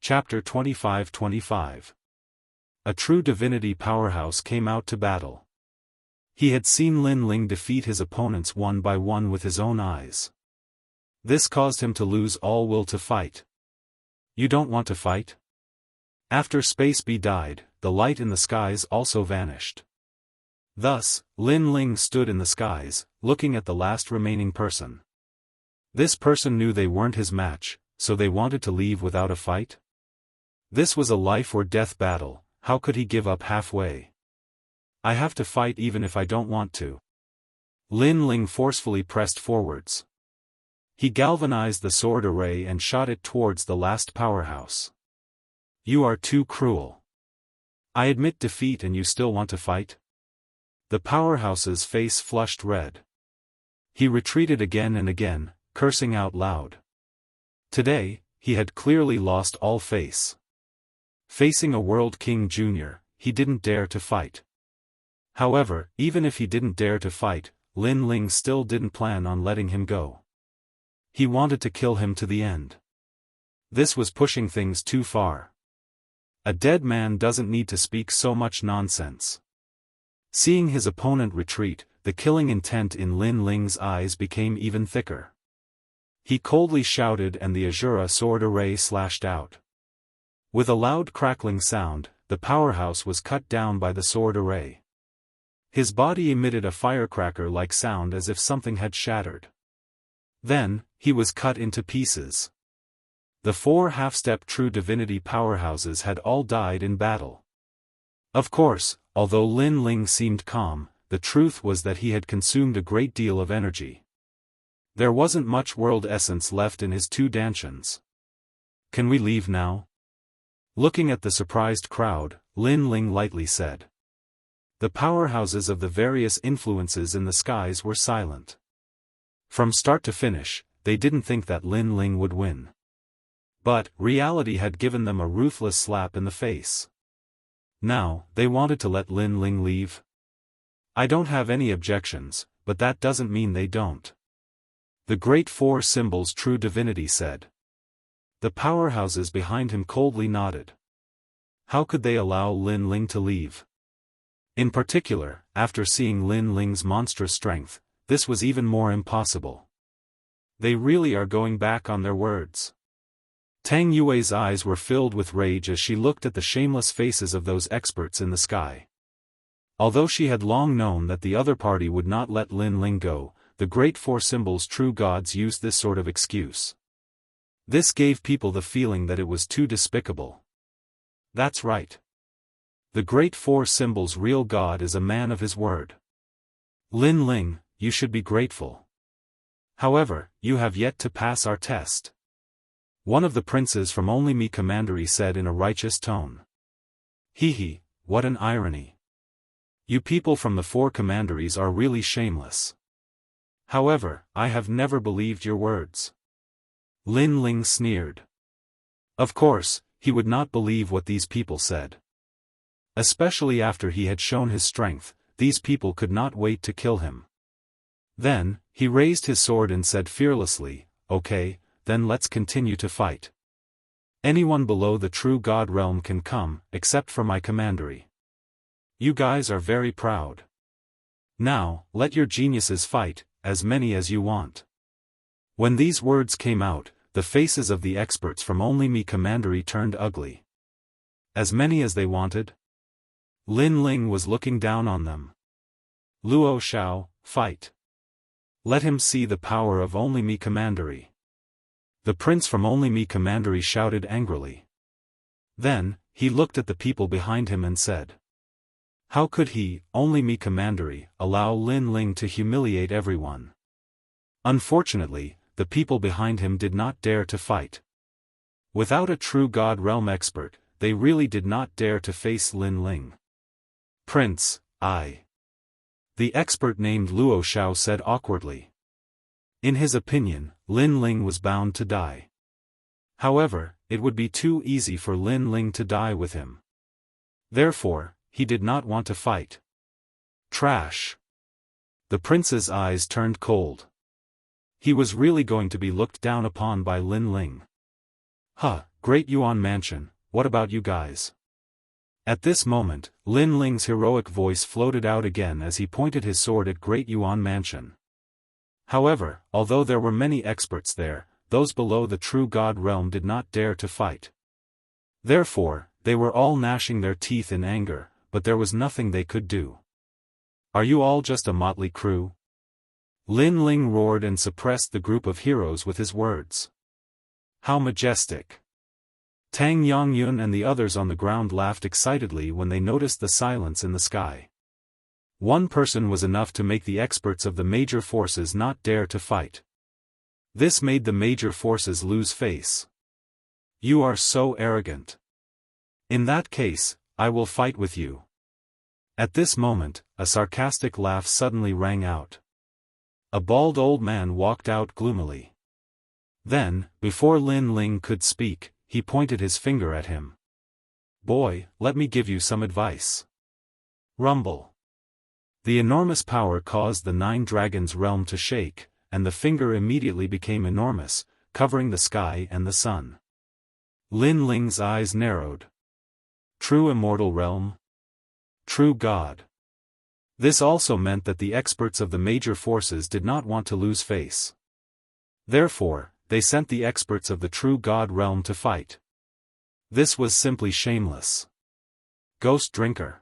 Chapter 25-25. A true divinity powerhouse came out to battle. He had seen Lin Ling defeat his opponents one by one with his own eyes. This caused him to lose all will to fight. You don't want to fight? After Space Bee died, the light in the skies also vanished. Thus, Lin Ling stood in the skies, looking at the last remaining person. This person knew they weren't his match, so they wanted to leave without a fight? This was a life-or-death battle, how could he give up halfway? I have to fight even if I don't want to. Lin Ling forcefully pressed forwards. He galvanized the sword array and shot it towards the last powerhouse. You are too cruel. I admit defeat and you still want to fight? The powerhouse's face flushed red. He retreated again and again, cursing out loud. Today, he had clearly lost all face. Facing a World King Jr., he didn't dare to fight. However, even if he didn't dare to fight, Lin Ling still didn't plan on letting him go. He wanted to kill him to the end. This was pushing things too far. A dead man doesn't need to speak so much nonsense. Seeing his opponent retreat, the killing intent in Lin Ling's eyes became even thicker. He coldly shouted and the Azura sword array slashed out. With a loud crackling sound, the powerhouse was cut down by the sword array. His body emitted a firecracker-like sound as if something had shattered. Then, he was cut into pieces. The 4 half-step true divinity powerhouses had all died in battle. Of course, although Lin Ling seemed calm, the truth was that he had consumed a great deal of energy. There wasn't much world essence left in his 2 dantians. Can we leave now? Looking at the surprised crowd, Lin Ling lightly said. The powerhouses of the various influences in the skies were silent. From start to finish, they didn't think that Lin Ling would win. But, reality had given them a ruthless slap in the face. Now, they wanted to let Lin Ling leave? I don't have any objections, but that doesn't mean they don't. The Great 4 Symbols True Divinity said. The powerhouses behind him coldly nodded. How could they allow Lin Ling to leave? In particular, after seeing Lin Ling's monstrous strength, this was even more impossible. They really are going back on their words. Tang Yue's eyes were filled with rage as she looked at the shameless faces of those experts in the sky. Although she had long known that the other party would not let Lin Ling go, the Great 4 Symbols True Gods used this sort of excuse. This gave people the feeling that it was too despicable. That's right. The Great 4 Symbols Real God is a man of his word. Lin Ling, you should be grateful. However, you have yet to pass our test. One of the princes from Only Me Commandery said in a righteous tone. Hee, what an irony. You people from the 4 commanderies are really shameless. However, I have never believed your words. Lin Ling sneered. Of course, he would not believe what these people said. Especially after he had shown his strength, these people could not wait to kill him. Then, he raised his sword and said fearlessly, okay, then let's continue to fight. Anyone below the true God realm can come, except for my commandery. You guys are very proud. Now, let your geniuses fight, as many as you want. When these words came out, the faces of the experts from Only Me Commandery turned ugly. As many as they wanted? Lin Ling was looking down on them. Luo Xiao, fight. Let him see the power of Only Me Commandery. The prince from Only Me Commandery shouted angrily. Then, he looked at the people behind him and said. How could he, Only Me Commandery, allow Lin Ling to humiliate everyone? Unfortunately, the people behind him did not dare to fight. Without a true God realm expert, they really did not dare to face Lin Ling. Prince, the expert named Luo Xiao said awkwardly. In his opinion, Lin Ling was bound to die. However, it would be too easy for Lin Ling to die with him. Therefore, he did not want to fight. Trash. The prince's eyes turned cold. He was really going to be looked down upon by Lin Ling. Great Yuan Mansion, what about you guys? At this moment, Lin Ling's heroic voice floated out again as he pointed his sword at Great Yuan Mansion. However, although there were many experts there, those below the true God realm did not dare to fight. Therefore, they were all gnashing their teeth in anger, but there was nothing they could do. Are you all just a motley crew? Lin Ling roared and suppressed the group of heroes with his words. How majestic! Tang Yongyun and the others on the ground laughed excitedly when they noticed the silence in the sky. One person was enough to make the experts of the major forces not dare to fight. This made the major forces lose face. You are so arrogant. In that case, I will fight with you. At this moment, a sarcastic laugh suddenly rang out. A bald old man walked out gloomily. Then, before Lin Ling could speak, he pointed his finger at him. Boy, let me give you some advice. Rumble. The enormous power caused the 9 dragons' realm to shake, and the finger immediately became enormous, covering the sky and the sun. Lin Ling's eyes narrowed. True immortal realm? True God. This also meant that the experts of the major forces did not want to lose face. Therefore, they sent the experts of the true God realm to fight. This was simply shameless. Ghost drinker.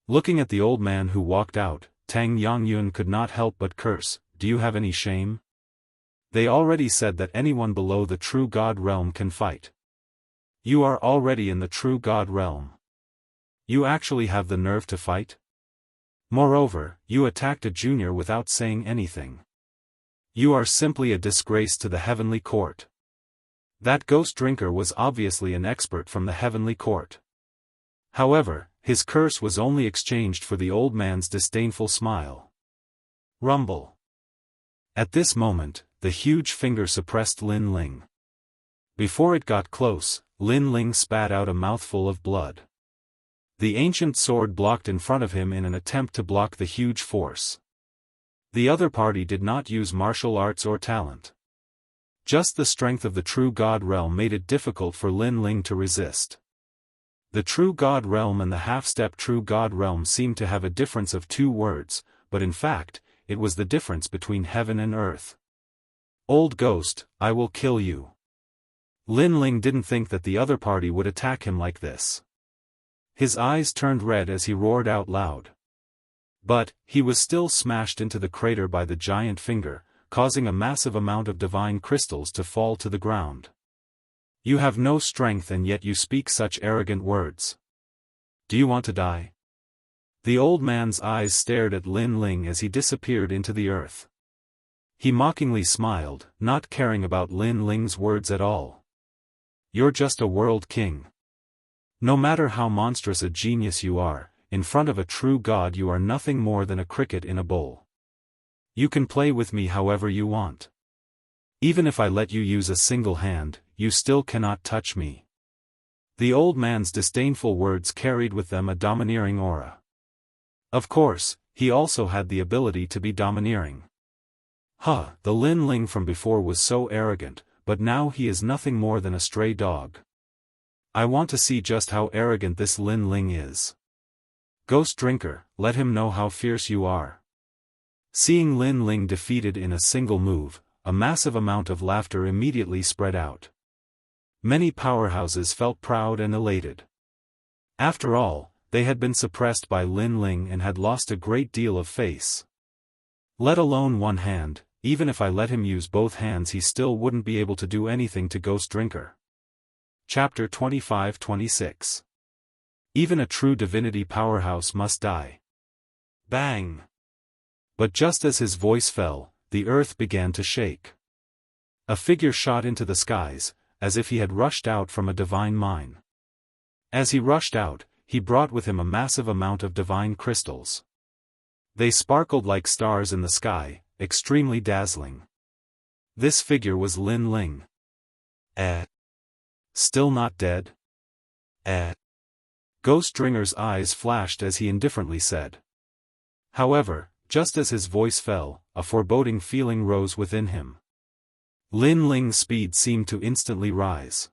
Looking at the old man who walked out, Tang Yongyun could not help but curse, do you have any shame? They already said that anyone below the true God realm can fight. You are already in the true God realm. You actually have the nerve to fight? Moreover, you attacked a junior without saying anything. You are simply a disgrace to the heavenly court. That ghost drinker was obviously an expert from the heavenly court. However, his curse was only exchanged for the old man's disdainful smile. Rumble. At this moment, the huge finger suppressed Lin Ling. Before it got close, Lin Ling spat out a mouthful of blood. The ancient sword blocked in front of him in an attempt to block the huge force. The other party did not use martial arts or talent. Just the strength of the true God realm made it difficult for Lin Ling to resist. The true God realm and the half-step true God realm seemed to have a difference of 2 words, but in fact, it was the difference between heaven and earth. Old ghost, I will kill you. Lin Ling didn't think that the other party would attack him like this. His eyes turned red as he roared out loud. But, he was still smashed into the crater by the giant finger, causing a massive amount of divine crystals to fall to the ground. You have no strength and yet you speak such arrogant words. Do you want to die? The old man's eyes stared at Lin Ling as he disappeared into the earth. He mockingly smiled, not caring about Lin Ling's words at all. You're just a world king. No matter how monstrous a genius you are, in front of a true god you are nothing more than a cricket in a bowl. You can play with me however you want. Even if I let you use a single hand, you still cannot touch me. The old man's disdainful words carried with them a domineering aura. Of course, he also had the ability to be domineering. The Lin Ling from before was so arrogant, but now he is nothing more than a stray dog. I want to see just how arrogant this Lin Ling is. Ghost drinker, let him know how fierce you are. Seeing Lin Ling defeated in a single move, a massive amount of laughter immediately spread out. Many powerhouses felt proud and elated. After all, they had been suppressed by Lin Ling and had lost a great deal of face. Let alone one hand, even if I let him use both hands he still wouldn't be able to do anything to Ghost Drinker. Chapter 25-26. Even a true divinity powerhouse must die. Bang! But just as his voice fell, the earth began to shake. A figure shot into the skies, as if he had rushed out from a divine mine. As he rushed out, he brought with him a massive amount of divine crystals. They sparkled like stars in the sky, extremely dazzling. This figure was Lin Ling. Still not dead? Ghost Dringer's eyes flashed as he indifferently said. However, just as his voice fell, a foreboding feeling rose within him. Lin Ling's speed seemed to instantly rise.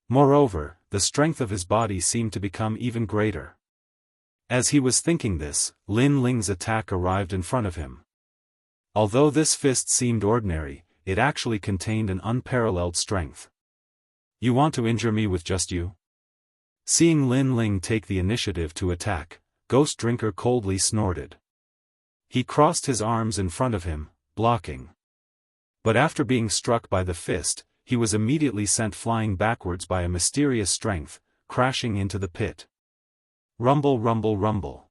Moreover, the strength of his body seemed to become even greater. As he was thinking this, Lin Ling's attack arrived in front of him. Although this fist seemed ordinary, it actually contained an unparalleled strength. You want to injure me with just you? Seeing Lin Ling take the initiative to attack, Ghost Drinker coldly snorted. He crossed his arms in front of him, blocking. But after being struck by the fist, he was immediately sent flying backwards by a mysterious strength, crashing into the pit. Rumble, rumble, rumble.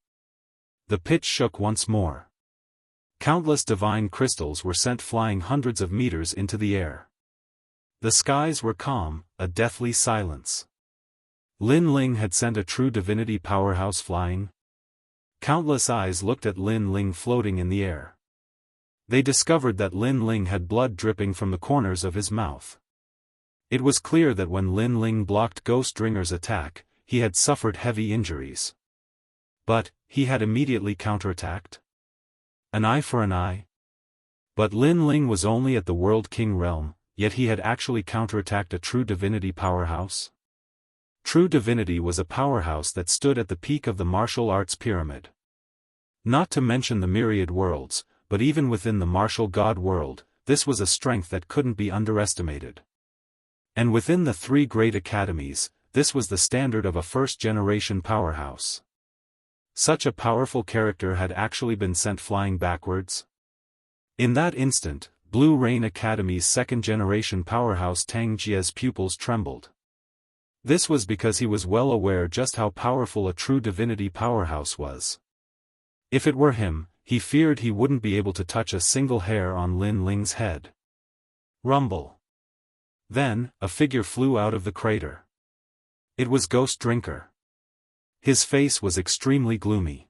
The pit shook once more. Countless divine crystals were sent flying hundreds of meters into the air. The skies were calm, a deathly silence. Lin Ling had sent a true divinity powerhouse flying. Countless eyes looked at Lin Ling floating in the air. They discovered that Lin Ling had blood dripping from the corners of his mouth. It was clear that when Lin Ling blocked Ghost Drinker's attack, he had suffered heavy injuries. But, he had immediately counterattacked? An eye for an eye? But Lin Ling was only at the World King realm, yet he had actually counterattacked a true divinity powerhouse? True divinity was a powerhouse that stood at the peak of the martial arts pyramid. Not to mention the myriad worlds, but even within the martial god world, this was a strength that couldn't be underestimated. And within the three great academies, this was the standard of a first-generation powerhouse. Such a powerful character had actually been sent flying backwards. In that instant, Blue Rain Academy's second-generation powerhouse Tang Jie's pupils trembled. This was because he was well aware just how powerful a true divinity powerhouse was. If it were him, he feared he wouldn't be able to touch a single hair on Lin Ling's head. Rumble. Then, a figure flew out of the crater. It was Ghost Drinker. His face was extremely gloomy.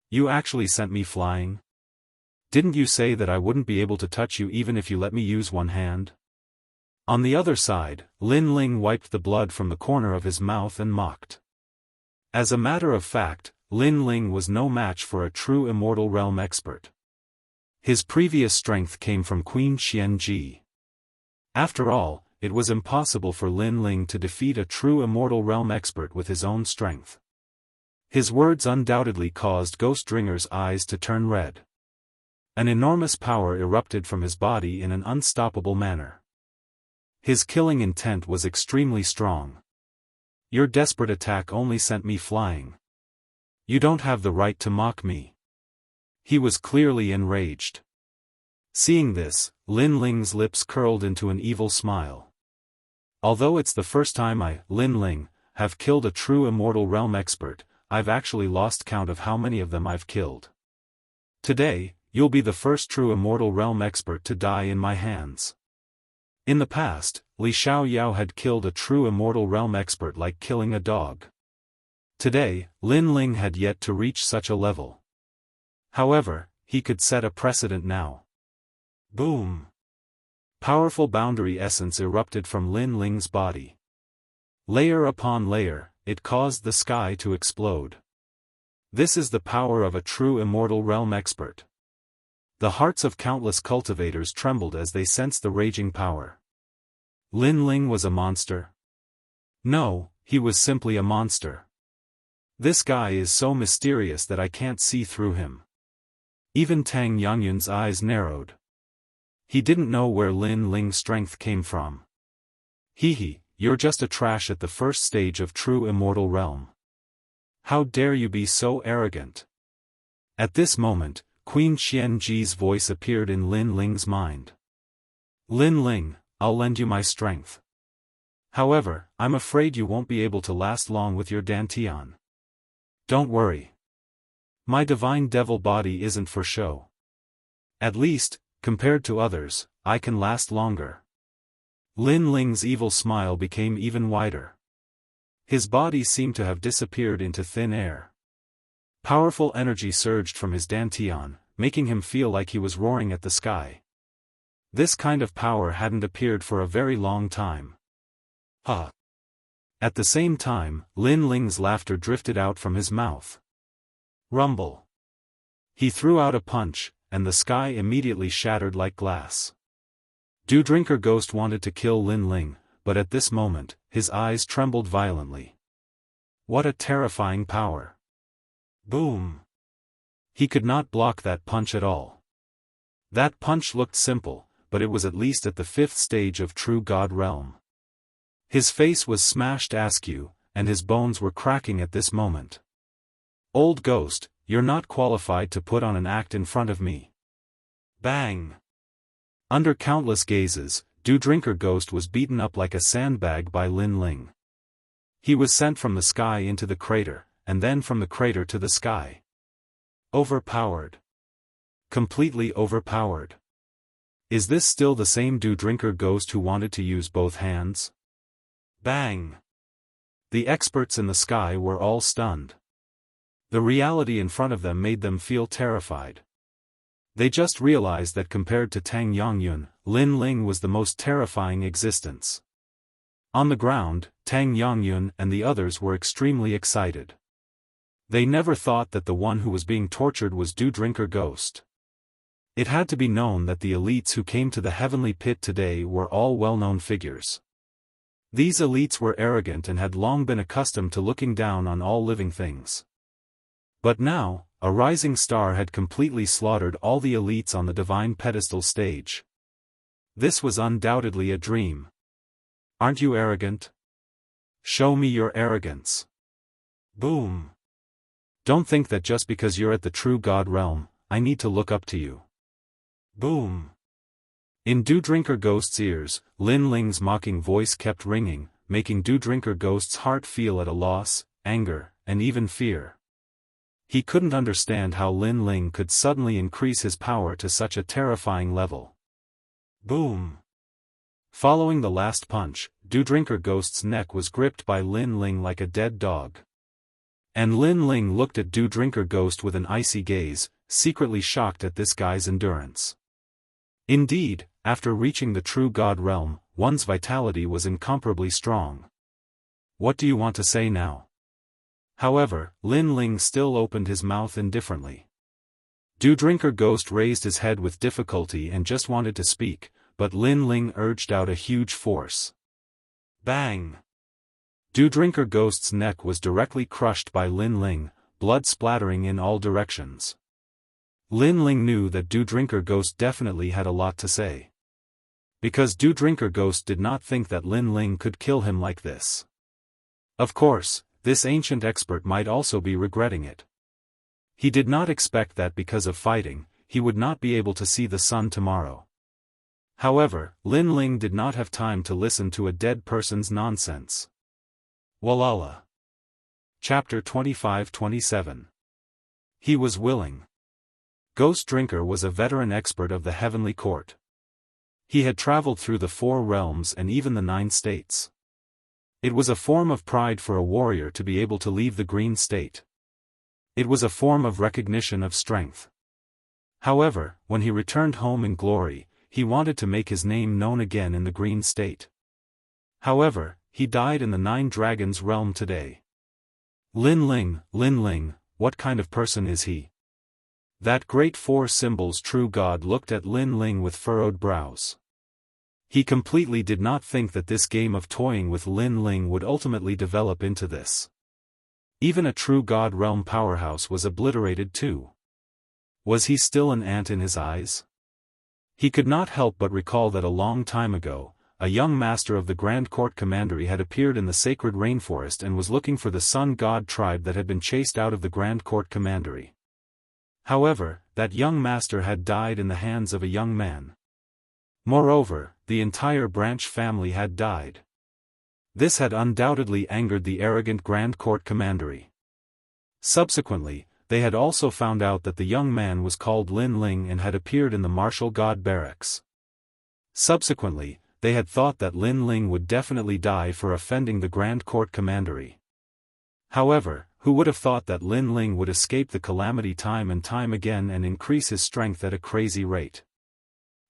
You actually sent me flying? Didn't you say that I wouldn't be able to touch you even if you let me use one hand? On the other side, Lin Ling wiped the blood from the corner of his mouth and mocked. As a matter of fact, Lin Ling was no match for a true Immortal Realm expert. His previous strength came from Queen Xianxia. After all, it was impossible for Lin Ling to defeat a true Immortal Realm expert with his own strength. His words undoubtedly caused Ghost Drinker's eyes to turn red. An enormous power erupted from his body in an unstoppable manner. His killing intent was extremely strong. Your desperate attack only sent me flying. You don't have the right to mock me. He was clearly enraged. Seeing this, Lin Ling's lips curled into an evil smile. Although it's the first time I, Lin Ling, have killed a true Immortal Realm expert, I've actually lost count of how many of them I've killed. Today, you'll be the first true Immortal Realm expert to die in my hands. In the past, Li Xiaoyao had killed a true Immortal Realm expert like killing a dog. Today, Lin Ling had yet to reach such a level. However, he could set a precedent now. Boom! Powerful boundary essence erupted from Lin Ling's body. Layer upon layer, it caused the sky to explode. This is the power of a true Immortal Realm expert. The hearts of countless cultivators trembled as they sensed the raging power. Lin Ling was a monster? No, he was simply a monster. This guy is so mysterious that I can't see through him. Even Tang Yangyun's eyes narrowed. He didn't know where Lin Ling's strength came from. Hee, you're just a trash at the first stage of true Immortal Realm. How dare you be so arrogant? At this moment, Queen Xianji's voice appeared in Lin Ling's mind. Lin Ling, I'll lend you my strength. However, I'm afraid you won't be able to last long with your dantian. Don't worry. My divine devil body isn't for show. At least, compared to others, I can last longer. Lin Ling's evil smile became even wider. His body seemed to have disappeared into thin air. Powerful energy surged from his dantian, making him feel like he was roaring at the sky. This kind of power hadn't appeared for a very long time. Ha! At the same time, Lin Ling's laughter drifted out from his mouth. Rumble! He threw out a punch, and the sky immediately shattered like glass. Drinker Ghost wanted to kill Lin Ling, but at this moment, his eyes trembled violently. What a terrifying power! Boom! He could not block that punch at all. That punch looked simple, but it was at least at the 5th stage of true God realm. His face was smashed askew, and his bones were cracking at this moment. Old ghost, you're not qualified to put on an act in front of me. Bang! Under countless gazes, Dew Drinker Ghost was beaten up like a sandbag by Lin Ling. He was sent from the sky into the crater, and then from the crater to the sky. Overpowered. Completely overpowered. Is this still the same Dew Drinker Ghost who wanted to use both hands? Bang! The experts in the sky were all stunned. The reality in front of them made them feel terrified. They just realized that compared to Tang Yongyun, Lin Ling was the most terrifying existence. On the ground, Tang Yongyun and the others were extremely excited. They never thought that the one who was being tortured was Dew Drinker Ghost. It had to be known that the elites who came to the heavenly pit today were all well-known figures. These elites were arrogant and had long been accustomed to looking down on all living things. But now, a rising star had completely slaughtered all the elites on the divine pedestal stage. This was undoubtedly a dream. Aren't you arrogant? Show me your arrogance. Boom. Don't think that just because you're at the true God realm, I need to look up to you. Boom. In Dew Drinker Ghost's ears, Lin Ling's mocking voice kept ringing, making Dew Drinker Ghost's heart feel at a loss, anger, and even fear. He couldn't understand how Lin Ling could suddenly increase his power to such a terrifying level. Boom! Following the last punch, Dew Drinker Ghost's neck was gripped by Lin Ling like a dead dog. And Lin Ling looked at Dew Drinker Ghost with an icy gaze, secretly shocked at this guy's endurance. Indeed, after reaching the true God realm, one's vitality was incomparably strong. What do you want to say now? However, Lin Ling still opened his mouth indifferently. Dew Drinker Ghost raised his head with difficulty and just wanted to speak, but Lin Ling urged out a huge force. Bang! Dew Drinker Ghost's neck was directly crushed by Lin Ling, blood splattering in all directions. Lin Ling knew that Dew Drinker Ghost definitely had a lot to say. Because Dew Drinker Ghost did not think that Lin Ling could kill him like this. Of course, this ancient expert might also be regretting it. He did not expect that because of fighting, he would not be able to see the sun tomorrow. However, Lin Ling did not have time to listen to a dead person's nonsense. Walala. Chapter 25-27. He was willing. Ghost Drinker was a veteran expert of the heavenly court. He had traveled through the 4 realms and even the 9 states. It was a form of pride for a warrior to be able to leave the green state. It was a form of recognition of strength. However, when he returned home in glory, he wanted to make his name known again in the green state. However, he died in the 9 dragons realm today. Lin Ling, what kind of person is he? That great 4 symbols true God looked at Lin Ling with furrowed brows. He completely did not think that this game of toying with Lin Ling would ultimately develop into this. Even a true God realm powerhouse was obliterated too. Was he still an ant in his eyes? He could not help but recall that a long time ago, a young master of the Grand Court Commandery had appeared in the sacred rainforest and was looking for the Sun God tribe that had been chased out of the Grand Court Commandery. However, that young master had died in the hands of a young man. Moreover, the entire branch family had died. This had undoubtedly angered the arrogant Grand Court Commandery. Subsequently, they had also found out that the young man was called Lin Ling and had appeared in the martial god barracks. Subsequently, they had thought that Lin Ling would definitely die for offending the Grand Court Commandery. However, who would have thought that Lin Ling would escape the calamity time and time again and increase his strength at a crazy rate?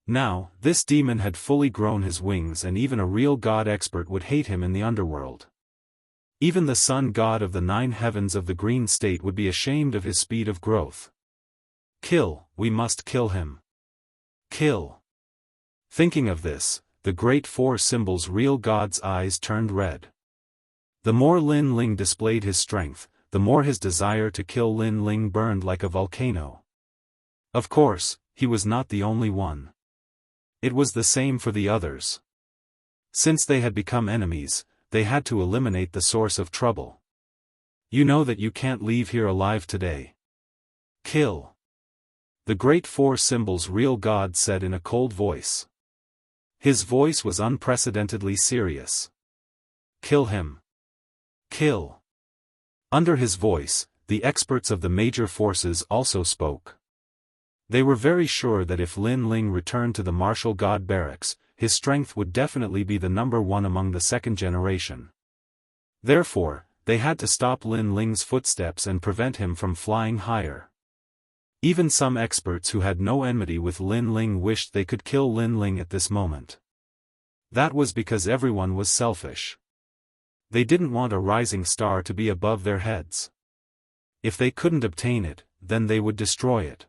Now, this demon had fully grown his wings and even a real god expert would hate him in the underworld. Even the sun god of the 9 heavens of the green state would be ashamed of his speed of growth. Kill, we must kill him. Kill. Thinking of this, the great 4 symbols real god's eyes turned red. The more Lin Ling displayed his strength, the more his desire to kill Lin Ling burned like a volcano. Of course, he was not the only one. It was the same for the others. Since they had become enemies, they had to eliminate the source of trouble. You know that you can't leave here alive today. Kill. The great four symbols real God said in a cold voice. His voice was unprecedentedly serious. Kill him. Kill. Under his voice, the experts of the major forces also spoke. They were very sure that if Lin Ling returned to the martial god barracks, his strength would definitely be the number one among the second generation. Therefore, they had to stop Lin Ling's footsteps and prevent him from flying higher. Even some experts who had no enmity with Lin Ling wished they could kill Lin Ling at this moment. That was because everyone was selfish. They didn't want a rising star to be above their heads. If they couldn't obtain it, then they would destroy it.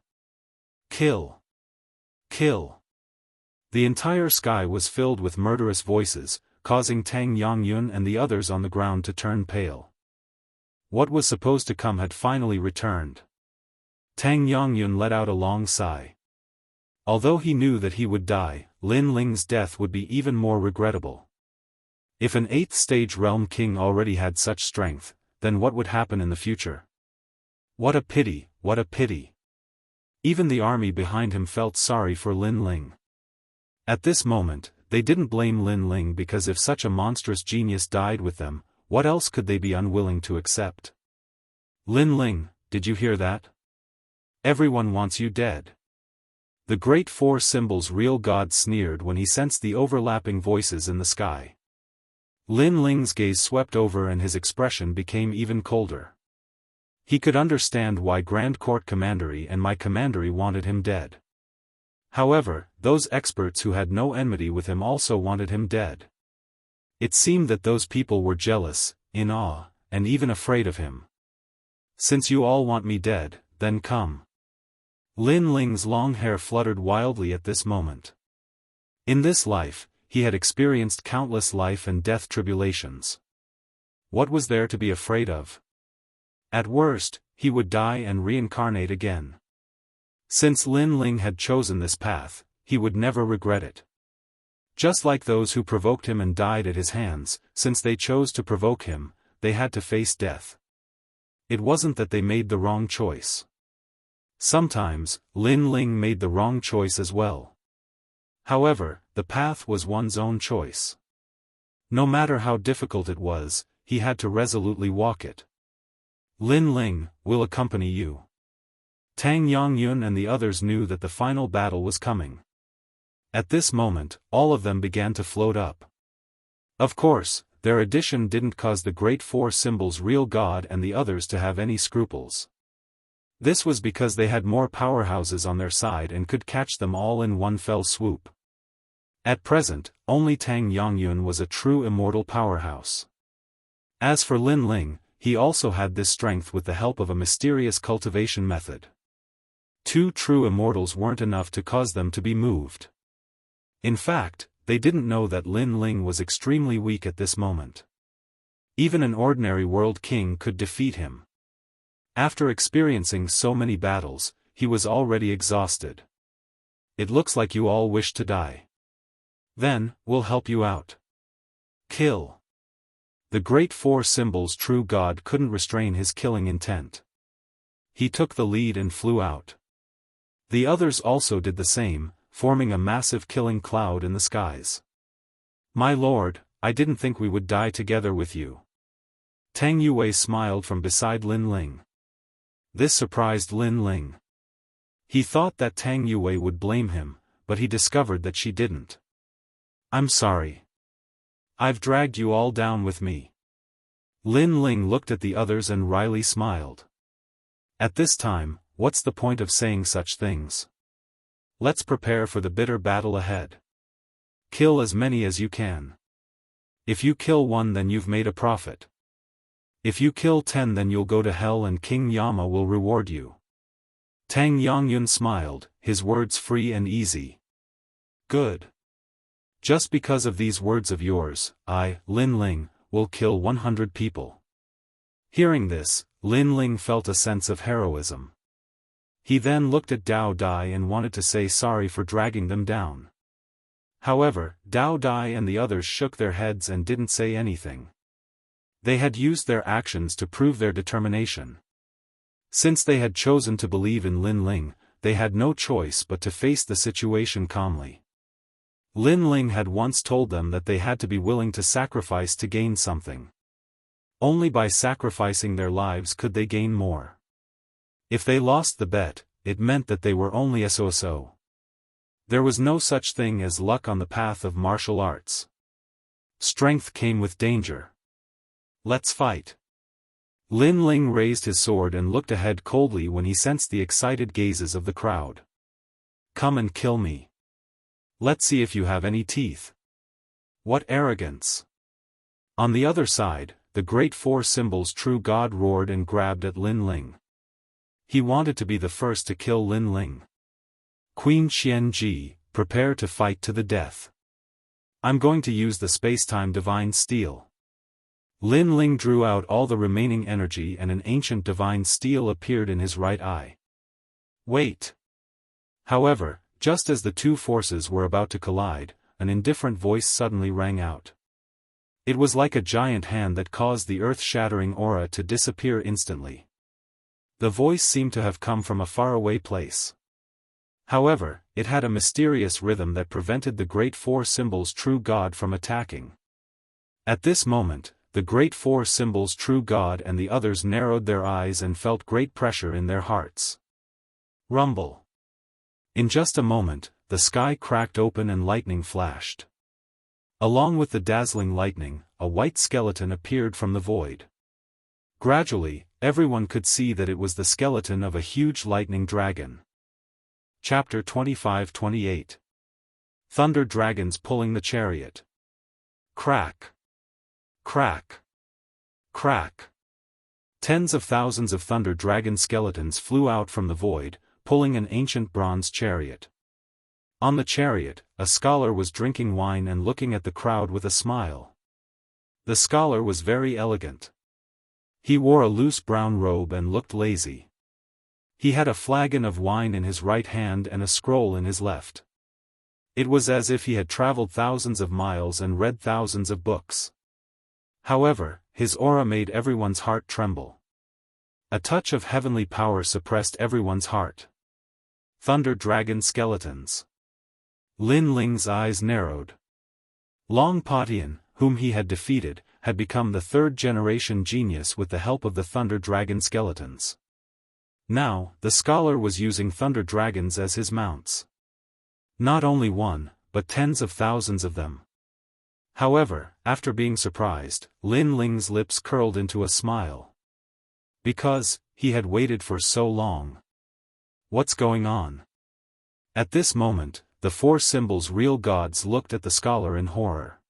Kill. Kill. The entire sky was filled with murderous voices, causing Tang Yongyun and the others on the ground to turn pale. What was supposed to come had finally returned. Tang Yongyun let out a long sigh. Although he knew that he would die, Lin Ling's death would be even more regrettable. If an 8th stage realm king already had such strength, then what would happen in the future? What a pity, what a pity. Even the army behind him felt sorry for Lin Ling. At this moment, they didn't blame Lin Ling because if such a monstrous genius died with them, what else could they be unwilling to accept? Lin Ling, did you hear that? Everyone wants you dead. The great four symbols real God sneered when he sensed the overlapping voices in the sky. Lin Ling's gaze swept over and his expression became even colder. He could understand why Grand Court Commandery and my Commandery wanted him dead. However, those experts who had no enmity with him also wanted him dead. It seemed that those people were jealous, in awe, and even afraid of him. Since you all want me dead, then come. Lin Ling's long hair fluttered wildly at this moment. In this life, he had experienced countless life and death tribulations. What was there to be afraid of? At worst, he would die and reincarnate again. Since Lin Ling had chosen this path, he would never regret it. Just like those who provoked him and died at his hands, since they chose to provoke him, they had to face death. It wasn't that they made the wrong choice. Sometimes, Lin Ling made the wrong choice as well. However, the path was one's own choice. No matter how difficult it was, he had to resolutely walk it. Lin Ling will accompany you. Tang Yongyun and the others knew that the final battle was coming. At this moment, all of them began to float up. Of course, their addition didn't cause the great four symbols real God and the others to have any scruples. This was because they had more powerhouses on their side and could catch them all in one fell swoop. At present, only Tang Yongyun was a true immortal powerhouse. As for Lin Ling, he also had this strength with the help of a mysterious cultivation method. 2 true immortals weren't enough to cause them to be moved. In fact, they didn't know that Lin Ling was extremely weak at this moment. Even an ordinary world king could defeat him. After experiencing so many battles, he was already exhausted. It looks like you all wish to die. Then, we'll help you out. Kill. The great four symbols true God couldn't restrain his killing intent. He took the lead and flew out. The others also did the same, forming a massive killing cloud in the skies. My lord, I didn't think we would die together with you. Tang Yue smiled from beside Lin Ling. This surprised Lin Ling. He thought that Tang Yue would blame him, but he discovered that she didn't. I'm sorry. I've dragged you all down with me. Lin Ling looked at the others and wryly smiled. At this time, what's the point of saying such things? Let's prepare for the bitter battle ahead. Kill as many as you can. If you kill 1 then you've made a profit. If you kill 10 then you'll go to hell and King Yama will reward you. Tang Yongyun smiled, his words free and easy. Good. Just because of these words of yours, I, Lin Ling, will kill 100 people. Hearing this, Lin Ling felt a sense of heroism. He then looked at Dao Dai and wanted to say sorry for dragging them down. However, Dao Dai and the others shook their heads and didn't say anything. They had used their actions to prove their determination. Since they had chosen to believe in Lin Ling, they had no choice but to face the situation calmly. Lin Ling had once told them that they had to be willing to sacrifice to gain something. Only by sacrificing their lives could they gain more. If they lost the bet, it meant that they were only a so-so. There was no such thing as luck on the path of martial arts. Strength came with danger. Let's fight. Lin Ling raised his sword and looked ahead coldly when he sensed the excited gazes of the crowd. Come and kill me. Let's see if you have any teeth. What arrogance. On the other side, the great four symbols true god roared and grabbed at Lin Ling. He wanted to be the first to kill Lin Ling. Queen Xianxia, prepare to fight to the death. I'm going to use the space-time divine steel. Lin Ling drew out all the remaining energy and an ancient divine steel appeared in his right eye. Wait. However, just as the two forces were about to collide, an indifferent voice suddenly rang out. It was like a giant hand that caused the earth-shattering aura to disappear instantly. The voice seemed to have come from a faraway place. However, it had a mysterious rhythm that prevented the great four symbols true god from attacking. At this moment, the great four symbols true god and the others narrowed their eyes and felt great pressure in their hearts. Rumble. In just a moment, the sky cracked open and lightning flashed. Along with the dazzling lightning, a white skeleton appeared from the void. Gradually, everyone could see that it was the skeleton of a huge lightning dragon. Chapter 25-28. Thunder Dragons Pulling the Chariot. Crack. Crack. Crack. Tens of thousands of thunder dragon skeletons flew out from the void, pulling an ancient bronze chariot. On the chariot, a scholar was drinking wine and looking at the crowd with a smile. The scholar was very elegant. He wore a loose brown robe and looked lazy. He had a flagon of wine in his right hand and a scroll in his left. It was as if he had traveled thousands of miles and read thousands of books. However, his aura made everyone's heart tremble. A touch of heavenly power suppressed everyone's heart. Thunder dragon skeletons. Lin Ling's eyes narrowed. Long Patian, whom he had defeated, had become the third-generation genius with the help of the thunder dragon skeletons. Now, the scholar was using thunder dragons as his mounts. Not only one, but tens of thousands of them. However, after being surprised, Lin Ling's lips curled into a smile. Because, he had waited for so long. What's going on? At this moment, the four symbols real gods looked at the scholar in horror.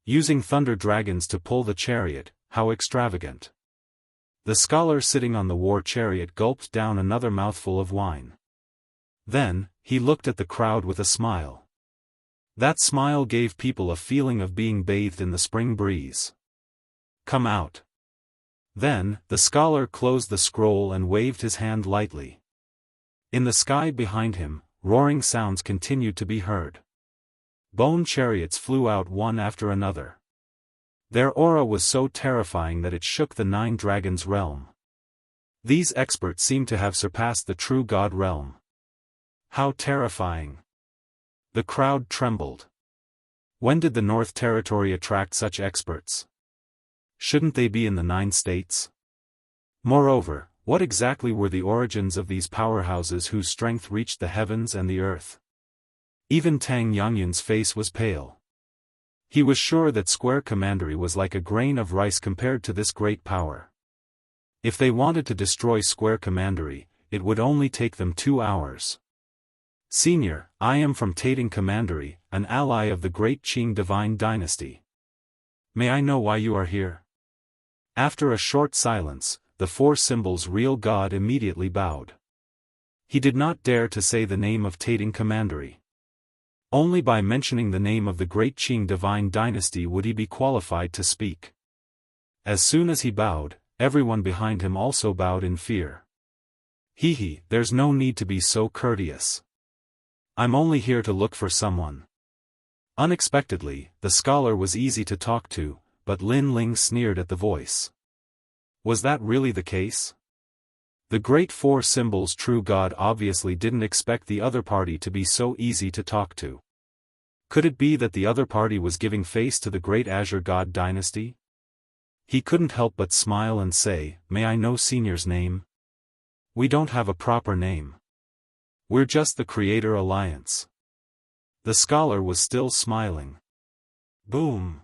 Using thunder dragons to pull the chariot, how extravagant. The scholar sitting on the war chariot gulped down another mouthful of wine. Then, he looked at the crowd with a smile. That smile gave people a feeling of being bathed in the spring breeze. Come out. Then, the scholar closed the scroll and waved his hand lightly. In the sky behind him, roaring sounds continued to be heard. Bone chariots flew out one after another. Their aura was so terrifying that it shook the nine dragons' realm. These experts seemed to have surpassed the true god realm. How terrifying! The crowd trembled. When did the North Territory attract such experts? Shouldn't they be in the 9 states? Moreover, what exactly were the origins of these powerhouses whose strength reached the heavens and the earth? Even Tang Yangyun's face was pale. He was sure that Square Commandery was like a grain of rice compared to this great power. If they wanted to destroy Square Commandery, it would only take them 2 hours. Senior, I am from Tating Commandery, an ally of the great Qing divine dynasty. May I know why you are here? After a short silence, the four symbols real god immediately bowed. He did not dare to say the name of Tating Commandery. Only by mentioning the name of the great Qing divine dynasty would he be qualified to speak. As soon as he bowed, everyone behind him also bowed in fear. Hee, there's no need to be so courteous. I'm only here to look for someone. Unexpectedly, the scholar was easy to talk to, but Lin Ling sneered at the voice. Was that really the case? The great four symbols true god obviously didn't expect the other party to be so easy to talk to. Could it be that the other party was giving face to the great Azure god dynasty? He couldn't help but smile and say, "May I know Senior's name? We don't have a proper name. We're just the Creator Alliance." The scholar was still smiling. Boom!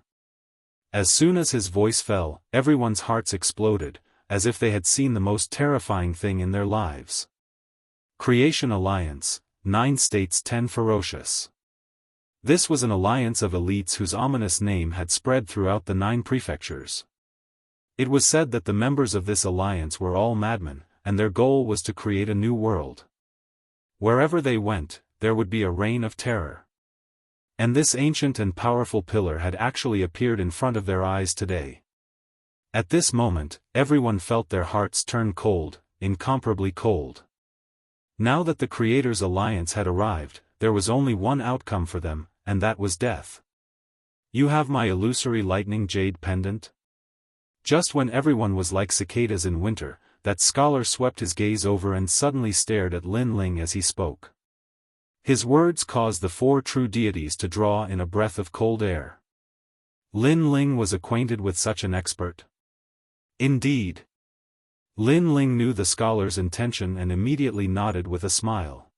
As soon as his voice fell, everyone's hearts exploded, as if they had seen the most terrifying thing in their lives. Creation Alliance, 9 states 10 ferocious. This was an alliance of elites whose ominous name had spread throughout the 9 prefectures. It was said that the members of this alliance were all madmen, and their goal was to create a new world. Wherever they went, there would be a reign of terror. And this ancient and powerful pillar had actually appeared in front of their eyes today. At this moment, everyone felt their hearts turn cold, incomparably cold. Now that the Creator's Alliance had arrived, there was only one outcome for them, and that was death. You have my illusory lightning jade pendant? Just when everyone was like cicadas in winter, that scholar swept his gaze over and suddenly stared at Lin Ling as he spoke. His words caused the 4 true deities to draw in a breath of cold air. Lin Ling was acquainted with such an expert. Indeed. Lin Ling knew the scholar's intention and immediately nodded with a smile.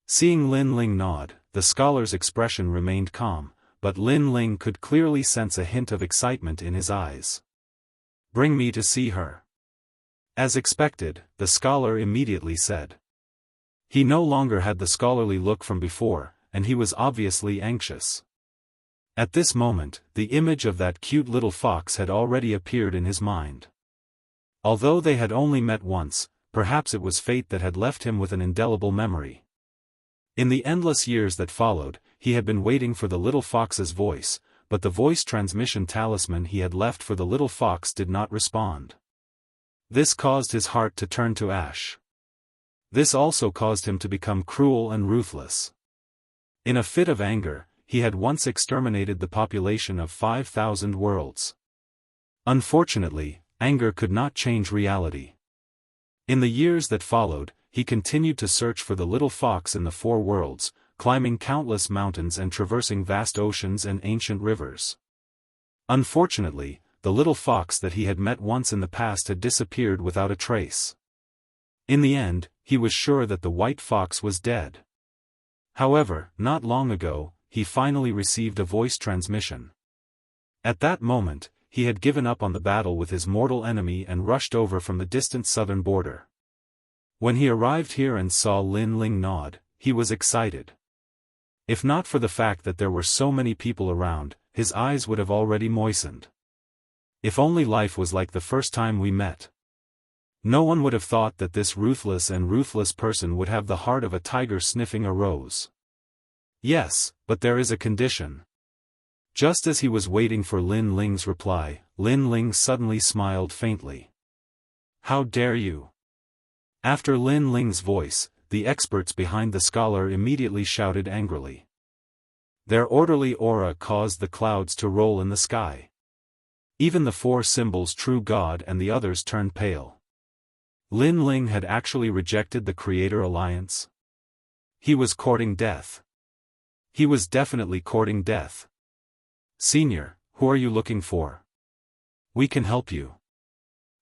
Seeing Lin Ling nod, the scholar's expression remained calm, but Lin Ling could clearly sense a hint of excitement in his eyes. "Bring me to see her." As expected, the scholar immediately said. He no longer had the scholarly look from before, and he was obviously anxious. At this moment, the image of that cute little fox had already appeared in his mind. Although they had only met once, perhaps it was fate that had left him with an indelible memory. In the endless years that followed, he had been waiting for the little fox's voice, but the voice transmission talisman he had left for the little fox did not respond. This caused his heart to turn to ash. This also caused him to become cruel and ruthless. In a fit of anger, he had once exterminated the population of 5,000 worlds. Unfortunately, anger could not change reality. In the years that followed, he continued to search for the little fox in the 4 worlds, climbing countless mountains and traversing vast oceans and ancient rivers. Unfortunately, the little fox that he had met once in the past had disappeared without a trace. In the end, he was sure that the white fox was dead. However, not long ago, he finally received a voice transmission. At that moment, he had given up on the battle with his mortal enemy and rushed over from the distant southern border. When he arrived here and saw Lin Ling nod, he was excited. If not for the fact that there were so many people around, his eyes would have already moistened. If only life was like the first time we met. No one would have thought that this ruthless person would have the heart of a tiger sniffing a rose. Yes, but there is a condition. Just as he was waiting for Lin Ling's reply, Lin Ling suddenly smiled faintly. "How dare you?" After Lin Ling's voice, the experts behind the scholar immediately shouted angrily. Their orderly aura caused the clouds to roll in the sky. Even the 4 symbols true god and the others turned pale. Lin Ling had actually rejected the Creator Alliance. He was courting death. He was definitely courting death. "Senior, who are you looking for? We can help you.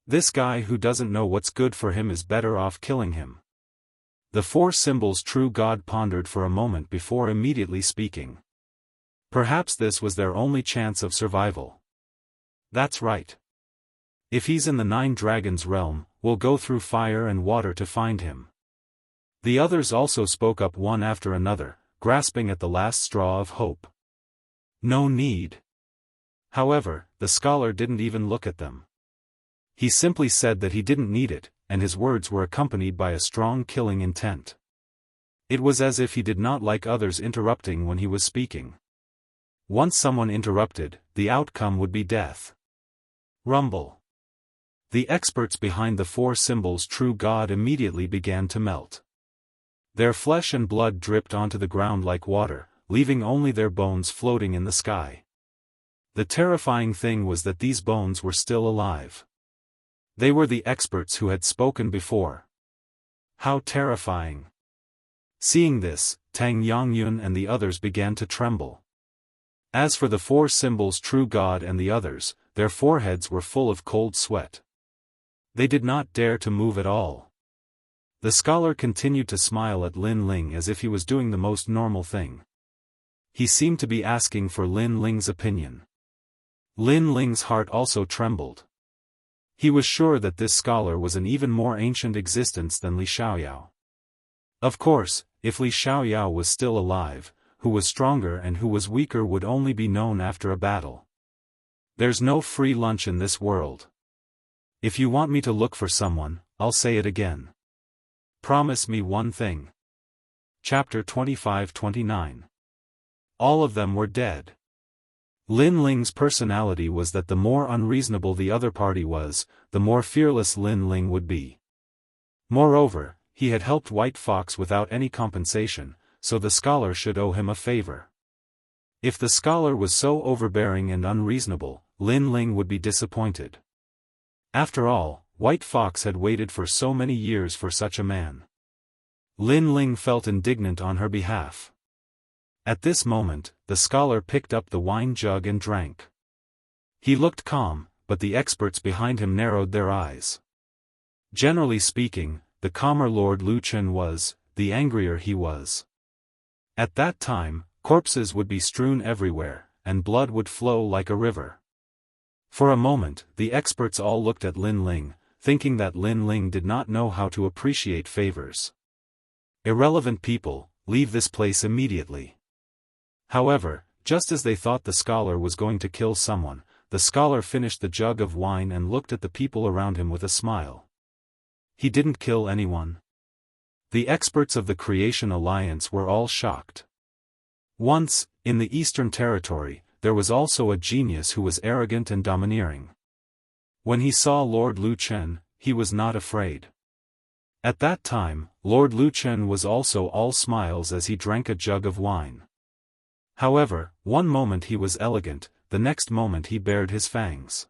This guy who doesn't know what's good for him is better off killing him." The 4 symbols true god pondered for a moment before immediately speaking. Perhaps this was their only chance of survival. "That's right. If he's in the 9 dragons realm, we'll go through fire and water to find him." The others also spoke up one after another, grasping at the last straw of hope. "No need." However, the scholar didn't even look at them. He simply said that he didn't need it, and his words were accompanied by a strong killing intent. It was as if he did not like others interrupting when he was speaking. Once someone interrupted, the outcome would be death. Rumble. The experts behind the four symbols true God immediately began to melt. Their flesh and blood dripped onto the ground like water, leaving only their bones floating in the sky. The terrifying thing was that these bones were still alive. They were the experts who had spoken before. How terrifying! Seeing this, Tang Yangyun and the others began to tremble. As for the four symbols true God and the others, their foreheads were full of cold sweat. They did not dare to move at all. The scholar continued to smile at Lin Ling as if he was doing the most normal thing. He seemed to be asking for Lin Ling's opinion. Lin Ling's heart also trembled. He was sure that this scholar was an even more ancient existence than Li Xiaoyao. Of course, if Li Xiaoyao was still alive, who was stronger and who was weaker would only be known after a battle. There's no free lunch in this world. If you want me to look for someone, I'll say it again. Promise me one thing. Chapter 25-29. All of them were dead. Lin Ling's personality was that the more unreasonable the other party was, the more fearless Lin Ling would be. Moreover, he had helped White Fox without any compensation, so the scholar should owe him a favor. If the scholar was so overbearing and unreasonable, Lin Ling would be disappointed. After all, White Fox had waited for so many years for such a man. Lin Ling felt indignant on her behalf. At this moment, the scholar picked up the wine jug and drank. He looked calm, but the experts behind him narrowed their eyes. Generally speaking, the calmer Lord Lu Chen was, the angrier he was. At that time, corpses would be strewn everywhere, and blood would flow like a river. For a moment, the experts all looked at Lin Ling, thinking that Lin Ling did not know how to appreciate favors. Irrelevant people, leave this place immediately. However, just as they thought the scholar was going to kill someone, the scholar finished the jug of wine and looked at the people around him with a smile. He didn't kill anyone. The experts of the Creation Alliance were all shocked. Once, in the Eastern Territory, there was also a genius who was arrogant and domineering. When he saw Lord Lu Chen, he was not afraid. At that time, Lord Lu Chen was also all smiles as he drank a jug of wine. However, one moment he was elegant, the next moment he bared his fangs.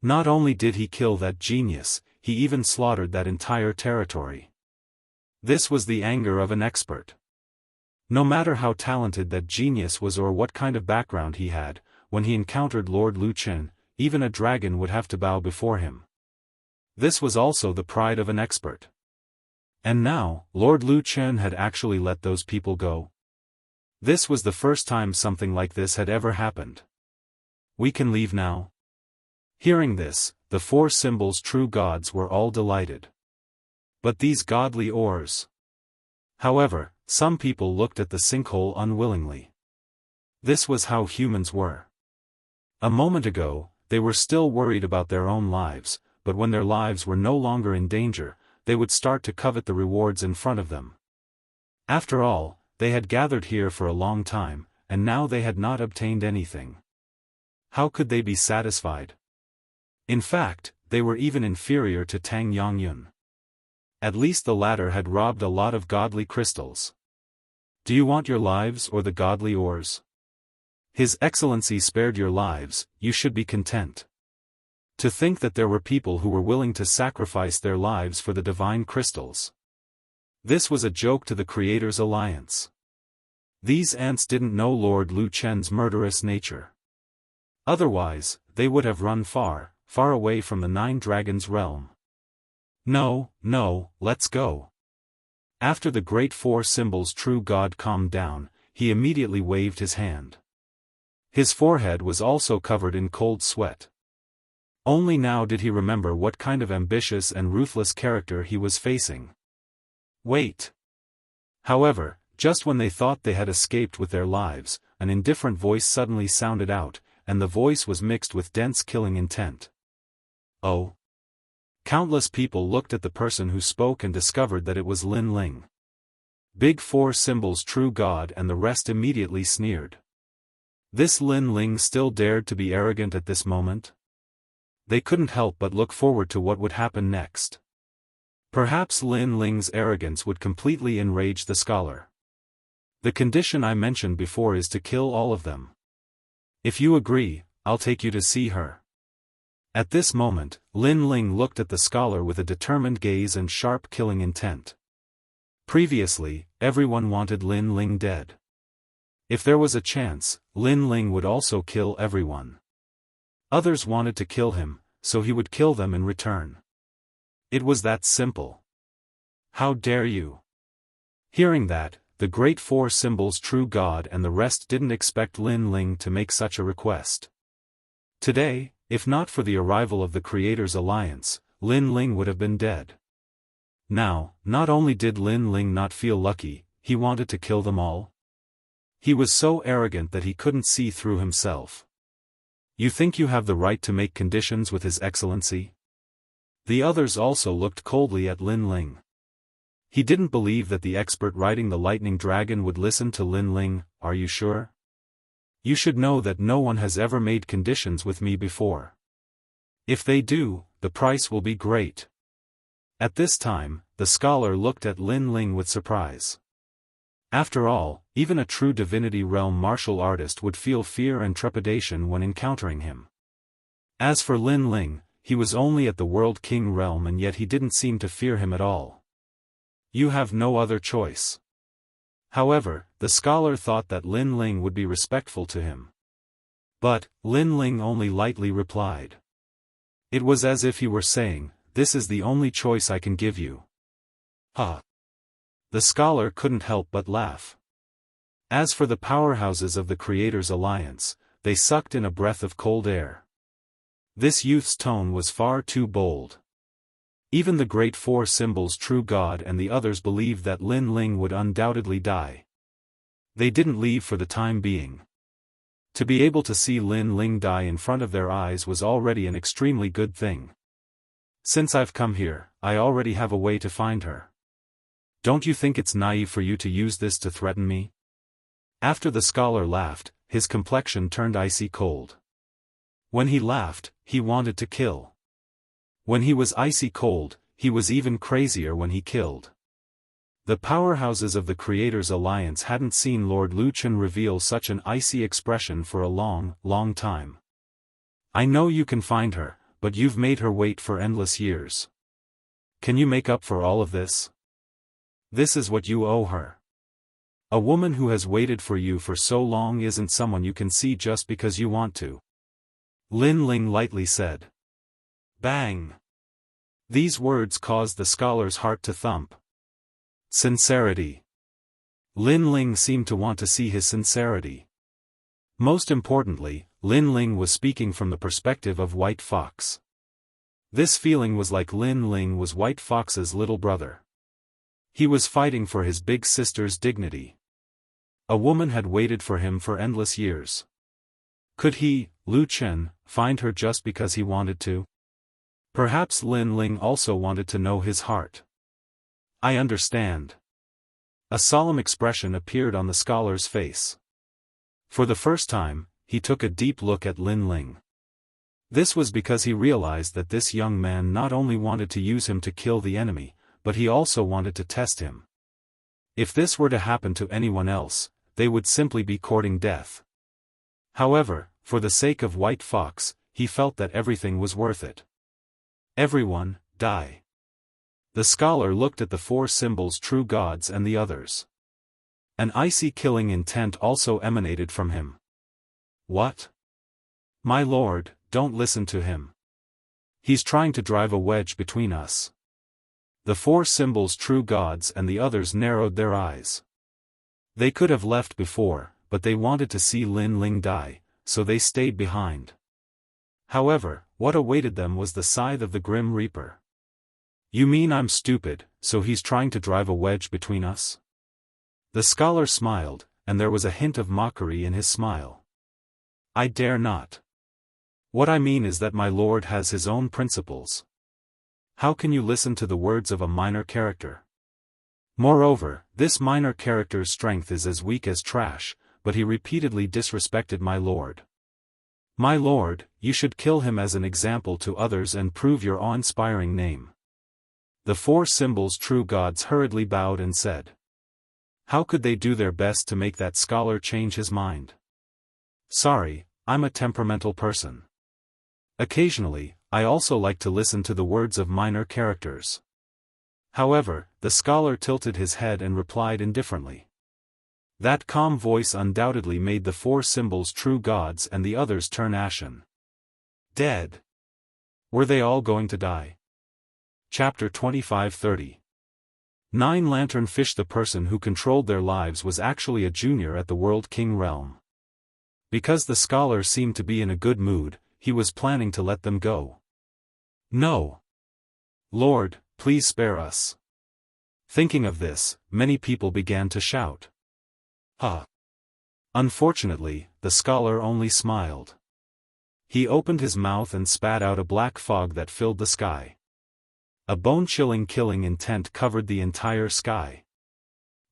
Not only did he kill that genius, he even slaughtered that entire territory. This was the anger of an expert. No matter how talented that genius was or what kind of background he had, when he encountered Lord Lu Chen, even a dragon would have to bow before him. This was also the pride of an expert. And now, Lord Lu Chen had actually let those people go. This was the first time something like this had ever happened. We can leave now. Hearing this, the four symbols true gods were all delighted. But these godly oars. However, some people looked at the sinkhole unwillingly. This was how humans were. A moment ago, they were still worried about their own lives, but when their lives were no longer in danger, they would start to covet the rewards in front of them. After all, they had gathered here for a long time, and now they had not obtained anything. How could they be satisfied? In fact, they were even inferior to Tang Yangyun. At least the latter had robbed a lot of godly crystals. Do you want your lives or the godly ores? His Excellency spared your lives, you should be content. To think that there were people who were willing to sacrifice their lives for the divine crystals. This was a joke to the Creator's Alliance. These ants didn't know Lord Lu Chen's murderous nature. Otherwise, they would have run far, far away from the Nine Dragons' realm. No, let's go. After the great four symbols true God calmed down, he immediately waved his hand. His forehead was also covered in cold sweat. Only now did he remember what kind of ambitious and ruthless character he was facing. Wait. However, just when they thought they had escaped with their lives, an indifferent voice suddenly sounded out, and the voice was mixed with dense killing intent. Oh. Countless people looked at the person who spoke and discovered that it was Lin Ling. Big four symbols true God and the rest immediately sneered. This Lin Ling still dared to be arrogant at this moment? they couldn't help but look forward to what would happen next. Perhaps Lin Ling's arrogance would completely enrage the scholar. The condition I mentioned before is to kill all of them. If you agree, I'll take you to see her. At this moment, Lin Ling looked at the scholar with a determined gaze and sharp killing intent. Previously, everyone wanted Lin Ling dead. If there was a chance, Lin Ling would also kill everyone. Others wanted to kill him, so he would kill them in return. It was that simple. How dare you? Hearing that, the great four symbols True God and the rest didn't expect Lin Ling to make such a request. Today, if not for the arrival of the Creators' Alliance, Lin Ling would have been dead. Now, not only did Lin Ling not feel lucky, he wanted to kill them all. He was so arrogant that he couldn't see through himself. You think you have the right to make conditions with His Excellency? The others also looked coldly at Lin Ling. He didn't believe that the expert riding the lightning dragon would listen to Lin Ling. Are you sure? You should know that no one has ever made conditions with me before. If they do, the price will be great. At this time, the scholar looked at Lin Ling with surprise. After all, even a true Divinity Realm martial artist would feel fear and trepidation when encountering him. As for Lin Ling, he was only at the World King realm and yet he didn't seem to fear him at all. You have no other choice. However, the scholar thought that Lin Ling would be respectful to him. But, Lin Ling only lightly replied. It was as if he were saying, "This is the only choice I can give you." Ha! The scholar couldn't help but laugh. As for the powerhouses of the Creators' Alliance, they sucked in a breath of cold air. This youth's tone was far too bold. Even the great four symbols True God and the others believed that Lin Ling would undoubtedly die. They didn't leave for the time being. To be able to see Lin Ling die in front of their eyes was already an extremely good thing. Since I've come here, I already have a way to find her. Don't you think it's naive for you to use this to threaten me? After the scholar laughed, his complexion turned icy cold. When he laughed, he wanted to kill. When he was icy cold, he was even crazier when he killed. The powerhouses of the Creators' Alliance hadn't seen Lord Luchen reveal such an icy expression for a long, long time. I know you can find her, but you've made her wait for endless years. Can you make up for all of this? This is what you owe her. A woman who has waited for you for so long isn't someone you can see just because you want to. Lin Ling lightly said. Bang! These words caused the scholar's heart to thump. Sincerity. Lin Ling seemed to want to see his sincerity. Most importantly, Lin Ling was speaking from the perspective of White Fox. This feeling was like Lin Ling was White Fox's little brother. He was fighting for his big sister's dignity. A woman had waited for him for endless years. Could he, Lu Chen, find her just because he wanted to? Perhaps Lin Ling also wanted to know his heart. I understand. A solemn expression appeared on the scholar's face. For the first time, he took a deep look at Lin Ling. This was because he realized that this young man not only wanted to use him to kill the enemy, but he also wanted to test him. If this were to happen to anyone else, they would simply be courting death. However, for the sake of White Fox, he felt that everything was worth it. Everyone, die. The scholar looked at the four symbols True Gods and the others. An icy killing intent also emanated from him. What? My lord, don't listen to him. He's trying to drive a wedge between us. The four symbols True Gods and the others narrowed their eyes. They could have left before, but they wanted to see Lin Ling die, so they stayed behind. However, what awaited them was the scythe of the Grim Reaper. You mean I'm stupid, so he's trying to drive a wedge between us? The scholar smiled, and there was a hint of mockery in his smile. I dare not. What I mean is that my lord has his own principles. How can you listen to the words of a minor character? Moreover, this minor character's strength is as weak as trash, but he repeatedly disrespected my lord. My lord, you should kill him as an example to others and prove your awe-inspiring name. The four symbols true gods hurriedly bowed and said. How could they do their best to make that scholar change his mind? Sorry, I'm a temperamental person. Occasionally, I also like to listen to the words of minor characters. However, the scholar tilted his head and replied indifferently. That calm voice undoubtedly made the four symbols true gods and the others turn ashen. Dead. Were they all going to die? Chapter 25-30. Nine Lantern Fish. The person who controlled their lives was actually a junior at the World King realm. Because the scholar seemed to be in a good mood, he was planning to let them go. No. Lord, please spare us. Thinking of this, many people began to shout. Unfortunately, the scholar only smiled. He opened his mouth and spat out a black fog that filled the sky. A bone-chilling killing intent covered the entire sky.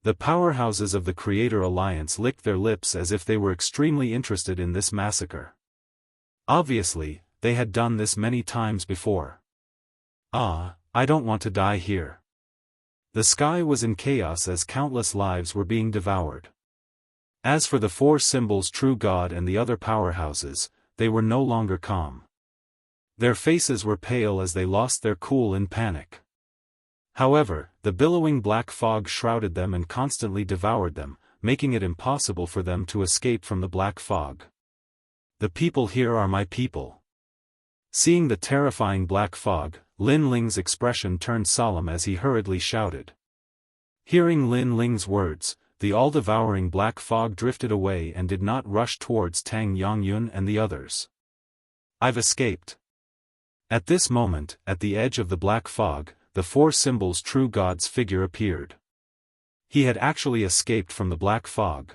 The powerhouses of the Creator Alliance licked their lips as if they were extremely interested in this massacre. Obviously, they had done this many times before. I don't want to die here. The sky was in chaos as countless lives were being devoured. As for the four symbols true God and the other powerhouses, they were no longer calm. Their faces were pale as they lost their cool in panic. However, the billowing black fog shrouded them and constantly devoured them, making it impossible for them to escape from the black fog. The people here are my people. Seeing the terrifying black fog, Lin Ling's expression turned solemn as he hurriedly shouted. Hearing Lin Ling's words, the all-devouring black fog drifted away and did not rush towards Tang Yongyun and the others. I've escaped. At this moment, at the edge of the black fog, the four symbols true God's figure appeared. He had actually escaped from the black fog.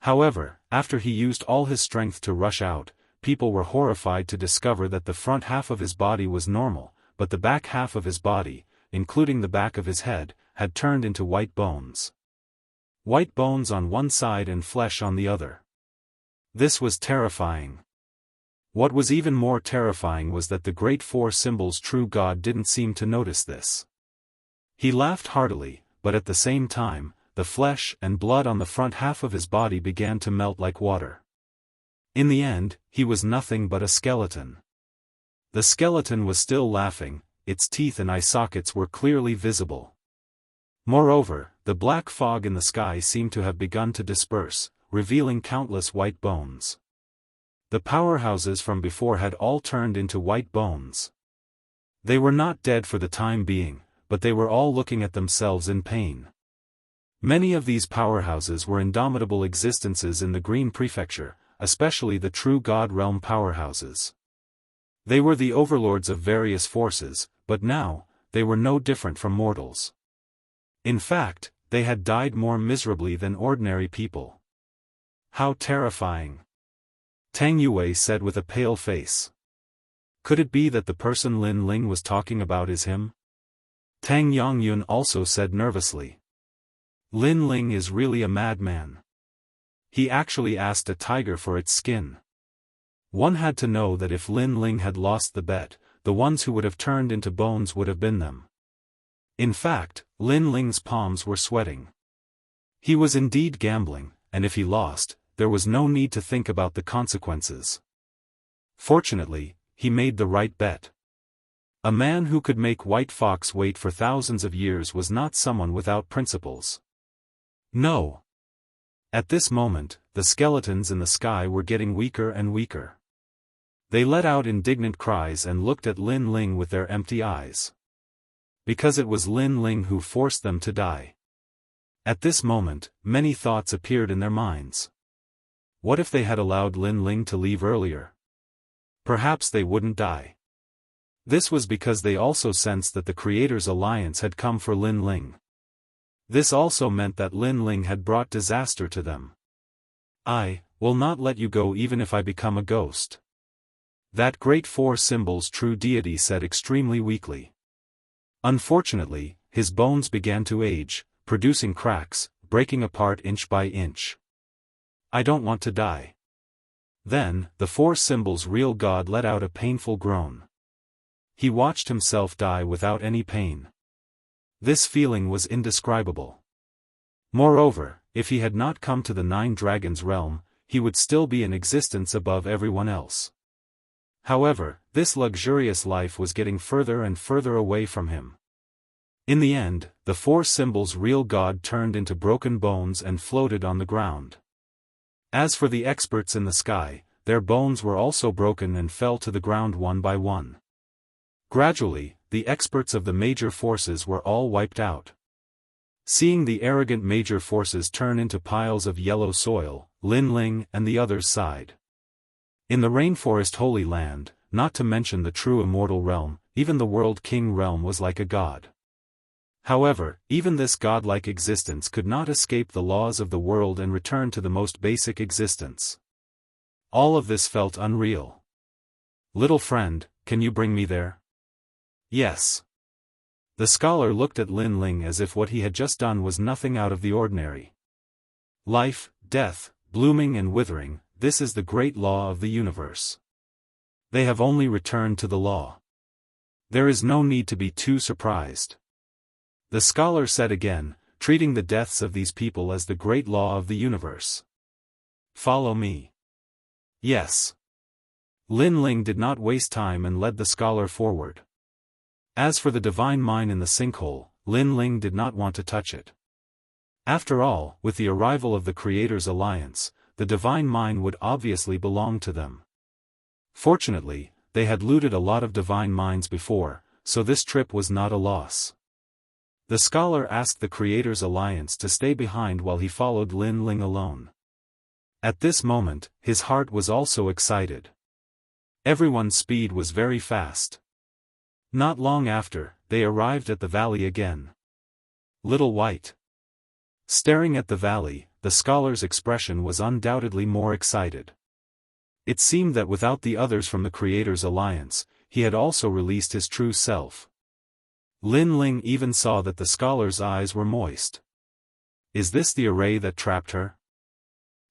However, after he used all his strength to rush out, people were horrified to discover that the front half of his body was normal, but the back half of his body, including the back of his head, had turned into white bones. White bones on one side and flesh on the other. This was terrifying. What was even more terrifying was that the great four symbols true God didn't seem to notice this. He laughed heartily, but at the same time, the flesh and blood on the front half of his body began to melt like water. In the end, he was nothing but a skeleton. The skeleton was still laughing, its teeth and eye sockets were clearly visible. Moreover, the black fog in the sky seemed to have begun to disperse, revealing countless white bones. The powerhouses from before had all turned into white bones. They were not dead for the time being, but they were all looking at themselves in pain. Many of these powerhouses were indomitable existences in the Green Prefecture, especially the true God realm powerhouses. They were the overlords of various forces, but now, they were no different from mortals. In fact, they had died more miserably than ordinary people. How terrifying! Tang Yue said with a pale face. Could it be that the person Lin Ling was talking about is him? Tang Yongyun also said nervously. Lin Ling is really a madman. He actually asked a tiger for its skin. One had to know that if Lin Ling had lost the bet, the ones who would have turned into bones would have been them. In fact, Lin Ling's palms were sweating. He was indeed gambling, and if he lost, there was no need to think about the consequences. Fortunately, he made the right bet. A man who could make White Fox wait for thousands of years was not someone without principles. No. At this moment, the skeletons in the sky were getting weaker and weaker. They let out indignant cries and looked at Lin Ling with their empty eyes. Because it was Lin Ling who forced them to die. At this moment, many thoughts appeared in their minds. What if they had allowed Lin Ling to leave earlier? Perhaps they wouldn't die. This was because they also sensed that the Creator's Alliance had come for Lin Ling. This also meant that Lin Ling had brought disaster to them. I will not let you go even if I become a ghost. That great four symbols true deity said extremely weakly. Unfortunately, his bones began to age, producing cracks, breaking apart inch by inch. I don't want to die. Then, the four symbols real god let out a painful groan. He watched himself die without any pain. This feeling was indescribable. Moreover, if he had not come to the Nine Dragons realm, he would still be in existence above everyone else. However, this luxurious life was getting further and further away from him. In the end, the four symbols real god turned into broken bones and floated on the ground. As for the experts in the sky, their bones were also broken and fell to the ground one by one. Gradually, the experts of the major forces were all wiped out. Seeing the arrogant major forces turn into piles of yellow soil, Lin Ling and the others sighed. In the rainforest Holy Land, not to mention the true immortal realm, even the World King realm was like a god. However, even this godlike existence could not escape the laws of the world and return to the most basic existence. All of this felt unreal. Little friend, can you bring me there? Yes. The scholar looked at Lin Ling as if what he had just done was nothing out of the ordinary. Life, death, blooming and withering, this is the great law of the universe. They have only returned to the law. There is no need to be too surprised. The scholar said again, treating the deaths of these people as the great law of the universe. Follow me. Yes. Lin Ling did not waste time and led the scholar forward. As for the divine mine in the sinkhole, Lin Ling did not want to touch it. After all, with the arrival of the Creators' Alliance, the divine mine would obviously belong to them. Fortunately, they had looted a lot of divine mines before, so this trip was not a loss. The scholar asked the Creators' Alliance to stay behind while he followed Lin Ling alone. At this moment, his heart was also excited. Everyone's speed was very fast. Not long after, they arrived at the valley again. Little White. Staring at the valley, the scholar's expression was undoubtedly more excited. It seemed that without the others from the Creators' Alliance, he had also released his true self. Lin Ling even saw that the scholar's eyes were moist. Is this the array that trapped her?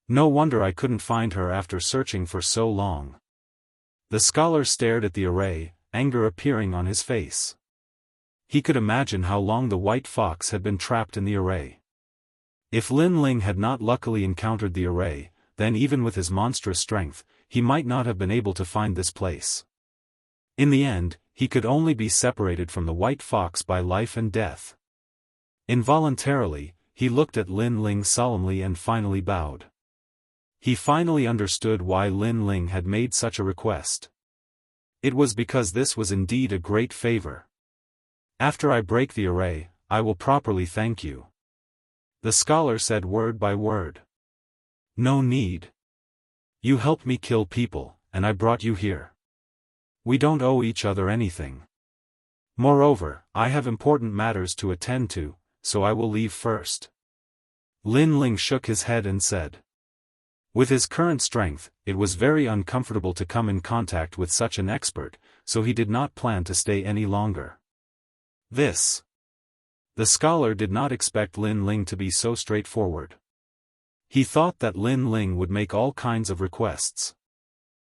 No wonder I couldn't find her after searching for so long. The scholar stared at the array, anger appearing on his face. He could imagine how long the white fox had been trapped in the array. If Lin Ling had not luckily encountered the array, then even with his monstrous strength, he might not have been able to find this place. In the end, he could only be separated from the white fox by life and death. Involuntarily, he looked at Lin Ling solemnly and finally bowed. He finally understood why Lin Ling had made such a request. It was because this was indeed a great favor. After I break the array, I will properly thank you. The scholar said word by word. No need. You helped me kill people, and I brought you here. We don't owe each other anything. Moreover, I have important matters to attend to, so I will leave first. Lin Ling shook his head and said. With his current strength, it was very uncomfortable to come in contact with such an expert, so he did not plan to stay any longer. This. The scholar did not expect Lin Ling to be so straightforward. He thought that Lin Ling would make all kinds of requests.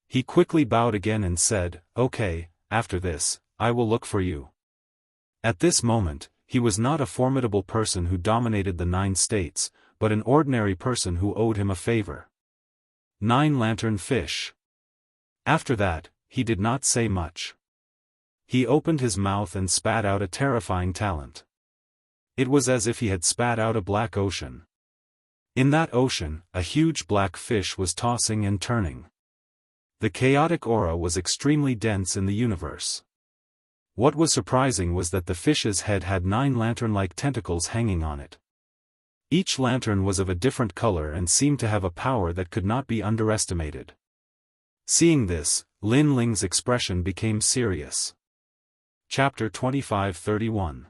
He quickly bowed again and said, okay, after this, I will look for you. At this moment, he was not a formidable person who dominated the 9 states, but an ordinary person who owed him a favor. 9-lantern fish. After that, he did not say much. He opened his mouth and spat out a terrifying talent. It was as if he had spat out a black ocean. In that ocean, a huge black fish was tossing and turning. The chaotic aura was extremely dense in the universe. What was surprising was that the fish's head had 9 lantern-like tentacles hanging on it. Each lantern was of a different color and seemed to have a power that could not be underestimated. Seeing this, Lin Ling's expression became serious. Chapter 25-31.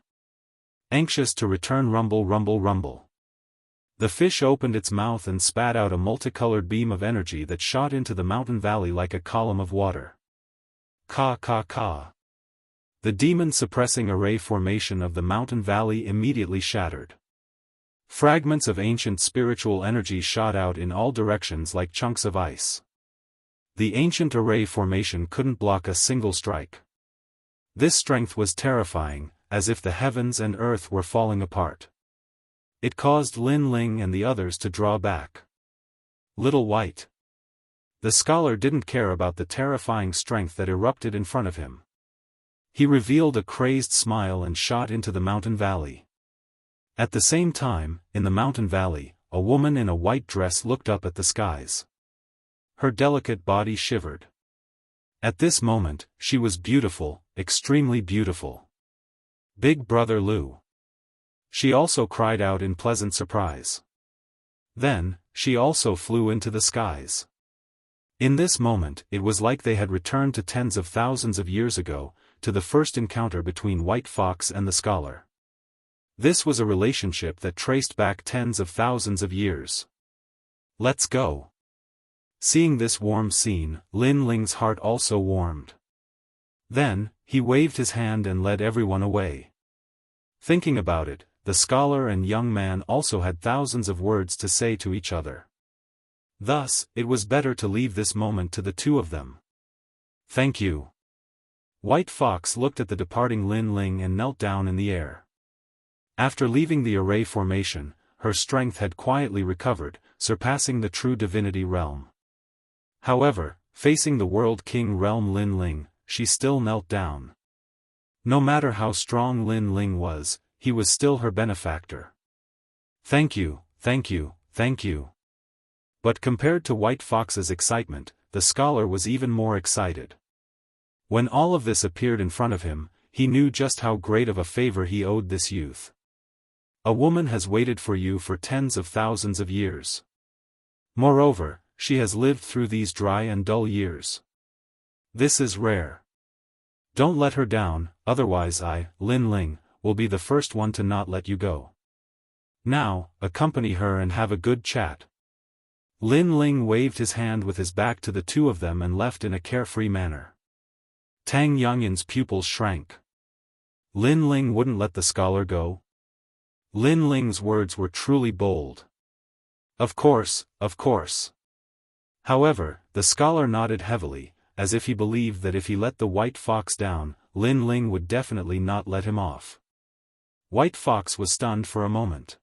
Anxious to return. Rumble, rumble, rumble. The fish opened its mouth and spat out a multicolored beam of energy that shot into the mountain valley like a column of water. Ka ka ka. The demon-suppressing array formation of the mountain valley immediately shattered. Fragments of ancient spiritual energy shot out in all directions like chunks of ice. The ancient array formation couldn't block a single strike. This strength was terrifying, as if the heavens and earth were falling apart. It caused Lin Ling and the others to draw back. Little White. The scholar didn't care about the terrifying strength that erupted in front of him. He revealed a crazed smile and shot into the mountain valley. At the same time, in the mountain valley, a woman in a white dress looked up at the skies. Her delicate body shivered. At this moment, she was beautiful, extremely beautiful. Big Brother Lu. She also cried out in pleasant surprise. Then, she also flew into the skies. In this moment, it was like they had returned to tens of thousands of years ago, to the first encounter between White Fox and the scholar. This was a relationship that traced back tens of thousands of years. Let's go. Seeing this warm scene, Lin Ling's heart also warmed. Then, he waved his hand and led everyone away. Thinking about it, the scholar and young man also had thousands of words to say to each other. Thus, it was better to leave this moment to the two of them. Thank you. White Fox looked at the departing Lin Ling and knelt down in the air. After leaving the array formation, her strength had quietly recovered, surpassing the true divinity realm. However, facing the World King realm Lin Ling, she still knelt down. No matter how strong Lin Ling was, he was still her benefactor. Thank you, thank you, thank you. But compared to White Fox's excitement, the scholar was even more excited. When all of this appeared in front of him, he knew just how great of a favor he owed this youth. A woman has waited for you for tens of thousands of years. Moreover, she has lived through these dry and dull years. This is rare. Don't let her down, otherwise I, Lin Ling, will be the first one to not let you go. Now, accompany her and have a good chat. Lin Ling waved his hand with his back to the two of them and left in a carefree manner. Tang Yangyun's pupils shrank. Lin Ling wouldn't let the scholar go? Lin Ling's words were truly bold. Of course, of course. However, the scholar nodded heavily, as if he believed that if he let the White Fox down, Lin Ling would definitely not let him off. White Fox was stunned for a moment.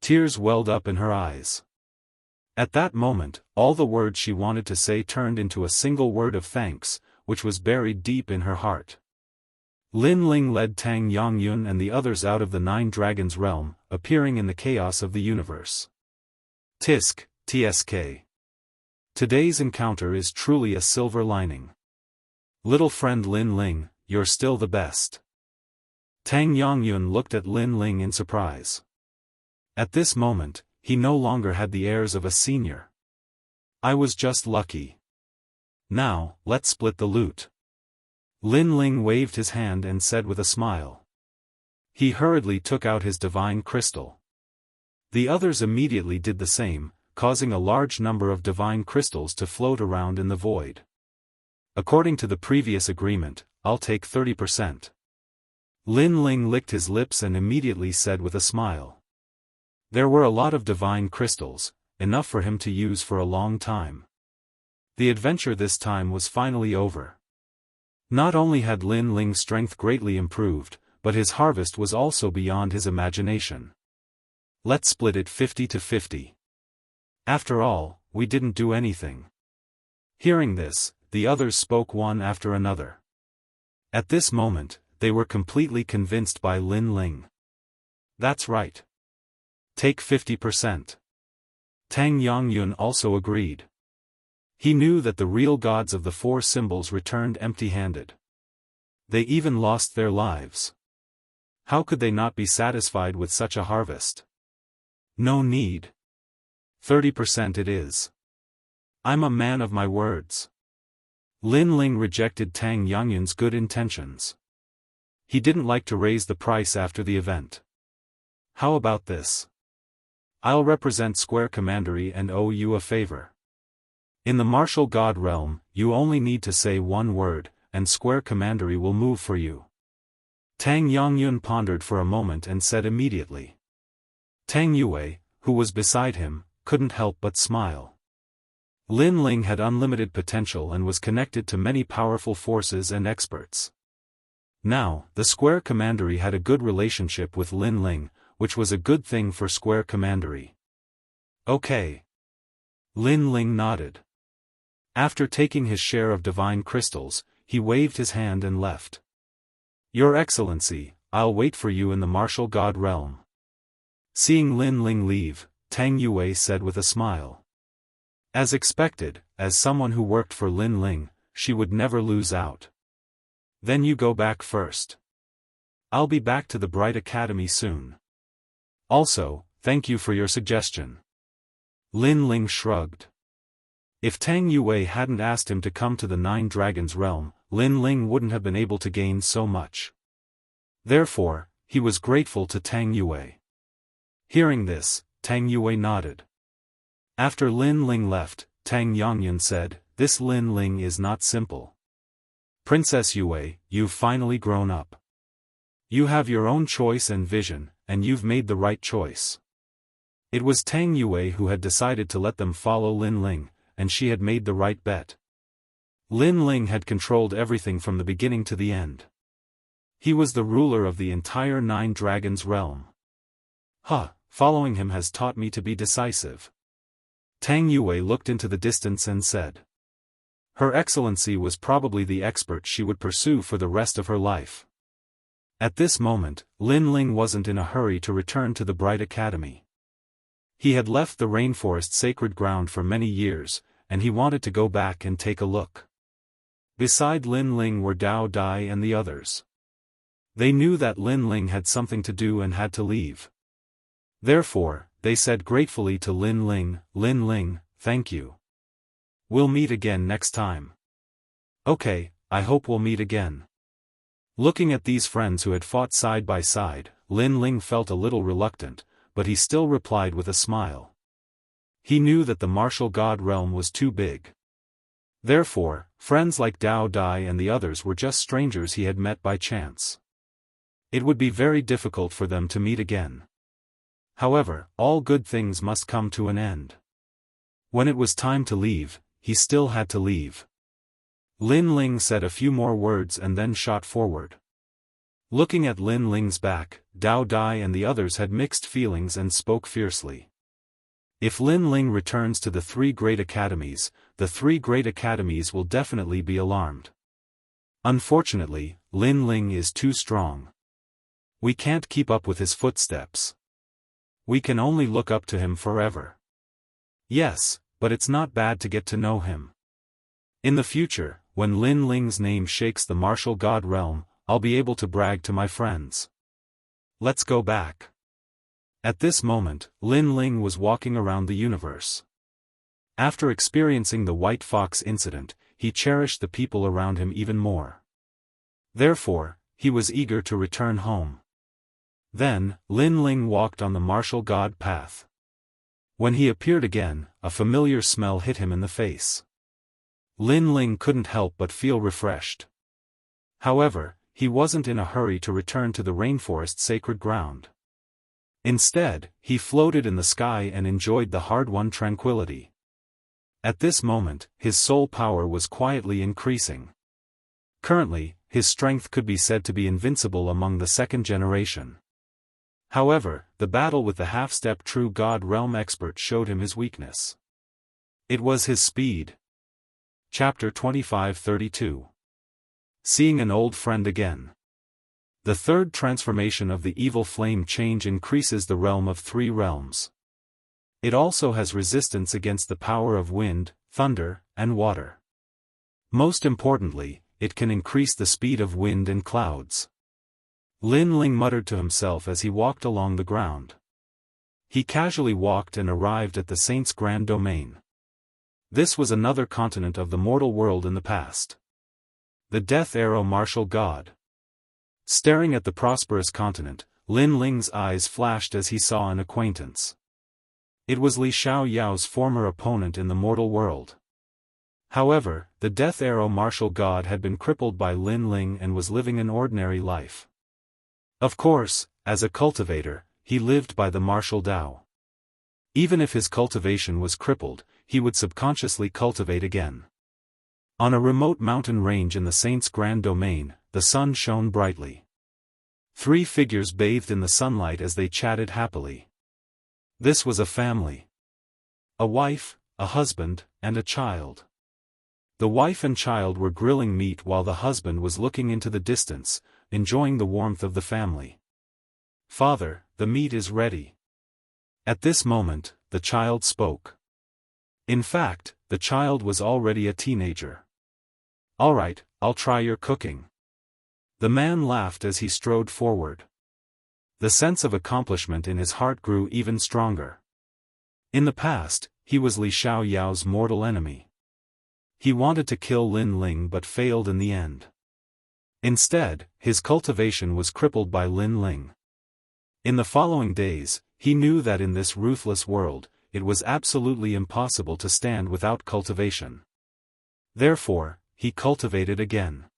Tears welled up in her eyes. At that moment, all the words she wanted to say turned into a single word of thanks, which was buried deep in her heart. Lin Ling led Tang Yangyun and the others out of the Nine Dragons realm, appearing in the chaos of the universe. Tisk, TSK. Today's encounter is truly a silver lining. Little friend Lin Ling, you're still the best. Tang Yangyun looked at Lin Ling in surprise. At this moment, he no longer had the airs of a senior. I was just lucky. Now, let's split the loot. Lin Ling waved his hand and said with a smile. He hurriedly took out his divine crystal. The others immediately did the same, causing a large number of divine crystals to float around in the void. According to the previous agreement, I'll take 30%. Lin Ling licked his lips and immediately said with a smile. There were a lot of divine crystals, enough for him to use for a long time. The adventure this time was finally over. Not only had Lin Ling's strength greatly improved, but his harvest was also beyond his imagination. Let's split it 50-50. After all, we didn't do anything. Hearing this, the others spoke one after another. At this moment, they were completely convinced by Lin Ling. That's right. Take 50%. Tang Yangyun also agreed. He knew that the real gods of the four symbols returned empty-handed. They even lost their lives. How could they not be satisfied with such a harvest? No need. 30% it is. I'm a man of my words. Lin Ling rejected Tang Yangyun's good intentions. He didn't like to raise the price after the event. How about this? I'll represent Square Commandery and owe you a favor. In the martial god realm, you only need to say one word, and Square Commandery will move for you. Tang Yangyun pondered for a moment and said immediately. Tang Yue, who was beside him, couldn't help but smile. Lin Ling had unlimited potential and was connected to many powerful forces and experts. Now, the Square Commandery had a good relationship with Lin Ling, which was a good thing for Square Commandery. Okay. Lin Ling nodded. After taking his share of divine crystals, he waved his hand and left. Your Excellency, I'll wait for you in the martial god realm. Seeing Lin Ling leave, Tang Yue said with a smile. As expected, as someone who worked for Lin Ling, she would never lose out. Then you go back first. I'll be back to the Bright Academy soon. Also, thank you for your suggestion. Lin Ling shrugged. If Tang Yue hadn't asked him to come to the Nine Dragons realm, Lin Ling wouldn't have been able to gain so much. Therefore, he was grateful to Tang Yue. Hearing this, Tang Yue nodded. After Lin Ling left, Tang Yongyan said, "This Lin Ling is not simple. Princess Yue, you've finally grown up. You have your own choice and vision, and you've made the right choice." It was Tang Yue who had decided to let them follow Lin Ling, and she had made the right bet. Lin Ling had controlled everything from the beginning to the end. He was the ruler of the entire Nine Dragons realm. Following him has taught me to be decisive. Tang Yue looked into the distance and said. Her Excellency was probably the expert she would pursue for the rest of her life. At this moment, Lin Ling wasn't in a hurry to return to the Bright Academy. He had left the rainforest sacred ground for many years, and he wanted to go back and take a look. Beside Lin Ling were Dao Dai and the others. They knew that Lin Ling had something to do and had to leave. Therefore, they said gratefully to Lin Ling, thank you. We'll meet again next time. Okay, I hope we'll meet again. Looking at these friends who had fought side by side, Lin Ling felt a little reluctant, but he still replied with a smile. He knew that the martial god realm was too big. Therefore, friends like Dao Dai and the others were just strangers he had met by chance. It would be very difficult for them to meet again. However, all good things must come to an end. When it was time to leave, he still had to leave. Lin Ling said a few more words and then shot forward. Looking at Lin Ling's back, Dao Dai and the others had mixed feelings and spoke fiercely. If Lin Ling returns to the three great academies, the three great academies will definitely be alarmed. Unfortunately, Lin Ling is too strong. We can't keep up with his footsteps. We can only look up to him forever. Yes, but it's not bad to get to know him. In the future, when Lin Ling's name shakes the martial god realm, I'll be able to brag to my friends. Let's go back. At this moment, Lin Ling was walking around the universe. After experiencing the White Fox incident, he cherished the people around him even more. Therefore, he was eager to return home. Then, Lin Ling walked on the martial god path. When he appeared again, a familiar smell hit him in the face. Lin Ling couldn't help but feel refreshed. However, he wasn't in a hurry to return to the rainforest sacred ground. Instead, he floated in the sky and enjoyed the hard-won tranquility. At this moment, his soul power was quietly increasing. Currently, his strength could be said to be invincible among the second generation. However, the battle with the half-step true god realm expert showed him his weakness. It was his speed. Chapter 25-32. Seeing an old friend again. The third transformation of the evil flame change increases the realm of three realms. It also has resistance against the power of wind, thunder, and water. Most importantly, it can increase the speed of wind and clouds. Lin Ling muttered to himself as he walked along the ground. He casually walked and arrived at the Saint's Grand Domain. This was another continent of the mortal world in the past. The Death Arrow Martial God. Staring at the prosperous continent, Lin Ling's eyes flashed as he saw an acquaintance. It was Li Xiaoyao's former opponent in the mortal world. However, the Death Arrow Martial God had been crippled by Lin Ling and was living an ordinary life. Of course, as a cultivator, he lived by the martial Tao. Even if his cultivation was crippled, he would subconsciously cultivate again. On a remote mountain range in the saint's grand domain, the sun shone brightly. 3 figures bathed in the sunlight as they chatted happily. This was a family. A wife, a husband, and a child. The wife and child were grilling meat while the husband was looking into the distance, enjoying the warmth of the family. "Father, the meat is ready." At this moment, the child spoke. In fact, the child was already a teenager. "All right, I'll try your cooking." The man laughed as he strode forward. The sense of accomplishment in his heart grew even stronger. In the past, he was Li Xiaoyao's mortal enemy. He wanted to kill Lin Ling but failed in the end. Instead, his cultivation was crippled by Lin Ling. In the following days, he knew that in this ruthless world, it was absolutely impossible to stand without cultivation. Therefore, he cultivated again.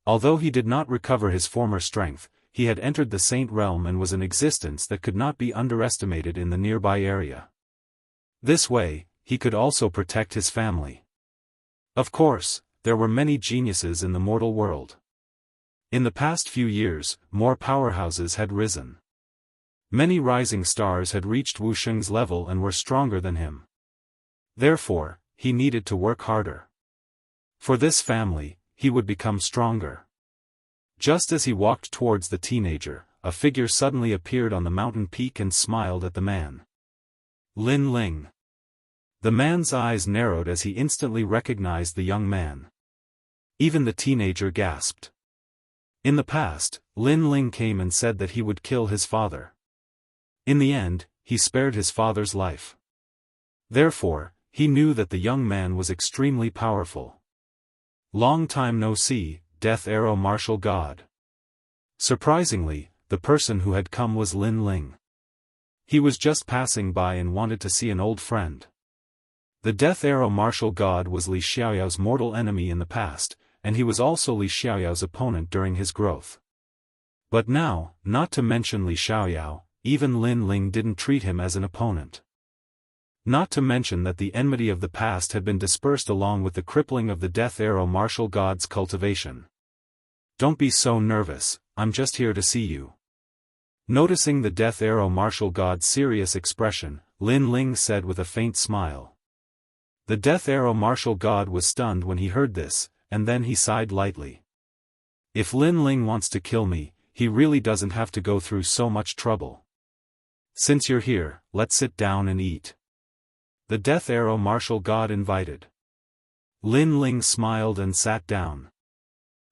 Although he did not recover his former strength, he had entered the Saint realm and was an existence that could not be underestimated in the nearby area. This way, he could also protect his family. Of course, there were many geniuses in the mortal world. In the past few years, more powerhouses had risen. Many rising stars had reached Wu Sheng's level and were stronger than him. Therefore, he needed to work harder. For this family, he would become stronger. Just as he walked towards the teenager, a figure suddenly appeared on the mountain peak and smiled at the man. Lin Ling. The man's eyes narrowed as he instantly recognized the young man. Even the teenager gasped. In the past, Lin Ling came and said that he would kill his father. In the end, he spared his father's life. Therefore, he knew that the young man was extremely powerful. Long time no see, Death Arrow Martial God. Surprisingly, the person who had come was Lin Ling. He was just passing by and wanted to see an old friend. The Death Arrow Martial God was Li Xiaoyao's mortal enemy in the past, and he was also Li Xiaoyao's opponent during his growth. But now, not to mention Li Xiaoyao, even Lin Ling didn't treat him as an opponent. Not to mention that the enmity of the past had been dispersed along with the crippling of the Death Arrow Martial God's cultivation. "Don't be so nervous, I'm just here to see you." Noticing the Death Arrow Martial God's serious expression, Lin Ling said with a faint smile. The Death Arrow Martial God was stunned when he heard this, and then he sighed lightly. If Lin Ling wants to kill me, he really doesn't have to go through so much trouble. Since you're here, let's sit down and eat. The Death Arrow Martial God invited. Lin Ling smiled and sat down.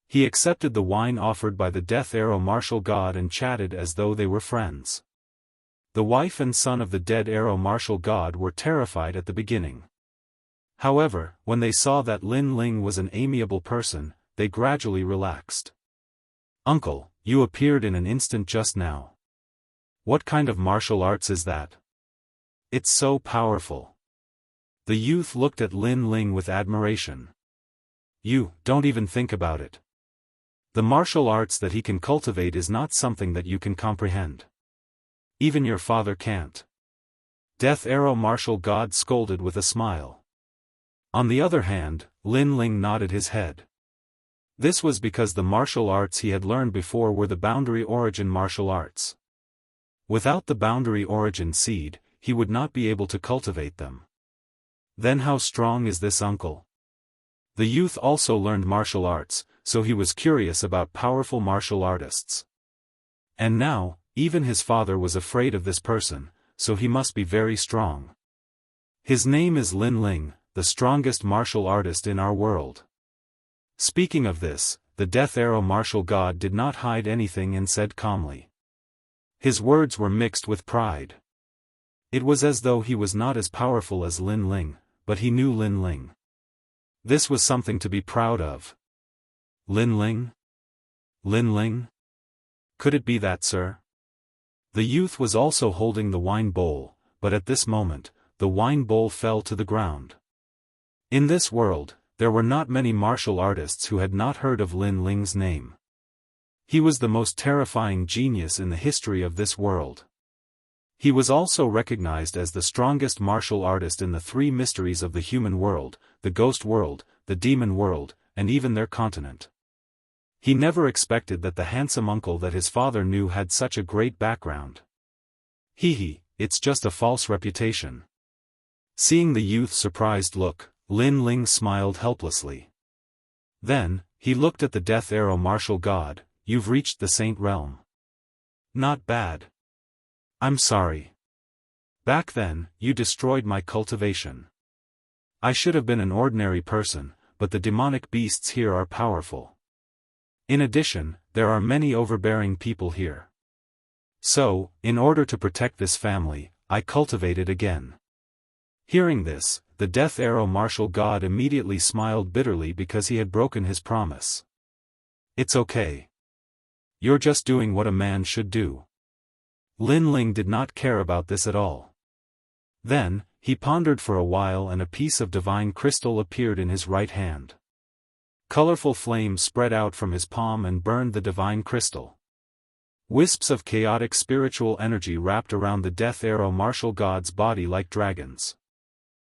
He accepted the wine offered by the Death Arrow Martial God and chatted as though they were friends. The wife and son of the Dead Arrow Martial God were terrified at the beginning. However, when they saw that Lin Ling was an amiable person, they gradually relaxed. "Uncle, you appeared in an instant just now. What kind of martial arts is that? It's so powerful." The youth looked at Lin Ling with admiration. "You, don't even think about it. The martial arts that he can cultivate is not something that you can comprehend. Even your father can't." Death Arrow Martial God scolded with a smile. On the other hand, Lin Ling nodded his head. This was because the martial arts he had learned before were the boundary origin martial arts. Without the boundary origin seed, he would not be able to cultivate them. Then how strong is this uncle? The youth also learned martial arts, so he was curious about powerful martial artists. And now, even his father was afraid of this person, so he must be very strong. His name is Lin Ling, the strongest martial artist in our world. Speaking of this, the Death Arrow Martial God did not hide anything and said calmly. His words were mixed with pride. It was as though he was not as powerful as Lin Ling, but he knew Lin Ling. This was something to be proud of. Lin Ling? Lin Ling? Could it be that, sir? The youth was also holding the wine bowl, but at this moment, the wine bowl fell to the ground. In this world, there were not many martial artists who had not heard of Lin Ling's name. He was the most terrifying genius in the history of this world. He was also recognized as the strongest martial artist in the three mysteries of the human world, the ghost world, the demon world, and even their continent. He never expected that the handsome uncle that his father knew had such a great background. It's just a false reputation. Seeing the youth's surprised look, Lin Ling smiled helplessly. Then, he looked at the Death Arrow martial god. You've reached the Saint Realm. Not bad. I'm sorry. Back then, you destroyed my cultivation. I should have been an ordinary person, but the demonic beasts here are powerful. In addition, there are many overbearing people here. So, in order to protect this family, I cultivated again. Hearing this, the Death Arrow martial god immediately smiled bitterly because he had broken his promise. It's okay. You're just doing what a man should do. Lin Ling did not care about this at all. Then, he pondered for a while and a piece of divine crystal appeared in his right hand. Colorful flames spread out from his palm and burned the divine crystal. Wisps of chaotic spiritual energy wrapped around the Death Arrow martial god's body like dragons.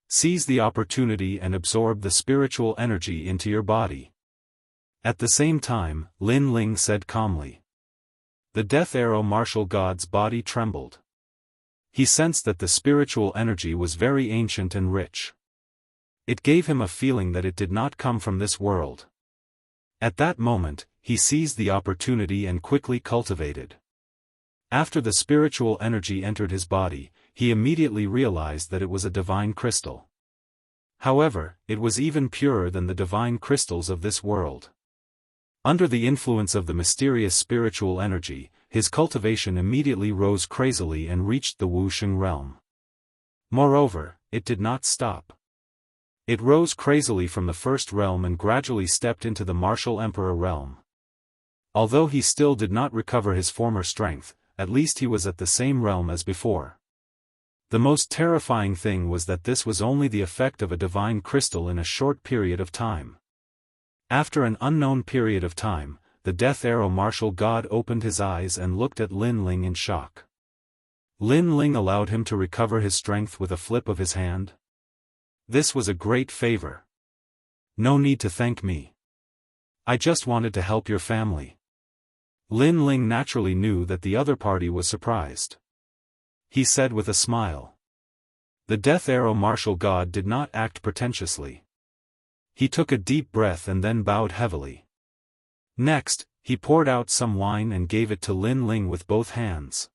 Seize the opportunity and absorb the spiritual energy into your body. At the same time, Lin Ling said calmly. The Death Arrow martial god's body trembled. He sensed that the spiritual energy was very ancient and rich. It gave him a feeling that it did not come from this world. At that moment, he seized the opportunity and quickly cultivated. After the spiritual energy entered his body, he immediately realized that it was a divine crystal. However, it was even purer than the divine crystals of this world. Under the influence of the mysterious spiritual energy, his cultivation immediately rose crazily and reached the Wuxia realm. Moreover, it did not stop. It rose crazily from the first realm and gradually stepped into the martial emperor realm. Although he still did not recover his former strength, at least he was at the same realm as before. The most terrifying thing was that this was only the effect of a divine crystal in a short period of time. After an unknown period of time, the Death Arrow martial god opened his eyes and looked at Lin Ling in shock. Lin Ling allowed him to recover his strength with a flip of his hand. This was a great favor. No need to thank me. I just wanted to help your family. Lin Ling naturally knew that the other party was surprised. He said with a smile. The Death Arrow martial god did not act pretentiously. He took a deep breath and then bowed heavily. Next, he poured out some wine and gave it to Lin Ling with both hands.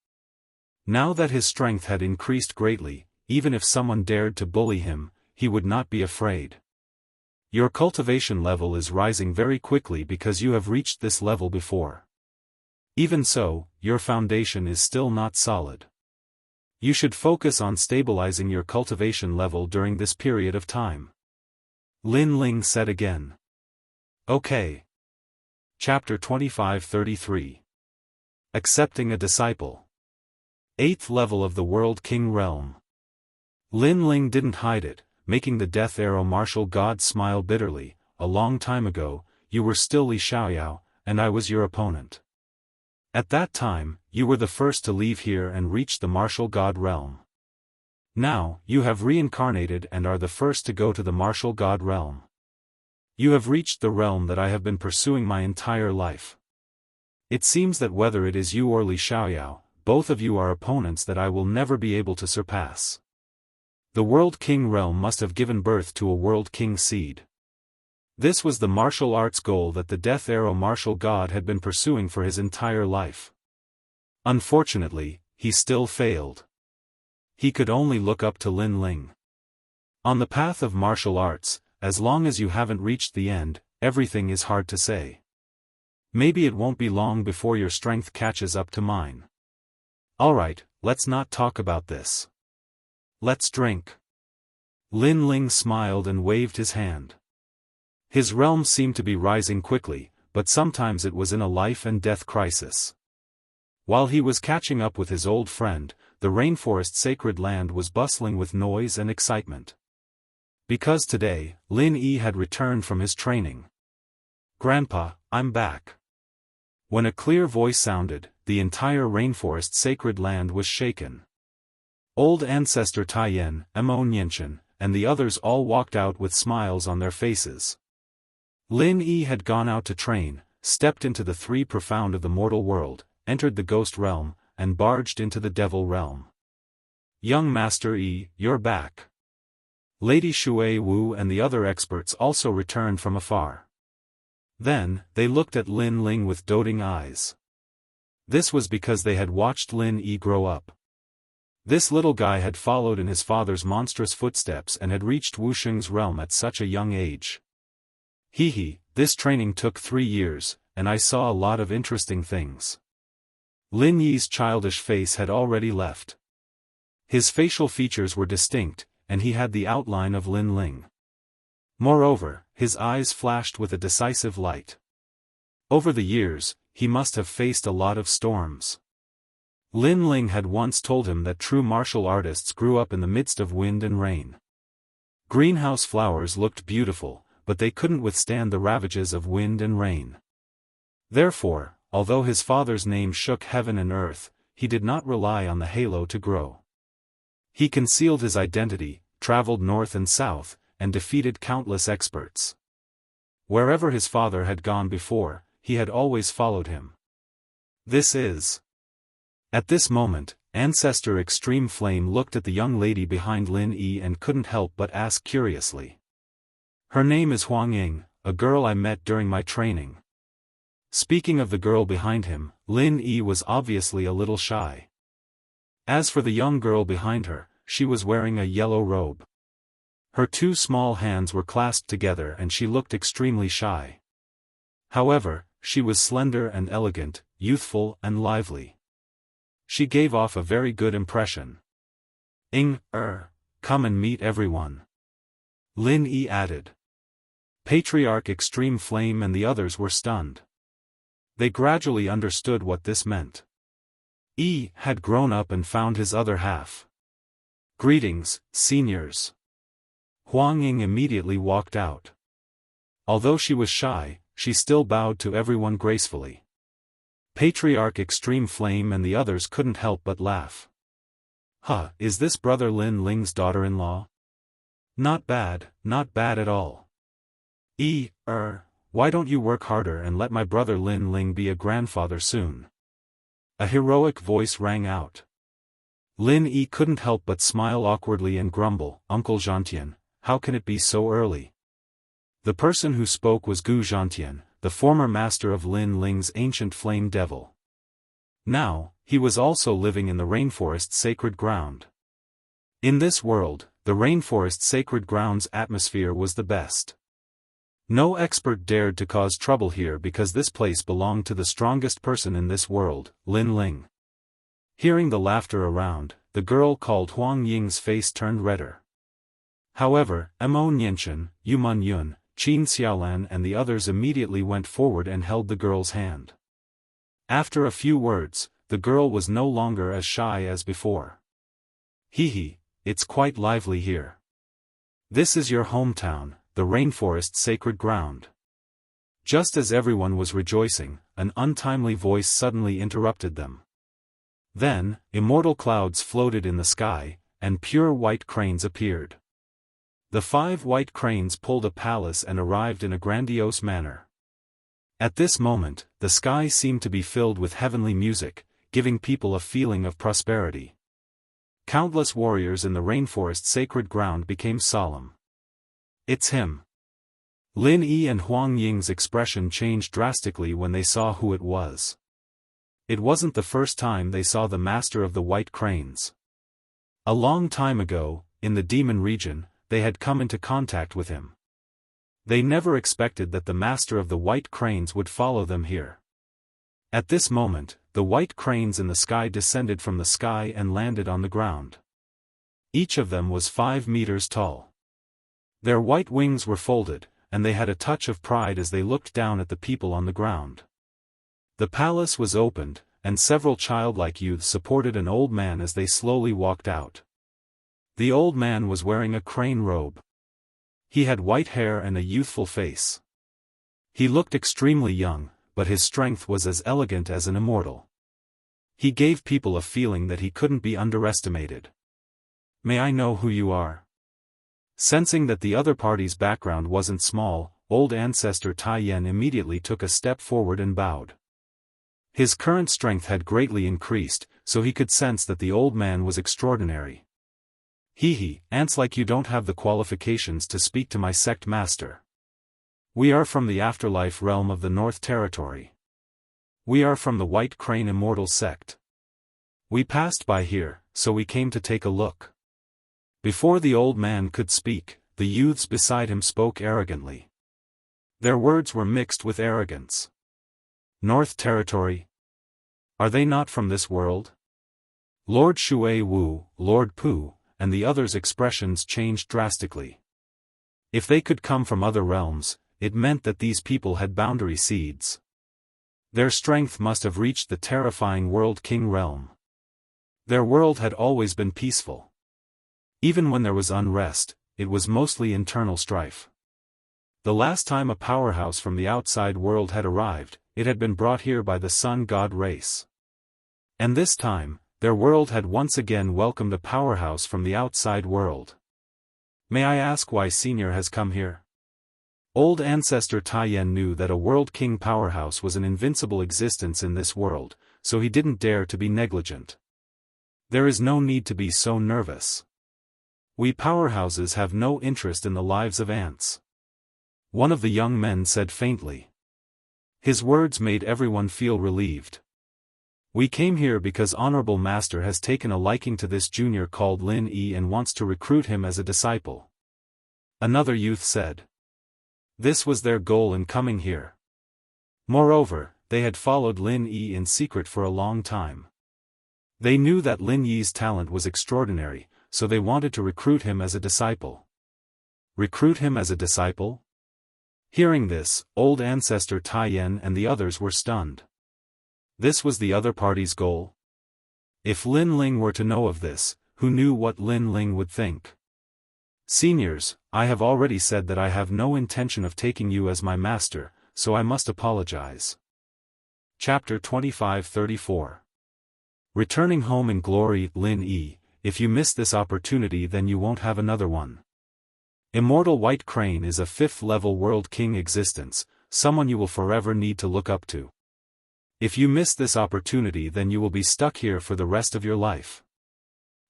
Now that his strength had increased greatly, even if someone dared to bully him, he would not be afraid. Your cultivation level is rising very quickly because you have reached this level before. Even so, your foundation is still not solid. You should focus on stabilizing your cultivation level during this period of time. Lin Ling said again. Okay. Chapter 25-33. Accepting a Disciple. 8th level of the World King Realm. Lin Ling didn't hide it, making the Death Arrow martial god smile bitterly. A long time ago, you were still Li Xiaoyao, and I was your opponent. At that time, you were the first to leave here and reach the martial god realm. Now, you have reincarnated and are the first to go to the martial god realm. You have reached the realm that I have been pursuing my entire life. It seems that whether it is you or Li Xiaoyao, both of you are opponents that I will never be able to surpass. The World King realm must have given birth to a World King seed. This was the martial arts goal that the Death Arrow martial god had been pursuing for his entire life. Unfortunately, he still failed. He could only look up to Lin Ling. On the path of martial arts, as long as you haven't reached the end, everything is hard to say. Maybe it won't be long before your strength catches up to mine. Alright, let's not talk about this. Let's drink. Lin Ling smiled and waved his hand. His realm seemed to be rising quickly, but sometimes it was in a life and death crisis. While he was catching up with his old friend, the rainforest sacred land was bustling with noise and excitement. Because today, Lin Yi had returned from his training. Grandpa, I'm back. When a clear voice sounded, the entire rainforest sacred land was shaken. Old Ancestor Taiyan, Mo Nianchen, and the others all walked out with smiles on their faces. Lin Yi had gone out to train, stepped into the three profound of the mortal world, entered the ghost realm, and barged into the devil realm. Young Master Yi, you're back. Lady Shui Wu and the other experts also returned from afar. Then, they looked at Lin Ling with doting eyes. This was because they had watched Lin Yi grow up. This little guy had followed in his father's monstrous footsteps and had reached Wuxing's realm at such a young age. Hee, this training took 3 years, and I saw a lot of interesting things. Lin Yi's childish face had already left. His facial features were distinct, and he had the outline of Lin Ling. Moreover, his eyes flashed with a decisive light. Over the years, he must have faced a lot of storms. Lin Ling had once told him that true martial artists grew up in the midst of wind and rain. Greenhouse flowers looked beautiful, but they couldn't withstand the ravages of wind and rain. Therefore, although his father's name shook heaven and earth, he did not rely on the halo to grow. He concealed his identity, traveled north and south, and defeated countless experts. Wherever his father had gone before, he had always followed him. This is. At this moment, Ancestor Extreme Flame looked at the young lady behind Lin Yi and couldn't help but ask curiously. Her name is Huang Ying, a girl I met during my training. Speaking of the girl behind him, Lin Yi was obviously a little shy. As for the young girl behind her, she was wearing a yellow robe. Her 2 small hands were clasped together and she looked extremely shy. However, she was slender and elegant, youthful and lively. She gave off a very good impression. Come and meet everyone. Lin Yi added. Patriarch Extreme Flame and the others were stunned. They gradually understood what this meant. Yi had grown up and found his other half. Greetings, seniors. Huang Ying immediately walked out. Although she was shy, she still bowed to everyone gracefully. Patriarch Extreme Flame and the others couldn't help but laugh. Is this brother Lin Ling's daughter-in-law? Not bad at all. Why don't you work harder and let my brother Lin Ling be a grandfather soon? A heroic voice rang out. Lin Yi couldn't help but smile awkwardly and grumble, Uncle Zhantian, how can it be so early? The person who spoke was Gu Zhantian, the former master of Lin Ling's ancient flame devil. Now, he was also living in the rainforest's sacred ground. In this world, the rainforest sacred ground's atmosphere was the best. No expert dared to cause trouble here because this place belonged to the strongest person in this world, Lin Ling. Hearing the laughter around, the girl called Huang Ying's face turned redder. However, Mo Nianchen, Yuman Yun, Qin Xiaolan and the others immediately went forward and held the girl's hand. After a few words, the girl was no longer as shy as before. It's quite lively here. This is your hometown, the rainforest sacred ground. Just as everyone was rejoicing, an untimely voice suddenly interrupted them. Then, immortal clouds floated in the sky, and pure white cranes appeared. The 5 white cranes pulled a palace and arrived in a grandiose manner. At this moment, the sky seemed to be filled with heavenly music, giving people a feeling of prosperity. Countless warriors in the rainforest sacred ground became solemn. It's him. Lin Yi and Huang Ying's expression changed drastically when they saw who it was. It wasn't the first time they saw the master of the white cranes. A long time ago, in the demon region, they had come into contact with him. They never expected that the master of the white cranes would follow them here. At this moment, the white cranes in the sky descended from the sky and landed on the ground. Each of them was 5 meters tall. Their white wings were folded, and they had a touch of pride as they looked down at the people on the ground. The palace was opened, and several childlike youths supported an old man as they slowly walked out. The old man was wearing a crane robe. He had white hair and a youthful face. He looked extremely young, but his strength was as elegant as an immortal. He gave people a feeling that he couldn't be underestimated. May I know who you are? Sensing that the other party's background wasn't small, old ancestor Tai Yan immediately took a step forward and bowed. His current strength had greatly increased, so he could sense that the old man was extraordinary. Ants like you don't have the qualifications to speak to my sect master. We are from the afterlife realm of the North Territory. We are from the White Crane Immortal sect. We passed by here, so we came to take a look. Before the old man could speak, the youths beside him spoke arrogantly. Their words were mixed with arrogance. North Territory? Are they not from this world? Lord Shui Wu, Lord Pu, and the others' expressions changed drastically. If they could come from other realms, it meant that these people had boundary seeds. Their strength must have reached the terrifying World King realm. Their world had always been peaceful. Even when there was unrest, it was mostly internal strife. The last time a powerhouse from the outside world had arrived, it had been brought here by the Sun God race. And this time, their world had once again welcomed a powerhouse from the outside world. May I ask why Senior has come here? Old ancestor Tai Yan knew that a World King powerhouse was an invincible existence in this world, so he didn't dare to be negligent. There is no need to be so nervous. We powerhouses have no interest in the lives of ants. One of the young men said faintly. His words made everyone feel relieved. We came here because Honorable Master has taken a liking to this junior called Lin Yi and wants to recruit him as a disciple. Another youth said. This was their goal in coming here. Moreover, they had followed Lin Yi in secret for a long time. They knew that Lin Yi's talent was extraordinary, so they wanted to recruit him as a disciple. Recruit him as a disciple? Hearing this, old ancestor Tai Yan and the others were stunned. This was the other party's goal? If Lin Ling were to know of this, who knew what Lin Ling would think? Seniors, I have already said that I have no intention of taking you as my master, so I must apologize. Chapter 25-34. Returning home in glory. Lin Yi, if you miss this opportunity then you won't have another one. Immortal White Crane is a 5th-level World King existence, someone you will forever need to look up to. If you miss this opportunity then you will be stuck here for the rest of your life.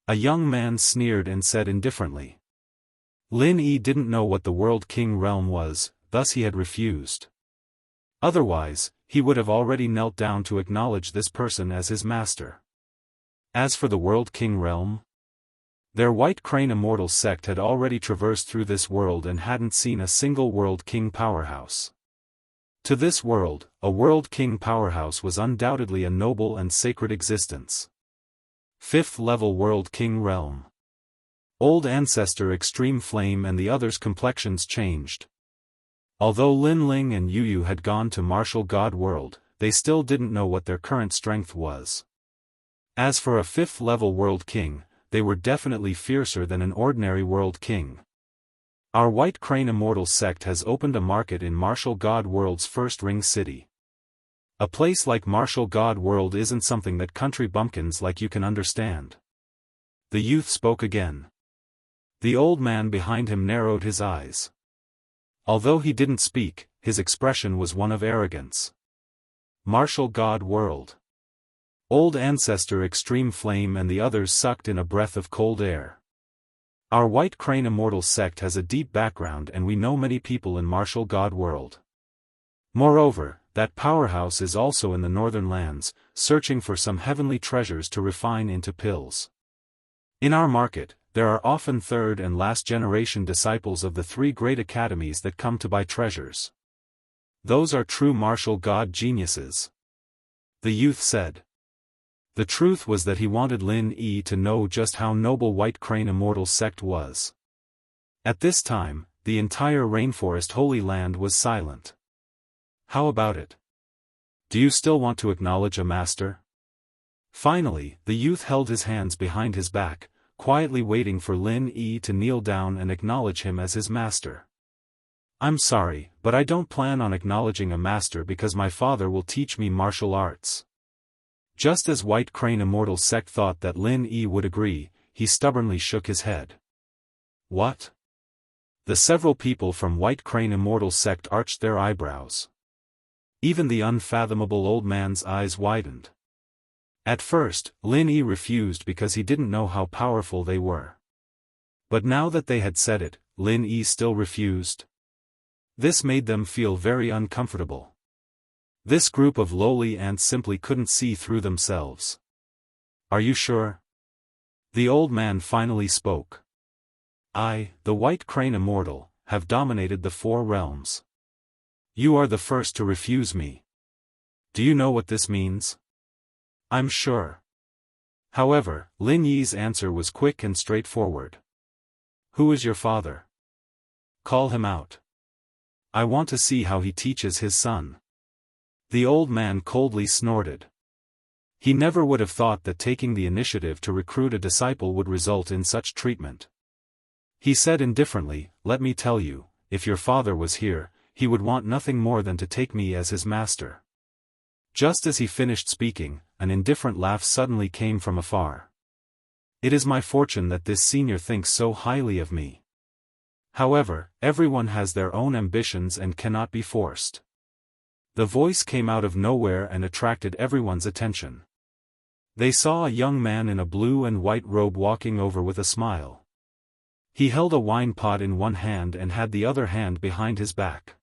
A young man sneered and said indifferently. Lin Yi didn't know what the World King realm was, thus he had refused. Otherwise, he would have already knelt down to acknowledge this person as his master. As for the World King realm, their White Crane Immortal sect had already traversed through this world and hadn't seen a single World King powerhouse. To this world, a World King powerhouse was undoubtedly a noble and sacred existence. 5th-level World King realm. Old ancestor Extreme Flame and the others' complexions changed. Although Lin Ling and Yu Yu had gone to Martial God World, they still didn't know what their current strength was. As for a 5th-level World King, they were definitely fiercer than an ordinary World King. Our White Crane Immortal sect has opened a market in Martial God World's first ring city. A place like Martial God World isn't something that country bumpkins like you can understand. The youth spoke again. The old man behind him narrowed his eyes. Although he didn't speak, his expression was one of arrogance. Martial God World. Old ancestor Extreme Flame and the others sucked in a breath of cold air. Our White Crane Immortal sect has a deep background and we know many people in Martial God World. Moreover, that powerhouse is also in the northern lands, searching for some heavenly treasures to refine into pills. In our market, there are often 3rd and last generation disciples of the 3 great academies that come to buy treasures. Those are true martial god geniuses. The youth said. The truth was that he wanted Lin Yi to know just how noble White Crane Immortal sect was. At this time, the entire rainforest Holy Land was silent. How about it? Do you still want to acknowledge a master? Finally, the youth held his hands behind his back, quietly waiting for Lin Yi to kneel down and acknowledge him as his master. I'm sorry, but I don't plan on acknowledging a master because my father will teach me martial arts. Just as White Crane Immortal sect thought that Lin Yi would agree, he stubbornly shook his head. What? The several people from White Crane Immortal sect arched their eyebrows. Even the unfathomable old man's eyes widened. At first, Lin Yi refused because he didn't know how powerful they were. But now that they had said it, Lin Yi still refused. This made them feel very uncomfortable. This group of lowly ants simply couldn't see through themselves. Are you sure? The old man finally spoke. I, the White Crane Immortal, have dominated the 4 realms. You are the first to refuse me. Do you know what this means? I'm sure. However, Lin Yi's answer was quick and straightforward. Who is your father? Call him out. I want to see how he teaches his son. The old man coldly snorted. He never would have thought that taking the initiative to recruit a disciple would result in such treatment. He said indifferently, let me tell you, if your father was here, he would want nothing more than to take me as his master. Just as he finished speaking, an indifferent laugh suddenly came from afar. It is my fortune that this senior thinks so highly of me. However, everyone has their own ambitions and cannot be forced. The voice came out of nowhere and attracted everyone's attention. They saw a young man in a blue and white robe walking over with a smile. He held a wine pot in one hand and had the other hand behind his back.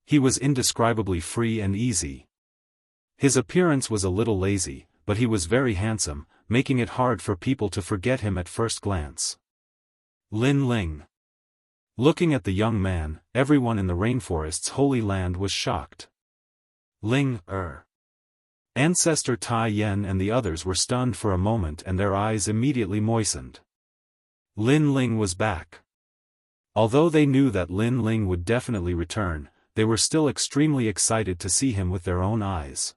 He was indescribably free and easy. His appearance was a little lazy, but he was very handsome, making it hard for people to forget him at first glance. Lin Ling. Looking at the young man, everyone in the rainforest's holy land was shocked. Ling, Ancestor Tai Yen and the others were stunned for a moment and their eyes immediately moistened. Lin Ling was back. Although they knew that Lin Ling would definitely return, they were still extremely excited to see him with their own eyes.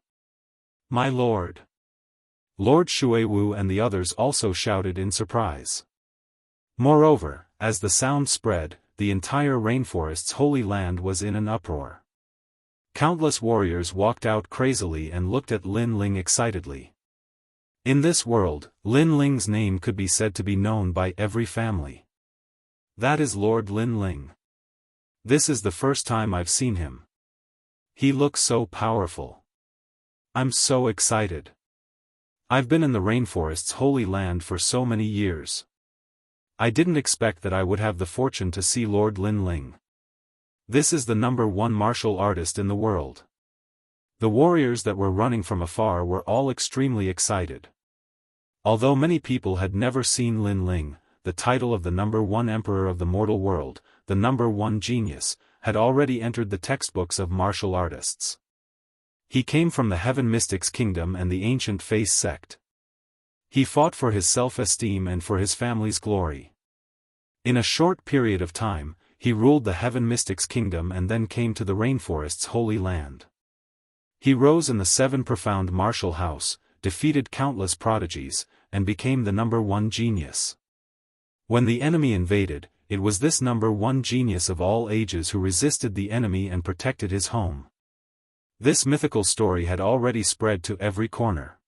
My lord! Lord Shuiwu and the others also shouted in surprise. Moreover, as the sound spread, the entire rainforest's holy land was in an uproar. Countless warriors walked out crazily and looked at Lin Ling excitedly. In this world, Lin Ling's name could be said to be known by every family. That is Lord Lin Ling. This is the first time I've seen him. He looks so powerful. I'm so excited. I've been in the rainforest's holy land for so many years. I didn't expect that I would have the fortune to see Lord Lin Ling. This is the #1 martial artist in the world. The warriors that were running from afar were all extremely excited. Although many people had never seen Lin Ling, the title of the #1 emperor of the mortal world, the #1 genius, had already entered the textbooks of martial artists. He came from the Heaven Mystics Kingdom and the Ancient Face sect. He fought for his self-esteem and for his family's glory. In a short period of time, he ruled the Heaven Mystics Kingdom and then came to the rainforest's holy land. He rose in the 7 profound martial house, defeated countless prodigies, and became the #1 genius. When the enemy invaded, it was this #1 genius of all ages who resisted the enemy and protected his home. This mythical story had already spread to every corner.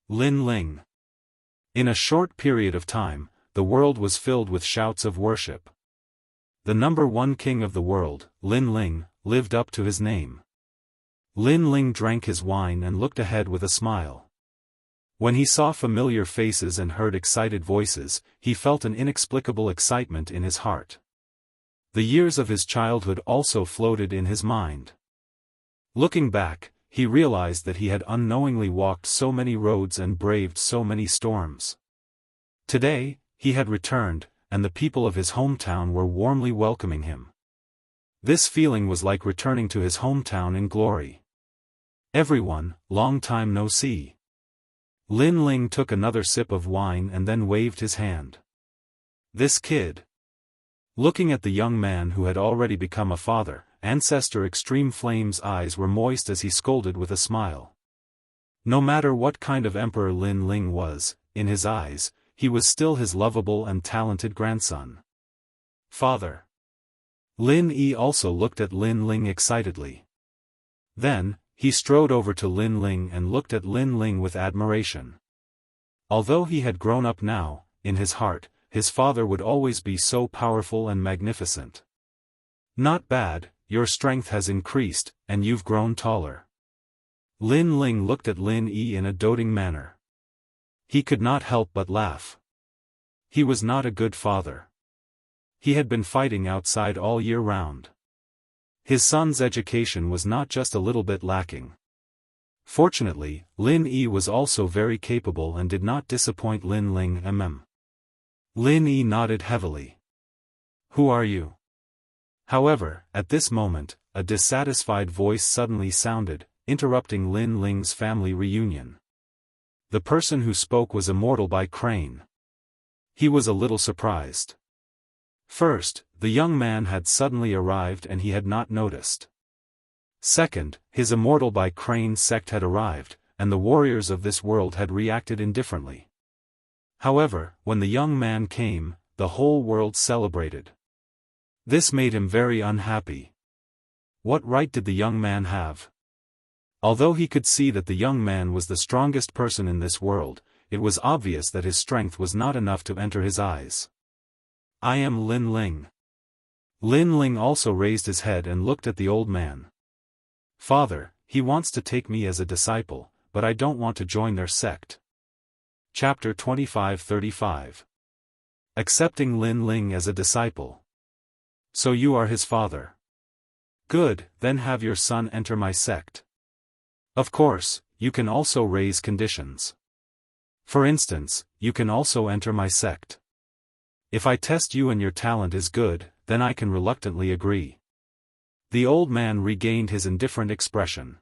Lin Ling. In a short period of time, the world was filled with shouts of worship. The #1 king of the world, Lin Ling, lived up to his name. Lin Ling drank his wine and looked ahead with a smile. When he saw familiar faces and heard excited voices, he felt an inexplicable excitement in his heart. The years of his childhood also floated in his mind. Looking back, he realized that he had unknowingly walked so many roads and braved so many storms. Today, he had returned, and the people of his hometown were warmly welcoming him. This feeling was like returning to his hometown in glory. Everyone, long time no see. Lin Ling took another sip of wine and then waved his hand. This kid. Looking at the young man who had already become a father, Ancestor Extreme Flame's eyes were moist as he scolded with a smile. No matter what kind of emperor Lin Ling was, in his eyes, he was still his lovable and talented grandson. Father. Lin Yi also looked at Lin Ling excitedly. Then, he strode over to Lin Ling and looked at Lin Ling with admiration. Although he had grown up now, in his heart, his father would always be so powerful and magnificent. Not bad, your strength has increased, and you've grown taller. Lin Ling looked at Lin Yi in a doting manner. He could not help but laugh. He was not a good father. He had been fighting outside all year round. His son's education was not just a little bit lacking. Fortunately, Lin Yi was also very capable and did not disappoint Lin Ling. Lin Yi nodded heavily. Who are you? However, at this moment, a dissatisfied voice suddenly sounded, interrupting Lin Ling's family reunion. The person who spoke was Immortal by Crane. He was a little surprised. First, the young man had suddenly arrived and he had not noticed. Second, his Immortal by Crane sect had arrived, and the warriors of this world had reacted indifferently. However, when the young man came, the whole world celebrated. This made him very unhappy. What right did the young man have? Although he could see that the young man was the strongest person in this world, it was obvious that his strength was not enough to enter his eyes. I am Lin Ling. Lin Ling also raised his head and looked at the old man. Father, he wants to take me as a disciple, but I don't want to join their sect. Chapter 25-35. Accepting Lin Ling as a disciple. So you are his father. Good, then have your son enter my sect. Of course, you can also raise conditions. For instance, you can also enter my sect. If I test you and your talent is good, then I can reluctantly agree. The old man regained his indifferent expression.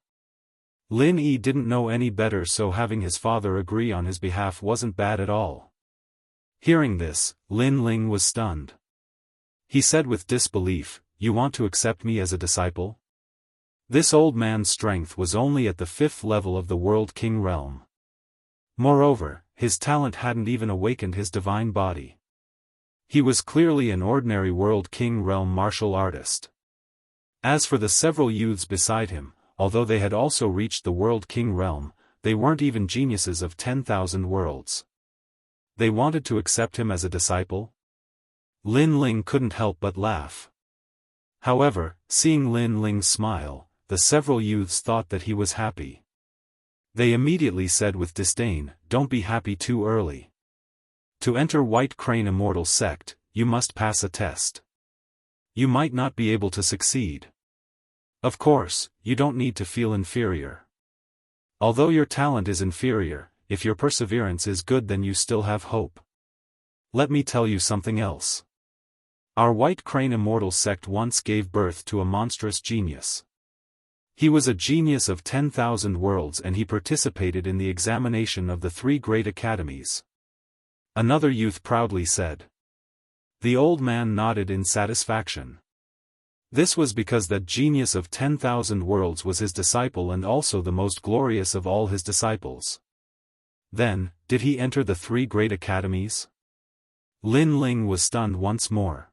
Lin Yi didn't know any better, so having his father agree on his behalf wasn't bad at all. Hearing this, Lin Ling was stunned. He said with disbelief, "You want to accept me as a disciple?" This old man's strength was only at the 5th level of the World King realm. Moreover, his talent hadn't even awakened his divine body. He was clearly an ordinary World King realm martial artist. As for the several youths beside him, although they had also reached the World King realm, they weren't even geniuses of 10,000 worlds. They wanted to accept him as a disciple? Lin Ling couldn't help but laugh. However, seeing Lin Ling smile, the several youths thought that he was happy. They immediately said with disdain, "Don't be happy too early. To enter White Crane Immortal sect, you must pass a test. You might not be able to succeed. Of course, you don't need to feel inferior. Although your talent is inferior, if your perseverance is good, then you still have hope. Let me tell you something else. Our White Crane Immortal sect once gave birth to a monstrous genius. He was a genius of 10,000 worlds and he participated in the examination of the 3 great academies." Another youth proudly said. The old man nodded in satisfaction. This was because that genius of 10,000 worlds was his disciple and also the most glorious of all his disciples. Then, did he enter the 3 great academies? Lin Ling was stunned once more.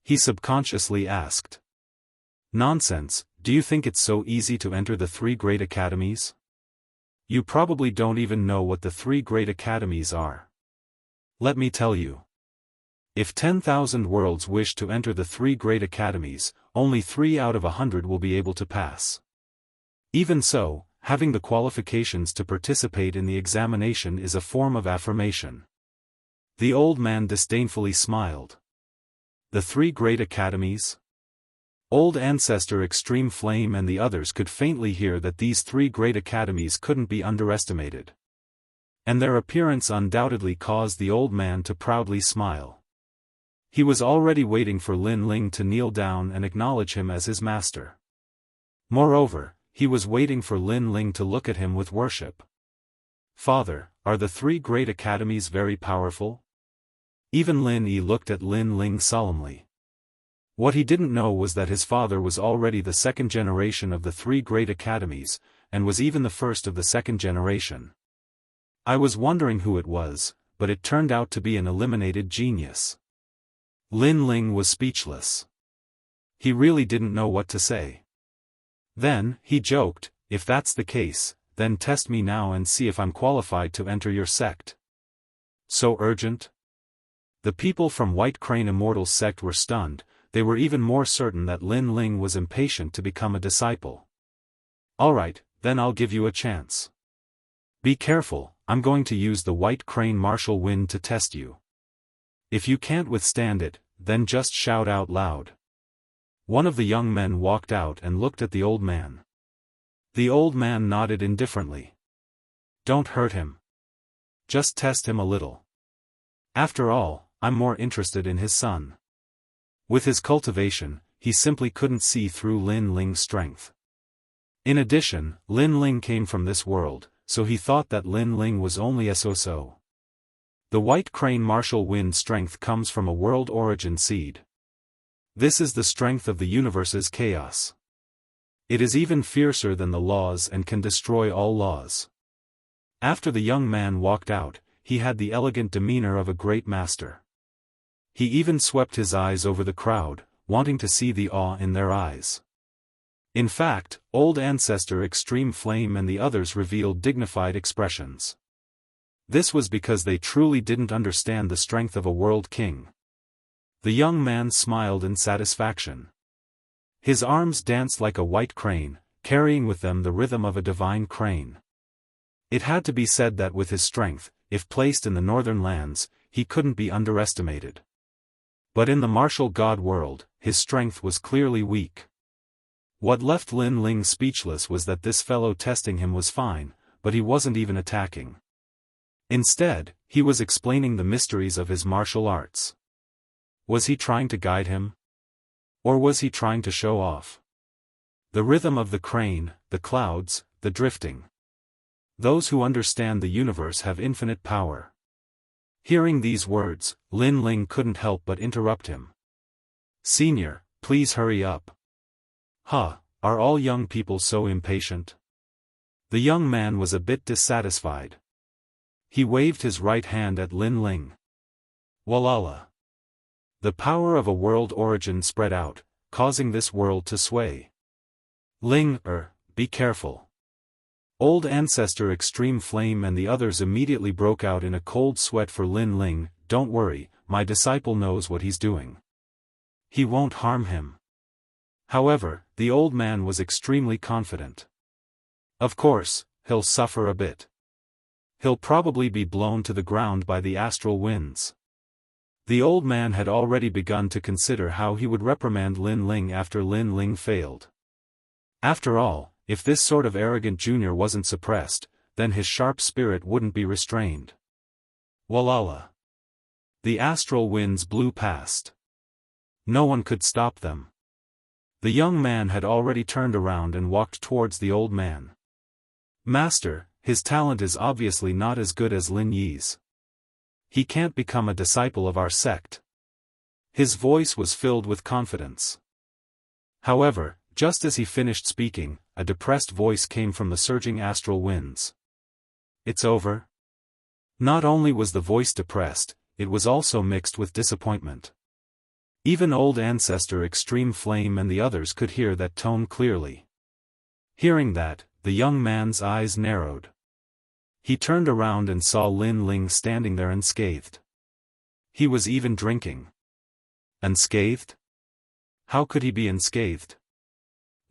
He subconsciously asked. Nonsense, do you think it's so easy to enter the 3 great academies? You probably don't even know what the 3 great academies are. Let me tell you. If 10,000 worlds wish to enter the 3 great academies, only 3 out of 100 will be able to pass. Even so, having the qualifications to participate in the examination is a form of affirmation. The old man disdainfully smiled. The 3 great academies? Old Ancestor Extreme Flame and the others could faintly hear that these 3 great academies couldn't be underestimated. And their appearance undoubtedly caused the old man to proudly smile. He was already waiting for Lin Ling to kneel down and acknowledge him as his master. Moreover, he was waiting for Lin Ling to look at him with worship. Father, are the 3 great academies very powerful? Even Lin Yi looked at Lin Ling solemnly. What he didn't know was that his father was already the 2nd generation of the 3 great academies, and was even the first of the 2nd generation. I was wondering who it was, but it turned out to be an eliminated genius. Lin Ling was speechless. He really didn't know what to say. Then, he joked, "If that's the case, then test me now and see if I'm qualified to enter your sect." So urgent? The people from White Crane Immortal's sect were stunned. They were even more certain that Lin Ling was impatient to become a disciple. Alright, then I'll give you a chance. Be careful, I'm going to use the White Crane martial wind to test you. If you can't withstand it, then just shout out loud. One of the young men walked out and looked at the old man. The old man nodded indifferently. Don't hurt him. Just test him a little. After all, I'm more interested in his son. With his cultivation, he simply couldn't see through Lin Ling's strength. In addition, Lin Ling came from this world, so he thought that Lin Ling was only a so-so. The White Crane martial wind strength comes from a world origin seed. This is the strength of the universe's chaos. It is even fiercer than the laws and can destroy all laws. After the young man walked out, he had the elegant demeanor of a great master. He even swept his eyes over the crowd, wanting to see the awe in their eyes. In fact, Old Ancestor Extreme Flame and the others revealed dignified expressions. This was because they truly didn't understand the strength of a world king. The young man smiled in satisfaction. His arms danced like a white crane, carrying with them the rhythm of a divine crane. It had to be said that with his strength, if placed in the northern lands, he couldn't be underestimated. But in the martial god world, his strength was clearly weak. What left Lin Ling speechless was that this fellow testing him was fine, but he wasn't even attacking. Instead, he was explaining the mysteries of his martial arts. Was he trying to guide him? Or was he trying to show off? The rhythm of the crane, the clouds, the drifting. Those who understand the universe have infinite power. Hearing these words, Lin Ling couldn't help but interrupt him. Senior, please hurry up. Huh, are all young people so impatient? The young man was a bit dissatisfied. He waved his right hand at Lin Ling. Walala. The power of a world origin spread out, causing this world to sway. Ling, be careful. Old Ancestor Extreme Flame and the others immediately broke out in a cold sweat for Lin Ling. Don't worry, my disciple knows what he's doing. He won't harm him. However, the old man was extremely confident. Of course, he'll suffer a bit. He'll probably be blown to the ground by the astral winds. The old man had already begun to consider how he would reprimand Lin Ling after Lin Ling failed. After all, if this sort of arrogant junior wasn't suppressed, then his sharp spirit wouldn't be restrained. Walala. The astral winds blew past. No one could stop them. The young man had already turned around and walked towards the old man. Master, his talent is obviously not as good as Lin Yi's. He can't become a disciple of our sect. His voice was filled with confidence. However, just as he finished speaking, a depressed voice came from the surging astral winds. It's over? Not only was the voice depressed, it was also mixed with disappointment. Even Old Ancestor Extreme Flame and the others could hear that tone clearly. Hearing that, the young man's eyes narrowed. He turned around and saw Lin Ling standing there unscathed. He was even drinking. Unscathed? How could he be unscathed?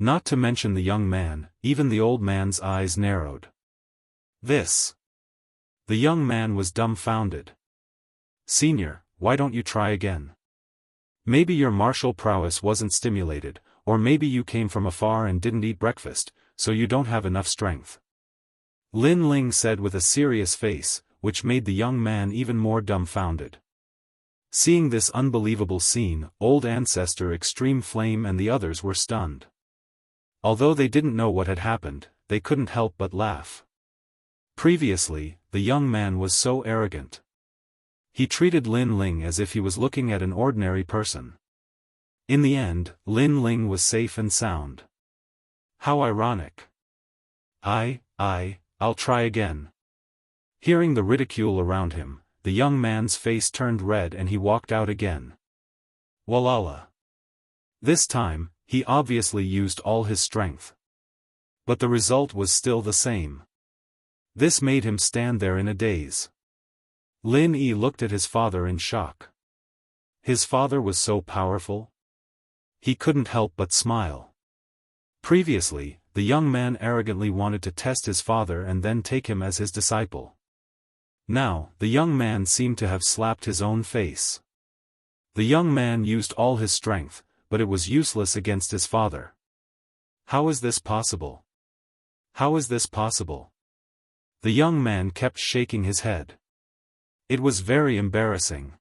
Not to mention the young man, even the old man's eyes narrowed. This. The young man was dumbfounded. Senior, why don't you try again? Maybe your martial prowess wasn't stimulated, or maybe you came from afar and didn't eat breakfast, so you don't have enough strength. Lin Ling said with a serious face, which made the young man even more dumbfounded. Seeing this unbelievable scene, Old Ancestor Extreme Flame and the others were stunned. Although they didn't know what had happened, they couldn't help but laugh. Previously, the young man was so arrogant. He treated Lin Ling as if he was looking at an ordinary person. In the end, Lin Ling was safe and sound. How ironic. I'll try again. Hearing the ridicule around him, the young man's face turned red and he walked out again. Walala. This time, he obviously used all his strength. But the result was still the same. This made him stand there in a daze. Lin Yi looked at his father in shock. His father was so powerful? He couldn't help but smile. Previously, the young man arrogantly wanted to test his father and then take him as his disciple. Now, the young man seemed to have slapped his own face. The young man used all his strength, but it was useless against his father. How is this possible? How is this possible? The young man kept shaking his head. It was very embarrassing.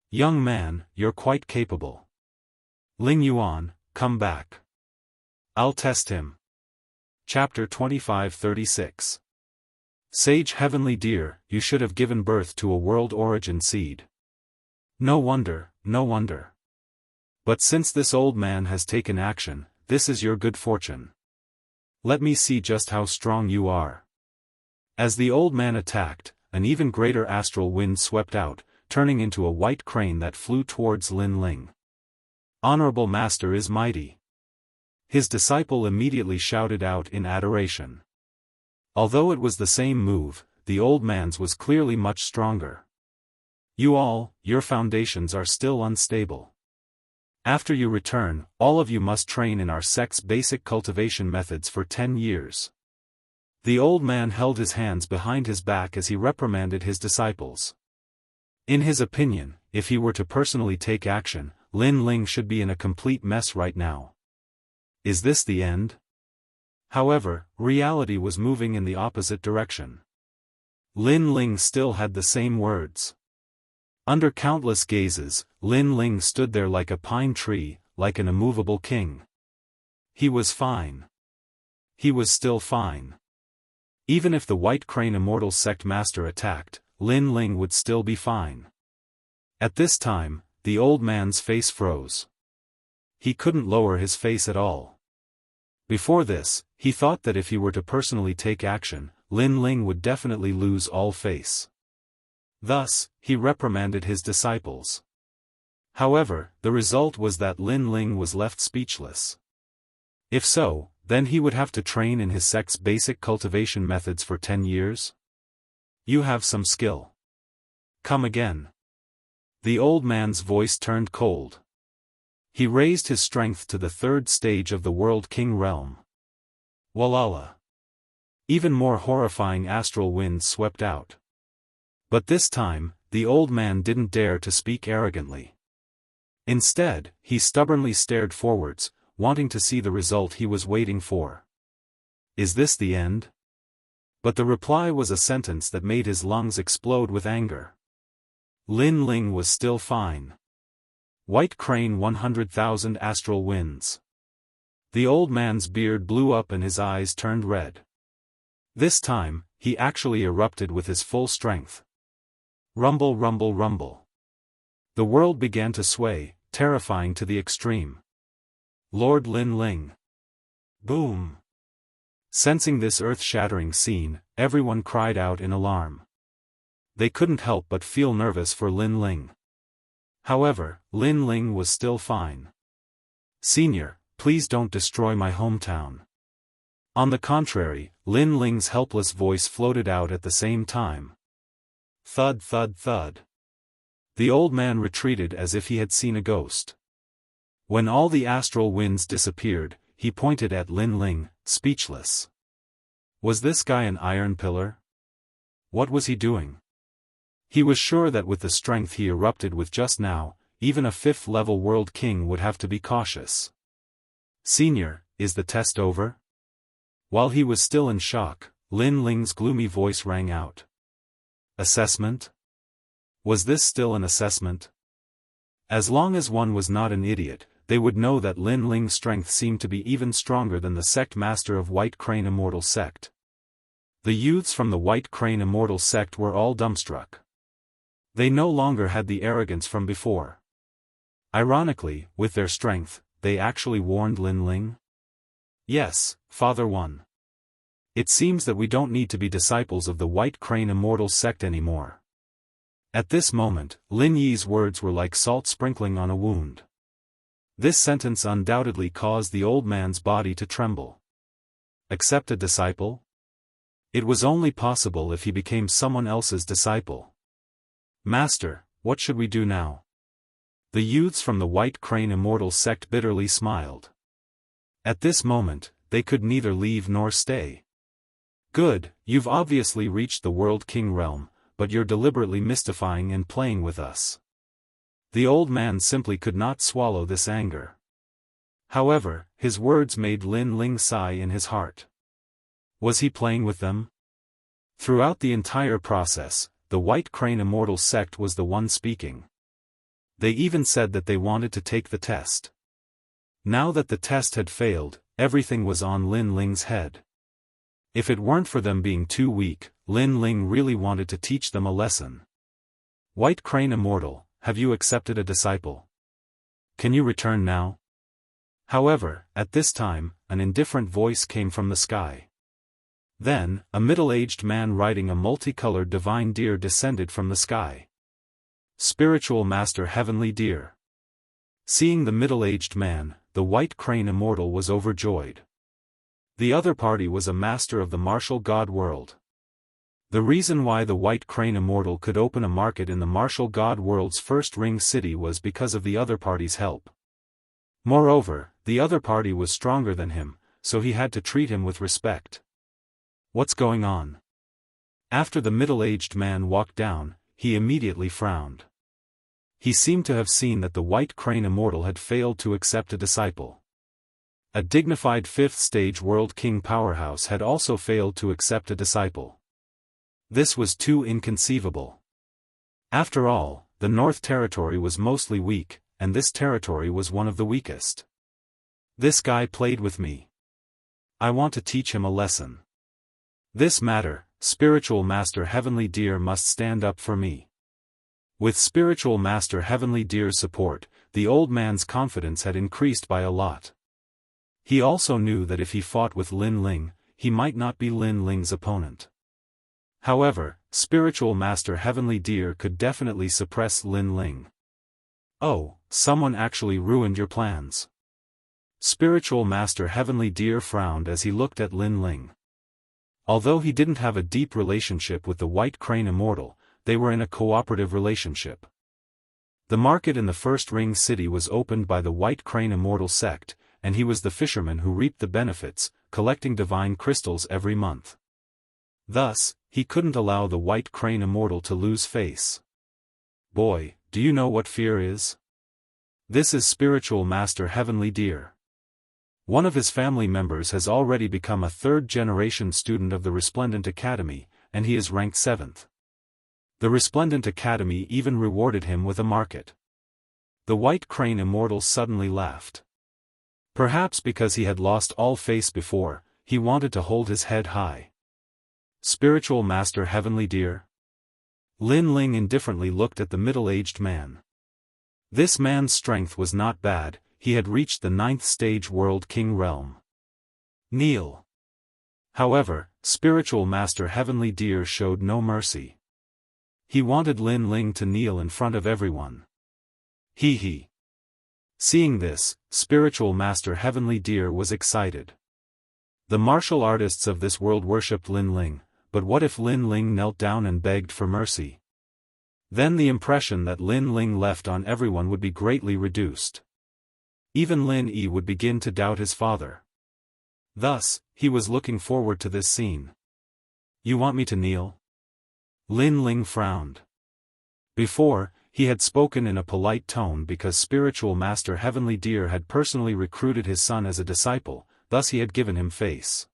Young man, you're quite capable. Ling Yuan, come back. I'll test him. Chapter 25-36. Sage Heavenly Deer, you should have given birth to a world origin seed. No wonder, no wonder. But since this old man has taken action, this is your good fortune. Let me see just how strong you are. As the old man attacked, an even greater astral wind swept out, turning into a white crane that flew towards Lin Ling. Honorable Master is mighty. His disciple immediately shouted out in adoration. Although it was the same move, the old man's was clearly much stronger. Your foundations are still unstable. After you return, all of you must train in our sect's basic cultivation methods for 10 years. The old man held his hands behind his back as he reprimanded his disciples. In his opinion, if he were to personally take action, Lin Ling should be in a complete mess right now. Is this the end? However, reality was moving in the opposite direction. Lin Ling still had the same words. Under countless gazes, Lin Ling stood there like a pine tree, like an immovable king. He was fine. He was still fine. Even if the White Crane Immortal sect master attacked, Lin Ling would still be fine. At this time, the old man's face froze. He couldn't lower his face at all. Before this, he thought that if he were to personally take action, Lin Ling would definitely lose all face. Thus, he reprimanded his disciples. However, the result was that Lin Ling was left speechless. If so, then he would have to train in his sect's basic cultivation methods for 10 years? You have some skill. Come again. The old man's voice turned cold. He raised his strength to the 3rd stage of the World King realm. Walala. Even more horrifying astral winds swept out. But this time, the old man didn't dare to speak arrogantly. Instead, he stubbornly stared forwards, wanting to see the result he was waiting for. Is this the end? But the reply was a sentence that made his lungs explode with anger. Lin Ling was still fine. White Crane 100,000 astral winds. The old man's beard blew up and his eyes turned red. This time, he actually erupted with his full strength. Rumble, rumble, rumble. The world began to sway, terrifying to the extreme. Lord Lin Ling. Boom. Sensing this earth-shattering scene, everyone cried out in alarm. They couldn't help but feel nervous for Lin Ling. However, Lin Ling was still fine. Senior, please don't destroy my hometown. On the contrary, Lin Ling's helpless voice floated out at the same time. Thud, thud, thud. The old man retreated as if he had seen a ghost. When all the astral winds disappeared, he pointed at Lin Ling, speechless. Was this guy an iron pillar? What was he doing? He was sure that with the strength he erupted with just now, even a 5th-level world king would have to be cautious. Senior, is the test over? While he was still in shock, Lin Ling's gloomy voice rang out. Assessment? Was this still an assessment? As long as one was not an idiot, they would know that Lin Ling's strength seemed to be even stronger than the sect master of White Crane Immortal sect. The youths from the White Crane Immortal sect were all dumbstruck. They no longer had the arrogance from before. Ironically, with their strength, they actually warned Lin Ling. Yes, Father One. It seems that we don't need to be disciples of the White Crane Immortal sect anymore. At this moment, Lin Yi's words were like salt sprinkling on a wound. This sentence undoubtedly caused the old man's body to tremble. Accept a disciple? It was only possible if he became someone else's disciple. Master, what should we do now? The youths from the White Crane Immortal sect bitterly smiled. At this moment, they could neither leave nor stay. Good, you've obviously reached the World King realm, but you're deliberately mystifying and playing with us. The old man simply could not swallow this anger. However, his words made Lin Ling sigh in his heart. Was he playing with them? Throughout the entire process, the White Crane Immortal sect was the one speaking. They even said that they wanted to take the test. Now that the test had failed, everything was on Lin Ling's head. If it weren't for them being too weak, Lin Ling really wanted to teach them a lesson. White Crane Immortal, have you accepted a disciple? Can you return now? However, at this time, an indifferent voice came from the sky. Then, a middle-aged man riding a multicolored divine deer descended from the sky. Spiritual Master Heavenly Deer. Seeing the middle-aged man, the White Crane Immortal was overjoyed. The other party was a master of the martial god world. The reason why the White Crane Immortal could open a market in the martial god world's first ring city was because of the other party's help. Moreover, the other party was stronger than him, so he had to treat him with respect. What's going on? After the middle-aged man walked down, he immediately frowned. He seemed to have seen that the White Crane Immortal had failed to accept a disciple. A dignified 5th stage World King powerhouse had also failed to accept a disciple. This was too inconceivable. After all, the North Territory was mostly weak, and this territory was one of the weakest. This guy played with me. I want to teach him a lesson. This matter, Spiritual Master Heavenly Deer must stand up for me. With Spiritual Master Heavenly Deer's support, the old man's confidence had increased by a lot. He also knew that if he fought with Lin Ling, he might not be Lin Ling's opponent. However, Spiritual Master Heavenly Deer could definitely suppress Lin Ling. Oh, someone actually ruined your plans. Spiritual Master Heavenly Deer frowned as he looked at Lin Ling. Although he didn't have a deep relationship with the White Crane Immortal, they were in a cooperative relationship. The market in the first ring city was opened by the White Crane Immortal sect, and he was the fisherman who reaped the benefits, collecting divine crystals every month. Thus, he couldn't allow the White Crane Immortal to lose face. Boy, do you know what fear is? This is Spiritual Master Heavenly Deer. One of his family members has already become a 3rd-generation student of the Resplendent Academy, and he is ranked 7th. The Resplendent Academy even rewarded him with a market. The White Crane Immortal suddenly laughed. Perhaps because he had lost all face before, he wanted to hold his head high. Spiritual Master Heavenly Deer? Lin Ling indifferently looked at the middle-aged man. This man's strength was not bad. He had reached the 9th stage World King realm. Kneel. However, Spiritual Master Heavenly Deer showed no mercy. He wanted Lin Ling to kneel in front of everyone. He. Seeing this, Spiritual Master Heavenly Deer was excited. The martial artists of this world worshipped Lin Ling, but what if Lin Ling knelt down and begged for mercy? Then the impression that Lin Ling left on everyone would be greatly reduced. Even Lin Yi would begin to doubt his father. Thus, he was looking forward to this scene. You want me to kneel? Lin Ling frowned. Before, he had spoken in a polite tone because Spiritual Master Heavenly Deer had personally recruited his son as a disciple, thus he had given him face.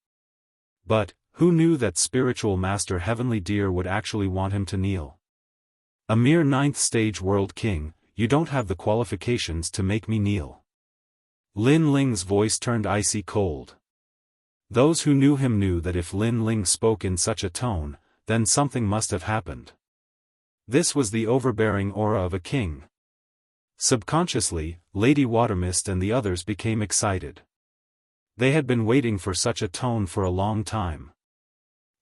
But, who knew that Spiritual Master Heavenly Deer would actually want him to kneel? A mere 9th stage World King, you don't have the qualifications to make me kneel. Lin Ling's voice turned icy cold. Those who knew him knew that if Lin Ling spoke in such a tone, then something must have happened. This was the overbearing aura of a king. Subconsciously, Lady Watermist and the others became excited. They had been waiting for such a tone for a long time.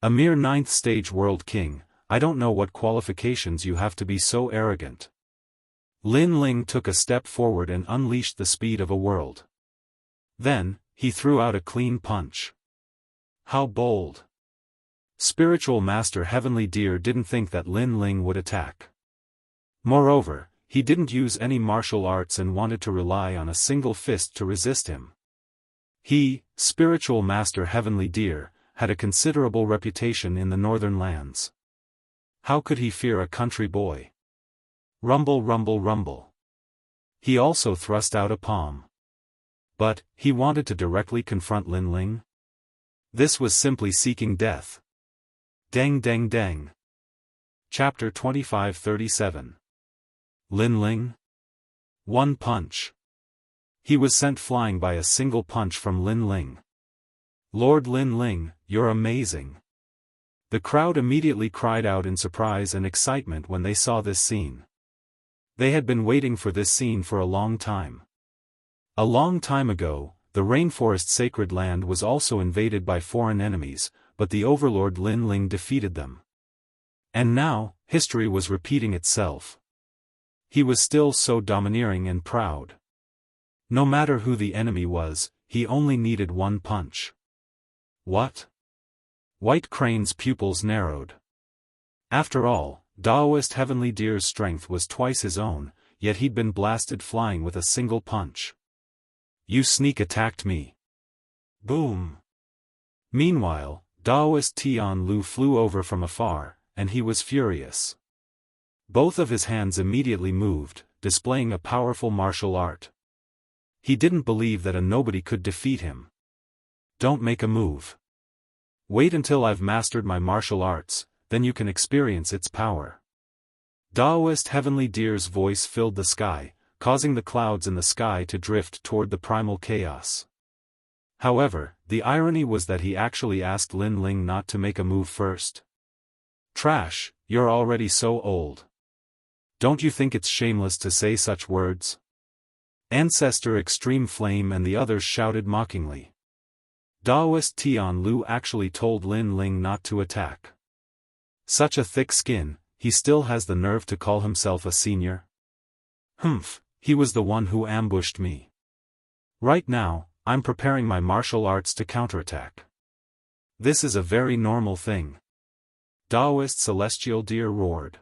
A mere 9th stage World King, I don't know what qualifications you have to be so arrogant. Lin Ling took a step forward and unleashed the speed of a world. Then, he threw out a clean punch. How bold! Spiritual Master Heavenly Deer didn't think that Lin Ling would attack. Moreover, he didn't use any martial arts and wanted to rely on a single fist to resist him. He, spiritual master Heavenly Deer, had a considerable reputation in the northern lands. How could he fear a country boy? Rumble, rumble, rumble. He also thrust out a palm. But, he wanted to directly confront Lin Ling? This was simply seeking death. Dang dang dang. Chapter 25-37. Lin Ling? One punch. He was sent flying by a single punch from Lin Ling. Lord Lin Ling, you're amazing. The crowd immediately cried out in surprise and excitement when they saw this scene. They had been waiting for this scene for a long time. A long time ago, the rainforest sacred land was also invaded by foreign enemies, but the overlord Lin Ling defeated them. And now, history was repeating itself. He was still so domineering and proud. No matter who the enemy was, he only needed one punch. What? White Crane's pupils narrowed. After all, Daoist Heavenly Deer's strength was twice his own, yet he'd been blasted flying with a single punch. You sneak attacked me. Boom. Meanwhile, Daoist Tian Lu flew over from afar, and he was furious. Both of his hands immediately moved, displaying a powerful martial art. He didn't believe that a nobody could defeat him. Don't make a move. Wait until I've mastered my martial arts, then you can experience its power. Daoist Heavenly Deer's voice filled the sky, causing the clouds in the sky to drift toward the primal chaos. However, the irony was that he actually asked Lin Ling not to make a move first. Trash, you're already so old. Don't you think it's shameless to say such words? Ancestor Extreme Flame and the others shouted mockingly. Daoist Tian Lu actually told Lin Ling not to attack. Such a thick skin, he still has the nerve to call himself a senior? Humph, he was the one who ambushed me. Right now, I'm preparing my martial arts to counterattack. This is a very normal thing. Daoist Celestial Deer roared.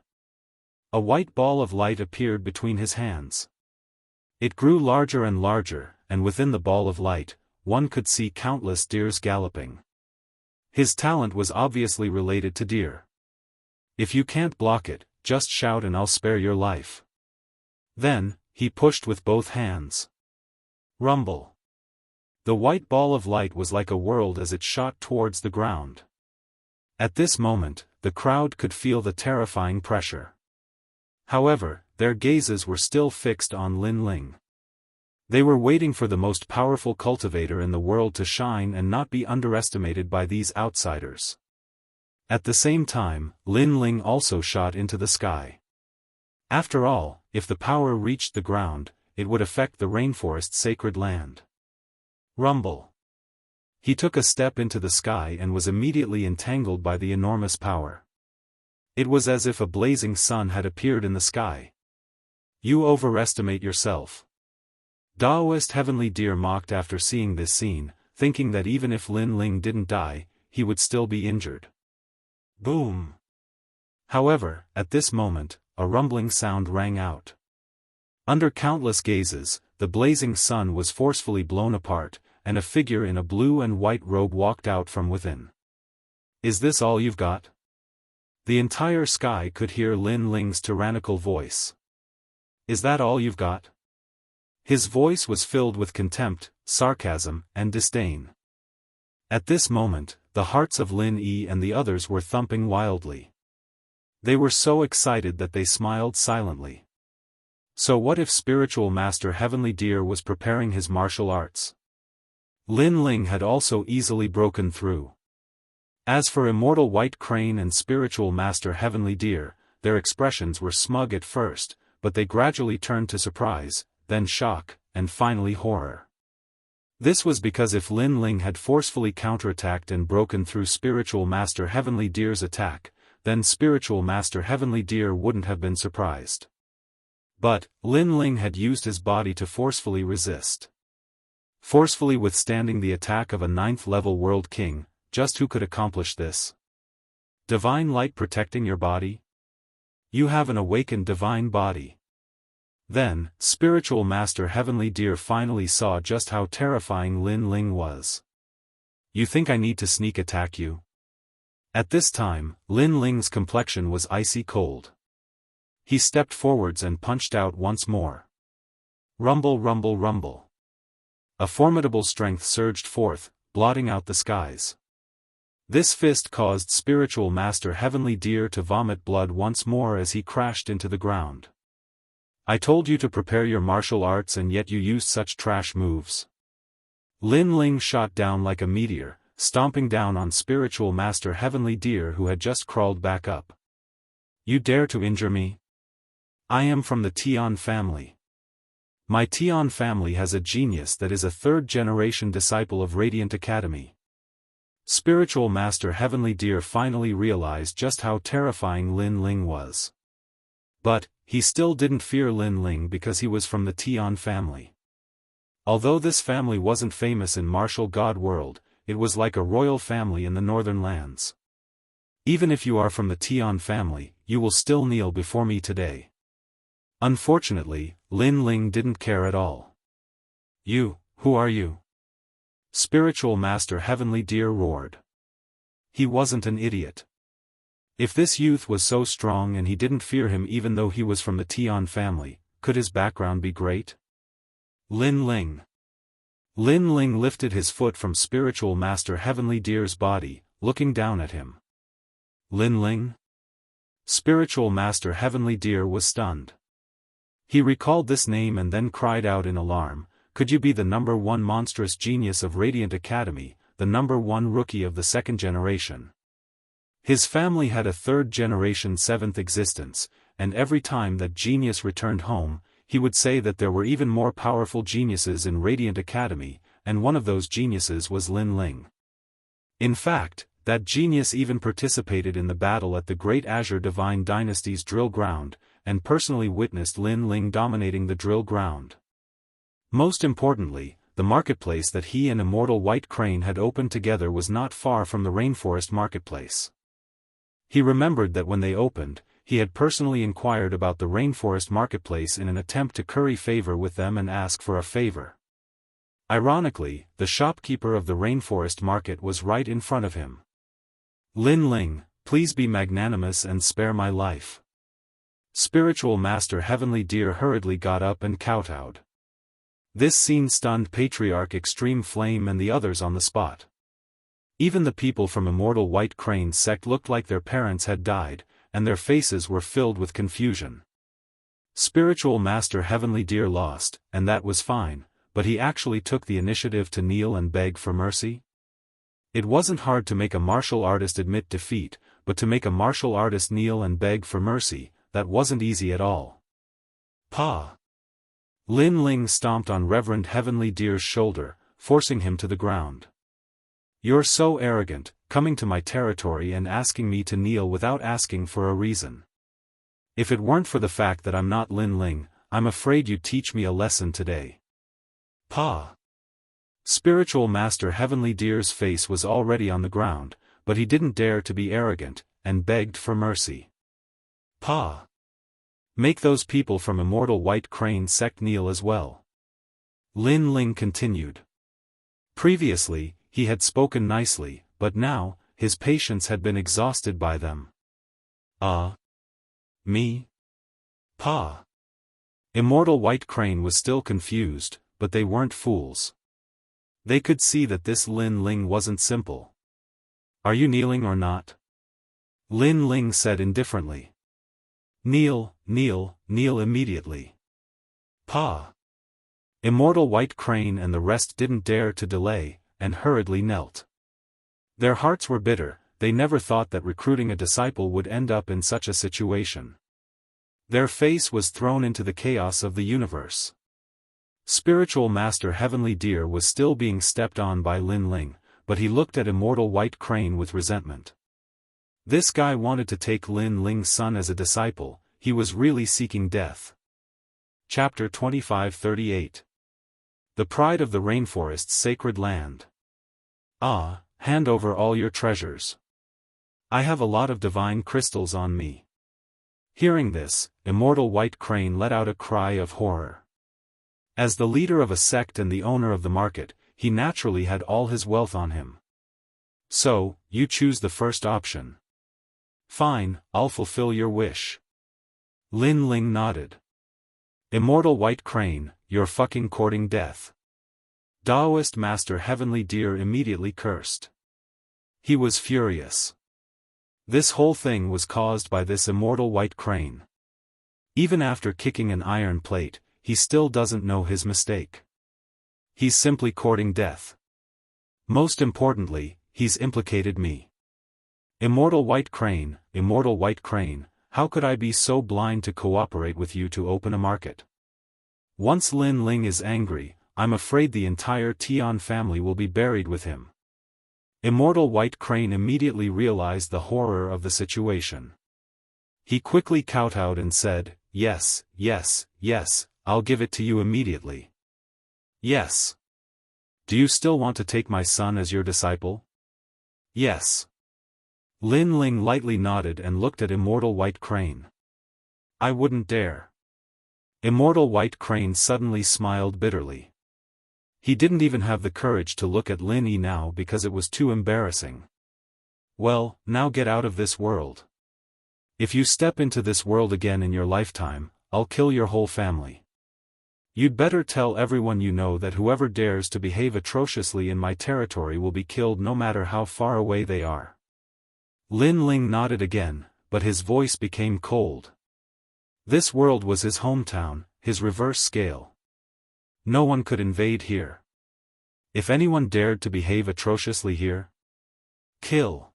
A white ball of light appeared between his hands. It grew larger and larger, and within the ball of light, one could see countless deers galloping. His talent was obviously related to deer. If you can't block it, just shout and I'll spare your life. Then, he pushed with both hands. Rumble. The white ball of light was like a world as it shot towards the ground. At this moment, the crowd could feel the terrifying pressure. However, their gazes were still fixed on Lin Ling. They were waiting for the most powerful cultivator in the world to shine and not be underestimated by these outsiders. At the same time, Lin Ling also shot into the sky. After all, if the power reached the ground, it would affect the rainforest sacred land. Rumble. He took a step into the sky and was immediately entangled by the enormous power. It was as if a blazing sun had appeared in the sky. You overestimate yourself. Daoist Heavenly Deer mocked after seeing this scene, thinking that even if Lin Ling didn't die, he would still be injured. Boom. However, at this moment, a rumbling sound rang out. Under countless gazes, the blazing sun was forcefully blown apart, and a figure in a blue and white robe walked out from within. Is this all you've got? The entire sky could hear Lin Ling's tyrannical voice. Is that all you've got? His voice was filled with contempt, sarcasm, and disdain. At this moment, the hearts of Lin Yi and the others were thumping wildly. They were so excited that they smiled silently. So what if Spiritual Master Heavenly Deer was preparing his martial arts? Lin Ling had also easily broken through. As for Immortal White Crane and Spiritual Master Heavenly Deer, their expressions were smug at first, but they gradually turned to surprise, then shock, and finally horror. This was because if Lin Ling had forcefully counterattacked and broken through Spiritual Master Heavenly Deer's attack, then Spiritual Master Heavenly Deer wouldn't have been surprised. But, Lin Ling had used his body to forcefully resist. Forcefully withstanding the attack of a 9th-level World King, just who could accomplish this? Divine light protecting your body? You have an awakened divine body. Then, Spiritual Master Heavenly Deer finally saw just how terrifying Lin Ling was. You think I need to sneak attack you? At this time, Lin Ling's complexion was icy cold. He stepped forwards and punched out once more. Rumble, rumble, rumble. A formidable strength surged forth, blotting out the skies. This fist caused Spiritual Master Heavenly Deer to vomit blood once more as he crashed into the ground. I told you to prepare your martial arts and yet you used such trash moves. Lin Ling shot down like a meteor, stomping down on Spiritual Master Heavenly Deer who had just crawled back up. You dare to injure me? I am from the Tian family. My Tian family has a genius that is a third-generation disciple of Radiant Academy. Spiritual Master Heavenly Deer finally realized just how terrifying Lin Ling was. But, he still didn't fear Lin Ling because he was from the Tian family. Although this family wasn't famous in martial god world, it was like a royal family in the northern lands. Even if you are from the Tian family, you will still kneel before me today. Unfortunately, Lin Ling didn't care at all. You, who are you? Spiritual Master Heavenly Deer roared. He wasn't an idiot. If this youth was so strong and he didn't fear him even though he was from the Tian family, could his background be great? Lin Ling. Lin Ling lifted his foot from Spiritual Master Heavenly Deer's body, looking down at him. Lin Ling? Spiritual Master Heavenly Deer was stunned. He recalled this name and then cried out in alarm, could you be the number one monstrous genius of Radiant Academy, the number one rookie of the second generation? His family had a third-generation seventh existence, and every time that genius returned home, he would say that there were even more powerful geniuses in Radiant Academy, and one of those geniuses was Lin Ling. In fact, that genius even participated in the battle at the Great Azure Divine Dynasty's drill ground, and personally witnessed Lin Ling dominating the drill ground. Most importantly, the marketplace that he and Immortal White Crane had opened together was not far from the Rainforest Marketplace. He remembered that when they opened, he had personally inquired about the Rainforest Marketplace in an attempt to curry favor with them and ask for a favor. Ironically, the shopkeeper of the Rainforest Market was right in front of him. Lin Ling, please be magnanimous and spare my life. Spiritual Master Heavenly Deer hurriedly got up and kowtowed. This scene stunned Patriarch Extreme Flame and the others on the spot. Even the people from Immortal White Crane's sect looked like their parents had died, and their faces were filled with confusion. Spiritual Master Heavenly Deer lost, and that was fine, but he actually took the initiative to kneel and beg for mercy? It wasn't hard to make a martial artist admit defeat, but to make a martial artist kneel and beg for mercy, that wasn't easy at all. Pa! Lin Ling stomped on Reverend Heavenly Deer's shoulder, forcing him to the ground. You're so arrogant, coming to my territory and asking me to kneel without asking for a reason. If it weren't for the fact that I'm not Lin Ling, I'm afraid you'd teach me a lesson today. Pa! Spiritual Master Heavenly Deer's face was already on the ground, but he didn't dare to be arrogant, and begged for mercy. Pa! Make those people from Immortal White Crane's sect kneel as well. Lin Ling continued. Previously, he had spoken nicely, but now, his patience had been exhausted by them. Me? Pa! Immortal White Crane was still confused, but they weren't fools. They could see that this Lin Ling wasn't simple. Are you kneeling or not? Lin Ling said indifferently. Kneel, kneel, kneel immediately. Pa! Immortal White Crane and the rest didn't dare to delay, and hurriedly knelt. Their hearts were bitter, they never thought that recruiting a disciple would end up in such a situation. Their face was thrown into the chaos of the universe. Spiritual Master Heavenly Deer was still being stepped on by Lin Ling, but he looked at Immortal White Crane with resentment. This guy wanted to take Lin Ling's son as a disciple, he was really seeking death. Chapter 25-38. The Pride of the Rainforest's Sacred Land. Hand over all your treasures. I have a lot of divine crystals on me. Hearing this, Immortal White Crane let out a cry of horror. As the leader of a sect and the owner of the market, he naturally had all his wealth on him. So, you choose the first option. Fine, I'll fulfill your wish. Lin Ling nodded. Immortal White Crane, you're fucking courting death. Daoist Master Heavenly Deer immediately cursed. He was furious. This whole thing was caused by this Immortal White Crane. Even after kicking an iron plate, he still doesn't know his mistake. He's simply courting death. Most importantly, he's implicated me. Immortal White Crane, how could I be so blind to cooperate with you to open a market? Once Lin Ling is angry, I'm afraid the entire Tian family will be buried with him. Immortal White Crane immediately realized the horror of the situation. He quickly kowtowed and said, yes, I'll give it to you immediately. Yes. Do you still want to take my son as your disciple? Yes. Lin Ling lightly nodded and looked at Immortal White Crane. I wouldn't dare. Immortal White Crane suddenly smiled bitterly. He didn't even have the courage to look at Lin Yi now because it was too embarrassing. Well, now get out of this world. If you step into this world again in your lifetime, I'll kill your whole family. You'd better tell everyone you know that whoever dares to behave atrociously in my territory will be killed no matter how far away they are. Lin Ling nodded again, but his voice became cold. This world was his hometown, his reverse scale. No one could invade here. If anyone dared to behave atrociously here, kill.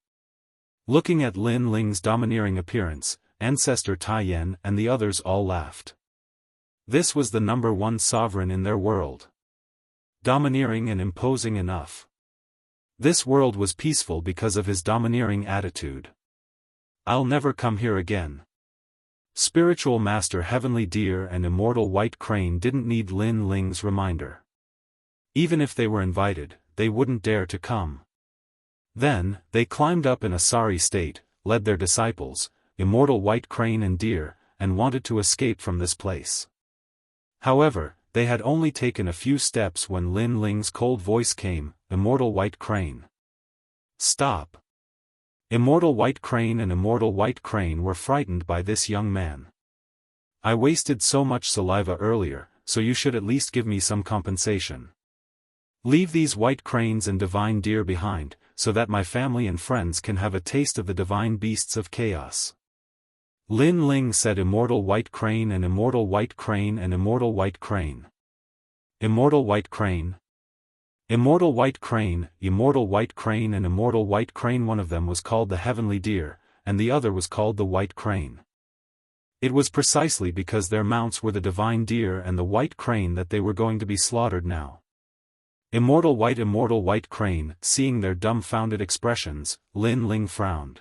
Looking at Lin Ling's domineering appearance, Ancestor Taiyan and the others all laughed. This was the #1 sovereign in their world. Domineering and imposing enough. This world was peaceful because of his domineering attitude. I'll never come here again. Spiritual Master Heavenly Deer and Immortal White Crane didn't need Lin Ling's reminder. Even if they were invited, they wouldn't dare to come. Then, they climbed up in a sorry state, led their disciples, Immortal White Crane and Deer, and wanted to escape from this place. However, they had only taken a few steps when Lin Ling's cold voice came, Immortal White Crane. Stop. Immortal White Crane and Immortal White Crane were frightened by this young man. I wasted so much saliva earlier, so you should at least give me some compensation. Leave these white cranes and divine deer behind, so that my family and friends can have a taste of the divine beasts of chaos. Lin Ling said Immortal White Crane and Immortal White Crane and Immortal White Crane. Immortal White Crane. Immortal White Crane, Immortal White Crane and Immortal White Crane. One of them was called the Heavenly Deer, and the other was called the White Crane. It was precisely because their mounts were the divine deer and the white crane that they were going to be slaughtered now. Immortal White Crane, seeing their dumbfounded expressions, Lin Ling frowned.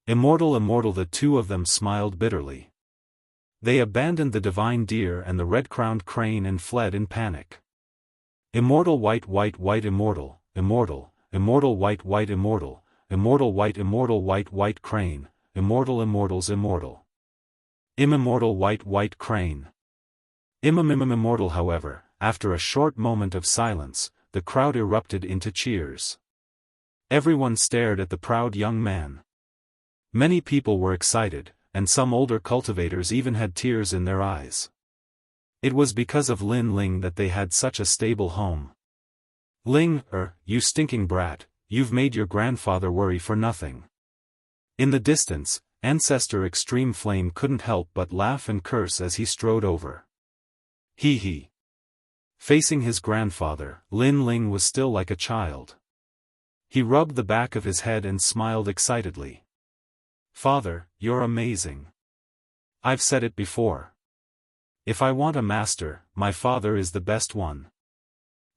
Immortal, the two of them smiled bitterly. They abandoned the divine deer and the red-crowned crane and fled in panic. Immortal White Immortal, Immortal White Immortal, Immortal White Crane, Immortals Immortal. Immortal White Crane. Immortal. However, after a short moment of silence, the crowd erupted into cheers. Everyone stared at the proud young man. Many people were excited, and some older cultivators even had tears in their eyes. It was because of Lin Ling that they had such a stable home. Ling, you stinking brat, you've made your grandfather worry for nothing. In the distance, Ancestor Extreme Flame couldn't help but laugh and curse as he strode over. Hee. Facing his grandfather, Lin Ling was still like a child. He rubbed the back of his head and smiled excitedly. Father, you're amazing. I've said it before. If I want a master, my father is the best one.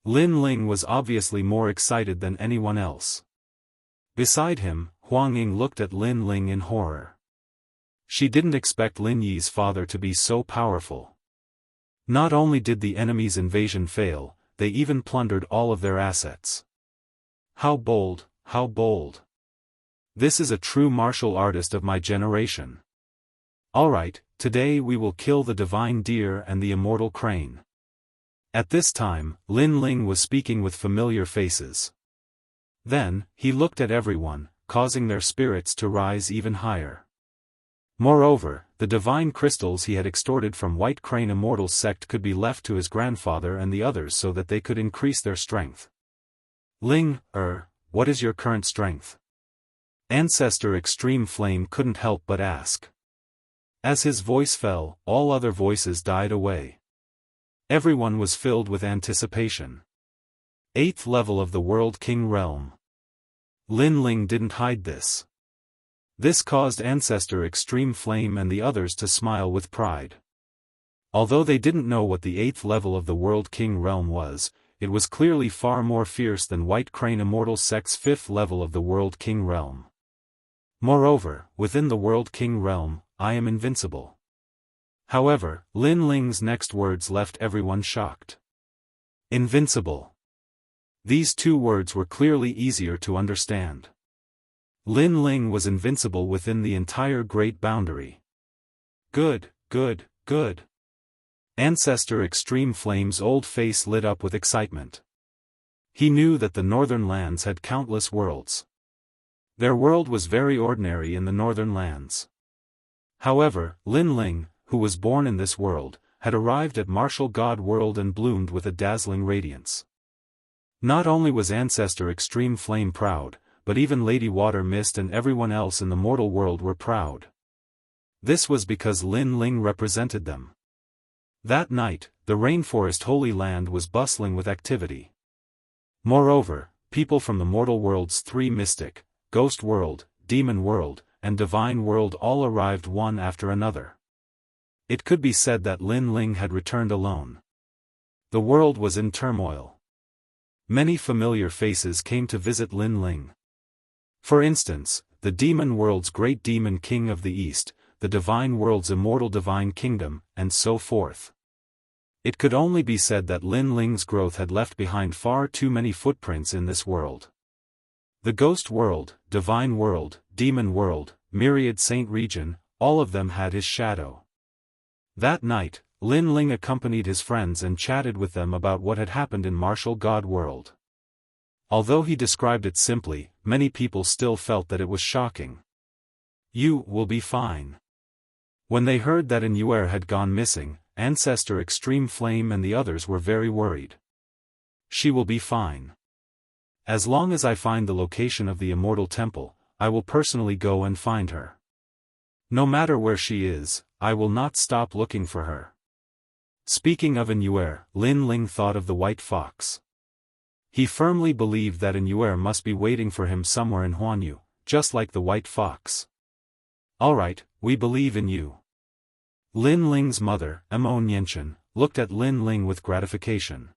Lin Ling was obviously more excited than anyone else. Beside him, Huang Ying looked at Lin Ling in horror. She didn't expect Lin Yi's father to be so powerful. Not only did the enemy's invasion fail, they even plundered all of their assets. How bold, how bold. This is a true martial artist of my generation. Alright, today we will kill the divine deer and the immortal crane. At this time, Lin Ling was speaking with familiar faces. Then, he looked at everyone, causing their spirits to rise even higher. Moreover, the divine crystals he had extorted from White Crane Immortal's sect could be left to his grandfather and the others so that they could increase their strength. Ling, what is your current strength? Ancestor Extreme Flame couldn't help but ask. As his voice fell, all other voices died away. Everyone was filled with anticipation. 8th level of the World King Realm. Lin Ling didn't hide this. This caused Ancestor Extreme Flame and the others to smile with pride. Although they didn't know what the 8th level of the World King Realm was, it was clearly far more fierce than White Crane Immortal Sect's 5th level of the World King Realm. Moreover, within the World King Realm, I am invincible. However, Lin Ling's next words left everyone shocked. Invincible. These two words were clearly easier to understand. Lin Ling was invincible within the entire Great Boundary. Good, good, good. Ancestor Extreme Flame's old face lit up with excitement. He knew that the Northern Lands had countless worlds. Their world was very ordinary in the Northern Lands. However, Lin Ling, who was born in this world, had arrived at Martial God World and bloomed with a dazzling radiance. Not only was Ancestor Extreme Flame proud, but even Lady Water Mist and everyone else in the mortal world were proud. This was because Lin Ling represented them. That night, the Rainforest Holy Land was bustling with activity. Moreover, people from the mortal world's 3 mystic, Ghost World, Demon World, and Divine World all arrived one after another. It could be said that Lin Ling had returned alone. The world was in turmoil. Many familiar faces came to visit Lin Ling. For instance, the Demon World's Great Demon King of the East, the Divine World's Immortal Divine Kingdom, and so forth. It could only be said that Lin Ling's growth had left behind far too many footprints in this world. The Ghost World, Divine World, Demon World, Myriad Saint Region, all of them had his shadow. That night, Lin Ling accompanied his friends and chatted with them about what had happened in Martial God World. Although he described it simply, many people still felt that it was shocking. You will be fine. When they heard that Inuer had gone missing, Ancestor Extreme Flame and the others were very worried. She will be fine. As long as I find the location of the Immortal Temple, I will personally go and find her. No matter where she is, I will not stop looking for her. Speaking of Inuer, Lin Ling thought of the White Fox. He firmly believed that Inuer must be waiting for him somewhere in Huanyu, just like the White Fox. Alright, we believe in you. Lin Ling's mother, Mo Nianchen, looked at Lin Ling with gratification.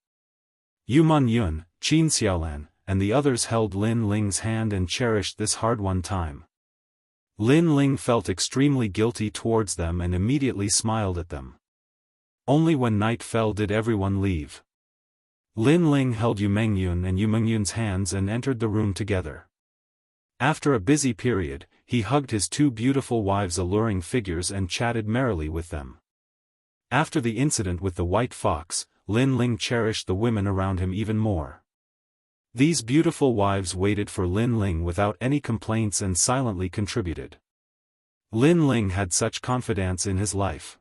Yuman Yun, Qin Xiaolan, and the others held Lin Ling's hand and cherished this hard-won time. Lin Ling felt extremely guilty towards them and immediately smiled at them. Only when night fell did everyone leave. Lin Ling held Yu Mengyun and Yu Mengyun's hands and entered the room together. After a busy period, he hugged his 2 beautiful wives' alluring figures and chatted merrily with them. After the incident with the White Fox, Lin Ling cherished the women around him even more. These beautiful wives waited for Lin Ling without any complaints and silently contributed. Lin Ling had such confidence in his life.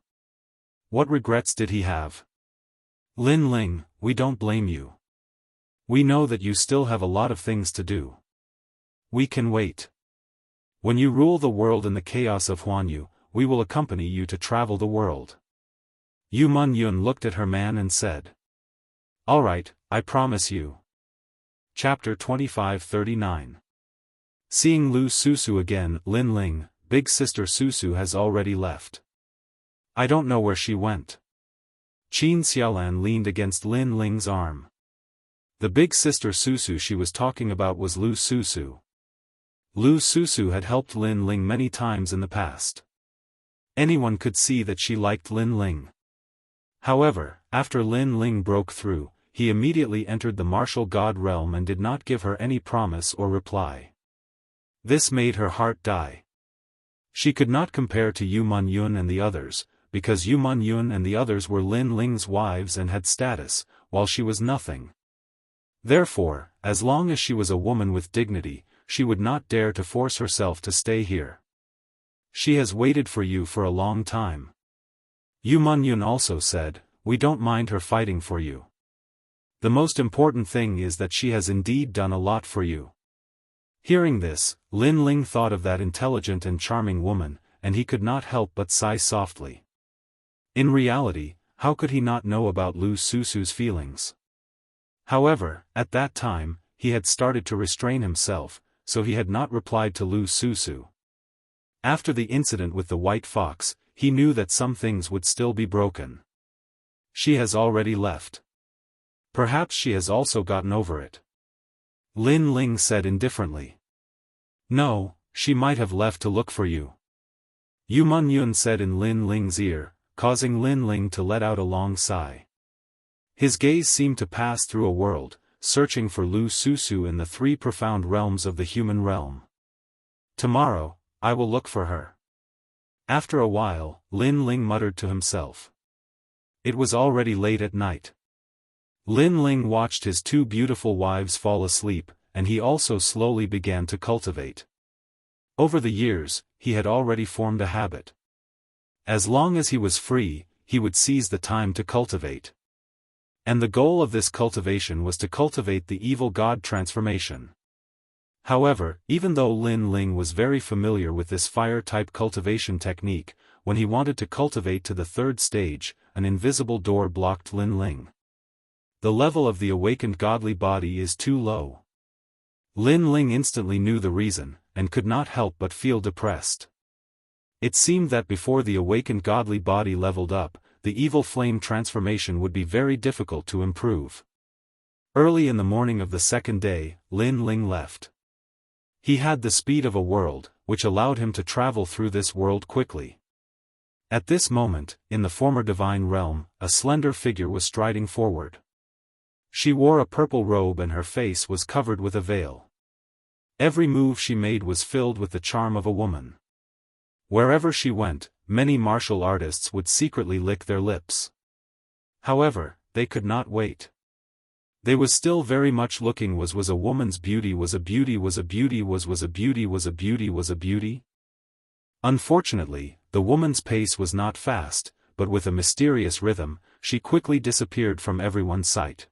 What regrets did he have? Lin Ling, we don't blame you. We know that you still have a lot of things to do. We can wait. When you rule the world in the chaos of Huanyu, we will accompany you to travel the world. Yu Man Yun looked at her man and said. Alright, I promise you. Chapter 2539. Seeing Lu Susu again, Lin Ling, big sister Susu has already left. I don't know where she went. Qin Xiaolan leaned against Lin Ling's arm. The big sister Susu she was talking about was Lu Susu. Lu Susu had helped Lin Ling many times in the past. Anyone could see that she liked Lin Ling. However, after Lin Ling broke through, he immediately entered the martial god realm and did not give her any promise or reply. This made her heart die. She could not compare to Yu Mun Yun and the others, because Yu Mun Yun and the others were Lin Ling's wives and had status, while she was nothing. Therefore, as long as she was a woman with dignity, she would not dare to force herself to stay here. She has waited for you for a long time. Yu Mun Yun also said, we don't mind her fighting for you. The most important thing is that she has indeed done a lot for you. Hearing this, Lin Ling thought of that intelligent and charming woman, and he could not help but sigh softly. In reality, how could he not know about Lu Susu's feelings? However, at that time, he had started to restrain himself, so he had not replied to Lu Susu. After the incident with the white fox, he knew that some things would still be broken. She has already left. Perhaps she has also gotten over it. Lin Ling said indifferently. No, she might have left to look for you. Yu Mun Yun said in Lin Ling's ear, causing Lin Ling to let out a long sigh. His gaze seemed to pass through a world, searching for Lu Susu in the three profound realms of the human realm. Tomorrow, I will look for her. After a while, Lin Ling muttered to himself. It was already late at night. Lin Ling watched his two beautiful wives fall asleep, and he also slowly began to cultivate. Over the years, he had already formed a habit. As long as he was free, he would seize the time to cultivate. And the goal of this cultivation was to cultivate the evil god transformation. However, even though Lin Ling was very familiar with this fire-type cultivation technique, when he wanted to cultivate to the third stage, an invisible door blocked Lin Ling. The level of the awakened godly body is too low. Lin Ling instantly knew the reason, and could not help but feel depressed. It seemed that before the awakened godly body leveled up, the evil flame transformation would be very difficult to improve. Early in the morning of the second day, Lin Ling left. He had the speed of a world, which allowed him to travel through this world quickly. At this moment, in the former divine realm, a slender figure was striding forward. She wore a purple robe and her face was covered with a veil. Every move she made was filled with the charm of a woman. Wherever she went, many martial artists would secretly lick their lips. However, they could not wait. They was still very much looking was a woman's beauty was a beauty was a beauty was a beauty was a beauty was a beauty. Unfortunately, the woman's pace was not fast, but with a mysterious rhythm, she quickly disappeared from everyone's sight.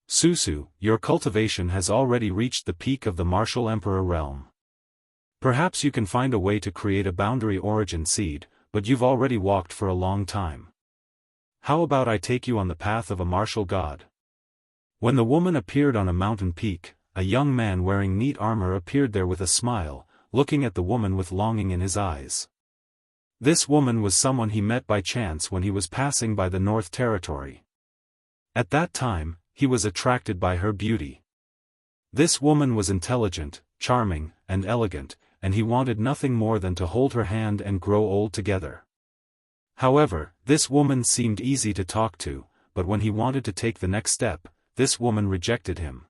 Susu, your cultivation has already reached the peak of the martial emperor realm. Perhaps you can find a way to create a boundary origin seed, but you've already walked for a long time. How about I take you on the path of a martial god? When the woman appeared on a mountain peak, a young man wearing neat armor appeared there with a smile, looking at the woman with longing in his eyes. This woman was someone he met by chance when he was passing by the North Territory. At that time, he was attracted by her beauty. This woman was intelligent, charming, and elegant, and he wanted nothing more than to hold her hand and grow old together. However, this woman seemed easy to talk to, but when he wanted to take the next step, this woman rejected him.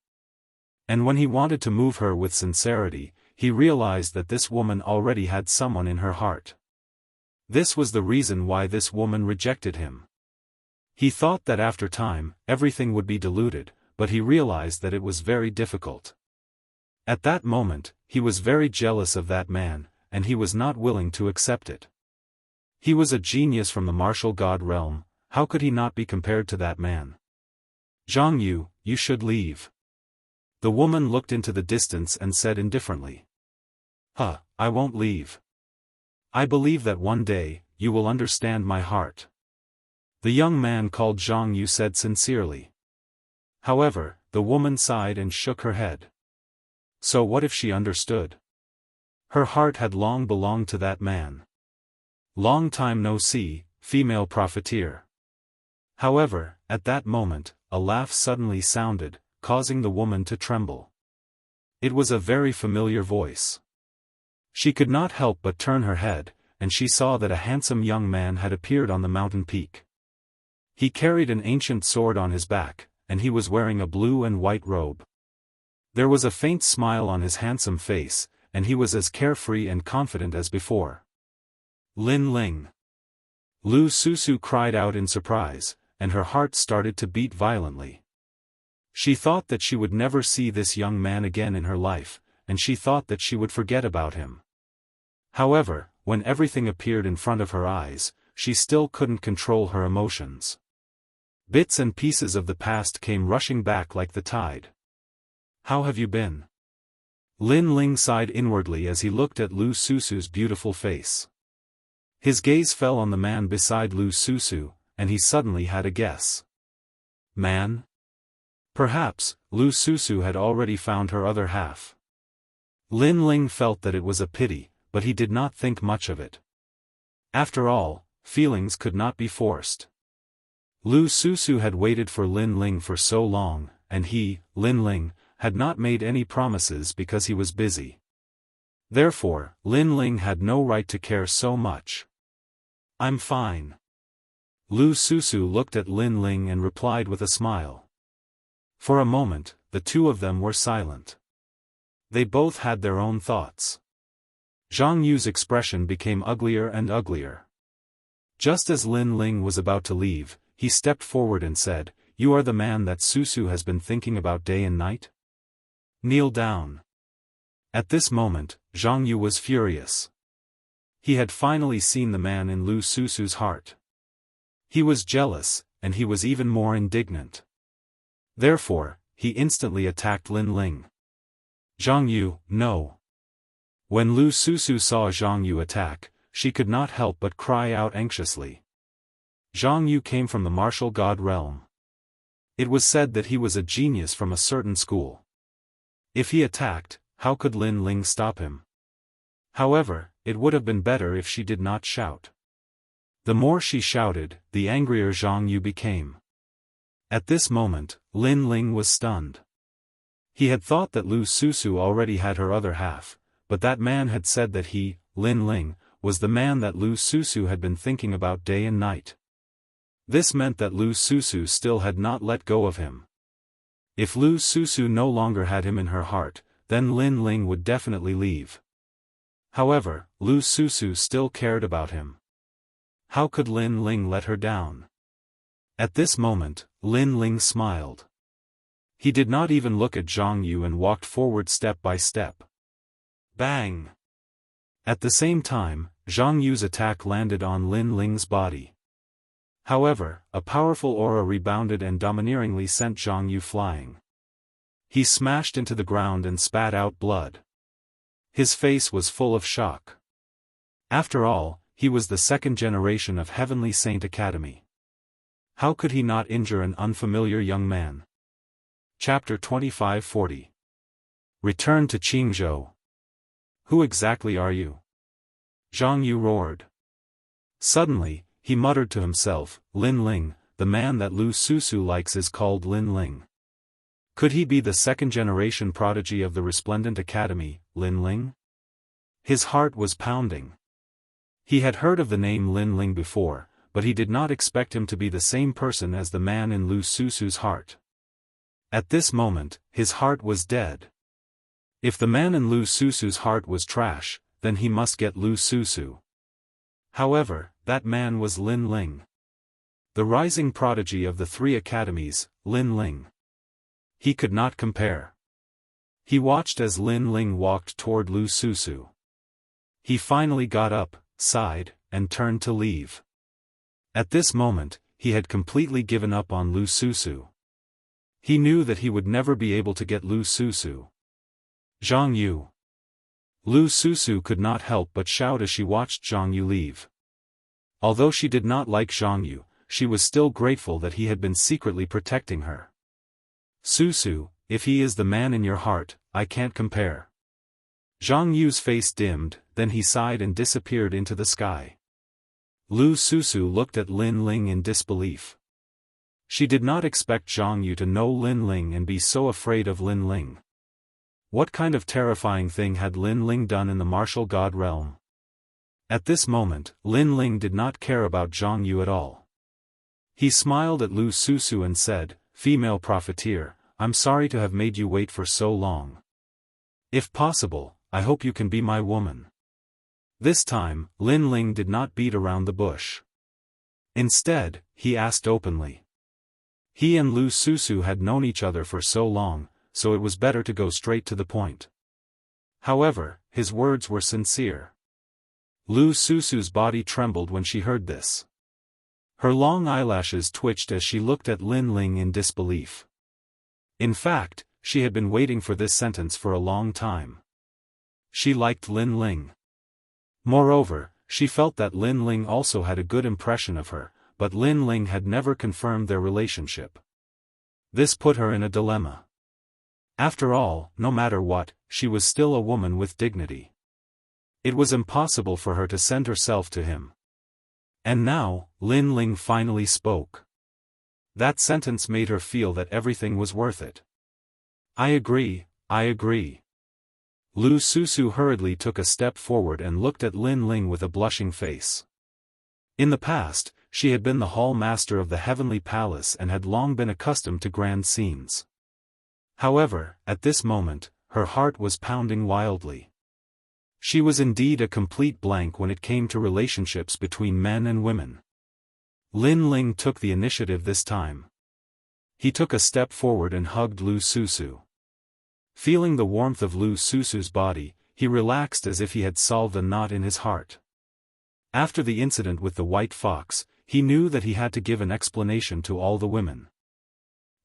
And when he wanted to move her with sincerity, he realized that this woman already had someone in her heart. This was the reason why this woman rejected him. He thought that after time, everything would be diluted, but he realized that it was very difficult. At that moment, he was very jealous of that man, and he was not willing to accept it. He was a genius from the martial god realm, how could he not be compared to that man? Jianghu, you should leave. The woman looked into the distance and said indifferently. I won't leave. I believe that one day, you will understand my heart. The young man called Jianghu said sincerely. However, the woman sighed and shook her head. So what if she understood? Her heart had long belonged to that man. Long time no see, female profiteer. However, at that moment, a laugh suddenly sounded, causing the woman to tremble. It was a very familiar voice. She could not help but turn her head, and she saw that a handsome young man had appeared on the mountain peak. He carried an ancient sword on his back, and he was wearing a blue and white robe. There was a faint smile on his handsome face, and he was as carefree and confident as before. Lin Ling! Lu Susu cried out in surprise, and her heart started to beat violently. She thought that she would never see this young man again in her life, and she thought that she would forget about him. However, when everything appeared in front of her eyes, she still couldn't control her emotions. Bits and pieces of the past came rushing back like the tide. How have you been? Lin Ling sighed inwardly as he looked at Lu Susu's beautiful face. His gaze fell on the man beside Lu Susu, and he suddenly had a guess. Man? Perhaps, Lu Susu had already found her other half. Lin Ling felt that it was a pity, but he did not think much of it. After all, feelings could not be forced. Lu Susu had waited for Lin Ling for so long, and he, Lin Ling, had not made any promises because he was busy. Therefore, Lin Ling had no right to care so much. I'm fine. Lu Susu looked at Lin Ling and replied with a smile. For a moment, the two of them were silent. They both had their own thoughts. Jianghu's expression became uglier and uglier. Just as Lin Ling was about to leave, he stepped forward and said, "You are the man that Susu has been thinking about day and night? Kneel down." At this moment, Jianghu was furious. He had finally seen the man in Lu Susu's heart. He was jealous, and he was even more indignant. Therefore, he instantly attacked Lin Ling. "Jianghu, no." When Lu Susu saw Jianghu attack, she could not help but cry out anxiously. Jianghu came from the martial god realm. It was said that he was a genius from a certain school. If he attacked, how could Lin Ling stop him? However, it would have been better if she did not shout. The more she shouted, the angrier Jianghu became. At this moment, Lin Ling was stunned. He had thought that Lu Susu already had her other half, but that man had said that he, Lin Ling, was the man that Lu Susu had been thinking about day and night. This meant that Lu Susu still had not let go of him. If Lu Susu no longer had him in her heart, then Lin Ling would definitely leave. However, Lu Susu still cared about him. How could Lin Ling let her down? At this moment, Lin Ling smiled. He did not even look at Jianghu and walked forward step by step. Bang! At the same time, Jianghu's attack landed on Lin Ling's body. However, a powerful aura rebounded and domineeringly sent Jianghu flying. He smashed into the ground and spat out blood. His face was full of shock. After all, he was the second generation of Heavenly Saint Academy. How could he not injure an unfamiliar young man? Chapter 2540. Return to Jianghu. Who exactly are you? Jianghu roared. Suddenly, he muttered to himself, Lin Ling, the man that Lu Susu likes is called Lin Ling. Could he be the second-generation prodigy of the Resplendent Academy, Lin Ling? His heart was pounding. He had heard of the name Lin Ling before, but he did not expect him to be the same person as the man in Lu Susu's heart. At this moment, his heart was dead. If the man in Lu Susu's heart was trash, then he must get Lu Susu. However, that man was Lin Ling. The rising prodigy of the three academies, Lin Ling. He could not compare. He watched as Lin Ling walked toward Lu Susu. He finally got up, sighed, and turned to leave. At this moment, he had completely given up on Lu Susu. He knew that he would never be able to get Lu Susu. Jianghu. Lu Susu could not help but shout as she watched Jianghu leave. Although she did not like Jianghu, she was still grateful that he had been secretly protecting her. Susu, if he is the man in your heart, I can't compare. Jianghu's face dimmed, then he sighed and disappeared into the sky. Lu Susu looked at Lin Ling in disbelief. She did not expect Jianghu to know Lin Ling and be so afraid of Lin Ling. What kind of terrifying thing had Lin Ling done in the martial god realm? At this moment, Lin Ling did not care about Jianghu at all. He smiled at Lu Susu and said, Female profiteer, I'm sorry to have made you wait for so long. If possible, I hope you can be my woman. This time, Lin Ling did not beat around the bush. Instead, he asked openly. He and Lu Susu had known each other for so long, so it was better to go straight to the point. However, his words were sincere. Lu Susu's body trembled when she heard this. Her long eyelashes twitched as she looked at Lin Ling in disbelief. In fact, she had been waiting for this sentence for a long time. She liked Lin Ling. Moreover, she felt that Lin Ling also had a good impression of her, but Lin Ling had never confirmed their relationship. This put her in a dilemma. After all, no matter what, she was still a woman with dignity. It was impossible for her to send herself to him. And now, Lin Ling finally spoke. That sentence made her feel that everything was worth it. I agree, I agree. Lu Susu hurriedly took a step forward and looked at Lin Ling with a blushing face. In the past, she had been the hall master of the heavenly palace and had long been accustomed to grand scenes. However, at this moment, her heart was pounding wildly. She was indeed a complete blank when it came to relationships between men and women. Lin Ling took the initiative this time. He took a step forward and hugged Lu Susu. Feeling the warmth of Lu Susu's body, he relaxed as if he had solved a knot in his heart. After the incident with the white fox, he knew that he had to give an explanation to all the women.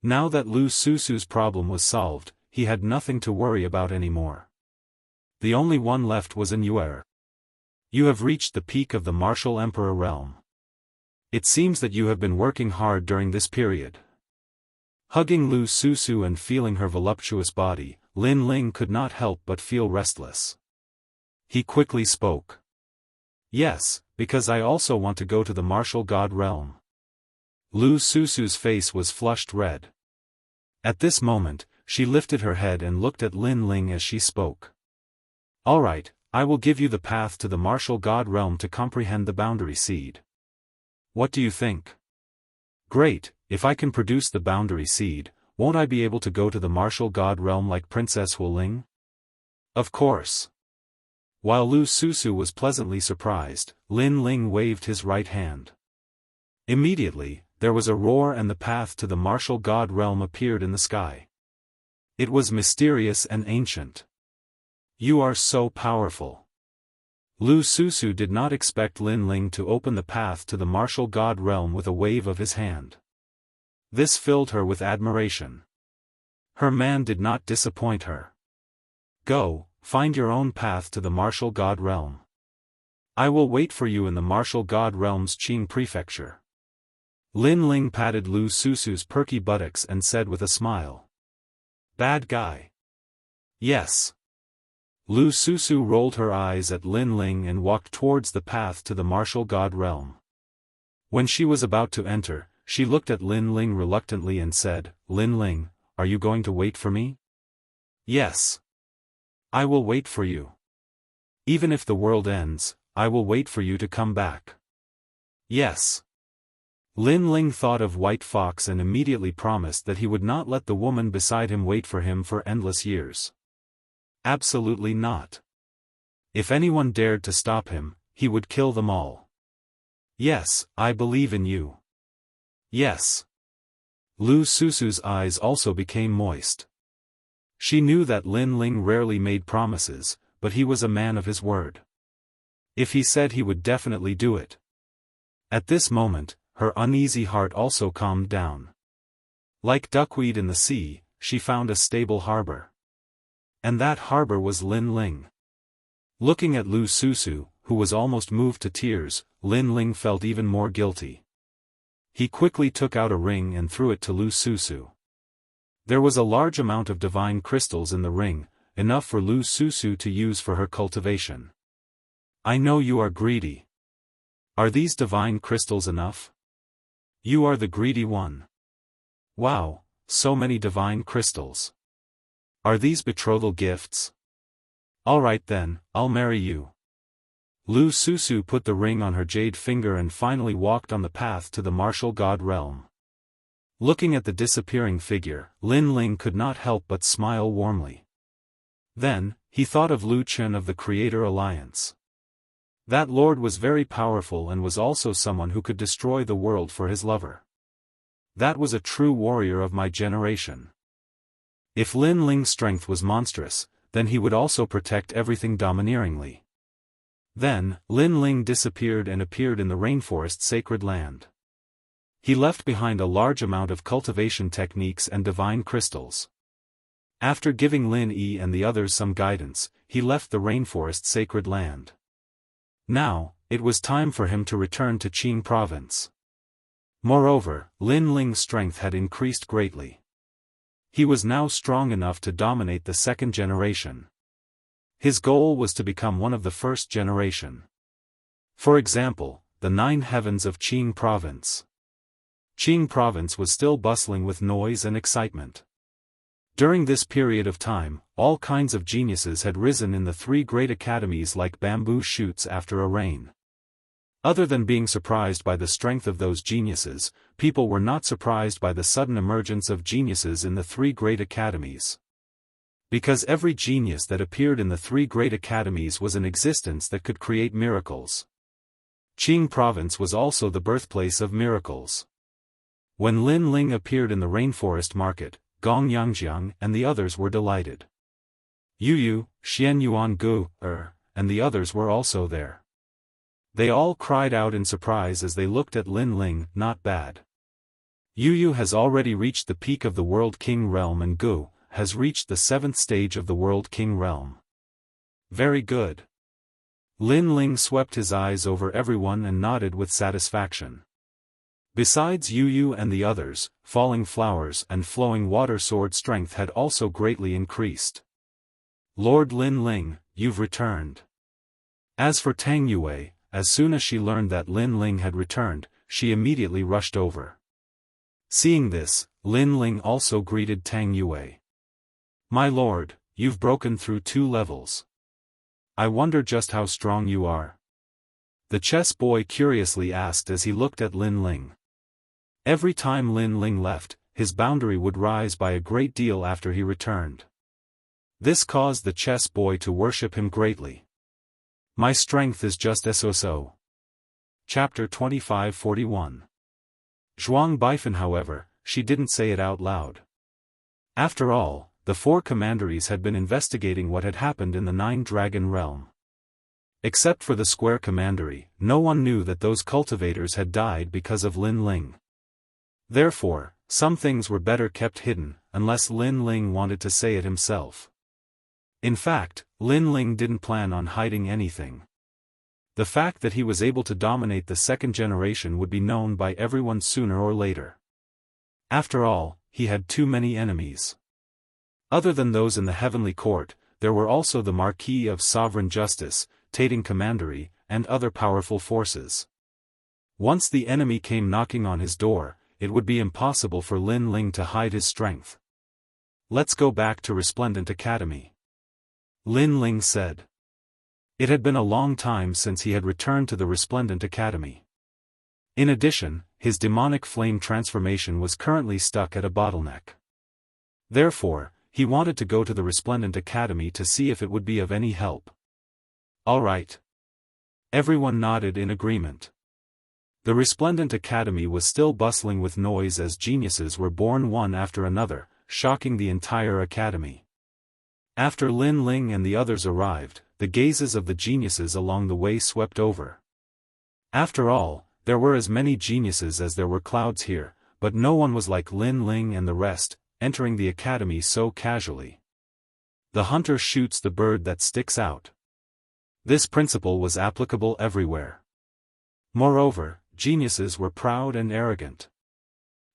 Now that Lu Susu's problem was solved, he had nothing to worry about anymore. The only one left was Immortal. You have reached the peak of the martial emperor realm. It seems that you have been working hard during this period. Hugging Lu Susu and feeling her voluptuous body, Lin Ling could not help but feel restless. He quickly spoke. Yes, because I also want to go to the martial god realm. Lu Susu's face was flushed red. At this moment, she lifted her head and looked at Lin Ling as she spoke. All right, I will give you the path to the martial god realm to comprehend the boundary seed. What do you think? Great, if I can produce the boundary seed, won't I be able to go to the martial god realm like Princess Wu Ling? Of course. While Lu Susu was pleasantly surprised, Lin Ling waved his right hand. Immediately, there was a roar and the path to the martial god realm appeared in the sky. It was mysterious and ancient. You are so powerful. Lu Susu did not expect Lin Ling to open the path to the martial god realm with a wave of his hand. This filled her with admiration. Her man did not disappoint her. Go, find your own path to the martial god realm. I will wait for you in the martial god realm's Qing prefecture. Lin Ling patted Lu Susu's perky buttocks and said with a smile. Bad guy. Yes. Lu Susu rolled her eyes at Lin Ling and walked towards the path to the martial god realm. When she was about to enter, she looked at Lin Ling reluctantly and said, Lin Ling, are you going to wait for me? Yes. I will wait for you. Even if the world ends, I will wait for you to come back. Yes. Lin Ling thought of White Fox and immediately promised that he would not let the woman beside him wait for him for endless years. Absolutely not. If anyone dared to stop him, he would kill them all. Yes, I believe in you. Yes. Lu Susu's eyes also became moist. She knew that Lin Ling rarely made promises, but he was a man of his word. If he said he would definitely do it. At this moment, her uneasy heart also calmed down. Like duckweed in the sea, she found a stable harbor. And that harbor was Lin Ling. Looking at Lu Susu, who was almost moved to tears, Lin Ling felt even more guilty. He quickly took out a ring and threw it to Lu Susu. There was a large amount of divine crystals in the ring, enough for Lu Susu to use for her cultivation. I know you are greedy. Are these divine crystals enough? You are the greedy one. Wow, so many divine crystals. Are these betrothal gifts? All right then, I'll marry you. Lu Susu put the ring on her jade finger and finally walked on the path to the martial god realm. Looking at the disappearing figure, Lin Ling could not help but smile warmly. Then, he thought of Lu Chen of the Creator Alliance. That lord was very powerful and was also someone who could destroy the world for his lover. That was a true warrior of my generation. If Lin Ling's strength was monstrous, then he would also protect everything domineeringly. Then, Lin Ling disappeared and appeared in the rainforest sacred land. He left behind a large amount of cultivation techniques and divine crystals. After giving Lin Yi and the others some guidance, he left the rainforest sacred land. Now, it was time for him to return to Qing province. Moreover, Lin Ling's strength had increased greatly. He was now strong enough to dominate the second generation. His goal was to become one of the first generation. For example, the 9 heavens of Qing province. Qing province was still bustling with noise and excitement. During this period of time, all kinds of geniuses had risen in the 3 great academies like bamboo shoots after a rain. Other than being surprised by the strength of those geniuses, people were not surprised by the sudden emergence of geniuses in the 3 great academies. Because every genius that appeared in the 3 great academies was an existence that could create miracles. Qing province was also the birthplace of miracles. When Lin Ling appeared in the rainforest market, Gong Yangjiang and the others were delighted. Yu, Xian Yuan Gu, and the others were also there. They all cried out in surprise as they looked at Lin Ling. Not bad. Yu has already reached the peak of the World King realm and Gu has reached the 7th stage of the World King realm. Very good. Lin Ling swept his eyes over everyone and nodded with satisfaction. Besides Yu and the others, falling flowers and flowing water sword strength had also greatly increased. Lord Lin Ling, you've returned. As for Tang Yue, as soon as she learned that Lin Ling had returned, she immediately rushed over. Seeing this, Lin Ling also greeted Tang Yue. My lord, you've broken through 2 levels. I wonder just how strong you are. The chess boy curiously asked as he looked at Lin Ling. Every time Lin Ling left, his boundary would rise by a great deal after he returned. This caused the chess boy to worship him greatly. My strength is just so. Chapter 2541. Zhuang Baifen, however, she didn't say it out loud. After all, the 4 commanderies had been investigating what had happened in the 9-dragon realm. Except for the square commandery, no one knew that those cultivators had died because of Lin Ling. Therefore, some things were better kept hidden, unless Lin Ling wanted to say it himself. In fact, Lin Ling didn't plan on hiding anything. The fact that he was able to dominate the second generation would be known by everyone sooner or later. After all, he had too many enemies. Other than those in the heavenly court, there were also the Marquis of Sovereign Justice, Tating Commandery, and other powerful forces. Once the enemy came knocking on his door, it would be impossible for Lin Ling to hide his strength. Let's go back to Resplendent Academy. Lin Ling said. It had been a long time since he had returned to the Resplendent Academy. In addition, his demonic flame transformation was currently stuck at a bottleneck. Therefore, he wanted to go to the Resplendent Academy to see if it would be of any help. All right. Everyone nodded in agreement. The Resplendent Academy was still bustling with noise as geniuses were born one after another, shocking the entire academy. After Lin Ling and the others arrived, the gazes of the geniuses along the way swept over. After all, there were as many geniuses as there were clouds here, but no one was like Lin Ling and the rest, entering the academy so casually. The hunter shoots the bird that sticks out. This principle was applicable everywhere. Moreover, geniuses were proud and arrogant.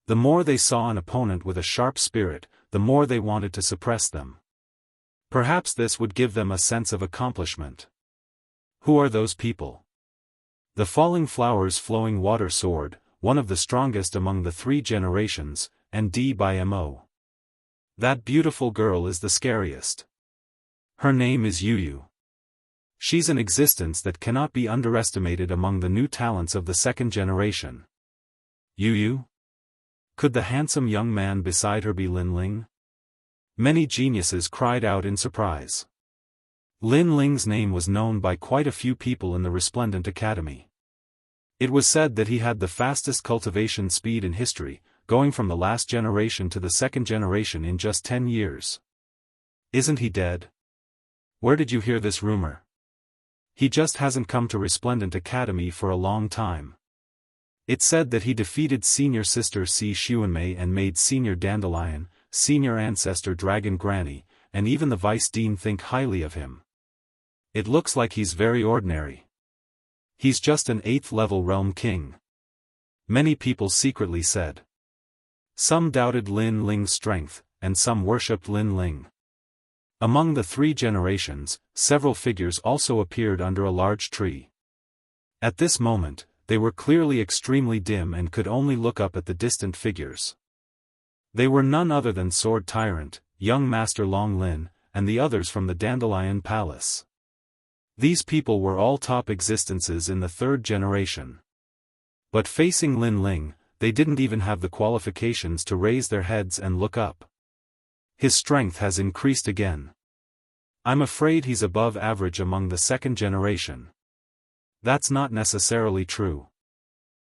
The more they saw an opponent with a sharp spirit, the more they wanted to suppress them. Perhaps this would give them a sense of accomplishment. Who are those people? The Falling Flowers Flowing Water Sword, one of the strongest among the 3 generations, and D by Mo. That beautiful girl is the scariest. Her name is Yu. She's an existence that cannot be underestimated among the new talents of the second generation. Yu? Could the handsome young man beside her be Lin Ling? Many geniuses cried out in surprise. Lin Ling's name was known by quite a few people in the Resplendent Academy. It was said that he had the fastest cultivation speed in history, going from the last generation to the second generation in just 10 years. Isn't he dead? Where did you hear this rumor? He just hasn't come to Resplendent Academy for a long time. It said that he defeated Senior Sister Si Xuanmei and made Senior Dandelion, Senior Ancestor Dragon Granny, and even the Vice Dean think highly of him. It looks like he's very ordinary. He's just an 8th level realm king. Many people secretly said. Some doubted Lin Ling's strength, and some worshipped Lin Ling. Among the 3 generations, several figures also appeared under a large tree. At this moment, they were clearly extremely dim and could only look up at the distant figures. They were none other than Sword Tyrant, young Master Long Lin, and the others from the Dandelion Palace. These people were all top existences in the 3rd generation. But facing Lin Ling, they didn't even have the qualifications to raise their heads and look up. His strength has increased again. I'm afraid he's above average among the 2nd generation. That's not necessarily true.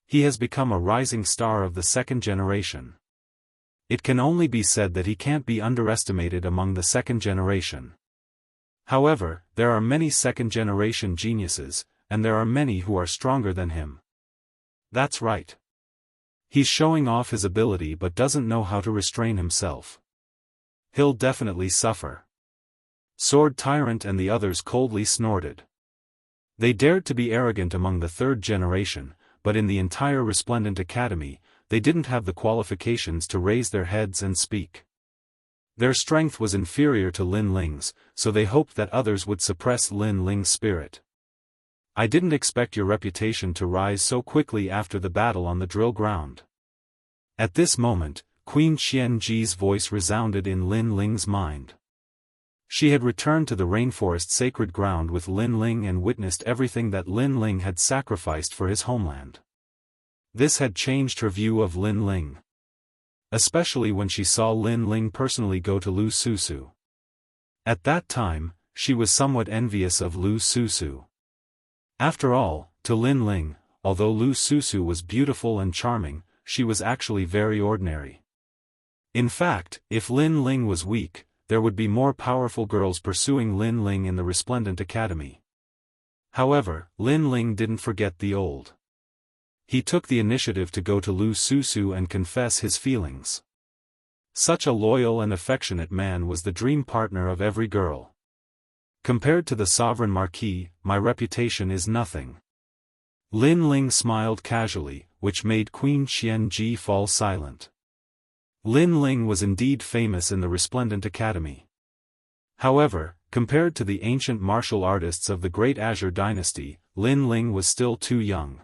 He has become a rising star of the 2nd generation. It can only be said that he can't be underestimated among the 2nd generation. However, there are many 2nd generation geniuses, and there are many who are stronger than him. That's right. He's showing off his ability but doesn't know how to restrain himself. He'll definitely suffer. Sword Tyrant and the others coldly snorted. They dared to be arrogant among the 3rd generation, but in the entire Resplendent Academy, they didn't have the qualifications to raise their heads and speak. Their strength was inferior to Lin Ling's, so they hoped that others would suppress Lin Ling's spirit. I didn't expect your reputation to rise so quickly after the battle on the drill ground. At this moment, Queen Xianji's voice resounded in Lin Ling's mind. She had returned to the rainforest sacred ground with Lin Ling and witnessed everything that Lin Ling had sacrificed for his homeland. This had changed her view of Lin Ling. Especially when she saw Lin Ling personally go to Lu Susu. At that time, she was somewhat envious of Lu Susu. After all, to Lin Ling, although Lu Susu was beautiful and charming, she was actually very ordinary. In fact, if Lin Ling was weak, there would be more powerful girls pursuing Lin Ling in the Resplendent Academy. However, Lin Ling didn't forget the old. He took the initiative to go to Lu Susu and confess his feelings. Such a loyal and affectionate man was the dream partner of every girl. Compared to the Sovereign Marquis, my reputation is nothing. Lin Ling smiled casually, which made Queen Xianji fall silent. Lin Ling was indeed famous in the Resplendent Academy. However, compared to the ancient martial artists of the Great Azure Dynasty, Lin Ling was still too young.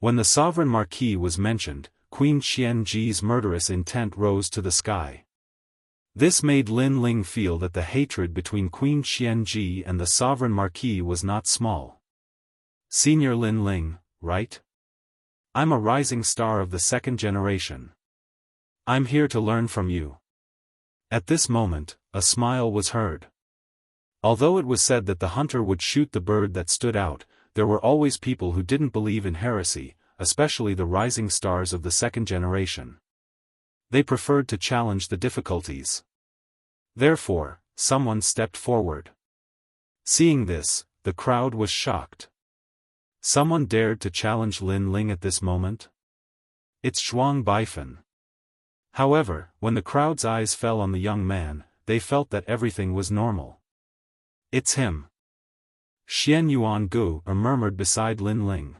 When the Sovereign Marquis was mentioned, Queen Xianji's murderous intent rose to the sky. This made Lin Ling feel that the hatred between Queen Xianji and the Sovereign Marquis was not small. Senior Lin Ling, right? I'm a rising star of the 2nd generation. I'm here to learn from you. At this moment, a smile was heard. Although it was said that the hunter would shoot the bird that stood out, there were always people who didn't believe in heresy, especially the rising stars of the 2nd generation. They preferred to challenge the difficulties. Therefore, someone stepped forward. Seeing this, the crowd was shocked. Someone dared to challenge Lin Ling at this moment? It's Zhuang Baifan. However, when the crowd's eyes fell on the young man, they felt that everything was normal. It's him. Xian Yuan Gu murmured beside Lin Ling.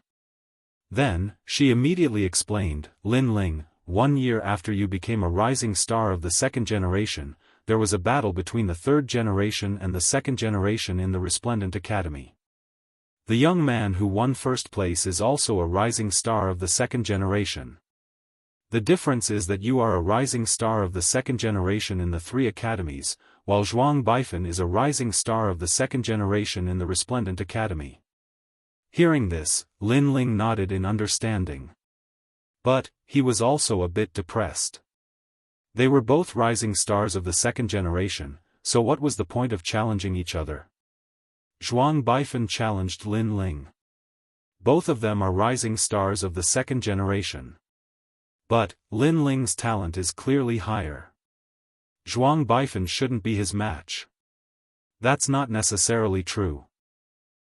Then, she immediately explained, Lin Ling, 1 year after you became a rising star of the 2nd generation, there was a battle between the 3rd generation and the 2nd generation in the Resplendent Academy. The young man who won first place is also a rising star of the 2nd generation. The difference is that you are a rising star of the 2nd generation in the 3 academies, while Zhuang Baifan is a rising star of the 2nd generation in the Resplendent Academy. Hearing this, Lin Ling nodded in understanding. But, he was also a bit depressed. They were both rising stars of the 2nd generation, so what was the point of challenging each other? Zhuang Baifan challenged Lin Ling. Both of them are rising stars of the second generation. But, Lin Ling's talent is clearly higher. Zhuang Baifan shouldn't be his match. That's not necessarily true.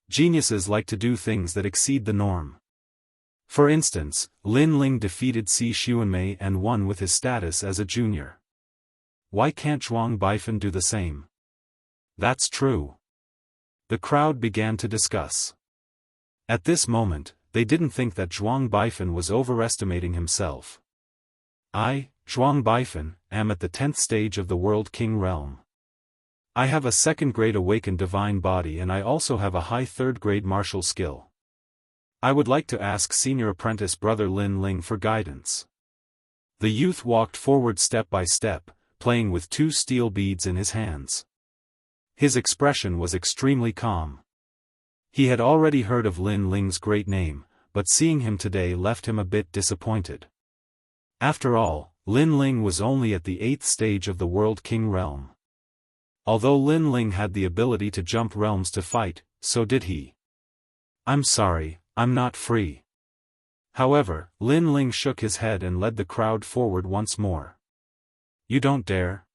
Geniuses like to do things that exceed the norm. For instance, Lin Ling defeated Si Xuanmei and won with his status as a junior. Why can't Zhuang Baifan do the same? That's true. The crowd began to discuss. At this moment, they didn't think that Zhuang Baifan was overestimating himself. I, Zhuang Baifan, am at the 10th stage of the World King realm. I have a second-grade awakened divine body and I also have a high third-grade martial skill. I would like to ask senior apprentice brother Lin Ling for guidance. The youth walked forward step by step, playing with 2 steel beads in his hands. His expression was extremely calm. He had already heard of Lin Ling's great name, but seeing him today left him a bit disappointed. After all, Lin Ling was only at the 8th stage of the World King realm. Although Lin Ling had the ability to jump realms to fight, so did he. I'm sorry, I'm not free. However, Lin Ling shook his head and led the crowd forward once more. You don't dare?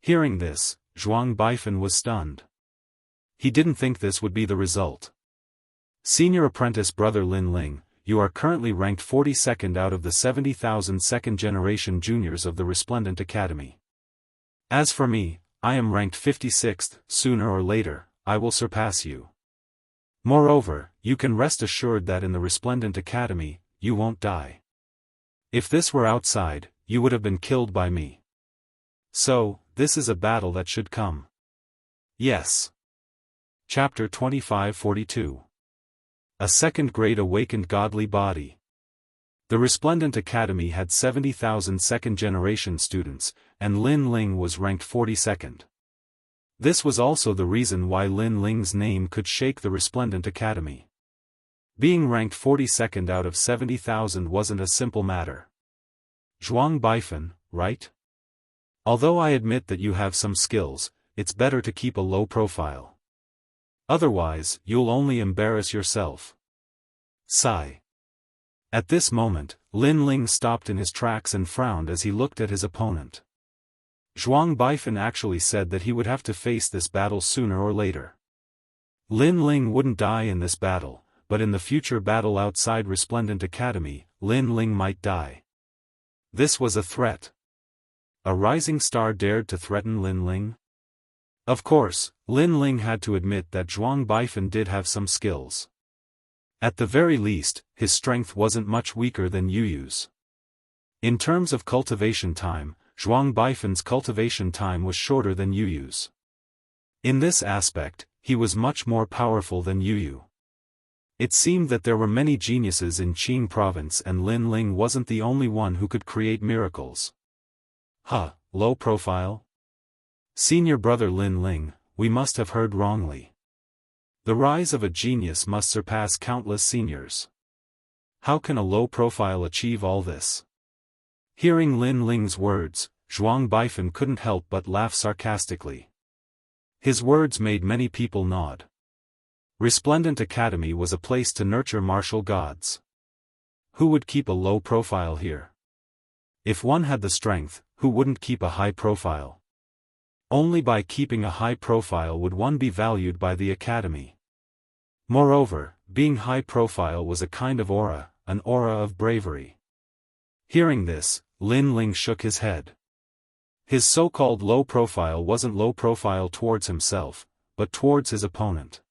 Hearing this, Zhuang Baifan was stunned. He didn't think this would be the result. Senior apprentice brother Lin Ling, you are currently ranked 42nd out of the 70,000 second-generation juniors of the Resplendent Academy. As for me, I am ranked 56th, sooner or later, I will surpass you. Moreover, you can rest assured that in the Resplendent Academy, you won't die. If this were outside, you would have been killed by me. So, this is a battle that should come. Yes. Chapter 2542. A second-grade awakened godly body. The Resplendent Academy had 70,000 second-generation students, and Lin Ling was ranked 42nd. This was also the reason why Lin Ling's name could shake the Resplendent Academy. Being ranked 42nd out of 70,000 wasn't a simple matter. Zhuang Baifan, right? Although I admit that you have some skills, it's better to keep a low profile. Otherwise, you'll only embarrass yourself. Sigh. At this moment, Lin Ling stopped in his tracks and frowned as he looked at his opponent. Zhuang Baifan actually said that he would have to face this battle sooner or later. Lin Ling wouldn't die in this battle, but in the future battle outside Resplendent Academy, Lin Ling might die. This was a threat. A rising star dared to threaten Lin Ling? Of course, Lin Ling had to admit that Zhuang Baifan did have some skills. At the very least, his strength wasn't much weaker than Yu Yu's. In terms of cultivation time, Zhuang Baifan's cultivation time was shorter than Yu Yu's. In this aspect, he was much more powerful than Yu Yu. It seemed that there were many geniuses in Qing province and Lin Ling wasn't the only one who could create miracles. Low profile? Senior brother Lin Ling, we must have heard wrongly. The rise of a genius must surpass countless seniors. How can a low profile achieve all this? Hearing Lin Ling's words, Zhuang Baifan couldn't help but laugh sarcastically. His words made many people nod. Resplendent Academy was a place to nurture martial gods. Who would keep a low profile here? If one had the strength, who wouldn't keep a high profile? Only by keeping a high profile would one be valued by the Academy. Moreover, being high profile was a kind of aura, an aura of bravery. Hearing this, Lin Ling shook his head. His so-called low profile wasn't low profile towards himself, but towards his opponent.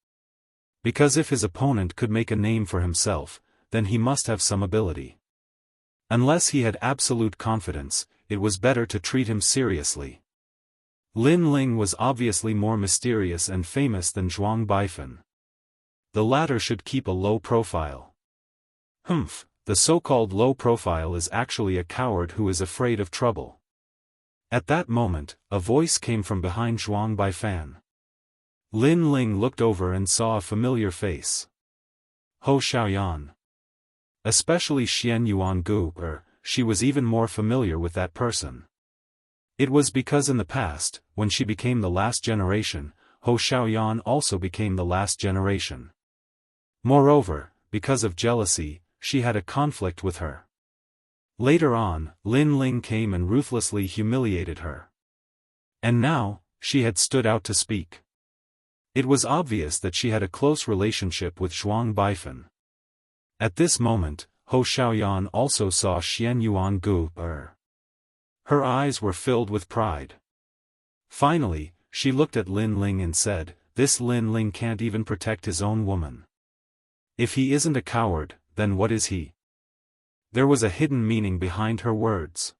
Because if his opponent could make a name for himself, then he must have some ability. Unless he had absolute confidence, it was better to treat him seriously. Lin Ling was obviously more mysterious and famous than Zhuang Baifan. The latter should keep a low profile. The so-called low profile is actually a coward who is afraid of trouble. At that moment, a voice came from behind Zhuang Baifan. Lin Ling looked over and saw a familiar face. Ho Xiaoyan. Especially Xian Yuan Gu, she was even more familiar with that person. It was because in the past, when she became the last generation, Ho Xiaoyan also became the last generation. Moreover, because of jealousy, she had a conflict with her. Later on, Lin Ling came and ruthlessly humiliated her. And now, she had stood out to speak. It was obvious that she had a close relationship with Zhuang Baifan. At this moment, Ho Xiaoyan also saw Xian Yuan Gu. Her eyes were filled with pride. Finally, she looked at Lin Ling and said, "This Lin Ling can't even protect his own woman. If he isn't a coward, then what is he?" There was a hidden meaning behind her words.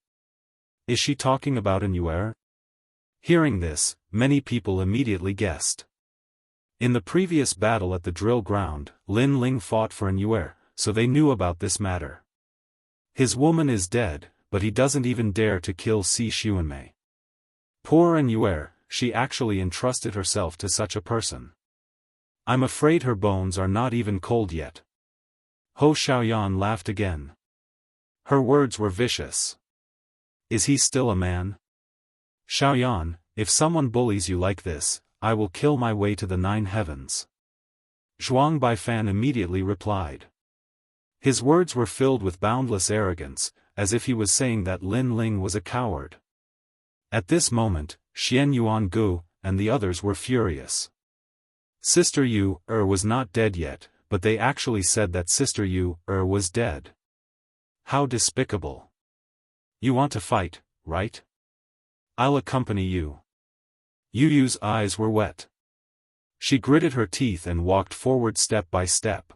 Is she talking about an Yuer? Hearing this, many people immediately guessed. In the previous battle at the drill ground, Lin Ling fought for an Yuer, so they knew about this matter. His woman is dead, but he doesn't even dare to kill Si Xuanmei. Poor an Yuer, she actually entrusted herself to such a person. I'm afraid her bones are not even cold yet. Ho Xiaoyan laughed again. Her words were vicious. Is he still a man? Xiaoyan, if someone bullies you like this, I will kill my way to the 9 heavens. Zhuang Baifan immediately replied. His words were filled with boundless arrogance, as if he was saying that Lin Ling was a coward. At this moment, Xian Yuan Gu and the others were furious. Sister Yu was not dead yet, but they actually said that Sister Yu was dead. How despicable. You want to fight, right? I'll accompany you. Yu Yu's eyes were wet. She gritted her teeth and walked forward step by step.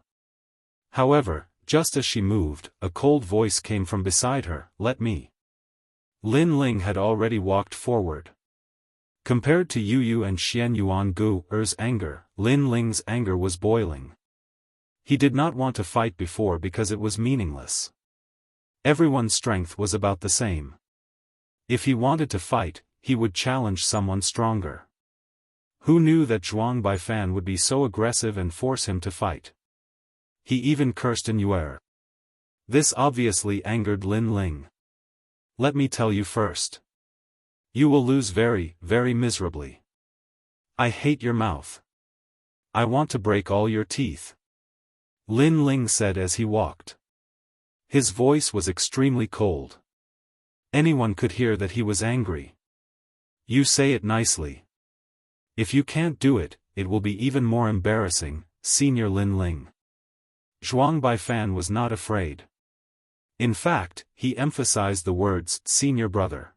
However, just as she moved, a cold voice came from beside her, "Let me." Lin Ling had already walked forward. Compared to Yu Yu and Xian Yuan Gu's anger, Lin Ling's anger was boiling. He did not want to fight before because it was meaningless. Everyone's strength was about the same. If he wanted to fight, he would challenge someone stronger. Who knew that Zhuang Baifan would be so aggressive and force him to fight? He even cursed an Yuer. This obviously angered Lin Ling. Let me tell you first. You will lose very, very miserably. I hate your mouth. I want to break all your teeth. Lin Ling said as he walked. His voice was extremely cold. Anyone could hear that he was angry. You say it nicely. If you can't do it, it will be even more embarrassing, Senior Lin Ling. Zhuang Baifan was not afraid. In fact, he emphasized the words, "Senior brother."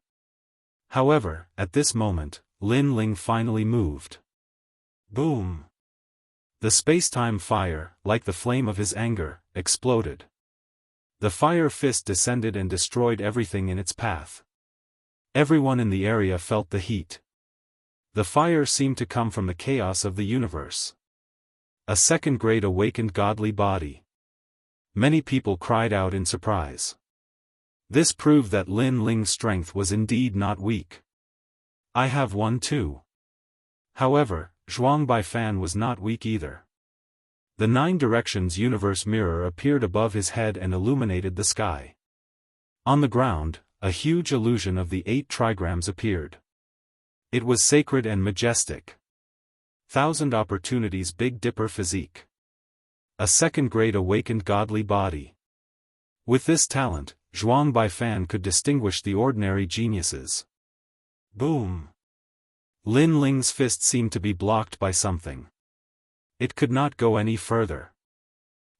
However, at this moment, Lin Ling finally moved. Boom! The space-time fire, like the flame of his anger, exploded. The fire fist descended and destroyed everything in its path. Everyone in the area felt the heat. The fire seemed to come from the chaos of the universe. A second-grade awakened godly body. Many people cried out in surprise. This proved that Lin Ling's strength was indeed not weak. I have one too. However, Zhuang Baifan was not weak either. The 9 directions universe mirror appeared above his head and illuminated the sky. On the ground, a huge illusion of the 8 trigrams appeared. It was sacred and majestic. 1,000 opportunities Big Dipper physique. A second-grade awakened godly body. With this talent, Zhuang Baifan could distinguish the ordinary geniuses. Boom! Lin Ling's fist seemed to be blocked by something. It could not go any further.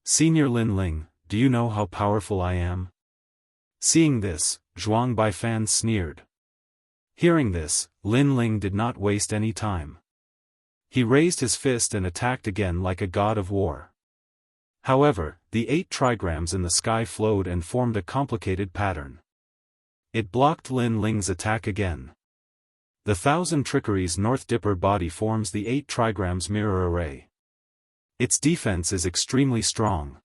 Senior Lin Ling, do you know how powerful I am? Seeing this, Zhuang Baifan sneered. Hearing this, Lin Ling did not waste any time. He raised his fist and attacked again like a god of war. However, the 8 trigrams in the sky flowed and formed a complicated pattern. It blocked Lin Ling's attack again. The 1,000 trickeries North Dipper body forms the 8 trigrams mirror array. Its defense is extremely strong.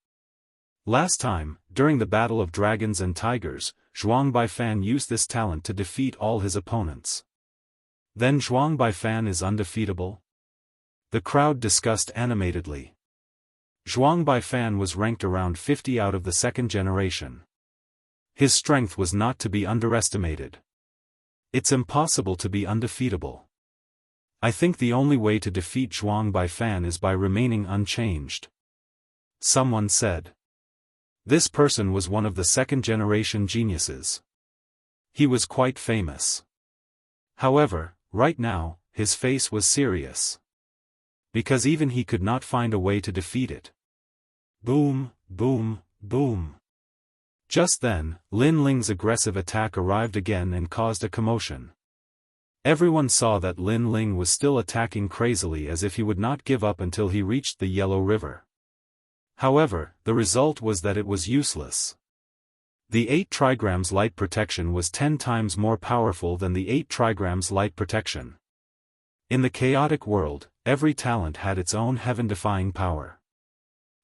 Last time, during the Battle of Dragons and Tigers, Zhuang Baifan used this talent to defeat all his opponents. Then Zhuang Baifan is undefeatable? The crowd discussed animatedly. Zhuang Baifan was ranked around 50 out of the 2nd generation. His strength was not to be underestimated. It's impossible to be undefeatable. I think the only way to defeat Zhuang Baifan is by remaining unchanged. Someone said. This person was one of the second-generation geniuses. He was quite famous. However, right now, his face was serious. Because even he could not find a way to defeat it. Boom, boom, boom. Just then, Lin Ling's aggressive attack arrived again and caused a commotion. Everyone saw that Lin Ling was still attacking crazily as if he would not give up until he reached the Yellow River. However, the result was that it was useless. The 8 trigrams light protection was 10 times more powerful than the 8 trigrams light protection. In the chaotic world, every talent had its own heaven-defying power.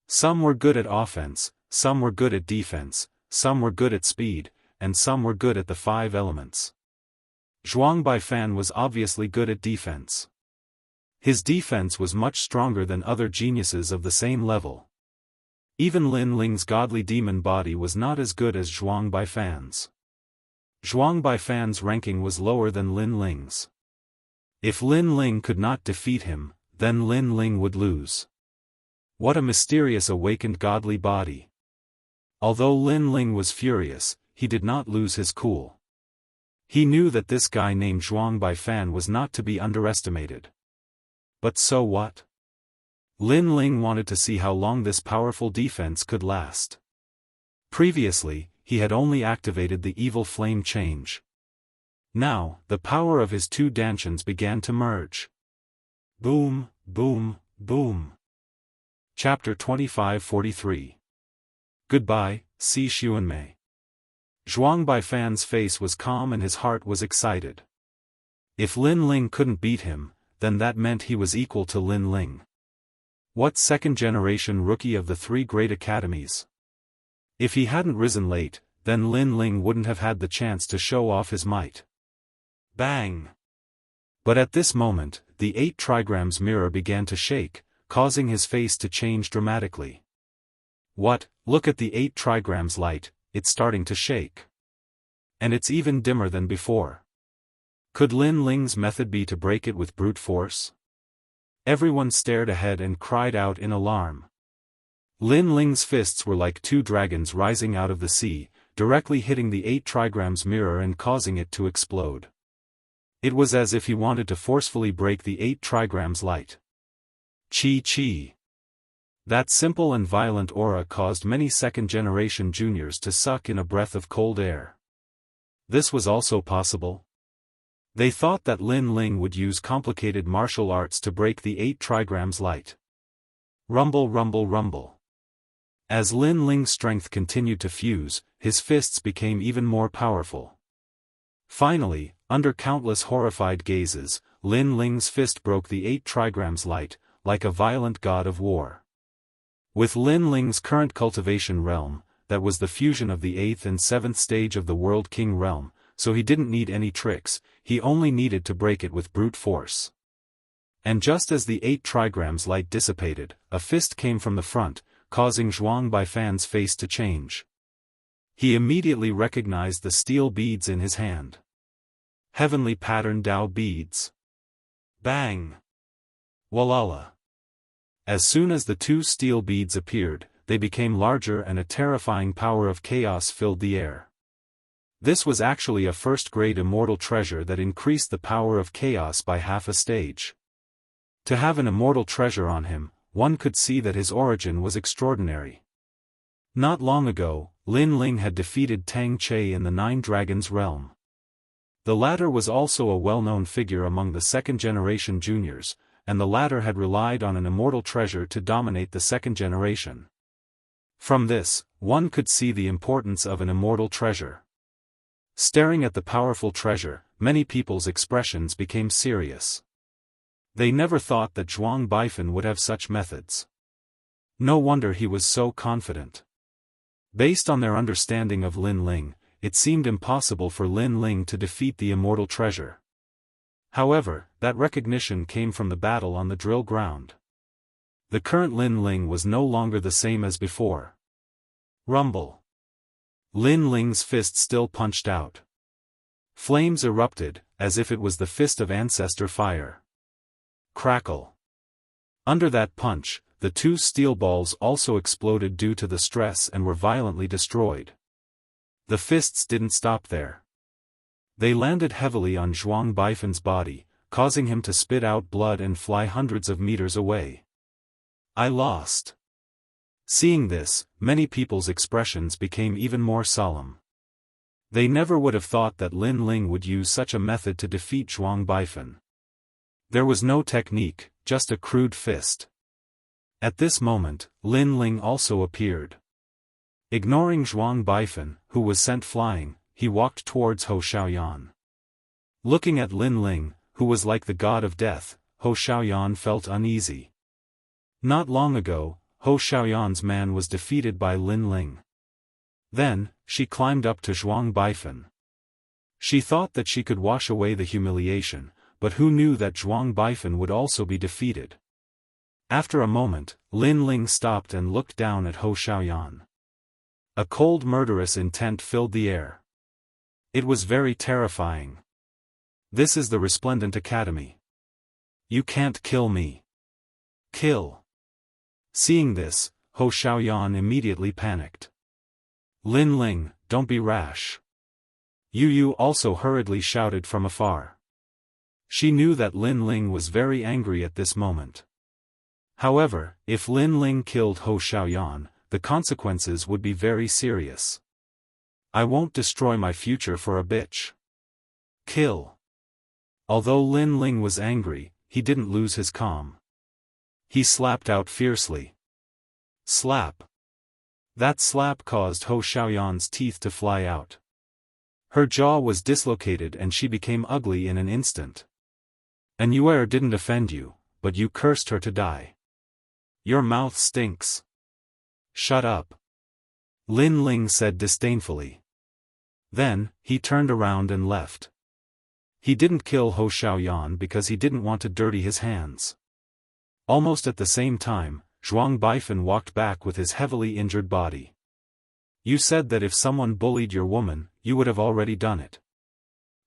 Some were good at offense, some were good at defense, some were good at speed, and some were good at the 5 elements. Zhuang Baifan was obviously good at defense. His defense was much stronger than other geniuses of the same level. Even Lin Ling's godly demon body was not as good as Zhuang Baifan's. Zhuang Baifan's ranking was lower than Lin Ling's. If Lin Ling could not defeat him, then Lin Ling would lose. What a mysterious awakened godly body. Although Lin Ling was furious, he did not lose his cool. He knew that this guy named Zhuang Baifan was not to be underestimated. But so what? Lin Ling wanted to see how long this powerful defense could last. Previously, he had only activated the evil flame change. Now, the power of his 2 dantians began to merge. Boom, boom, boom. Chapter 2543. Goodbye, Si Xuanmei. Zhuang Baifan's face was calm and his heart was excited. If Lin Ling couldn't beat him, then that meant he was equal to Lin Ling. What second-generation rookie of the 3 great academies? If he hadn't risen late, then Lin Ling wouldn't have had the chance to show off his might. Bang! But at this moment, the 8 trigrams mirror began to shake, causing his face to change dramatically. What? Look at the 8 trigrams light, it's starting to shake. And it's even dimmer than before. Could Lin Ling's method be to break it with brute force? Everyone stared ahead and cried out in alarm. Lin Ling's fists were like 2 dragons rising out of the sea, directly hitting the 8 trigrams mirror and causing it to explode. It was as if he wanted to forcefully break the 8 trigrams light. Chi. That simple and violent aura caused many second-generation juniors to suck in a breath of cold air. This was also possible. They thought that Lin Ling would use complicated martial arts to break the 8 trigrams light. Rumble, rumble, rumble. As Lin Ling's strength continued to fuse, his fists became even more powerful. Finally, under countless horrified gazes, Lin Ling's fist broke the 8 trigrams light, like a violent god of war. With Lin Ling's current cultivation realm, that was the fusion of the 8th and 7th stage of the World King realm, so he didn't need any tricks, he only needed to break it with brute force. And just as the 8 trigrams light dissipated, a fist came from the front, causing Zhuang Baifan's face to change. He immediately recognized the steel beads in his hand. Heavenly pattern Dao beads. Bang! Walala! As soon as the 2 steel beads appeared, they became larger and a terrifying power of chaos filled the air. This was actually a first-grade immortal treasure that increased the power of chaos by half a stage. To have an immortal treasure on him, one could see that his origin was extraordinary. Not long ago, Lin Ling had defeated Tang Che in the 9 Dragons realm. The latter was also a well-known figure among the second-generation juniors, and the latter had relied on an immortal treasure to dominate the second generation. From this, one could see the importance of an immortal treasure. Staring at the powerful treasure, many people's expressions became serious. They never thought that Zhuang Baifan would have such methods. No wonder he was so confident. Based on their understanding of Lin Ling, it seemed impossible for Lin Ling to defeat the immortal treasure. However, that recognition came from the battle on the drill ground. The current Lin Ling was no longer the same as before. Rumble. Lin Ling's fist still punched out. Flames erupted, as if it was the fist of ancestor fire. Crackle. Under that punch, the two steel balls also exploded due to the stress and were violently destroyed. The fists didn't stop there. They landed heavily on Zhuang Baifan's body, causing him to spit out blood and fly hundreds of meters away. I lost. Seeing this, many people's expressions became even more solemn. They never would have thought that Lin Ling would use such a method to defeat Zhuang Baifan. There was no technique, just a crude fist. At this moment, Lin Ling also appeared. Ignoring Zhuang Baifan, who was sent flying, he walked towards Hou Xiaoyan. Looking at Lin Ling, who was like the god of death, Hou Xiaoyan felt uneasy. Not long ago, Hou Xiaoyan's man was defeated by Lin Ling. Then, she climbed up to Zhuang Baifan. She thought that she could wash away the humiliation, but who knew that Zhuang Baifan would also be defeated? After a moment, Lin Ling stopped and looked down at Hou Xiaoyan. A cold murderous intent filled the air. It was very terrifying. This is the Resplendent Academy. You can't kill me. Kill. Seeing this, Hou Xiaoyan immediately panicked. Lin Ling, don't be rash. Yu also hurriedly shouted from afar. She knew that Lin Ling was very angry at this moment. However, if Lin Ling killed Hou Xiaoyan, the consequences would be very serious. I won't destroy my future for a bitch. Kill. Although Lin Ling was angry, he didn't lose his calm. He slapped out fiercely. Slap. That slap caused Hou Xiaoyan's teeth to fly out. Her jaw was dislocated and she became ugly in an instant. And Yuer didn't offend you, but you cursed her to die. Your mouth stinks. Shut up. Lin Ling said disdainfully. Then, he turned around and left. He didn't kill Hou Xiaoyan because he didn't want to dirty his hands. Almost at the same time, Zhuang Baifan walked back with his heavily injured body. You said that if someone bullied your woman, you would have already done it.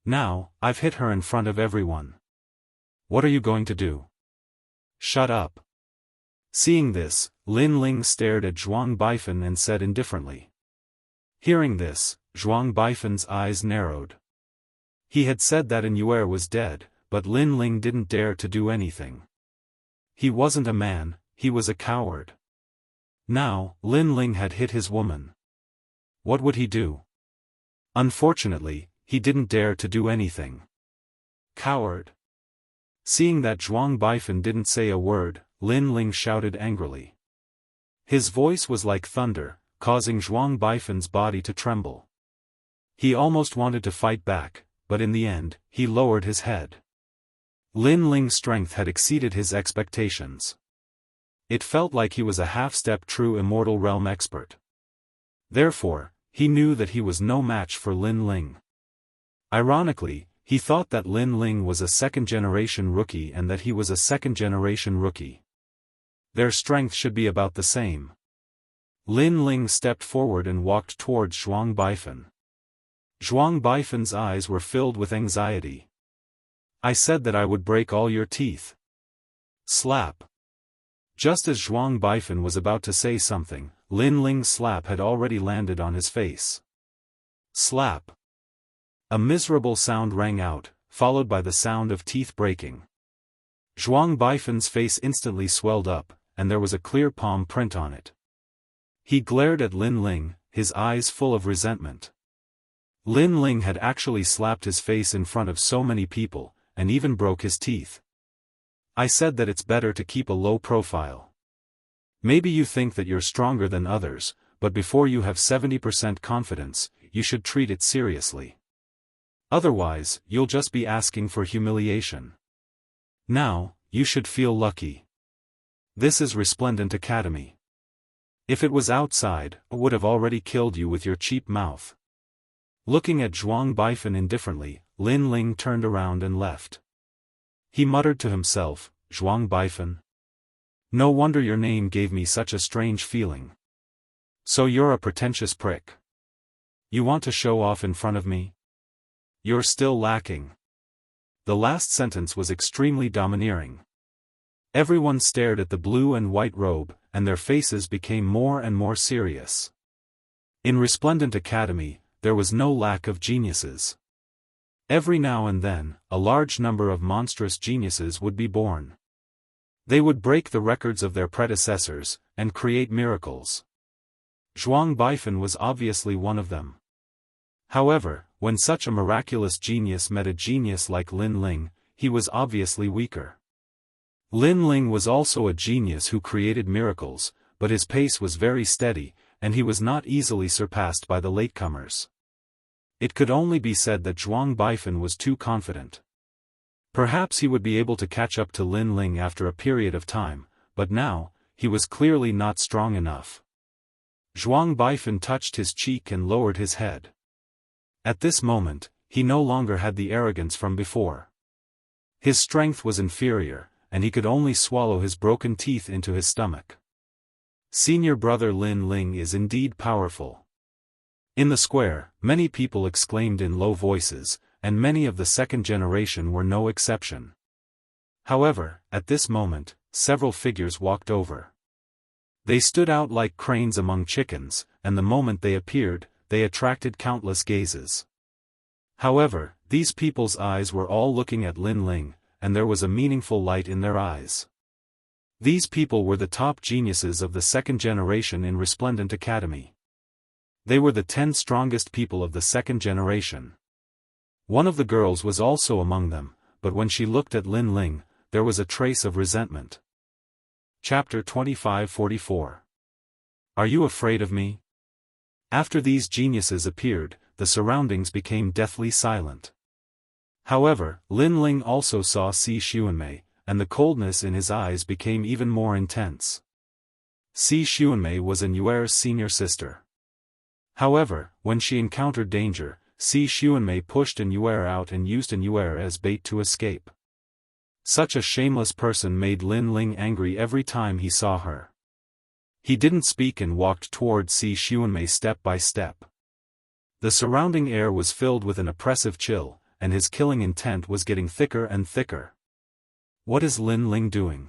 Now, I've hit her in front of everyone. What are you going to do? Shut up. Seeing this, Lin Ling stared at Zhuang Baifan and said indifferently. Hearing this, Zhuang Baifan's eyes narrowed. He had said that Yuer was dead, but Lin Ling didn't dare to do anything. He wasn't a man, he was a coward. Now, Lin Ling had hit his woman. What would he do? Unfortunately, he didn't dare to do anything. Coward. Seeing that Zhuang Baifan didn't say a word, Lin Ling shouted angrily. His voice was like thunder, causing Zhuang Baifan's body to tremble. He almost wanted to fight back, but in the end, he lowered his head. Lin Ling's strength had exceeded his expectations. It felt like he was a half-step true Immortal realm expert. Therefore, he knew that he was no match for Lin Ling. Ironically, he thought that Lin Ling was a second-generation rookie and that he was a second-generation rookie. Their strength should be about the same. Lin Ling stepped forward and walked towards Zhuang Baifan. Zhuang Baifan's eyes were filled with anxiety. I said that I would break all your teeth. Slap. Just as Zhuang Baifan was about to say something, Lin Ling's slap had already landed on his face. Slap. A miserable sound rang out, followed by the sound of teeth breaking. Zhuang Baifan's face instantly swelled up, and there was a clear palm print on it. He glared at Lin Ling, his eyes full of resentment. Lin Ling had actually slapped his face in front of so many people, and even broke his teeth. I said that it's better to keep a low profile. Maybe you think that you're stronger than others, but before you have 70% confidence, you should treat it seriously. Otherwise, you'll just be asking for humiliation. Now, you should feel lucky. This is Resplendent Academy. If it was outside, I would have already killed you with your cheap mouth. Looking at Zhuang Baifan indifferently, Lin Ling turned around and left. He muttered to himself, Zhuang Baifan. No wonder your name gave me such a strange feeling. So you're a pretentious prick. You want to show off in front of me? You're still lacking. The last sentence was extremely domineering. Everyone stared at the blue and white robe, and their faces became more and more serious. In Resplendent Academy, there was no lack of geniuses. Every now and then, a large number of monstrous geniuses would be born. They would break the records of their predecessors, and create miracles. Zhuang Baifan was obviously one of them. However, when such a miraculous genius met a genius like Lin Ling, he was obviously weaker. Lin Ling was also a genius who created miracles, but his pace was very steady, and he was not easily surpassed by the latecomers. It could only be said that Zhuang Baifan was too confident. Perhaps he would be able to catch up to Lin Ling after a period of time, but now, he was clearly not strong enough. Zhuang Baifan touched his cheek and lowered his head. At this moment, he no longer had the arrogance from before. His strength was inferior, and he could only swallow his broken teeth into his stomach. Senior brother Lin Ling is indeed powerful. In the square, many people exclaimed in low voices, and many of the second generation were no exception. However, at this moment, several figures walked over. They stood out like cranes among chickens, and the moment they appeared, they attracted countless gazes. However, these people's eyes were all looking at Lin Ling, and there was a meaningful light in their eyes. These people were the top geniuses of the second generation in Resplendent Academy. They were the 10 strongest people of the second generation. One of the girls was also among them, but when she looked at Lin Ling, there was a trace of resentment. Chapter 2544. Are you afraid of me? After these geniuses appeared, the surroundings became deathly silent. However, Lin Ling also saw Si Xuanmei, and the coldness in his eyes became even more intense. Si Xuanmei was Yuer's senior sister. However, when she encountered danger, Si Xuanmei pushed Yuer out and used Yuer as bait to escape. Such a shameless person made Lin Ling angry every time he saw her. He didn't speak and walked toward Si Xuanmei step by step. The surrounding air was filled with an oppressive chill, and his killing intent was getting thicker and thicker. What is Lin Ling doing?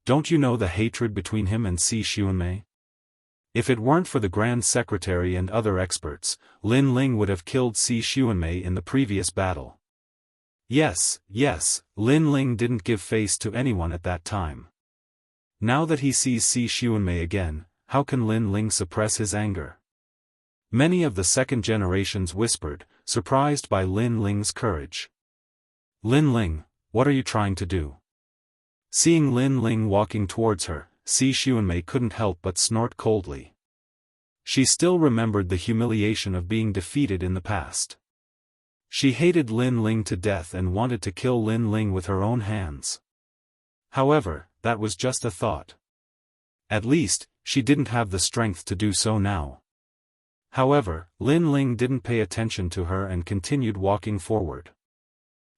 Don't you know the hatred between him and Si Xuanmei? If it weren't for the Grand Secretary and other experts, Lin Ling would have killed Si Xuanmei in the previous battle. Yes, Lin Ling didn't give face to anyone at that time. Now that he sees Si Xuanmei again, how can Lin Ling suppress his anger? Many of the second generations whispered, surprised by Lin Ling's courage. Lin Ling, what are you trying to do? Seeing Lin Ling walking towards her, Si Xuanmei couldn't help but snort coldly. She still remembered the humiliation of being defeated in the past. She hated Lin Ling to death and wanted to kill Lin Ling with her own hands. However, that was just a thought. At least, she didn't have the strength to do so now. However, Lin Ling didn't pay attention to her and continued walking forward.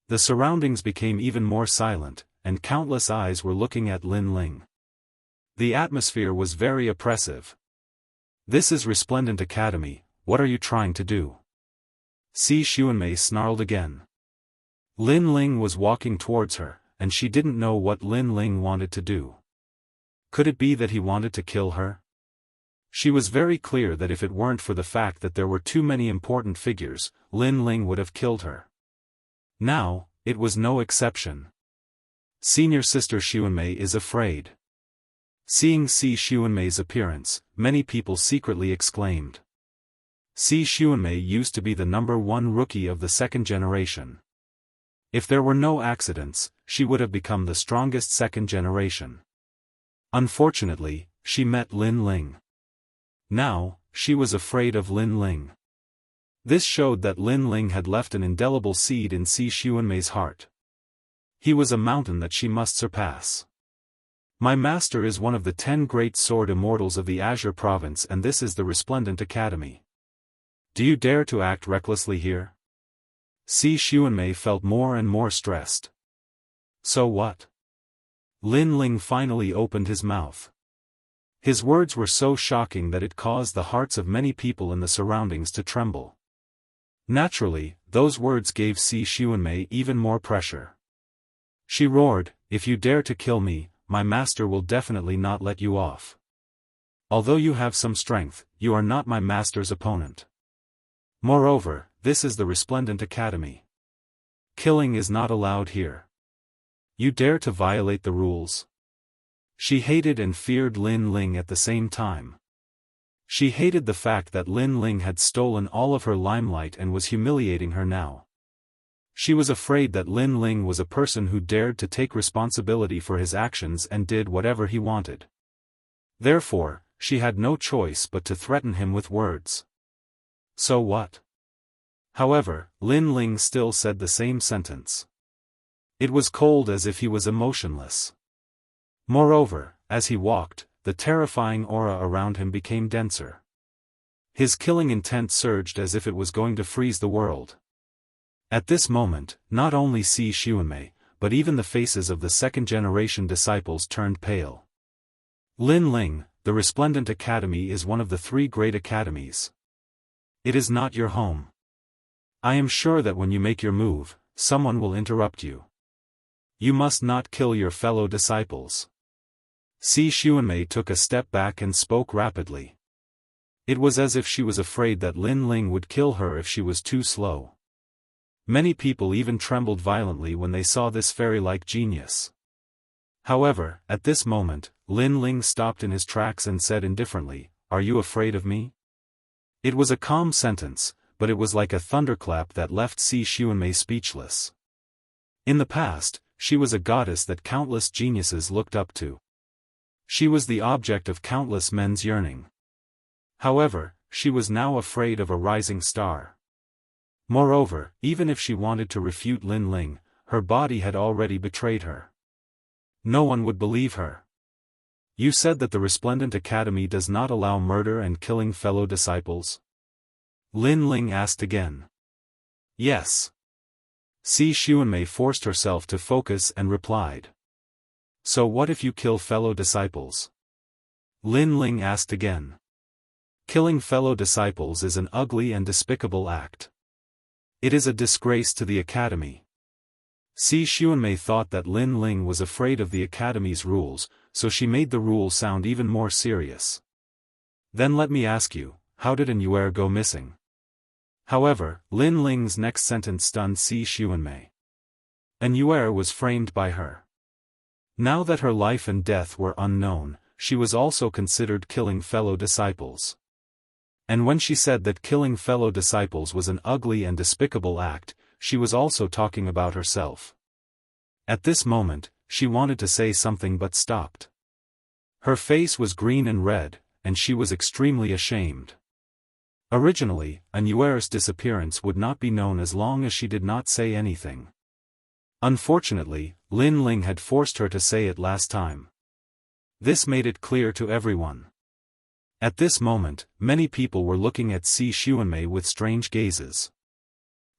The surroundings became even more silent, and countless eyes were looking at Lin Ling. The atmosphere was very oppressive. This is Resplendent Academy, what are you trying to do? Si Xuanmei snarled again. Lin Ling was walking towards her, and she didn't know what Lin Ling wanted to do. Could it be that he wanted to kill her? She was very clear that if it weren't for the fact that there were too many important figures, Lin Ling would have killed her. Now, it was no exception. Senior sister Xuanmei is afraid. Seeing Si Xuanmei's appearance, many people secretly exclaimed. Si Xuanmei used to be the #1 rookie of the second generation. If there were no accidents, she would have become the strongest second generation. Unfortunately, she met Lin Ling. Now, she was afraid of Lin Ling. This showed that Lin Ling had left an indelible seed in Si Xuanmei's heart. He was a mountain that she must surpass. My master is one of the 10 great sword immortals of the Azure Province, and this is the Resplendent Academy. Do you dare to act recklessly here? Si Xuanmei felt more and more stressed. So what? Lin Ling finally opened his mouth. His words were so shocking that it caused the hearts of many people in the surroundings to tremble. Naturally, those words gave Si Xuanmei even more pressure. She roared, "If you dare to kill me, my master will definitely not let you off. Although you have some strength, you are not my master's opponent. Moreover, this is the Resplendent Academy. Killing is not allowed here. You dare to violate the rules? She hated and feared Lin Ling at the same time. She hated the fact that Lin Ling had stolen all of her limelight and was humiliating her now. She was afraid that Lin Ling was a person who dared to take responsibility for his actions and did whatever he wanted. Therefore, she had no choice but to threaten him with words. So what? However, Lin Ling still said the same sentence. It was cold as if he was emotionless. Moreover, as he walked, the terrifying aura around him became denser. His killing intent surged as if it was going to freeze the world. At this moment, not only Si Xuanmei, but even the faces of the second-generation disciples turned pale. Lin Ling, the Resplendent Academy is one of the 3 great academies. It is not your home. I am sure that when you make your move, someone will interrupt you. You must not kill your fellow disciples. Si Xuanmei took a step back and spoke rapidly. It was as if she was afraid that Lin Ling would kill her if she was too slow. Many people even trembled violently when they saw this fairy-like genius. However, at this moment, Lin Ling stopped in his tracks and said indifferently, "Are you afraid of me?" It was a calm sentence, but it was like a thunderclap that left Si Xuanmei speechless. In the past, she was a goddess that countless geniuses looked up to. She was the object of countless men's yearning. However, she was now afraid of a rising star. Moreover, even if she wanted to refute Lin Ling, her body had already betrayed her. No one would believe her. You said that the Resplendent Academy does not allow murder and killing fellow disciples? Lin Ling asked again. Yes. Si Xuanmei forced herself to focus and replied. So what if you kill fellow disciples? Lin Ling asked again. Killing fellow disciples is an ugly and despicable act. It is a disgrace to the Academy. Si Xuanmei thought that Lin Ling was afraid of the Academy's rules, so she made the rule sound even more serious. Then let me ask you, how did an Yuer go missing? However, Lin Ling's next sentence stunned Si Xuanmei. An Yuer was framed by her. Now that her life and death were unknown, she was also considered killing fellow disciples. And when she said that killing fellow disciples was an ugly and despicable act, she was also talking about herself. At this moment, she wanted to say something but stopped. Her face was green and red, and she was extremely ashamed. Originally, an Yuer's disappearance would not be known as long as she did not say anything. Unfortunately, Lin Ling had forced her to say it last time. This made it clear to everyone. At this moment, many people were looking at Si Xuanmei with strange gazes.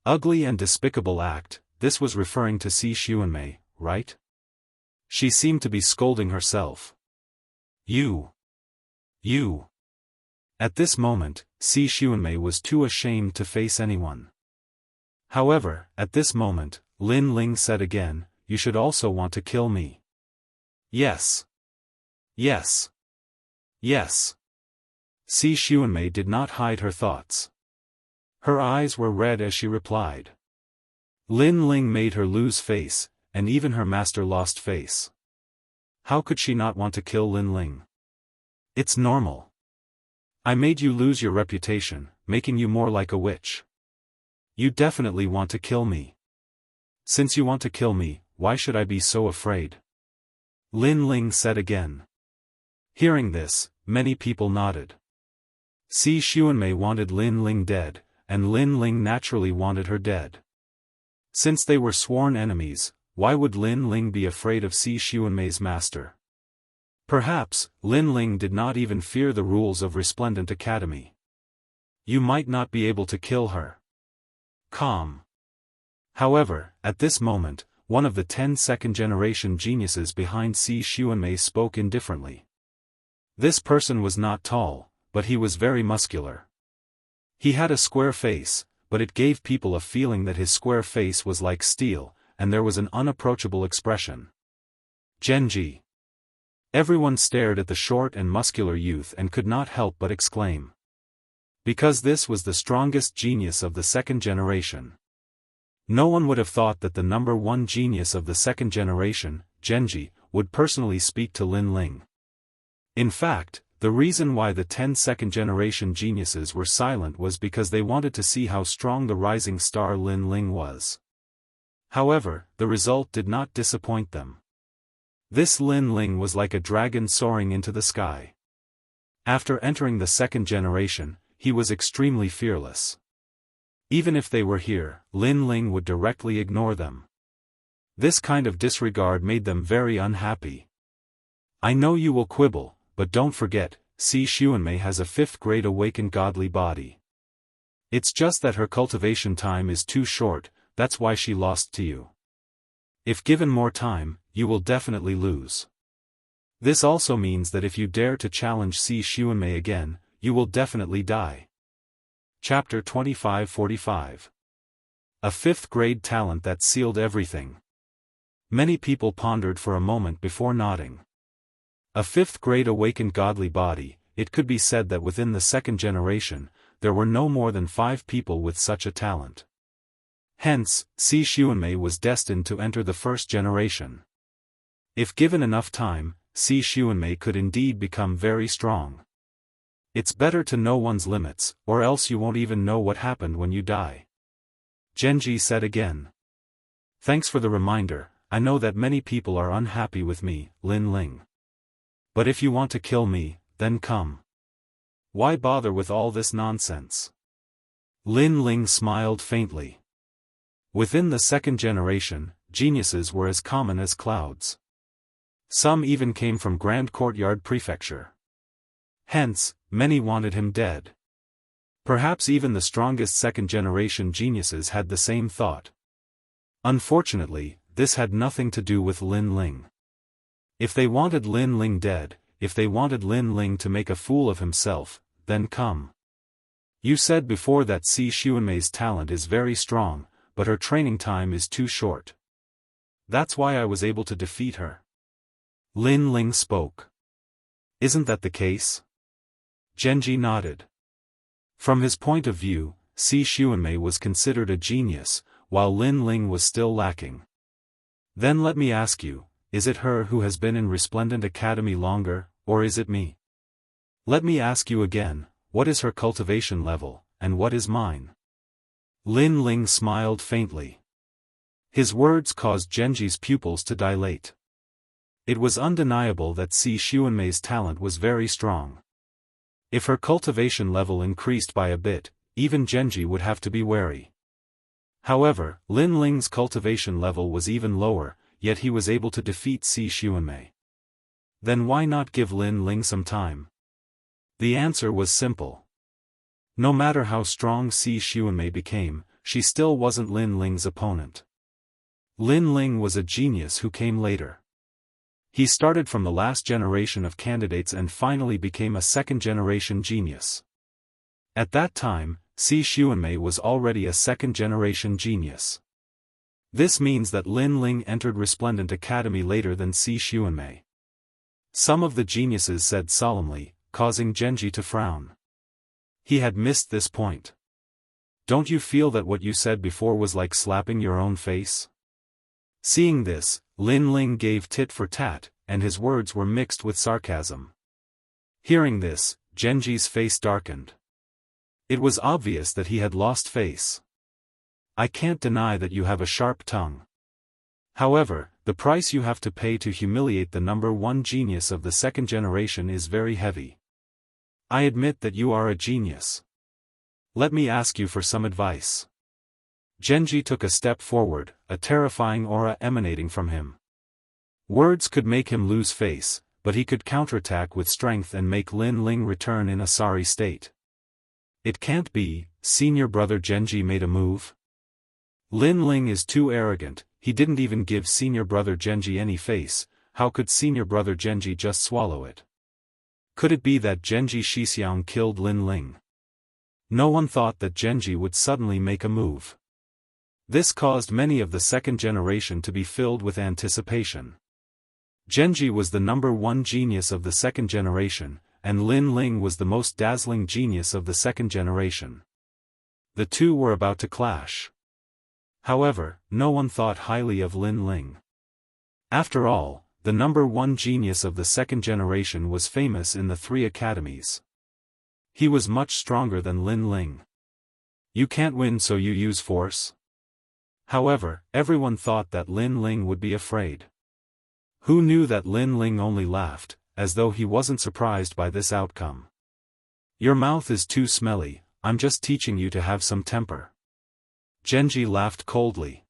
Ugly and despicable act, this was referring to Si Xuanmei, right? She seemed to be scolding herself. You. At this moment, Si Xuanmei was too ashamed to face anyone. However, at this moment, Lin Ling said again, "You should also want to kill me." Yes. Yes. Yes. Si Xuanmei did not hide her thoughts. Her eyes were red as she replied. Lin Ling made her lose face, and even her master lost face. How could she not want to kill Lin Ling? It's normal. I made you lose your reputation, making you more like a witch. You definitely want to kill me. Since you want to kill me, why should I be so afraid? Lin Ling said again. Hearing this, many people nodded. Si Xuanmei wanted Lin Ling dead, and Lin Ling naturally wanted her dead. Since they were sworn enemies, why would Lin Ling be afraid of Si Xuanmei's master? Perhaps, Lin Ling did not even fear the rules of Resplendent Academy. You might not be able to kill her. Calm. However, at this moment, one of the 10 second-generation geniuses behind Si Xuanmei spoke indifferently. This person was not tall, but he was very muscular. He had a square face, but it gave people a feeling that his square face was like steel, and there was an unapproachable expression. Genji. Everyone stared at the short and muscular youth and could not help but exclaim. Because this was the strongest genius of the second generation. No one would have thought that the number one genius of the second generation, Genji, would personally speak to Lin Ling. In fact, the reason why the 10 second-generation geniuses were silent was because they wanted to see how strong the rising star Lin Ling was. However, the result did not disappoint them. This Lin Ling was like a dragon soaring into the sky. After entering the second generation, he was extremely fearless. Even if they were here, Lin Ling would directly ignore them. This kind of disregard made them very unhappy. I know you will quibble, but don't forget, Si Xuanmei has a 5th-grade awakened godly body. It's just that her cultivation time is too short, that's why she lost to you. If given more time, you will definitely lose. This also means that if you dare to challenge Si Xuanmei again, you will definitely die. Chapter 25-45. A 5th-grade talent that sealed everything. Many people pondered for a moment before nodding. A 5th-grade awakened godly body, it could be said that within the second generation, there were no more than 5 people with such a talent. Hence, Si Xuanmei was destined to enter the first generation. If given enough time, Si Xuanmei could indeed become very strong. It's better to know one's limits, or else you won't even know what happened when you die. Genji said again. Thanks for the reminder, I know that many people are unhappy with me, Lin Ling. But if you want to kill me, then come. Why bother with all this nonsense? Lin Ling smiled faintly. Within the second generation, geniuses were as common as clouds. Some even came from Grand Courtyard Prefecture. Hence, many wanted him dead. Perhaps even the strongest second-generation geniuses had the same thought. Unfortunately, this had nothing to do with Lin Ling. If they wanted Lin Ling dead, if they wanted Lin Ling to make a fool of himself, then come. You said before that Si Xuanmei's talent is very strong, but her training time is too short. That's why I was able to defeat her. Lin Ling spoke. Isn't that the case? Genji nodded. From his point of view, Si Xuanmei was considered a genius, while Lin Ling was still lacking. Then let me ask you, is it her who has been in Resplendent Academy longer, or is it me? Let me ask you again, what is her cultivation level, and what is mine? Lin Ling smiled faintly. His words caused Genji's pupils to dilate. It was undeniable that Si Xuanmei's talent was very strong. If her cultivation level increased by a bit, even Genji would have to be wary. However, Lin Ling's cultivation level was even lower, yet he was able to defeat Si Xuanmei. Then why not give Lin Ling some time? The answer was simple. No matter how strong Si Xuanmei became, she still wasn't Lin Ling's opponent. Lin Ling was a genius who came later. He started from the last generation of candidates and finally became a second-generation genius. At that time, Si Xuanmei was already a second-generation genius. This means that Lin Ling entered Resplendent Academy later than Si Xuanmei. Some of the geniuses said solemnly, causing Genji to frown. He had missed this point. Don't you feel that what you said before was like slapping your own face? Seeing this, Lin Ling gave tit for tat, and his words were mixed with sarcasm. Hearing this, Genji's face darkened. It was obvious that he had lost face. I can't deny that you have a sharp tongue. However, the price you have to pay to humiliate the number one genius of the second generation is very heavy. I admit that you are a genius. Let me ask you for some advice. Genji took a step forward, a terrifying aura emanating from him. Words could make him lose face, but he could counterattack with strength and make Lin Ling return in a sorry state. It can't be, senior brother Genji made a move. Lin Ling is too arrogant, he didn't even give senior brother Genji any face, how could senior brother Genji just swallow it? Could it be that Genji Shixiang killed Lin Ling? No one thought that Genji would suddenly make a move. This caused many of the second generation to be filled with anticipation. Genji was the #1 genius of the second generation, and Lin Ling was the most dazzling genius of the second generation. The two were about to clash. However, no one thought highly of Lin Ling. After all, the #1 genius of the second generation was famous in the 3 academies. He was much stronger than Lin Ling. You can't win, so you use force? However, everyone thought that Lin Ling would be afraid. Who knew that Lin Ling only laughed, as though he wasn't surprised by this outcome. Your mouth is too smelly, I'm just teaching you to have some temper. Genji laughed coldly.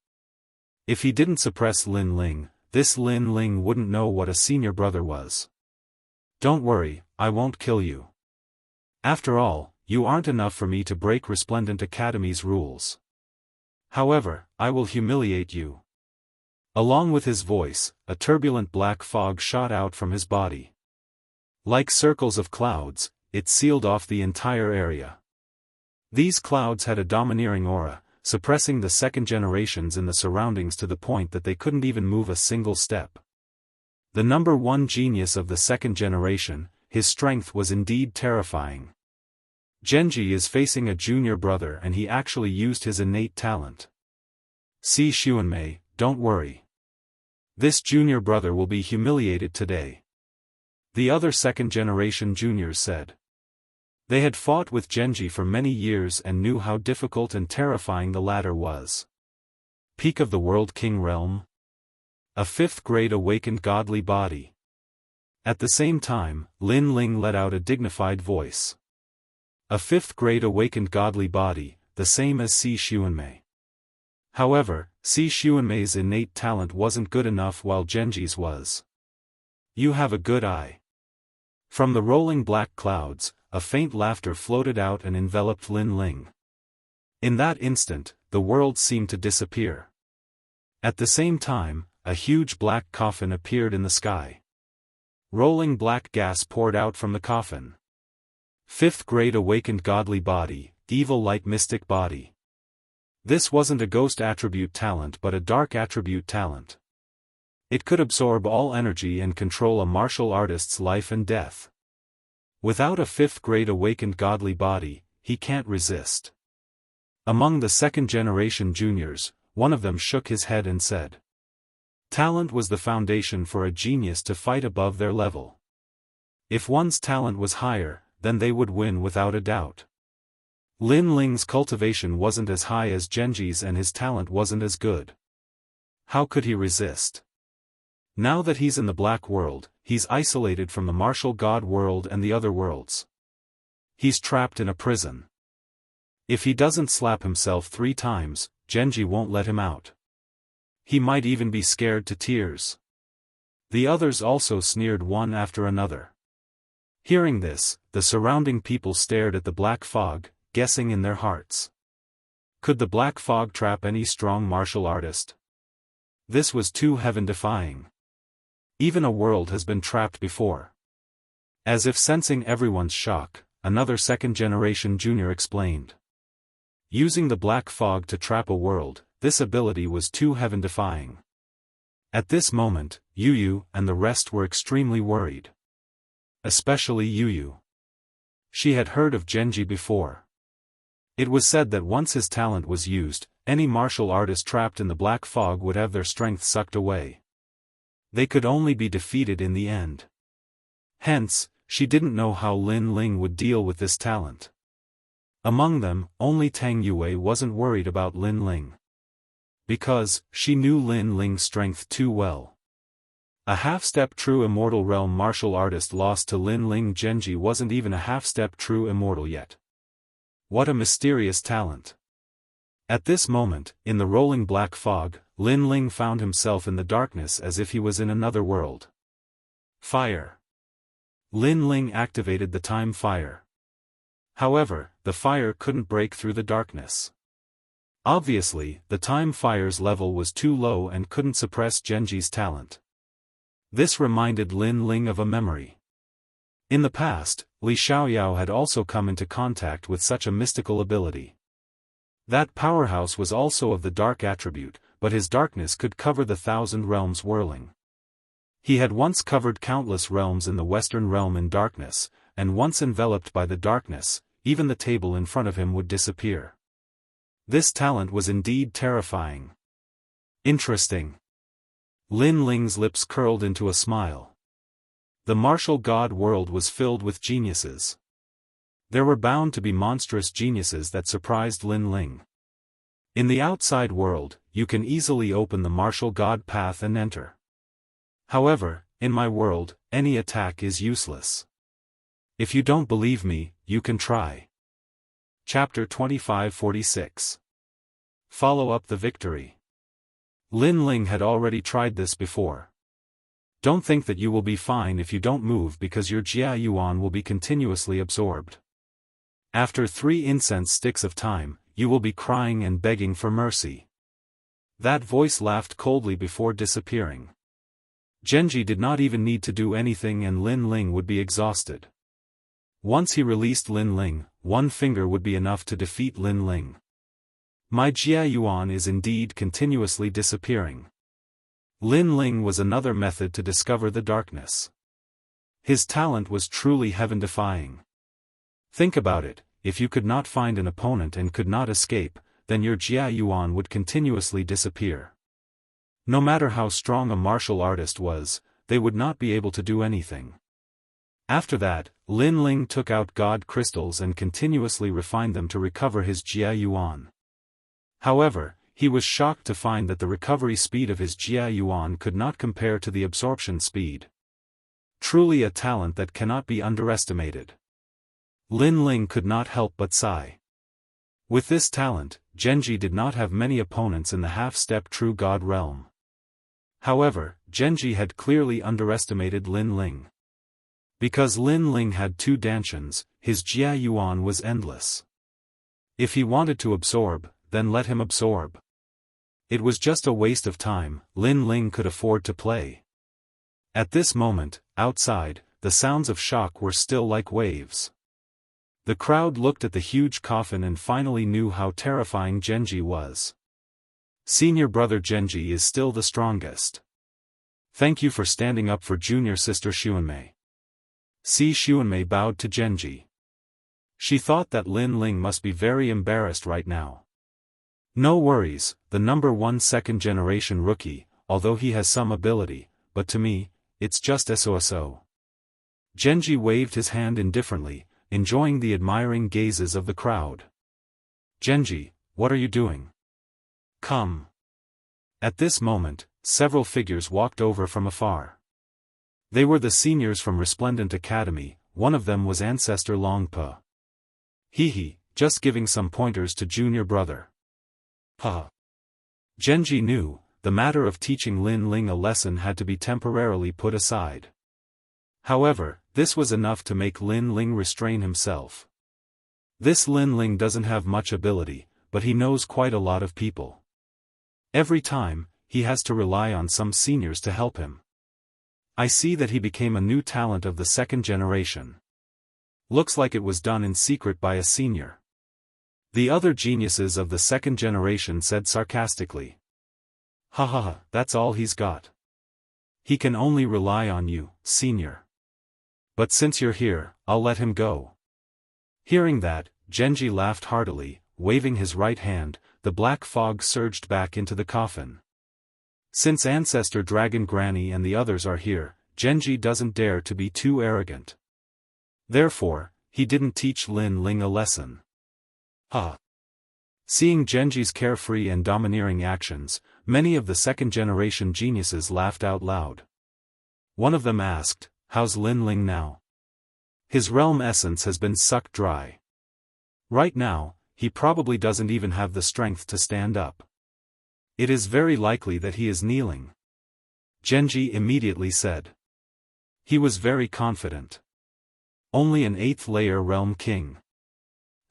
If he didn't suppress Lin Ling, this Lin Ling wouldn't know what a senior brother was. Don't worry, I won't kill you. After all, you aren't enough for me to break Resplendent Academy's rules. However, I will humiliate you. Along with his voice, a turbulent black fog shot out from his body. Like circles of clouds, it sealed off the entire area. These clouds had a domineering aura, suppressing the second generations in the surroundings to the point that they couldn't even move a single step. The #1 genius of the second generation, his strength was indeed terrifying. Genji is facing a junior brother and he actually used his innate talent. See Xuanmei, don't worry. This junior brother will be humiliated today. The other second generation juniors said. They had fought with Genji for many years and knew how difficult and terrifying the latter was. Peak of the World King Realm. A 5th grade awakened godly body. At the same time, Lin Ling let out a dignified voice. A 5th grade awakened godly body, the same as Si Xuanmei. However, Si Xuanmei's innate talent wasn't good enough while Genji's was. You have a good eye. From the rolling black clouds, a faint laughter floated out and enveloped Lin Ling. In that instant, the world seemed to disappear. At the same time, a huge black coffin appeared in the sky. Rolling black gas poured out from the coffin. 5th grade awakened godly body, evil light mystic body. This wasn't a ghost attribute talent but a dark attribute talent. It could absorb all energy and control a martial artist's life and death. Without a 5th grade awakened godly body, he can't resist. Among the second generation juniors, one of them shook his head and said. Talent was the foundation for a genius to fight above their level. If one's talent was higher, then they would win without a doubt. Lin Ling's cultivation wasn't as high as Genji's and his talent wasn't as good. How could he resist? Now that he's in the black world, he's isolated from the martial god world and the other worlds. He's trapped in a prison. If he doesn't slap himself 3 times, Genji won't let him out. He might even be scared to tears. The others also sneered one after another. Hearing this, the surrounding people stared at the black fog, guessing in their hearts. Could the black fog trap any strong martial artist? This was too heaven-defying. Even a world has been trapped before. As if sensing everyone's shock, another second-generation junior explained. Using the black fog to trap a world, this ability was too heaven-defying. At this moment, Yu and the rest were extremely worried. Especially Yu. She had heard of Genji before. It was said that once his talent was used, any martial artist trapped in the black fog would have their strength sucked away. They could only be defeated in the end. Hence, she didn't know how Lin Ling would deal with this talent. Among them, only Tang Yue wasn't worried about Lin Ling. Because, she knew Lin Ling's strength too well. A half-step true immortal realm martial artist lost to Lin Ling. Genji wasn't even a half-step true immortal yet. What a mysterious talent. At this moment, in the rolling black fog, Lin Ling found himself in the darkness as if he was in another world. Fire. Lin Ling activated the time fire. However, the fire couldn't break through the darkness. Obviously, the time fire's level was too low and couldn't suppress Genji's talent. This reminded Lin Ling of a memory. In the past, Li Xiaoyao had also come into contact with such a mystical ability. That powerhouse was also of the dark attribute, but his darkness could cover the 1,000 realms whirling. He had once covered countless realms in the Western realm in darkness, and once enveloped by the darkness, even the table in front of him would disappear. This talent was indeed terrifying. Interesting. Lin Ling's lips curled into a smile. The martial god world was filled with geniuses. There were bound to be monstrous geniuses that surprised Lin Ling. In the outside world, you can easily open the martial god path and enter. However, in my world, any attack is useless. If you don't believe me, you can try. Chapter 2546. Follow up the victory. Lin Ling had already tried this before. Don't think that you will be fine if you don't move because your Jia Yuan will be continuously absorbed. After 3 incense sticks of time, you will be crying and begging for mercy. That voice laughed coldly before disappearing. Genji did not even need to do anything and Lin Ling would be exhausted. Once he released Lin Ling, 1 finger would be enough to defeat Lin Ling. My Jia Yuan is indeed continuously disappearing. Lin Ling was another method to discover the darkness. His talent was truly heaven-defying. Think about it, if you could not find an opponent and could not escape, then your Jia Yuan would continuously disappear. No matter how strong a martial artist was, they would not be able to do anything. After that, Lin Ling took out god crystals and continuously refined them to recover his Jia Yuan. However, he was shocked to find that the recovery speed of his Jia Yuan could not compare to the absorption speed. Truly a talent that cannot be underestimated. Lin Ling could not help but sigh. With this talent, Genji did not have many opponents in the half-step true god realm. However, Genji had clearly underestimated Lin Ling. Because Lin Ling had 2 dantians, his Jia Yuan was endless. If he wanted to absorb, then let him absorb. It was just a waste of time, Lin Ling could afford to play. At this moment, outside, the sounds of shock were still like waves. The crowd looked at the huge coffin and finally knew how terrifying Genji was. Senior brother Genji is still the strongest. Thank you for standing up for junior sister Xuanmei. Si Xuanmei bowed to Genji. She thought that Lin Ling must be very embarrassed right now. No worries, the number 1 second-generation rookie, although he has some ability, but to me, it's just SOSO. Genji waved his hand indifferently, enjoying the admiring gazes of the crowd. Genji, what are you doing? Come. At this moment, several figures walked over from afar. They were the seniors from Resplendent Academy, one of them was Ancestor Longpa. Hehe, just giving some pointers to junior brother. Ha. Genji knew, the matter of teaching Lin Ling a lesson had to be temporarily put aside. However, this was enough to make Lin Ling restrain himself. This Lin Ling doesn't have much ability, but he knows quite a lot of people. Every time, he has to rely on some seniors to help him. I see that he became a new talent of the 2nd generation. Looks like it was done in secret by a senior. The other geniuses of the 2nd generation said sarcastically. Ha ha ha, that's all he's got. He can only rely on you, senior. But since you're here, I'll let him go. Hearing that, Genji laughed heartily, waving his right hand, the black fog surged back into the coffin. Since Ancestor Dragon Granny and the others are here, Genji doesn't dare to be too arrogant. Therefore, he didn't teach Lin Ling a lesson. Ha! Seeing Genji's carefree and domineering actions, many of the 2nd generation geniuses laughed out loud. One of them asked, how's Lin Ling now? His realm essence has been sucked dry. Right now, he probably doesn't even have the strength to stand up. It is very likely that he is kneeling. Genji immediately said. He was very confident. Only an 8th layer realm king.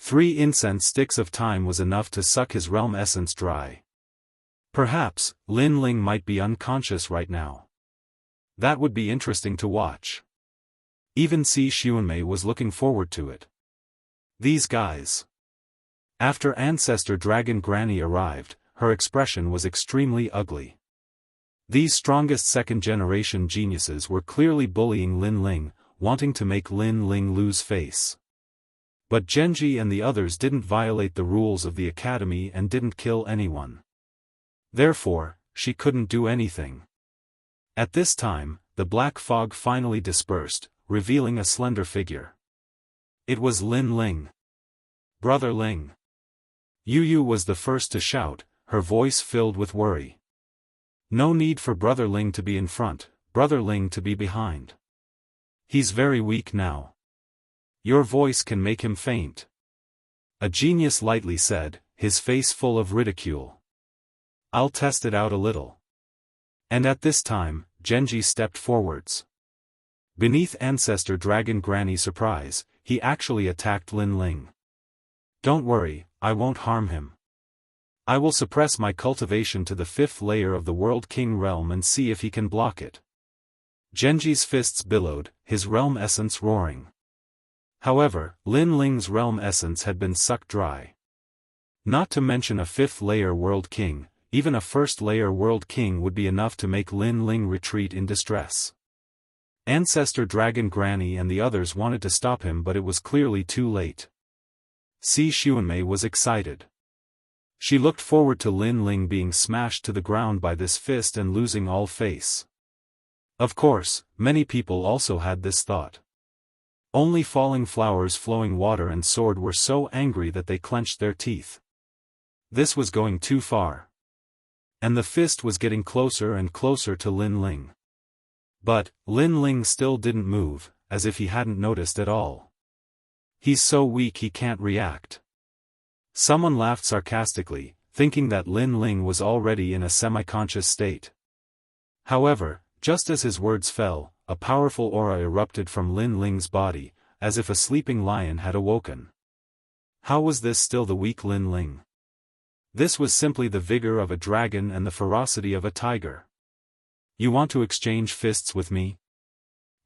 3 incense sticks of time was enough to suck his realm essence dry. Perhaps, Lin Ling might be unconscious right now. That would be interesting to watch. Even Si Xuanmei was looking forward to it. These guys. After Ancestor Dragon Granny arrived, her expression was extremely ugly. These strongest second-generation geniuses were clearly bullying Lin Ling, wanting to make Lin Ling lose face. But Genji and the others didn't violate the rules of the academy and didn't kill anyone. Therefore, she couldn't do anything. At this time, the black fog finally dispersed, revealing a slender figure. It was Lin Ling. "Brother Ling." Yu was the first to shout, her voice filled with worry. "No need for Brother Ling to be in front, Brother Ling to be behind. He's very weak now. Your voice can make him faint." A genius lightly said, his face full of ridicule. "I'll test it out a little." And at this time, Genji stepped forwards. Beneath Ancestor Dragon Granny's surprise, he actually attacked Lin Ling. "Don't worry, I won't harm him. I will suppress my cultivation to the 5th layer of the World King realm and see if he can block it." Genji's fists billowed, his realm essence roaring. However, Lin Ling's realm essence had been sucked dry. Not to mention a 5th layer World King, even a 1st layer World King would be enough to make Lin Ling retreat in distress. Ancestor Dragon Granny and the others wanted to stop him, but it was clearly too late. Si Xuanmei was excited. She looked forward to Lin Ling being smashed to the ground by this fist and losing all face. Of course, many people also had this thought. Only falling flowers, flowing water and sword were so angry that they clenched their teeth. This was going too far. And the fist was getting closer and closer to Lin Ling. But, Lin Ling still didn't move, as if he hadn't noticed at all. "He's so weak he can't react." Someone laughed sarcastically, thinking that Lin Ling was already in a semi-conscious state. However, just as his words fell, a powerful aura erupted from Lin Ling's body, as if a sleeping lion had awoken. How was this still the weak Lin Ling? This was simply the vigor of a dragon and the ferocity of a tiger. "You want to exchange fists with me?"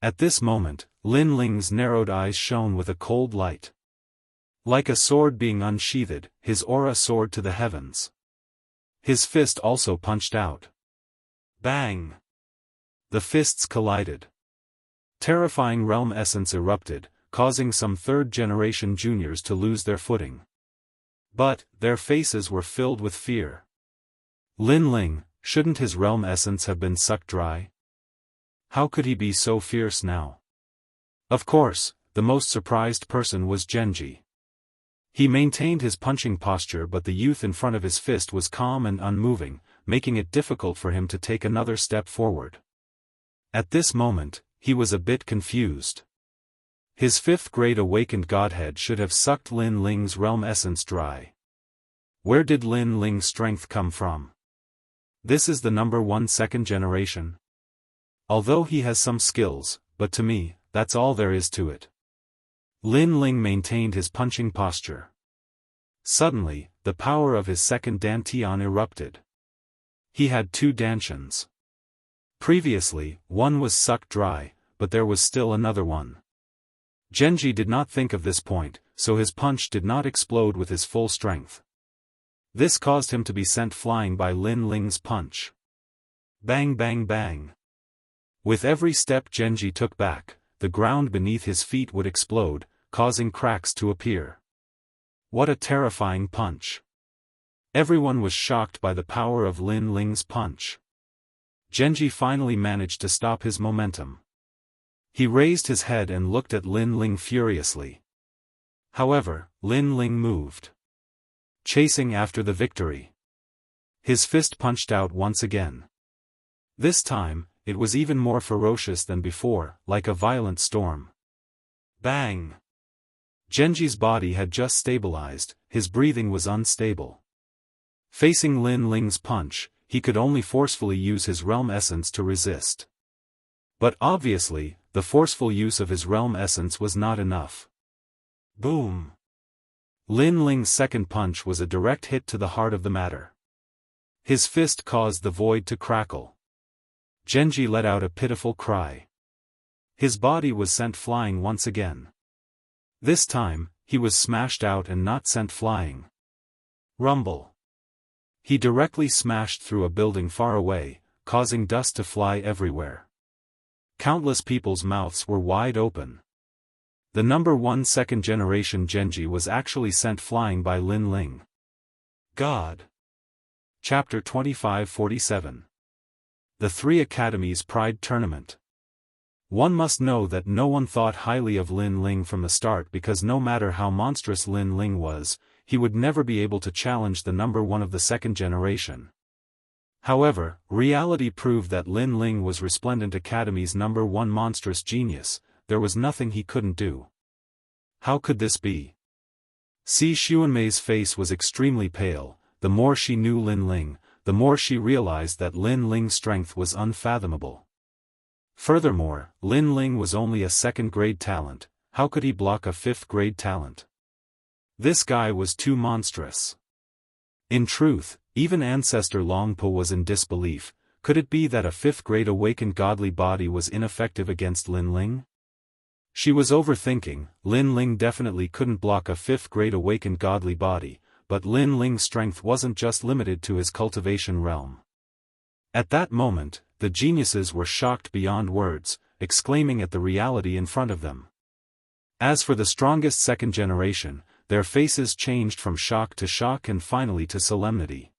At this moment, Lin Ling's narrowed eyes shone with a cold light. Like a sword being unsheathed, his aura soared to the heavens. His fist also punched out. Bang! The fists collided. Terrifying realm essence erupted, causing some 3rd-generation juniors to lose their footing. But, their faces were filled with fear. Lin Ling, shouldn't his realm essence have been sucked dry? How could he be so fierce now? Of course, the most surprised person was Genji. He maintained his punching posture, but the youth in front of his fist was calm and unmoving, making it difficult for him to take another step forward. At this moment, he was a bit confused. His 5th-grade awakened godhead should have sucked Lin Ling's realm essence dry. Where did Lin Ling's strength come from? This is the number 1 second generation. Although he has some skills, but to me, that's all there is to it. Lin Ling maintained his punching posture. Suddenly, the power of his second dantian erupted. He had 2 dantians. Previously, one was sucked dry, but there was still another one. Genji did not think of this point, so his punch did not explode with his full strength. This caused him to be sent flying by Lin Ling's punch. Bang bang bang. With every step Genji took back, the ground beneath his feet would explode, causing cracks to appear. What a terrifying punch. Everyone was shocked by the power of Lin Ling's punch. Genji finally managed to stop his momentum. He raised his head and looked at Lin Ling furiously. However, Lin Ling moved, chasing after the victory. His fist punched out once again. This time, it was even more ferocious than before, like a violent storm. Bang! Genji's body had just stabilized, his breathing was unstable. Facing Lin Ling's punch, he could only forcefully use his realm essence to resist. But obviously, the forceful use of his realm essence was not enough. Boom! Lin Ling's second punch was a direct hit to the heart of the matter. His fist caused the void to crackle. Genji let out a pitiful cry. His body was sent flying once again. This time, he was smashed out and not sent flying. Rumble! He directly smashed through a building far away, causing dust to fly everywhere. Countless people's mouths were wide open. The number 1 second-generation Genji was actually sent flying by Lin Ling. God. Chapter 2547. The Three Academies Pride Tournament. One must know that no one thought highly of Lin Ling from the start, because no matter how monstrous Lin Ling was, he would never be able to challenge the number 1 of the second generation. However, reality proved that Lin Ling was Resplendent Academy's number 1 monstrous genius. There was nothing he couldn't do. How could this be? Si Xuanmei's face was extremely pale. The more she knew Lin Ling, the more she realized that Lin Ling's strength was unfathomable. Furthermore, Lin Ling was only a second-grade talent. How could he block a fifth-grade talent? This guy was too monstrous. In truth, even Ancestor Longpo was in disbelief. Could it be that a fifth-grade awakened godly body was ineffective against Lin Ling? She was overthinking. Lin Ling definitely couldn't block a fifth-grade awakened godly body, but Lin Ling's strength wasn't just limited to his cultivation realm. At that moment, the geniuses were shocked beyond words, exclaiming at the reality in front of them. As for the strongest second generation, their faces changed from shock to shock and finally to solemnity.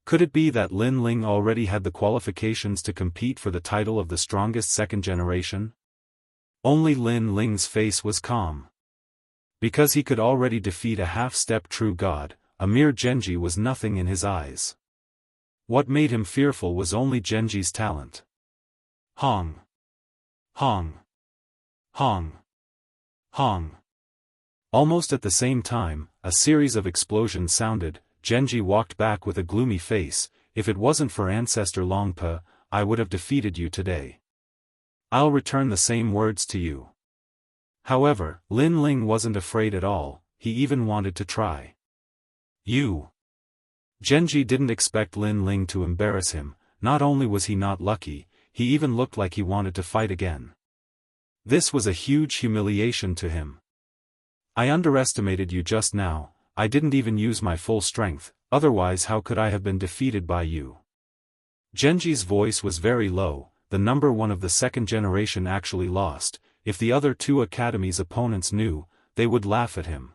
Could it be that Lin Ling already had the qualifications to compete for the title of the strongest second generation? Only Lin Ling's face was calm. Because he could already defeat a half-step true god, a mere Genji was nothing in his eyes. What made him fearful was only Genji's talent. Hong! Hong! Hong! Hong! Almost at the same time, a series of explosions sounded. Genji walked back with a gloomy face. If it wasn't for Ancestor Longpo, I would have defeated you today. I'll return the same words to you. However, Lin Ling wasn't afraid at all. He even wanted to try. You. Genji didn't expect Lin Ling to embarrass him. Not only was he not lucky, he even looked like he wanted to fight again. This was a huge humiliation to him. I underestimated you just now. I didn't even use my full strength, otherwise how could I have been defeated by you? Genji's voice was very low. The number 1 of the second generation actually lost. If the other 2 academies' opponents knew, they would laugh at him.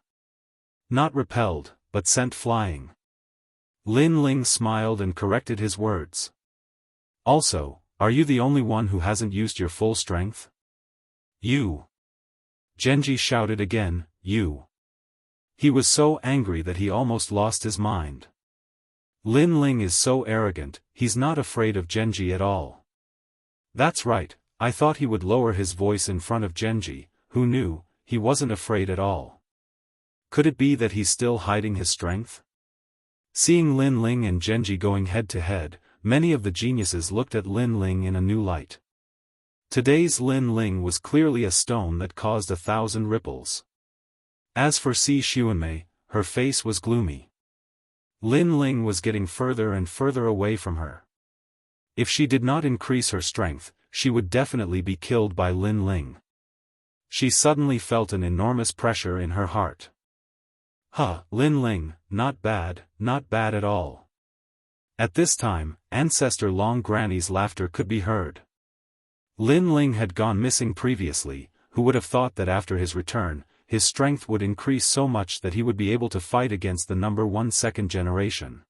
Not repelled, but sent flying. Lin Ling smiled and corrected his words. Also, are you the only one who hasn't used your full strength? You. Genji shouted again, you. He was so angry that he almost lost his mind. Lin Ling is so arrogant, he's not afraid of Genji at all. That's right, I thought he would lower his voice in front of Genji. Who knew, he wasn't afraid at all. Could it be that he's still hiding his strength? Seeing Lin Ling and Genji going head-to-head, many of the geniuses looked at Lin Ling in a new light. Today's Lin Ling was clearly a stone that caused 1,000 ripples. As for Si Xuanmei, her face was gloomy. Lin Ling was getting further and further away from her. If she did not increase her strength, she would definitely be killed by Lin Ling. She suddenly felt an enormous pressure in her heart. Lin Ling, not bad at all. At this time, Ancestor Long Granny's laughter could be heard. Lin Ling had gone missing previously. Who would have thought that after his return, his strength would increase so much that he would be able to fight against the number 1 second generation.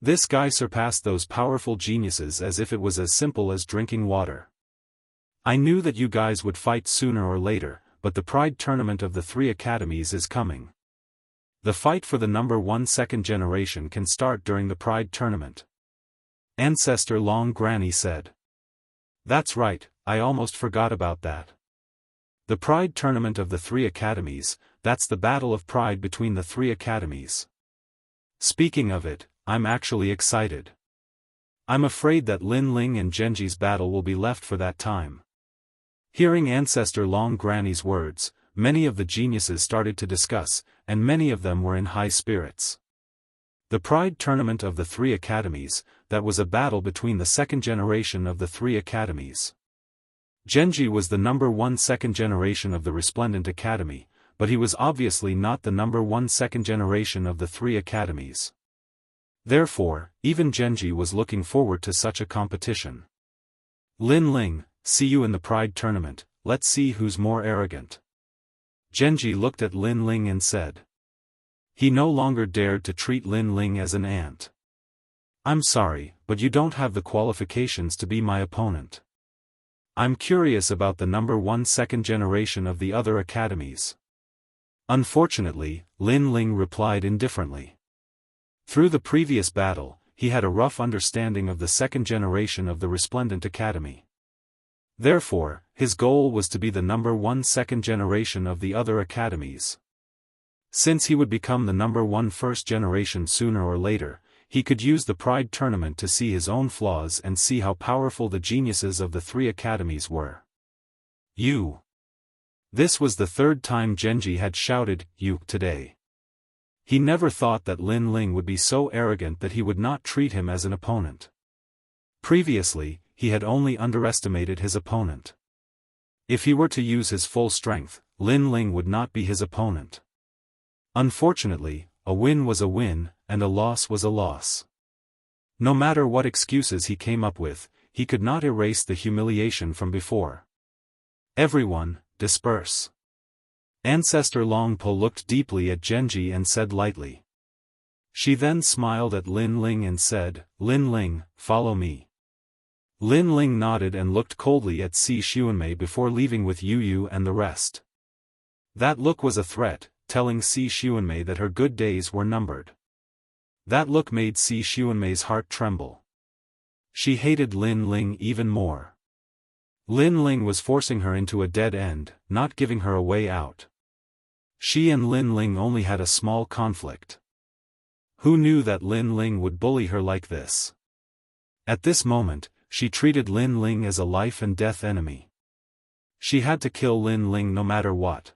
This guy surpassed those powerful geniuses as if it was as simple as drinking water. I knew that you guys would fight sooner or later, but the Pride Tournament of the 3 academies is coming. The fight for the number 1 second generation can start during the Pride Tournament. Ancestor Long Granny said. That's right, I almost forgot about that. The Pride Tournament of the 3 academies, that's the battle of pride between the 3 academies. Speaking of it, I'm actually excited. I'm afraid that Lin Ling and Genji's battle will be left for that time. Hearing Ancestor Long Granny's words, many of the geniuses started to discuss, and many of them were in high spirits. The Pride Tournament of the 3 academies, that was a battle between the second generation of the 3 academies. Genji was the number 1 second generation of the Resplendent Academy, but he was obviously not the number 1 second generation of the 3 academies. Therefore, even Genji was looking forward to such a competition. Lin Ling, see you in the Pride Tournament, let's see who's more arrogant. Genji looked at Lin Ling and said. He no longer dared to treat Lin Ling as an ant. I'm sorry, but you don't have the qualifications to be my opponent. I'm curious about the number 1 second generation of the other academies. Unfortunately, Lin Ling replied indifferently. Through the previous battle, he had a rough understanding of the second generation of the Resplendent Academy. Therefore, his goal was to be the number 1 second generation of the other academies. Since he would become the number 1 first generation sooner or later, he could use the Pride Tournament to see his own flaws and see how powerful the geniuses of the 3 academies were. You. This was the 3rd time Genji had shouted, you, today. He never thought that Lin Ling would be so arrogant that he would not treat him as an opponent. Previously, he had only underestimated his opponent. If he were to use his full strength, Lin Ling would not be his opponent. Unfortunately, a win was a win, and a loss was a loss. No matter what excuses he came up with, he could not erase the humiliation from before. Everyone, disperse. Ancestor Longpo looked deeply at Genji and said lightly. She then smiled at Lin Ling and said, Lin Ling, follow me. Lin Ling nodded and looked coldly at Si Xuanmei before leaving with Yu Yu and the rest. That look was a threat, telling Si Xuanmei that her good days were numbered. That look made Si Xuanmei's heart tremble. She hated Lin Ling even more. Lin Ling was forcing her into a dead end, not giving her a way out. She and Lin Ling only had a small conflict. Who knew that Lin Ling would bully her like this? At this moment, she treated Lin Ling as a life and death enemy. She had to kill Lin Ling no matter what.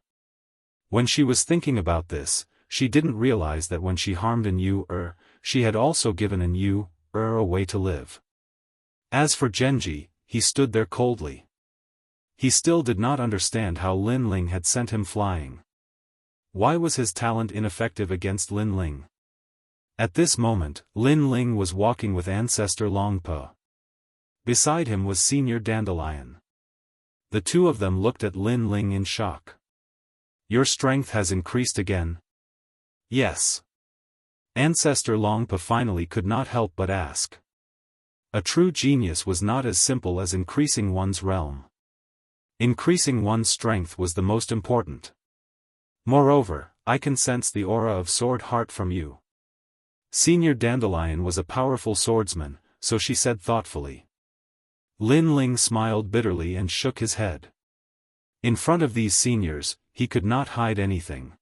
When she was thinking about this, she didn't realize that when she harmed an Yu-er, she had also given an Yu-er a way to live. As for Genji, he stood there coldly. He still did not understand how Lin Ling had sent him flying. Why was his talent ineffective against Lin Ling? At this moment, Lin Ling was walking with Ancestor Longpo. Beside him was Senior Dandelion. The two of them looked at Lin Ling in shock. Your strength has increased again? Yes. Ancestor Longpo finally could not help but ask. A true genius was not as simple as increasing one's realm. Increasing one's strength was the most important. Moreover, I can sense the aura of sword heart from you. Senior Dandelion was a powerful swordsman, so she said thoughtfully. Lin Ling smiled bitterly and shook his head. In front of these seniors, he could not hide anything.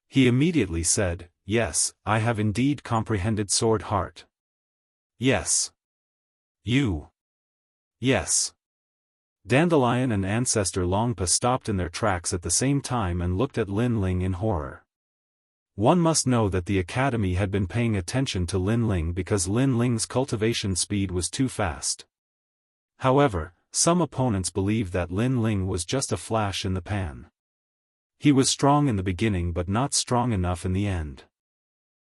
He immediately said, yes, I have indeed comprehended sword heart. Yes. You. Yes. Dandelion and Ancestor Longpo stopped in their tracks at the same time and looked at Lin Ling in horror. One must know that the academy had been paying attention to Lin Ling because Lin Ling's cultivation speed was too fast. However, some opponents believed that Lin Ling was just a flash in the pan. He was strong in the beginning but not strong enough in the end.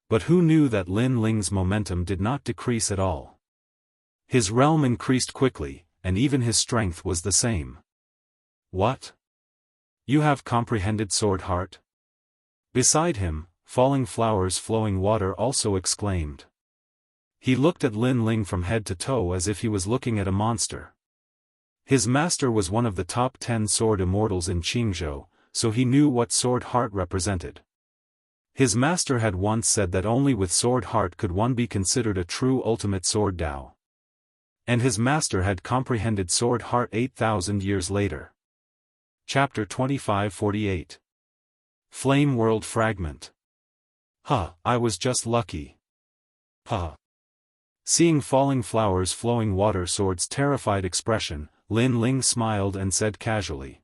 But who knew that Lin Ling's momentum did not decrease at all? His realm increased quickly, and even his strength was the same. What? You have comprehended sword heart? Beside him, Falling Flowers Flowing Water also exclaimed. He looked at Lin Ling from head to toe as if he was looking at a monster. His master was one of the top 10 sword immortals in Jianghu, so he knew what sword heart represented. His master had once said that only with sword heart could one be considered a true ultimate sword Dao. And his master had comprehended sword heart 8,000 years later. Chapter 2548. Flame World Fragment. I was just lucky. Seeing Falling Flowers Flowing Water Sword's terrified expression, Lin Ling smiled and said casually.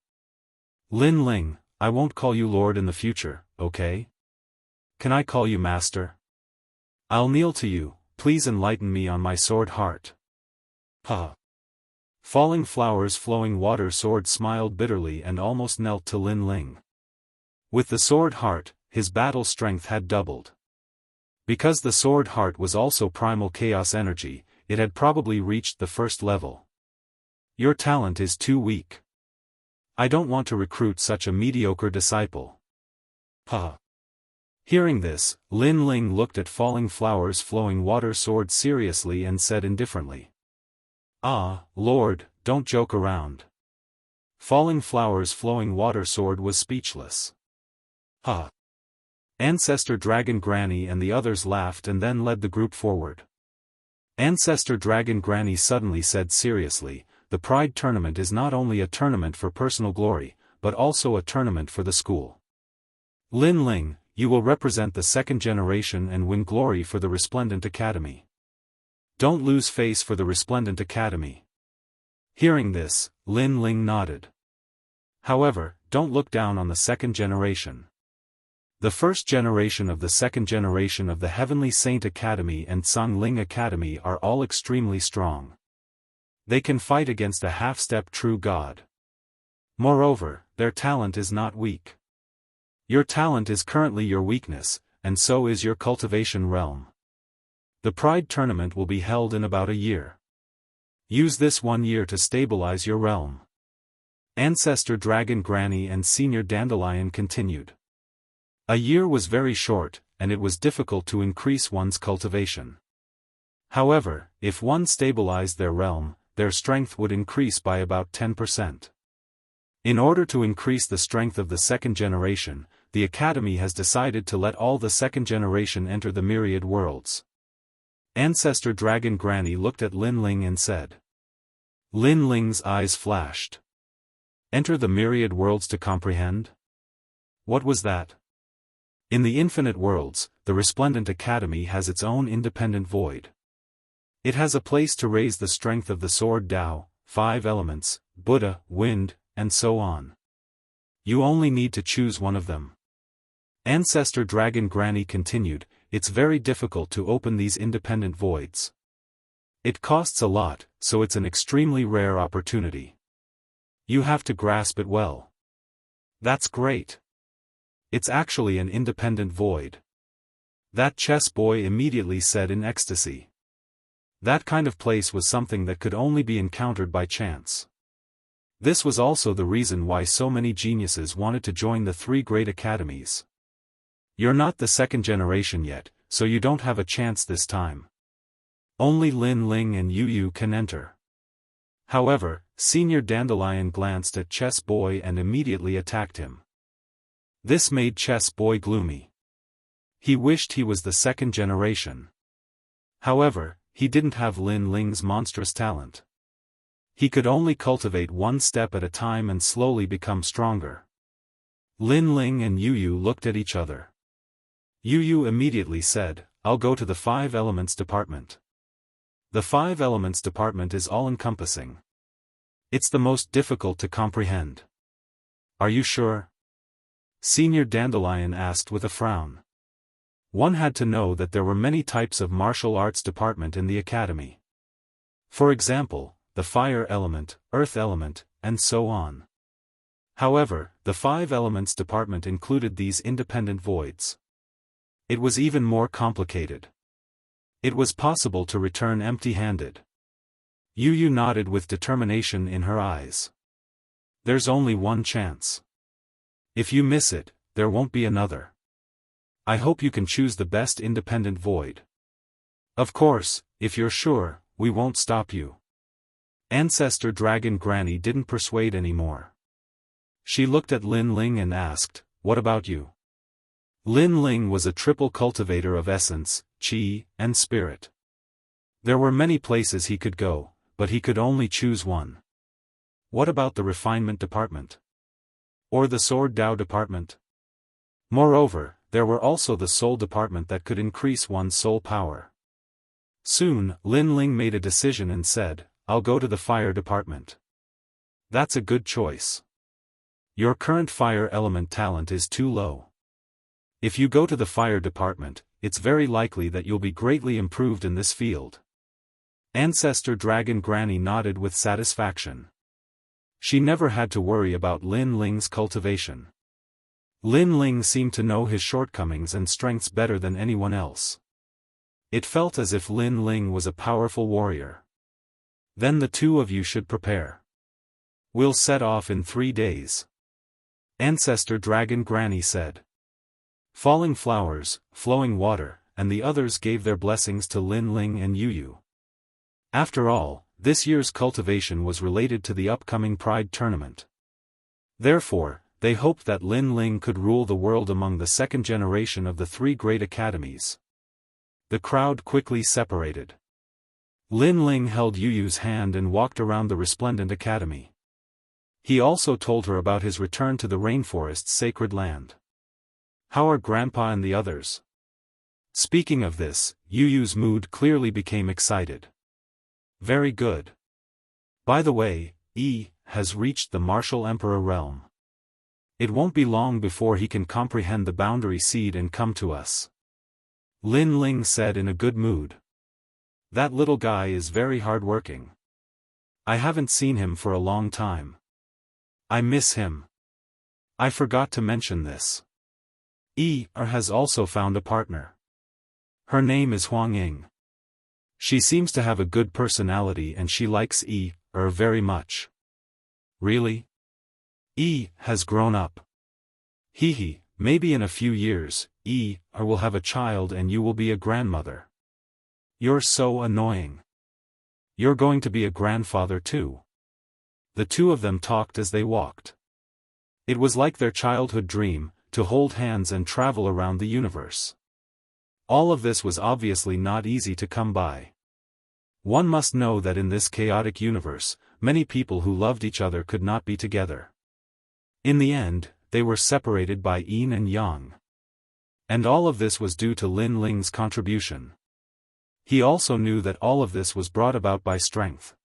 Lin Ling, I won't call you Lord in the future, okay? Can I call you Master? I'll kneel to you, please enlighten me on my sword heart. Falling Flowers Flowing Water Sword smiled bitterly and almost knelt to Lin Ling. With the sword heart, his battle strength had doubled. Because the sword heart was also primal chaos energy, it had probably reached the first level. Your talent is too weak. I don't want to recruit such a mediocre disciple. Ha! Hearing this, Lin Ling looked at Falling Flowers Flowing Water Sword seriously and said indifferently. Ah, Lord, don't joke around. Falling Flowers Flowing Water Sword was speechless. Ha! Ancestor Dragon Granny and the others laughed and then led the group forward. Ancestor Dragon Granny suddenly said seriously, the Pride Tournament is not only a tournament for personal glory, but also a tournament for the school. Lin Ling, you will represent the second generation and win glory for the Resplendent Academy. Don't lose face for the Resplendent Academy. Hearing this, Lin Ling nodded. However, don't look down on the second generation. The first generation of the second generation of the Heavenly Saint Academy and Sang Ling Academy are all extremely strong. They can fight against a half-step true god. Moreover, their talent is not weak. Your talent is currently your weakness, and so is your cultivation realm. The Pride Tournament will be held in about a year. Use this 1 year to stabilize your realm. Ancestor Dragon Granny and Senior Dandelion continued. A year was very short, and it was difficult to increase one's cultivation. However, if one stabilized their realm, their strength would increase by about 10%. In order to increase the strength of the second generation, the Academy has decided to let all the second generation enter the myriad worlds. Ancestor Dragon Granny looked at Lin Ling and said. Lin Ling's eyes flashed. Enter the myriad worlds to comprehend? What was that? In the infinite worlds, the Resplendent Academy has its own independent void. It has a place to raise the strength of the sword Tao, 5 elements, Buddha, wind, and so on. You only need to choose one of them. Ancestor Dragon Granny continued, it's very difficult to open these independent voids. It costs a lot, so it's an extremely rare opportunity. You have to grasp it well. That's great. It's actually an independent void. That chess boy immediately said in ecstasy. That kind of place was something that could only be encountered by chance. This was also the reason why so many geniuses wanted to join the 3 great academies. You're not the second generation yet, so you don't have a chance this time. Only Lin Ling and Yu can enter. However, Senior Dandelion glanced at Chess Boy and immediately attacked him. This made Chess Boy gloomy. He wished he was the second generation. However, he didn't have Lin Ling's monstrous talent. He could only cultivate 1 step at a time and slowly become stronger. Lin Ling and Yu looked at each other. Yu immediately said, I'll go to the 5 elements department. The 5 elements department is all-encompassing. It's the most difficult to comprehend. Are you sure? Senior Dandelion asked with a frown. One had to know that there were many types of martial arts department in the academy. For example, the fire element, earth element, and so on. However, the 5 elements department included these independent voids. It was even more complicated. It was possible to return empty-handed. Yu nodded with determination in her eyes. There's only one chance. If you miss it, there won't be another. I hope you can choose the best independent void. Of course, if you're sure, we won't stop you. Ancestor Dragon Granny didn't persuade anymore. She looked at Lin Ling and asked, what about you? Lin Ling was a triple cultivator of essence, qi, and spirit. There were many places he could go, but he could only choose one. What about the refinement department? Or the sword Tao department? Moreover, there were also the soul department that could increase one's soul power. Soon, Lin Ling made a decision and said, I'll go to the fire department. That's a good choice. Your current fire element talent is too low. If you go to the fire department, it's very likely that you'll be greatly improved in this field. Ancestor Dragon Granny nodded with satisfaction. She never had to worry about Lin Ling's cultivation. Lin Ling seemed to know his shortcomings and strengths better than anyone else. It felt as if Lin Ling was a powerful warrior. Then the two of you should prepare. We'll set off in 3 days. Ancestor Dragon Granny said. Falling flowers, flowing water, and the others gave their blessings to Lin Ling and Yu. After all, this year's cultivation was related to the upcoming Pride tournament. Therefore, they hoped that Lin Ling could rule the world among the second generation of the 3 great academies. The crowd quickly separated. Lin Ling held Yu's hand and walked around the resplendent academy. He also told her about his return to the rainforest's sacred land. How are Grandpa and the others? Speaking of this, Yu's mood clearly became excited. Very good. By the way, has reached the martial emperor realm. It won't be long before he can comprehend the boundary seed and come to us. Lin Ling said in a good mood. That little guy is very hard-working. I haven't seen him for a long time. I miss him. I forgot to mention this. Has also found a partner. Her name is Huang Ying. She seems to have a good personality and she likes very much. Really? Has grown up. Maybe in a few years, will have a child and you will be a grandmother. You're so annoying. You're going to be a grandfather too. The two of them talked as they walked. It was like their childhood dream, to hold hands and travel around the universe. All of this was obviously not easy to come by. One must know that in this chaotic universe, many people who loved each other could not be together. In the end, they were separated by yin and yang. And all of this was due to Lin Ling's contribution. He also knew that all of this was brought about by strength.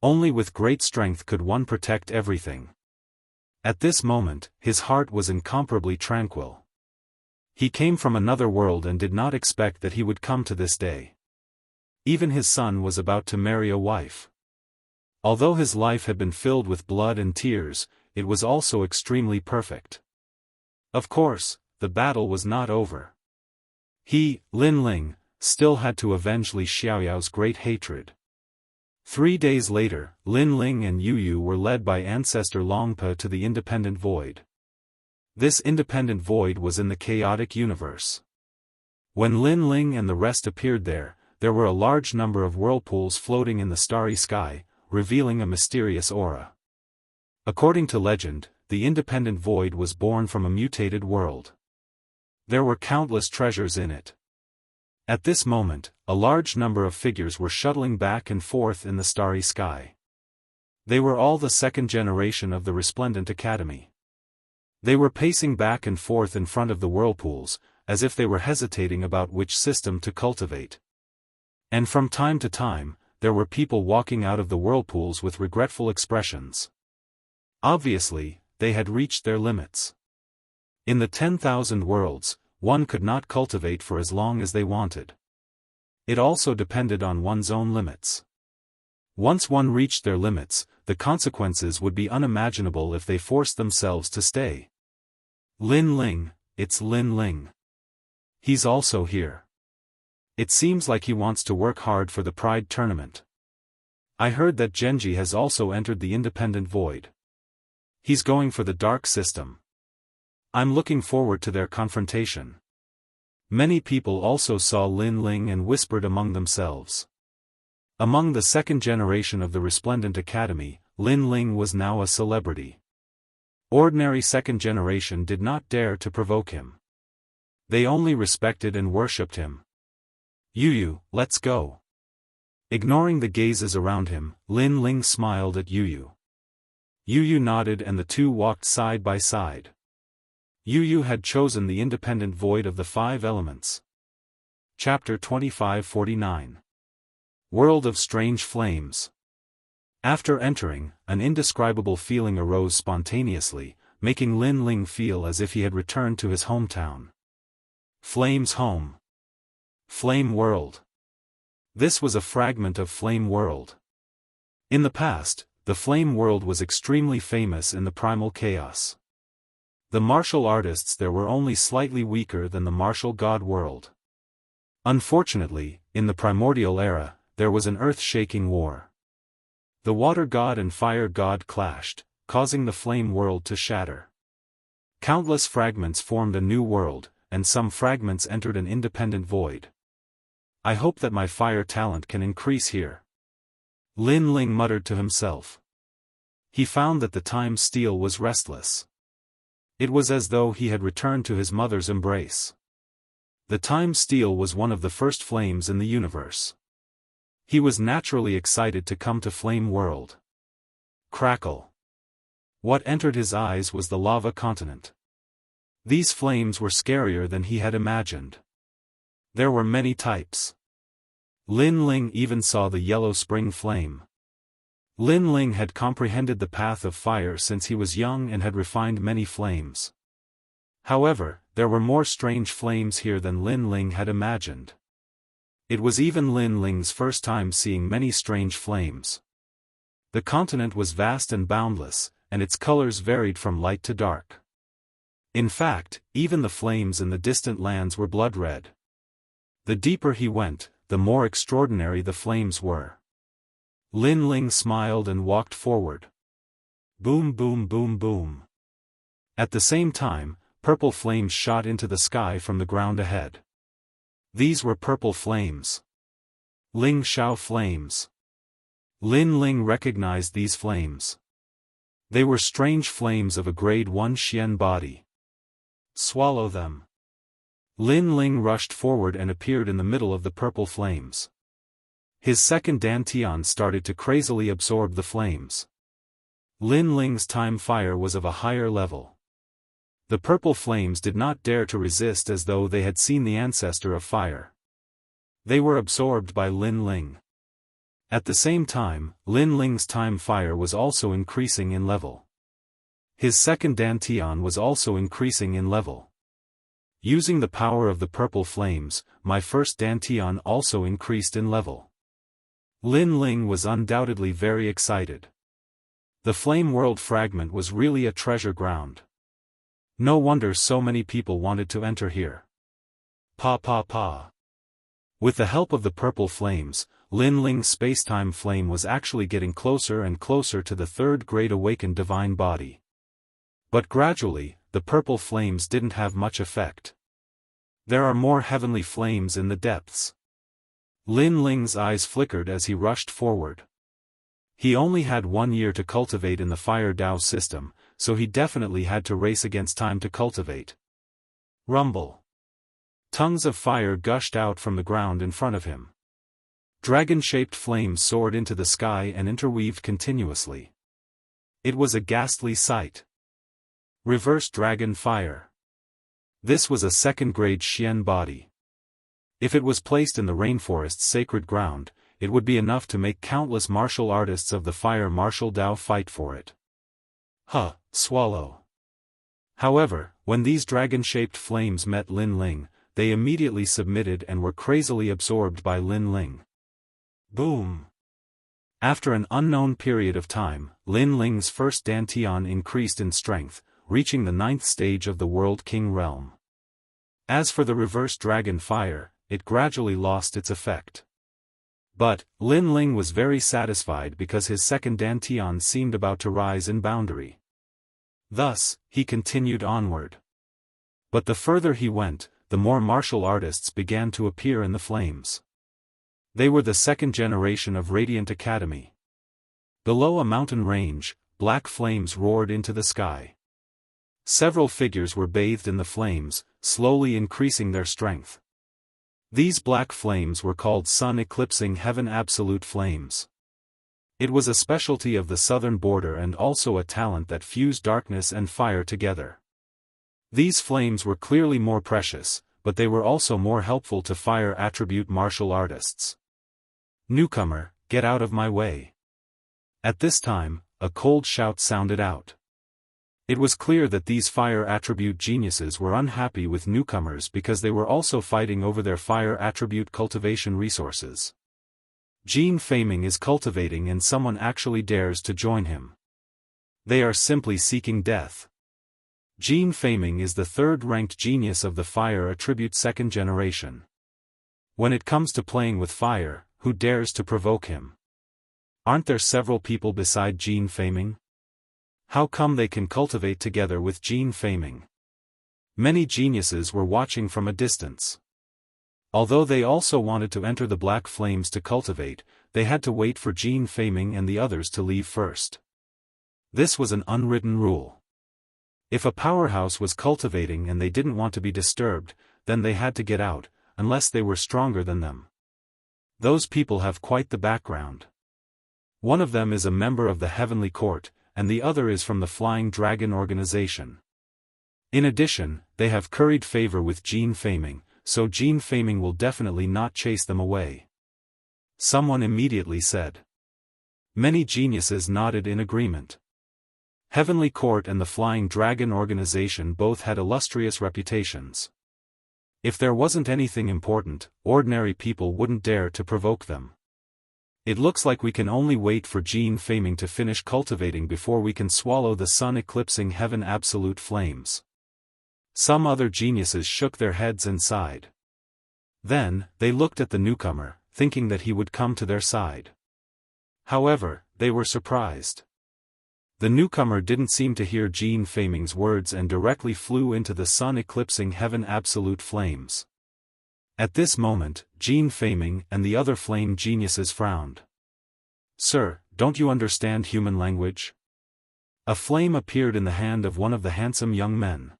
Only with great strength could one protect everything. At this moment, his heart was incomparably tranquil. He came from another world and did not expect that he would come to this day. Even his son was about to marry a wife. Although his life had been filled with blood and tears, it was also extremely perfect. Of course, the battle was not over. He, Lin Ling, still had to avenge Li Xiaoyao's great hatred. 3 days later, Lin Ling and Yu were led by Ancestor Longpa to the Independent Void. This Independent Void was in the chaotic universe. When Lin Ling and the rest appeared there were a large number of whirlpools floating in the starry sky, revealing a mysterious aura. According to legend, the Independent Void was born from a mutated world. There were countless treasures in it. At this moment, a large number of figures were shuttling back and forth in the starry sky. They were all the second generation of the Resplendent Academy. They were pacing back and forth in front of the whirlpools, as if they were hesitating about which system to cultivate. And from time to time, there were people walking out of the whirlpools with regretful expressions. Obviously, they had reached their limits. In the 10,000 worlds, one could not cultivate for as long as they wanted. It also depended on one's own limits. Once one reached their limits, the consequences would be unimaginable if they forced themselves to stay. Lin Ling, it's Lin Ling. He's also here. It seems like he wants to work hard for the Pride tournament. I heard that Genji has also entered the Independent Void. He's going for the Dark System. I'm looking forward to their confrontation. Many people also saw Lin Ling and whispered among themselves. Among the second generation of the Resplendent Academy, Lin Ling was now a celebrity. Ordinary second generation did not dare to provoke him. They only respected and worshipped him. Yu, let's go. Ignoring the gazes around him, Lin Ling smiled at Yu. Yu nodded and the two walked side by side. Yu had chosen the Independent Void of the 5 elements. Chapter 2549. World of Strange Flames. After entering, an indescribable feeling arose spontaneously, making Lin Ling feel as if he had returned to his hometown. Flame's home. Flame World. This was a fragment of Flame World. In the past, the Flame World was extremely famous in the primal chaos. The martial artists there were only slightly weaker than the martial god world. Unfortunately, in the primordial era, there was an earth-shaking war. The water god and fire god clashed, causing the flame world to shatter. Countless fragments formed a new world, and some fragments entered an independent void. I hope that my fire talent can increase here. Lin Ling muttered to himself. He found that the time steel was restless. It was as though he had returned to his mother's embrace. The time steel was one of the first flames in the universe. He was naturally excited to come to Flame World. Crackle. What entered his eyes was the lava continent. These flames were scarier than he had imagined. There were many types. Lin Ling even saw the yellow spring flame. Lin Ling had comprehended the path of fire since he was young and had refined many flames. However, there were more strange flames here than Lin Ling had imagined. It was even Lin Ling's first time seeing many strange flames. The continent was vast and boundless, and its colors varied from light to dark. In fact, even the flames in the distant lands were blood red. The deeper he went, the more extraordinary the flames were. Lin Ling smiled and walked forward. Boom, boom, boom, boom. At the same time, purple flames shot into the sky from the ground ahead. These were purple flames. Ling Xiao flames. Lin Ling recognized these flames. They were strange flames of a grade 1 Xian body. Swallow them. Lin Ling rushed forward and appeared in the middle of the purple flames. His second dantian started to crazily absorb the flames. Lin Ling's time fire was of a higher level. The purple flames did not dare to resist as though they had seen the ancestor of fire. They were absorbed by Lin Ling. At the same time, Lin Ling's time fire was also increasing in level. His second dantian was also increasing in level. Using the power of the purple flames, my first dantian also increased in level. Lin Ling was undoubtedly very excited. The Flame World fragment was really a treasure ground. No wonder so many people wanted to enter here. Pa. With the help of the purple flames, Lin Ling's space-time flame was actually getting closer and closer to the third grade awakened divine body. But gradually, the purple flames didn't have much effect. There are more heavenly flames in the depths. Lin Ling's eyes flickered as he rushed forward. He only had 1 year to cultivate in the Fire Dao system, so he definitely had to race against time to cultivate. Rumble. Tongues of fire gushed out from the ground in front of him. Dragon-shaped flames soared into the sky and interweaved continuously. It was a ghastly sight. Reverse dragon fire. This was a second-grade Xian body. If it was placed in the rainforest's sacred ground, it would be enough to make countless martial artists of the fire martial Dao fight for it. Swallow. However, when these dragon-shaped flames met Lin Ling, they immediately submitted and were crazily absorbed by Lin Ling. Boom. After an unknown period of time, Lin Ling's first dantian increased in strength, reaching the 9th stage of the World King realm. As for the reverse dragon fire, it gradually lost its effect. But, Lin Ling was very satisfied because his second dantian seemed about to rise in boundary. Thus, he continued onward. But the further he went, the more martial artists began to appear in the flames. They were the second generation of Radiant Academy. Below a mountain range, black flames roared into the sky. Several figures were bathed in the flames, slowly increasing their strength. These black flames were called sun-eclipsing heaven absolute flames. It was a specialty of the southern border and also a talent that fused darkness and fire together. These flames were clearly more precious, but they were also more helpful to fire attribute martial artists. Newcomer, get out of my way. At this time, a cold shout sounded out. It was clear that these fire attribute geniuses were unhappy with newcomers because they were also fighting over their fire attribute cultivation resources. Gene Faming is cultivating and someone actually dares to join him. They are simply seeking death. Gene Faming is the third-ranked genius of the fire attribute second generation. When it comes to playing with fire, who dares to provoke him? Aren't there several people beside Jin Feiming? How come they can cultivate together with Jin Feiming? Many geniuses were watching from a distance. Although they also wanted to enter the black flames to cultivate, they had to wait for Jin Feiming and the others to leave first. This was an unwritten rule. If a powerhouse was cultivating and they didn't want to be disturbed, then they had to get out, unless they were stronger than them. Those people have quite the background. One of them is a member of the Heavenly Court, and the other is from the Flying Dragon organization. In addition, they have curried favor with Jin Feiming, so Jin Feiming will definitely not chase them away. Someone immediately said. Many geniuses nodded in agreement. Heavenly Court and the Flying Dragon organization both had illustrious reputations. If there wasn't anything important, ordinary people wouldn't dare to provoke them. It looks like we can only wait for Jin Feiming to finish cultivating before we can swallow the sun-eclipsing heaven absolute flames. Some other geniuses shook their heads and sighed. Then, they looked at the newcomer, thinking that he would come to their side. However, they were surprised. The newcomer didn't seem to hear Jin Feiming's words and directly flew into the sun-eclipsing heaven absolute flames. At this moment, Jin Feiming and the other flame geniuses frowned. Sir, don't you understand human language? A flame appeared in the hand of one of the handsome young men.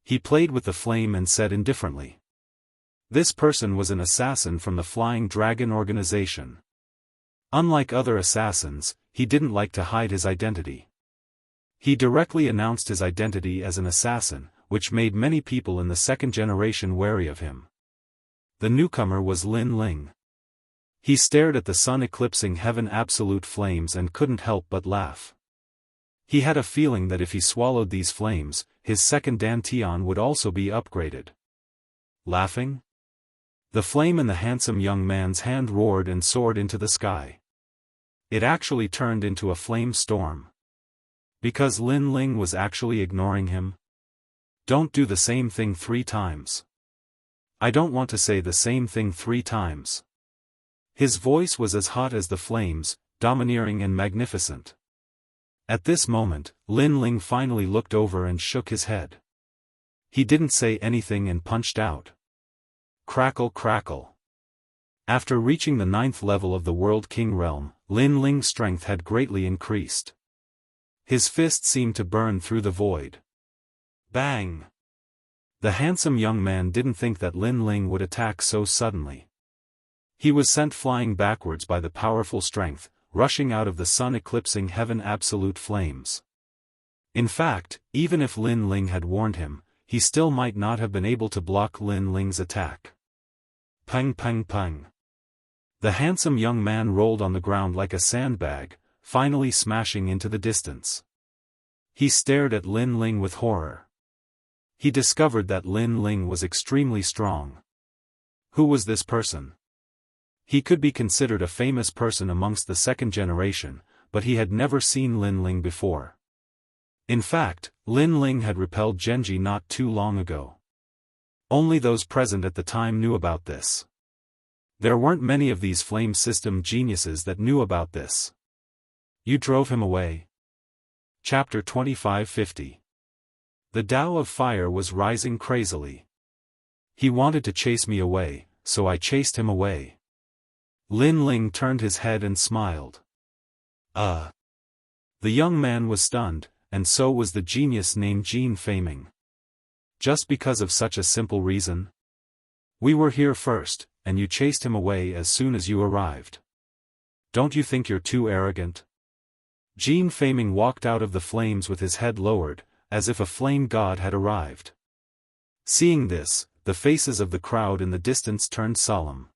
He played with the flame and said indifferently. This person was an assassin from the Flying Dragon organization. Unlike other assassins, he didn't like to hide his identity. He directly announced his identity as an assassin, which made many people in the second generation wary of him. The newcomer was Lin Ling. He stared at the sun-eclipsing heaven absolute flames and couldn't help but laugh. He had a feeling that if he swallowed these flames, his second dantian would also be upgraded. Laughing? The flame in the handsome young man's hand roared and soared into the sky. It actually turned into a flame storm. Because Lin Ling was actually ignoring him? Don't do the same thing 3 times. I don't want to say the same thing 3 times. His voice was as hot as the flames, domineering and magnificent. At this moment, Lin Ling finally looked over and shook his head. He didn't say anything and punched out. Crackle crackle. After reaching the 9th level of the World King realm, Lin Ling's strength had greatly increased. His fist seemed to burn through the void. Bang! The handsome young man didn't think that Lin Ling would attack so suddenly. He was sent flying backwards by the powerful strength, rushing out of the sun-eclipsing heaven absolute flames. In fact, even if Lin Ling had warned him, he still might not have been able to block Lin Ling's attack. Pang pang pang. The handsome young man rolled on the ground like a sandbag, finally smashing into the distance. He stared at Lin Ling with horror. He discovered that Lin Ling was extremely strong. Who was this person? He could be considered a famous person amongst the second generation, but he had never seen Lin Ling before. In fact, Lin Ling had repelled Genji not too long ago. Only those present at the time knew about this. There weren't many of these flame system geniuses that knew about this. You drove him away. Chapter 2550. The Tao of Fire was rising crazily. He wanted to chase me away, so I chased him away. Lin Ling turned his head and smiled. The young man was stunned, and so was the genius named Jin Feiming. Just because of such a simple reason? We were here first, and you chased him away as soon as you arrived. Don't you think you're too arrogant? Jin Feiming walked out of the flames with his head lowered, as if a flame god had arrived. Seeing this, the faces of the crowd in the distance turned solemn.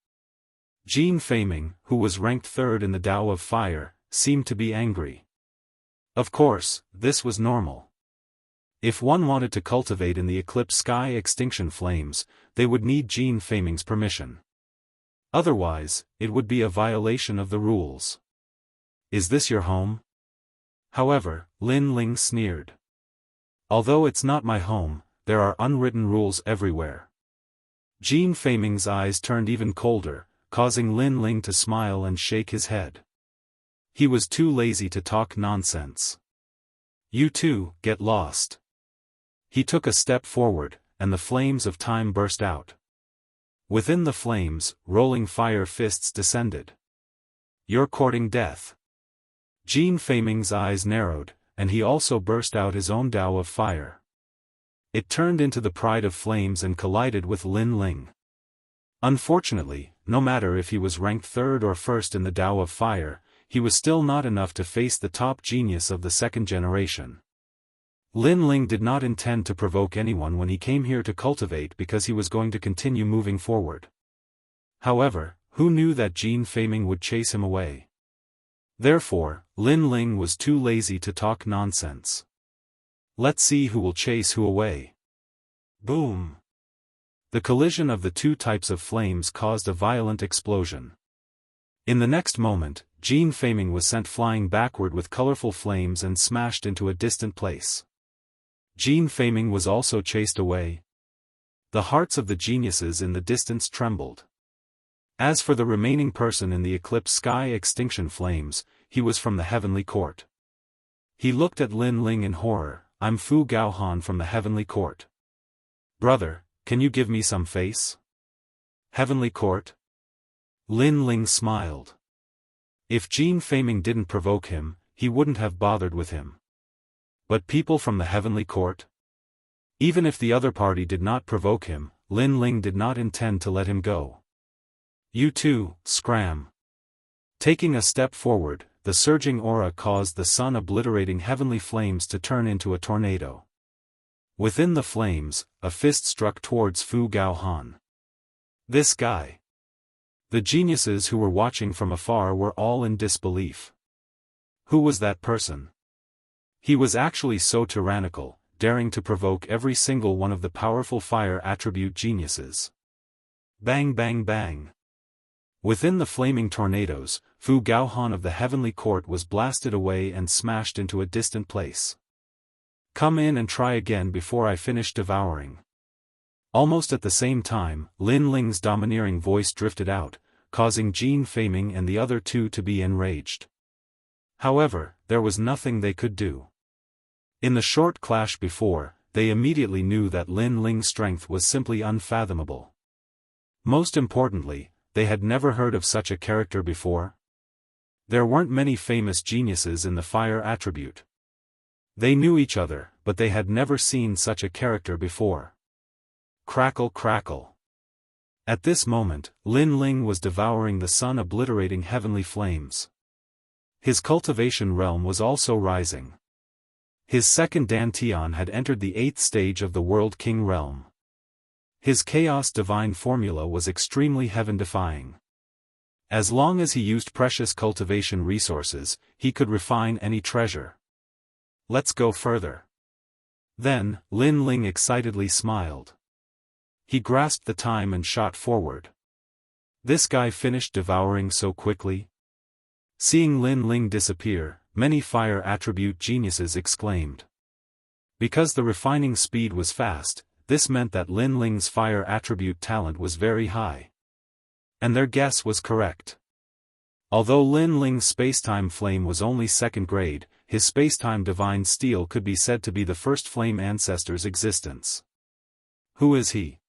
Jin Feiming, who was ranked 3rd in the Tao of Fire, seemed to be angry. Of course, this was normal. If one wanted to cultivate in the eclipse sky extinction flames, they would need Jin Feiming's permission. Otherwise, it would be a violation of the rules. Is this your home? However, Lin Ling sneered. Although it's not my home, there are unwritten rules everywhere. Jin Feiming's eyes turned even colder, causing Lin Ling to smile and shake his head. He was too lazy to talk nonsense. You two, get lost. He took a step forward, and the flames of time burst out. Within the flames, rolling fire fists descended. You're courting death. Jin Feiming's eyes narrowed, and he also burst out his own Dao of fire. It turned into the pride of flames and collided with Lin Ling. Unfortunately, no matter if he was ranked third or first in the Dao of fire, he was still not enough to face the top genius of the second generation. Lin Ling did not intend to provoke anyone when he came here to cultivate because he was going to continue moving forward. However, who knew that Jin Feiming would chase him away? Therefore, Lin Ling was too lazy to talk nonsense. Let's see who will chase who away. Boom! The collision of the two types of flames caused a violent explosion. In the next moment, Jin Feiming was sent flying backward with colorful flames and smashed into a distant place. Jin Feiming was also chased away. The hearts of the geniuses in the distance trembled. As for the remaining person in the eclipse sky extinction flames, he was from the heavenly court. He looked at Lin Ling in horror. I'm Fu Gaohan from the heavenly court. Brother, can you give me some face? Heavenly court? Lin Ling smiled. If Jin Feiming didn't provoke him, he wouldn't have bothered with him. But people from the heavenly court? Even if the other party did not provoke him, Lin Ling did not intend to let him go. You two, scram. Taking a step forward, the surging aura caused the sun-obliterating heavenly flames to turn into a tornado. Within the flames, a fist struck towards Fu Gaohan. This guy. The geniuses who were watching from afar were all in disbelief. Who was that person? He was actually so tyrannical, daring to provoke every single one of the powerful fire attribute geniuses. Bang bang bang. Within the flaming tornadoes, Fu Gaohan of the heavenly court was blasted away and smashed into a distant place. Come in and try again before I finish devouring. Almost at the same time, Lin Ling's domineering voice drifted out, causing Jin Feiming and the other two to be enraged. However, there was nothing they could do. In the short clash before, they immediately knew that Lin Ling's strength was simply unfathomable. Most importantly, they had never heard of such a character before. There weren't many famous geniuses in the fire attribute. They knew each other, but they had never seen such a character before. Crackle crackle. At this moment, Lin Ling was devouring the sun-obliterating heavenly flames. His cultivation realm was also rising. His second Dantian had entered the 8th stage of the World King realm. His chaos divine formula was extremely heaven-defying. As long as he used precious cultivation resources, he could refine any treasure. Let's go further. Then, Lin Ling excitedly smiled. He grasped the time and shot forward. This guy finished devouring so quickly. Seeing Lin Ling disappear, many fire attribute geniuses exclaimed. Because the refining speed was fast, this meant that Lin Ling's fire attribute talent was very high. And their guess was correct. Although Lin Ling's spacetime flame was only 2nd grade, his spacetime divine steel could be said to be the first flame ancestor's existence. Who is he?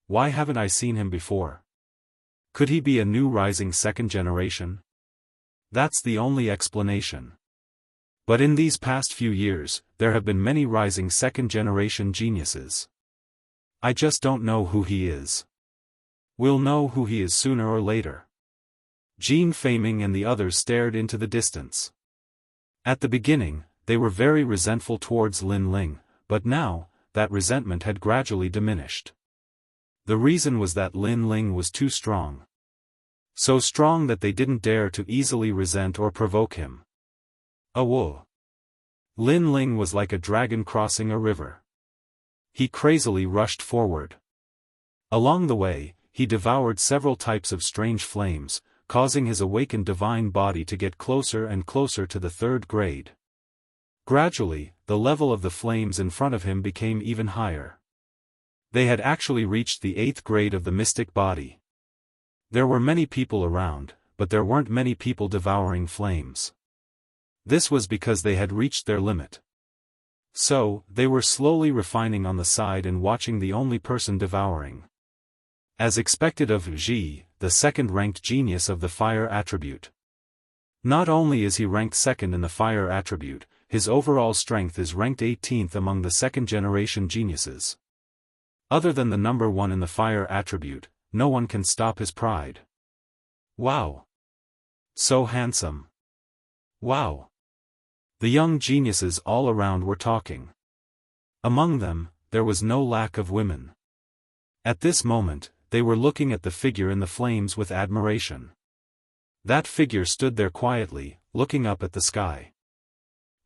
Why haven't I seen him before? Could he be a new rising 2nd generation? That's the only explanation. But in these past few years, there have been many rising 2nd generation geniuses. I just don't know who he is. We'll know who he is sooner or later. Jin Feiming and the others stared into the distance. At the beginning, they were very resentful towards Lin Ling, but now, that resentment had gradually diminished. The reason was that Lin Ling was too strong. So strong that they didn't dare to easily resent or provoke him. Whoa! Lin Ling was like a dragon crossing a river. He crazily rushed forward. Along the way, he devoured several types of strange flames, causing his awakened divine body to get closer and closer to the 3rd grade. Gradually, the level of the flames in front of him became even higher. They had actually reached the 8th grade of the mystic body. There were many people around, but there weren't many people devouring flames. This was because they had reached their limit. So, they were slowly refining on the side and watching the only person devouring. As expected of Ji, the second-ranked genius of the fire attribute. Not only is he ranked second in the fire attribute, his overall strength is ranked 18th among the second-generation geniuses. Other than the number 1 in the fire attribute, no one can stop his pride. Wow! So handsome! Wow! The young geniuses all around were talking. Among them, there was no lack of women. At this moment, they were looking at the figure in the flames with admiration. That figure stood there quietly, looking up at the sky.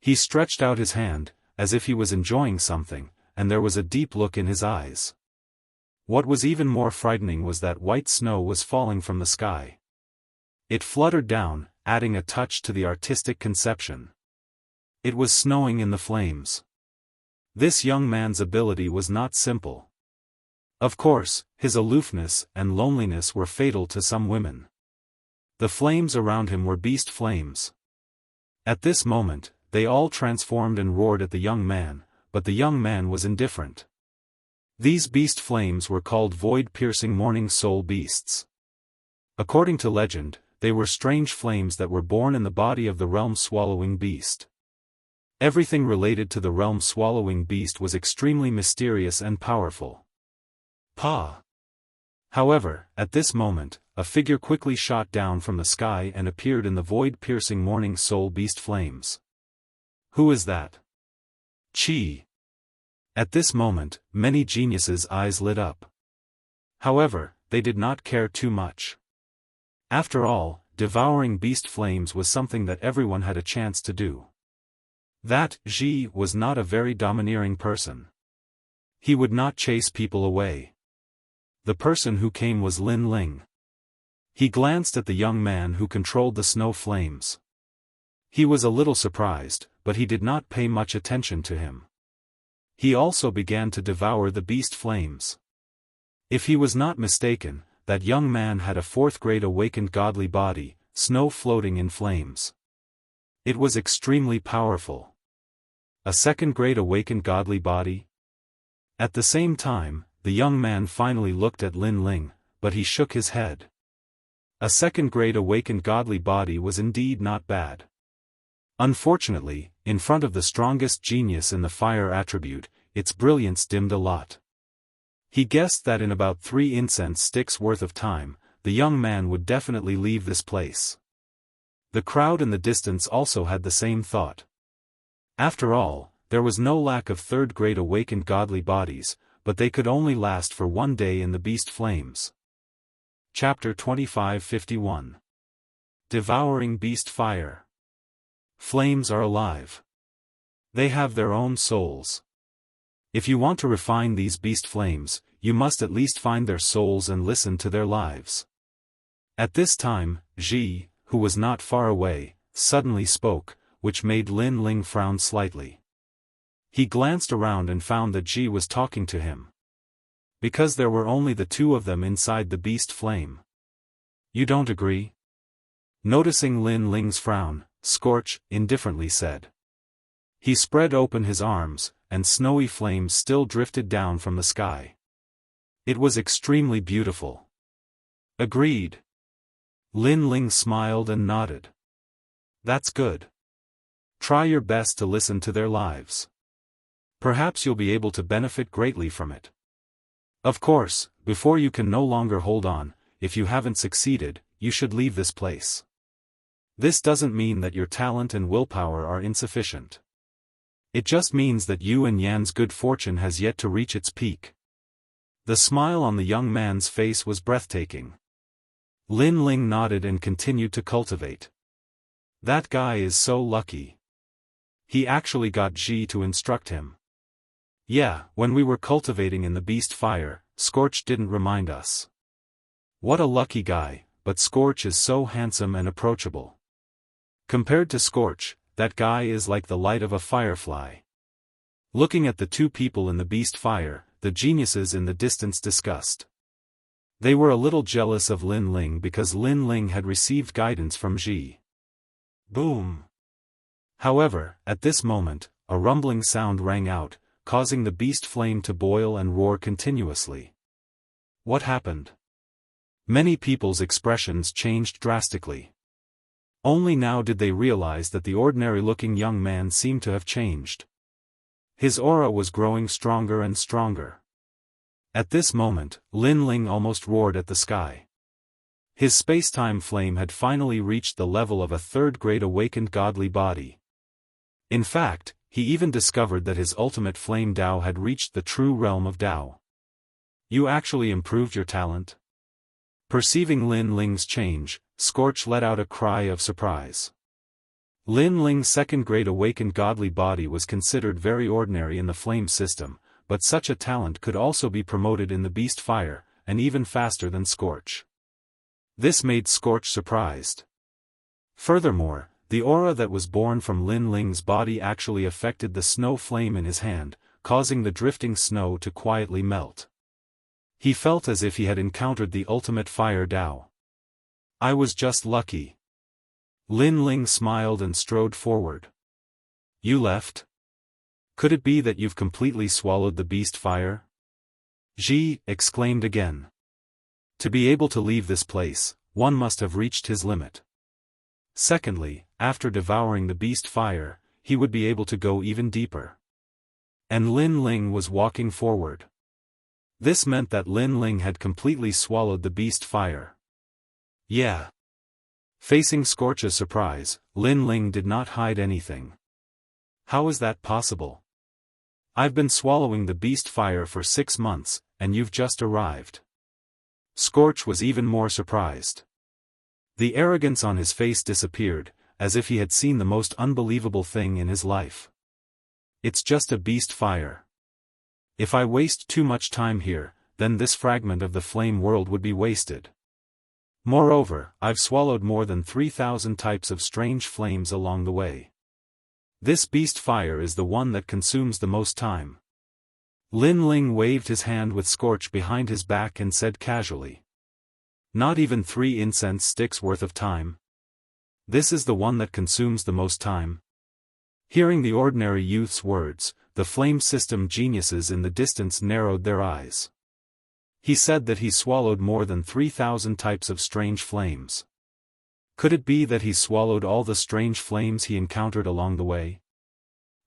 He stretched out his hand, as if he was enjoying something, and there was a deep look in his eyes. What was even more frightening was that white snow was falling from the sky. It fluttered down, adding a touch to the artistic conception. It was snowing in the flames. This young man's ability was not simple. Of course, his aloofness and loneliness were fatal to some women. The flames around him were beast flames. At this moment, they all transformed and roared at the young man, but the young man was indifferent. These beast flames were called void-piercing morning soul beasts. According to legend, they were strange flames that were born in the body of the realm-swallowing beast. Everything related to the realm-swallowing beast was extremely mysterious and powerful. However, at this moment, a figure quickly shot down from the sky and appeared in the void-piercing morning soul beast flames. Who is that? Chi. At this moment, many geniuses' eyes lit up. However, they did not care too much. After all, devouring beast flames was something that everyone had a chance to do. That Ji was not a very domineering person. He would not chase people away. The person who came was Lin Ling. He glanced at the young man who controlled the snow flames. He was a little surprised, but he did not pay much attention to him. He also began to devour the beast flames. If he was not mistaken, that young man had a 4th-grade awakened godly body, snow floating in flames. It was extremely powerful. A 2nd-grade awakened godly body? At the same time, the young man finally looked at Lin Ling, but he shook his head. A 2nd-grade awakened godly body was indeed not bad. Unfortunately, in front of the strongest genius in the fire attribute, its brilliance dimmed a lot. He guessed that in about 3 incense sticks worth of time, the young man would definitely leave this place. The crowd in the distance also had the same thought. After all, there was no lack of 3rd-grade awakened godly bodies, but they could only last for 1 day in the beast flames. Chapter 2551. Devouring Beast Fire. Flames are alive. They have their own souls. If you want to refine these beast flames, you must at least find their souls and listen to their lives. At this time, Ji, who was not far away, suddenly spoke, which made Lin Ling frown slightly. He glanced around and found that Ji was talking to him. Because there were only the 2 of them inside the beast flame. You don't agree? Noticing Lin Ling's frown, Scorch indifferently said. He spread open his arms, and snowy flames still drifted down from the sky. It was extremely beautiful. Agreed. Lin Ling smiled and nodded. That's good. Try your best to listen to their lives. Perhaps you'll be able to benefit greatly from it. Of course, before you can no longer hold on, if you haven't succeeded, you should leave this place. This doesn't mean that your talent and willpower are insufficient. It just means that you and Yan's good fortune has yet to reach its peak. The smile on the young man's face was breathtaking. Lin Ling nodded and continued to cultivate. That guy is so lucky. He actually got Ji to instruct him. Yeah, when we were cultivating in the beast fire, Scorch didn't remind us. What a lucky guy, but Scorch is so handsome and approachable. Compared to Scorch, that guy is like the light of a firefly. Looking at the 2 people in the beast fire, the geniuses in the distance discussed. They were a little jealous of Lin Ling because Lin Ling had received guidance from Ji. Boom! However, at this moment, a rumbling sound rang out, causing the beast flame to boil and roar continuously. What happened? Many people's expressions changed drastically. Only now did they realize that the ordinary-looking young man seemed to have changed. His aura was growing stronger and stronger. At this moment, Lin Ling almost roared at the sky. His space-time flame had finally reached the level of a third-grade awakened godly body. In fact, he even discovered that his ultimate flame Dao had reached the true realm of Dao. You actually improved your talent? Perceiving Lin Ling's change, Scorch let out a cry of surprise. Lin Ling's second-grade awakened godly body was considered very ordinary in the flame system, but such a talent could also be promoted in the beast fire, and even faster than Scorch. This made Scorch surprised. Furthermore, the aura that was born from Lin Ling's body actually affected the snow flame in his hand, causing the drifting snow to quietly melt. He felt as if he had encountered the ultimate fire Dao. I was just lucky. Lin Ling smiled and strode forward. You left? Could it be that you've completely swallowed the beast fire? Ji exclaimed again. To be able to leave this place, one must have reached his limit. Secondly, after devouring the beast fire, he would be able to go even deeper. And Lin Ling was walking forward. This meant that Lin Ling had completely swallowed the beast fire. Yeah. Facing Scorch's surprise, Lin Ling did not hide anything. How is that possible? I've been swallowing the beast fire for 6 months, and you've just arrived. Scorch was even more surprised. The arrogance on his face disappeared, as if he had seen the most unbelievable thing in his life. It's just a beast fire. If I waste too much time here, then this fragment of the flame world would be wasted. Moreover, I've swallowed more than 3,000 types of strange flames along the way. This beast fire is the one that consumes the most time. Lin Ling waved his hand with Scorch behind his back and said casually. Not even 3 incense sticks worth of time. This is the one that consumes the most time. Hearing the ordinary youth's words, the flame system geniuses in the distance narrowed their eyes. He said that he swallowed more than 3,000 types of strange flames. Could it be that he swallowed all the strange flames he encountered along the way?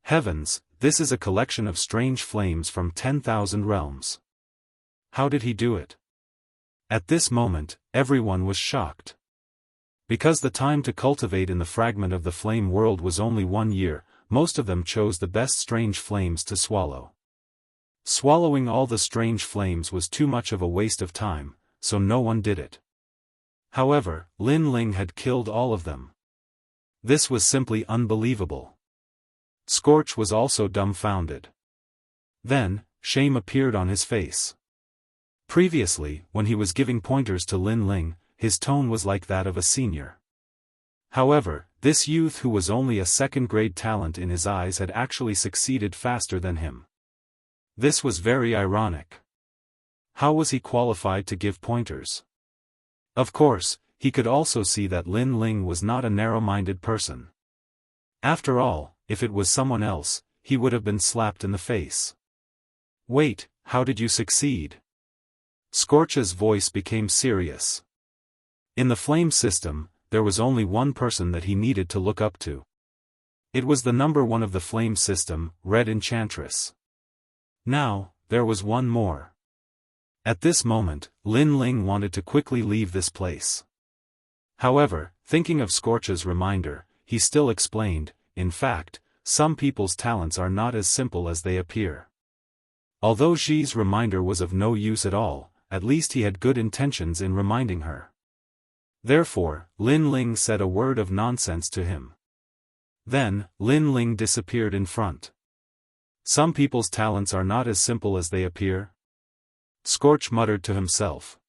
Heavens, this is a collection of strange flames from 10,000 realms. How did he do it? At this moment, everyone was shocked. Because the time to cultivate in the fragment of the flame world was only 1 year, most of them chose the best strange flames to swallow. Swallowing all the strange flames was too much of a waste of time, so no one did it. However, Lin Ling had killed all of them. This was simply unbelievable. Scorch was also dumbfounded. Then, shame appeared on his face. Previously, when he was giving pointers to Lin Ling, his tone was like that of a senior. However, this youth who was only a second-grade talent in his eyes had actually succeeded faster than him. This was very ironic. How was he qualified to give pointers? Of course, he could also see that Lin Ling was not a narrow-minded person. After all, if it was someone else, he would have been slapped in the face. Wait, how did you succeed? Scorch's voice became serious. In the flame system, there was only one person that he needed to look up to. It was the number 1 of the flame system, Red Enchantress. Now, there was one more. At this moment, Lin Ling wanted to quickly leave this place. However, thinking of Scorch's reminder, he still explained, in fact, some people's talents are not as simple as they appear. Although Xi's reminder was of no use at all, at least he had good intentions in reminding her. Therefore, Lin Ling said a word of nonsense to him. Then, Lin Ling disappeared in front. Some people's talents are not as simple as they appear. Scorch muttered to himself.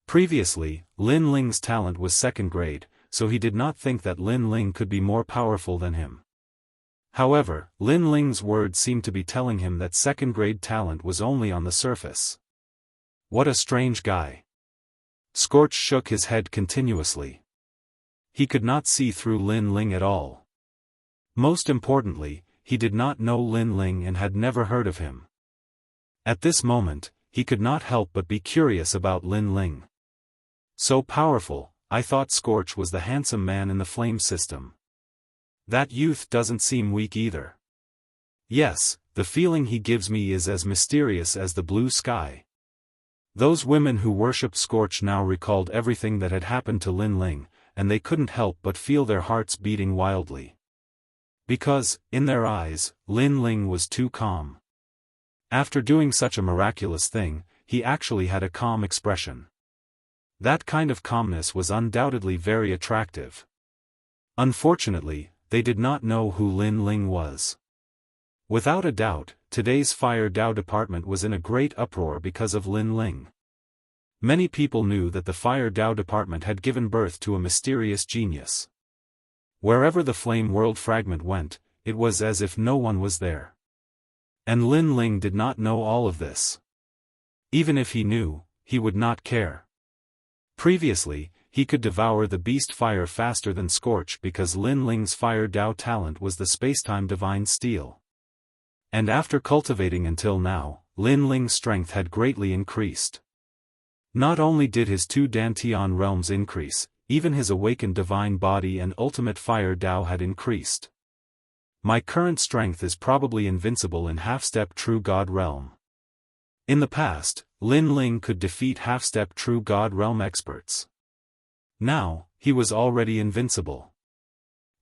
Previously, Lin Ling's talent was second grade, so he did not think that Lin Ling could be more powerful than him. However, Lin Ling's words seemed to be telling him that second-grade talent was only on the surface. What a strange guy. Scorch shook his head continuously. He could not see through Lin Ling at all. Most importantly, he did not know Lin Ling and had never heard of him. At this moment, he could not help but be curious about Lin Ling. So powerful, I thought Scorch was the handsome man in the flame system. That youth doesn't seem weak either. Yes, the feeling he gives me is as mysterious as the blue sky. Those women who worshipped Scorch now recalled everything that had happened to Lin Ling, and they couldn't help but feel their hearts beating wildly. Because, in their eyes, Lin Ling was too calm. After doing such a miraculous thing, he actually had a calm expression. That kind of calmness was undoubtedly very attractive. Unfortunately, they did not know who Lin Ling was. Without a doubt, today's Fire Dao department was in a great uproar because of Lin Ling. Many people knew that the Fire Dao department had given birth to a mysterious genius. Wherever the Flame World fragment went, it was as if no one was there. And Lin Ling did not know all of this. Even if he knew, he would not care. Previously, he could devour the beast fire faster than Scorch because Lin Ling's Fire Dao talent was the spacetime divine steel. And after cultivating until now, Lin Ling's strength had greatly increased. Not only did his two Dantian realms increase, even his awakened divine body and ultimate Fire Dao had increased. My current strength is probably invincible in half-step True God realm. In the past, Lin Ling could defeat half-step True God realm experts. Now, he was already invincible.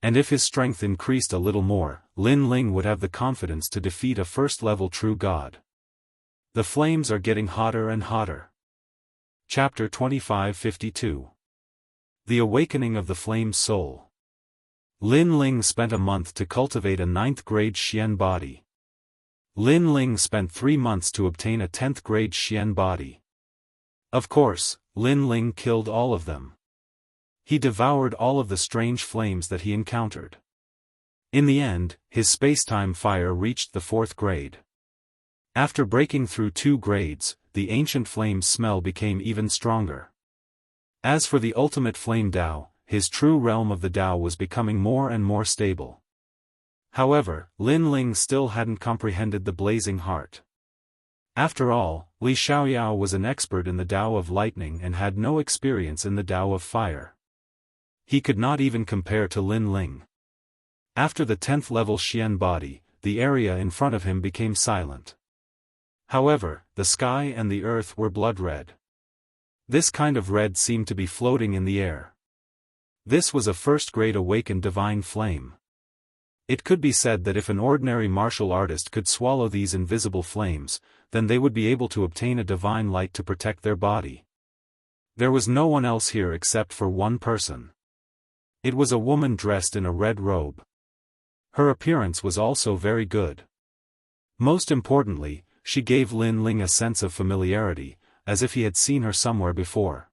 And if his strength increased a little more, Lin Ling would have the confidence to defeat a first-level True God. The flames are getting hotter and hotter. Chapter 2552. The Awakening of the Flame's Soul. Lin Ling spent a month to cultivate a 9th-grade Xian body. Lin Ling spent 3 months to obtain a 10th-grade Xian body. Of course, Lin Ling killed all of them. He devoured all of the strange flames that he encountered. In the end, his spacetime fire reached the 4th grade. After breaking through 2 grades, the ancient flame's smell became even stronger. As for the ultimate flame Dao, his true realm of the Dao was becoming more and more stable. However, Lin Ling still hadn't comprehended the blazing heart. After all, Li Xiaoyao was an expert in the Dao of lightning and had no experience in the Dao of fire. He could not even compare to Lin Ling. After the 10th level Xian body, the area in front of him became silent. However, the sky and the earth were blood red. This kind of red seemed to be floating in the air. This was a first-grade awakened divine flame. It could be said that if an ordinary martial artist could swallow these invisible flames, then they would be able to obtain a divine light to protect their body. There was no one else here except for one person. It was a woman dressed in a red robe. Her appearance was also very good. Most importantly, she gave Lin Ling a sense of familiarity, as if he had seen her somewhere before.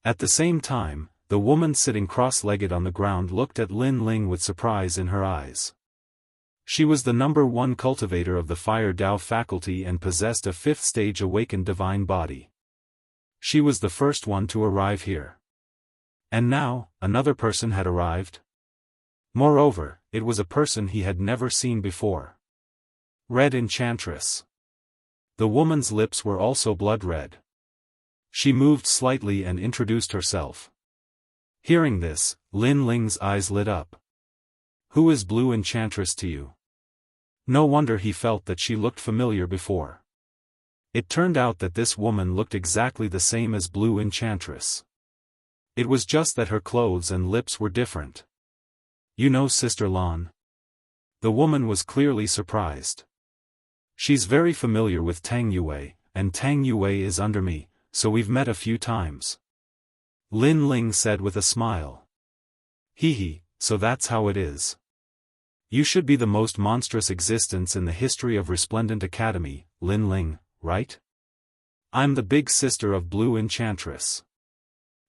At the same time, the woman sitting cross-legged on the ground looked at Lin Ling with surprise in her eyes. She was the #1 cultivator of the Fire Dao faculty and possessed a 5th-stage awakened divine body. She was the first one to arrive here. And now, another person had arrived? Moreover, it was a person he had never seen before. Red Enchantress. The woman's lips were also blood red. She moved slightly and introduced herself. Hearing this, Lin Ling's eyes lit up. Who is Blue Enchantress to you? No wonder he felt that she looked familiar before. It turned out that this woman looked exactly the same as Blue Enchantress. It was just that her clothes and lips were different. You know Sister Lan? The woman was clearly surprised. She's very familiar with Tang Yue, and Tang Yue is under me, so we've met a few times. Lin Ling said with a smile. Hee, so that's how it is. You should be the most monstrous existence in the history of Resplendent Academy, Lin Ling, right? I'm the big sister of Blue Enchantress.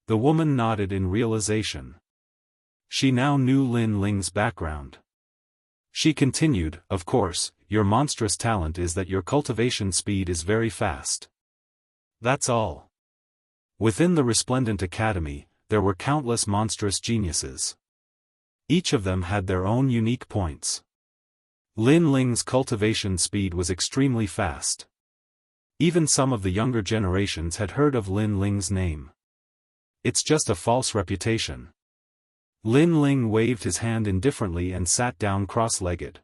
The woman nodded in realization. She now knew Lin Ling's background. She continued, of course, your monstrous talent is that your cultivation speed is very fast. That's all. Within the resplendent academy, there were countless monstrous geniuses. Each of them had their own unique points. Lin Ling's cultivation speed was extremely fast. Even some of the younger generations had heard of Lin Ling's name. It's just a false reputation. Lin Ling waved his hand indifferently and sat down cross-legged.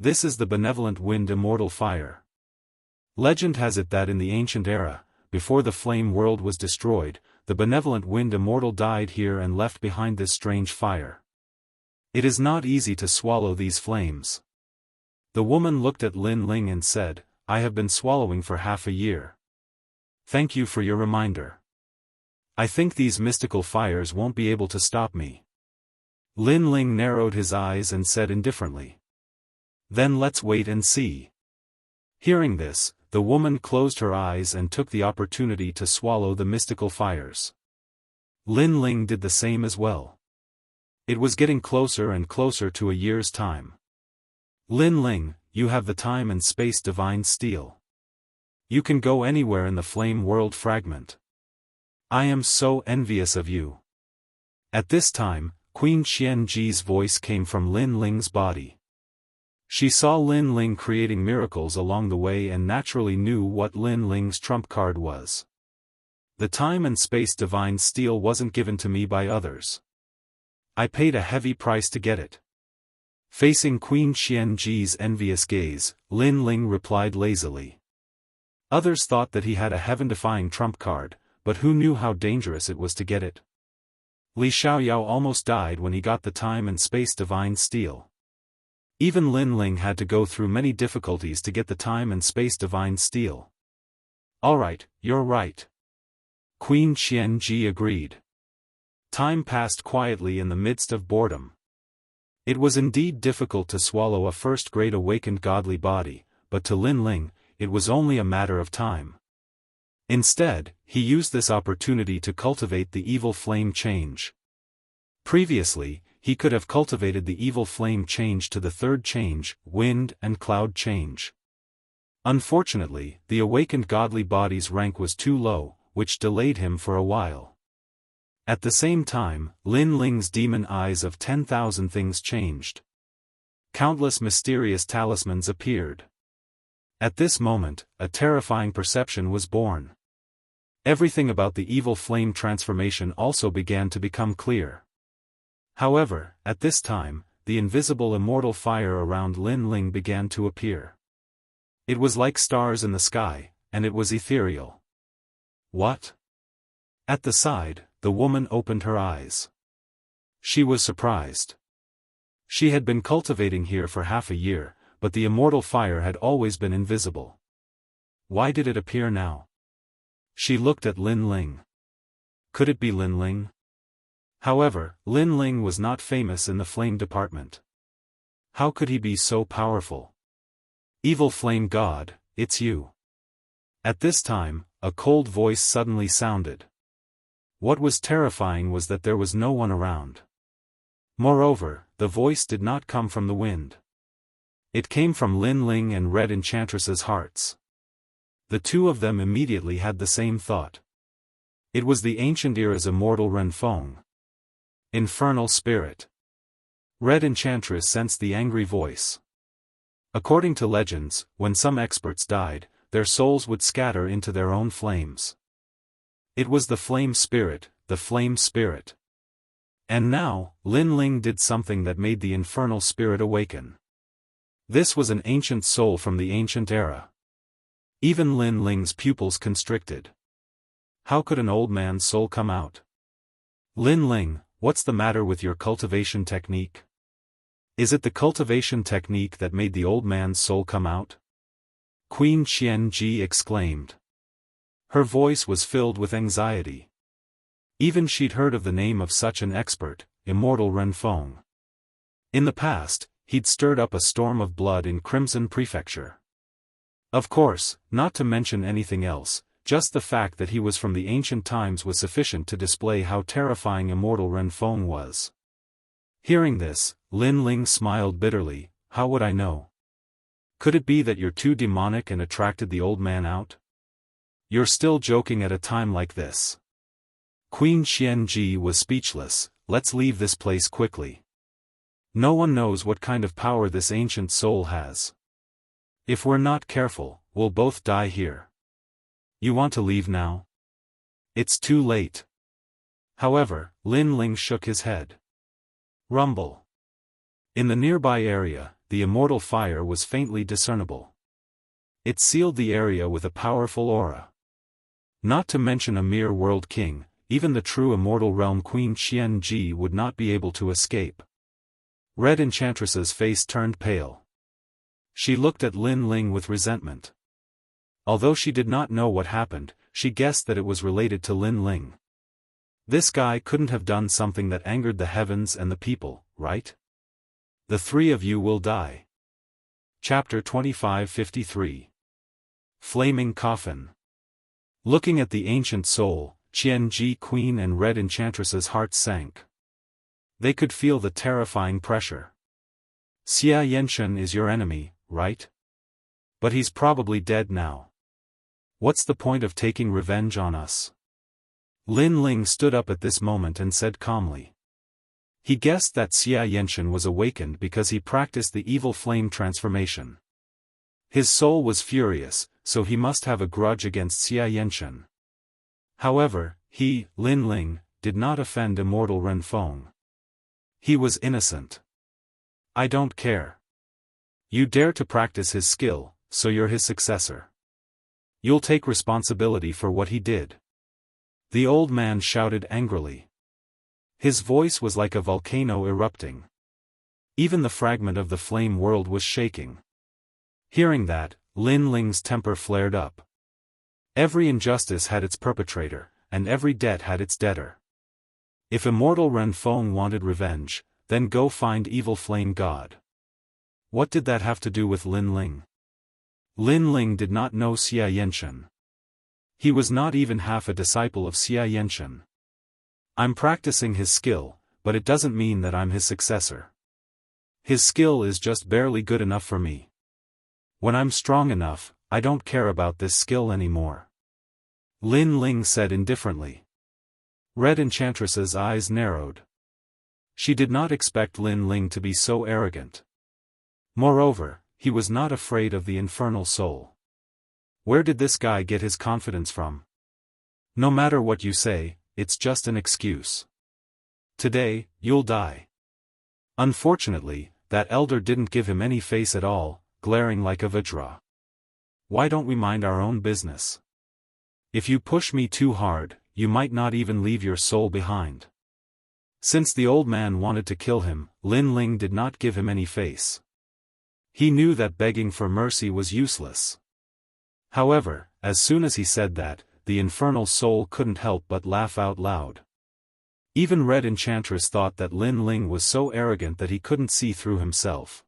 This is the benevolent wind immortal fire. Legend has it that in the ancient era, before the flame world was destroyed, the benevolent wind immortal died here and left behind this strange fire. It is not easy to swallow these flames. The woman looked at Lin Ling and said, I have been swallowing for half a year. Thank you for your reminder. I think these mystical fires won't be able to stop me. Lin Ling narrowed his eyes and said indifferently. Then let's wait and see. Hearing this, the woman closed her eyes and took the opportunity to swallow the mystical fires. Lin Ling did the same as well. It was getting closer and closer to a year's time. Lin Ling, you have the time and space divine steel. You can go anywhere in the flame world fragment. I am so envious of you. At this time, Queen Xianji's voice came from Lin Ling's body. She saw Lin Ling creating miracles along the way and naturally knew what Lin Ling's trump card was. The time and space divine steel wasn't given to me by others. I paid a heavy price to get it. Facing Queen Xianji's envious gaze, Lin Ling replied lazily. Others thought that he had a heaven-defying trump card, but who knew how dangerous it was to get it? Li Xiaoyao almost died when he got the time and space divine steel. Even Lin Ling had to go through many difficulties to get the time and space divine steel. Alright, you're right. Queen Xianji agreed. Time passed quietly in the midst of boredom. It was indeed difficult to swallow a first-grade awakened godly body, but to Lin Ling, it was only a matter of time. Instead, he used this opportunity to cultivate the evil flame change. Previously, he could have cultivated the evil flame change to the third change, wind and cloud change. Unfortunately, the awakened godly body's rank was too low, which delayed him for a while. At the same time, Lin Ling's demon eyes of 10,000 things changed. Countless mysterious talismans appeared. At this moment, a terrifying perception was born. Everything about the evil flame transformation also began to become clear. However, at this time, the invisible immortal fire around Lin Ling began to appear. It was like stars in the sky, and it was ethereal. What? At the side, the woman opened her eyes. She was surprised. She had been cultivating here for half a year, but the immortal fire had always been invisible. Why did it appear now? She looked at Lin Ling. Could it be Lin Ling? However, Lin Ling was not famous in the flame department. How could he be so powerful? Evil flame god, it's you. At this time, a cold voice suddenly sounded. What was terrifying was that there was no one around. Moreover, the voice did not come from the wind. It came from Lin Ling and Red Enchantress's hearts. The two of them immediately had the same thought. It was the ancient era's immortal Renfeng. Infernal spirit. Red Enchantress sensed the angry voice. According to legends, when some experts died, their souls would scatter into their own flames. It was the flame spirit, the flame spirit. And now, Lin Ling did something that made the infernal spirit awaken. This was an ancient soul from the ancient era. Even Lin Ling's pupils constricted. How could an old man's soul come out? Lin Ling, what's the matter with your cultivation technique? Is it the cultivation technique that made the old man's soul come out? Queen Xianji exclaimed. Her voice was filled with anxiety. Even she'd heard of the name of such an expert, Immortal Renfeng. In the past, he'd stirred up a storm of blood in Crimson Prefecture. Of course, not to mention anything else, just the fact that he was from the ancient times was sufficient to display how terrifying Immortal Renfeng was. Hearing this, Lin Ling smiled bitterly, how would I know? Could it be that you're too demonic and attracted the old man out? You're still joking at a time like this. Queen Xianxia was speechless. Let's leave this place quickly. No one knows what kind of power this ancient soul has. If we're not careful, we'll both die here. You want to leave now? It's too late. However, Lin Ling shook his head. Rumble. In the nearby area, the immortal fire was faintly discernible. It sealed the area with a powerful aura. Not to mention a mere world king, even the true immortal realm Queen Xianxia would not be able to escape. Red Enchantress's face turned pale. She looked at Lin Ling with resentment. Although she did not know what happened, she guessed that it was related to Lin Ling. This guy couldn't have done something that angered the heavens and the people, right? The three of you will die. Chapter 2553. Flaming Coffin. Looking at the ancient soul, Qianji Queen and Red Enchantress's hearts sank. They could feel the terrifying pressure. Xia Yenshen is your enemy, right? But he's probably dead now. What's the point of taking revenge on us? Lin Ling stood up at this moment and said calmly. He guessed that Xia Yenshen was awakened because he practiced the evil flame transformation. His soul was furious, so he must have a grudge against Xia Yenshen. However, he, Lin Ling, did not offend immortal Ren Feng. He was innocent. I don't care. You dare to practice his skill, so you're his successor. You'll take responsibility for what he did. The old man shouted angrily. His voice was like a volcano erupting. Even the fragment of the flame world was shaking. Hearing that, Lin Ling's temper flared up. Every injustice had its perpetrator, and every debt had its debtor. If immortal Ren Feng wanted revenge, then go find evil flame god. What did that have to do with Lin Ling? Lin Ling did not know Xia Yenshen. He was not even half a disciple of Xia Yenshen. I'm practicing his skill, but it doesn't mean that I'm his successor. His skill is just barely good enough for me. When I'm strong enough, I don't care about this skill anymore. Lin Ling said indifferently. Red Enchantress's eyes narrowed. She did not expect Lin Ling to be so arrogant. Moreover, he was not afraid of the infernal soul. Where did this guy get his confidence from? No matter what you say, it's just an excuse. Today, you'll die. Unfortunately, that elder didn't give him any face at all, glaring like a Vajra. Why don't we mind our own business? If you push me too hard, you might not even leave your soul behind. Since the old man wanted to kill him, Lin Ling did not give him any face. He knew that begging for mercy was useless. However, as soon as he said that, the infernal soul couldn't help but laugh out loud. Even Red Enchantress thought that Lin Ling was so arrogant that he couldn't see through himself.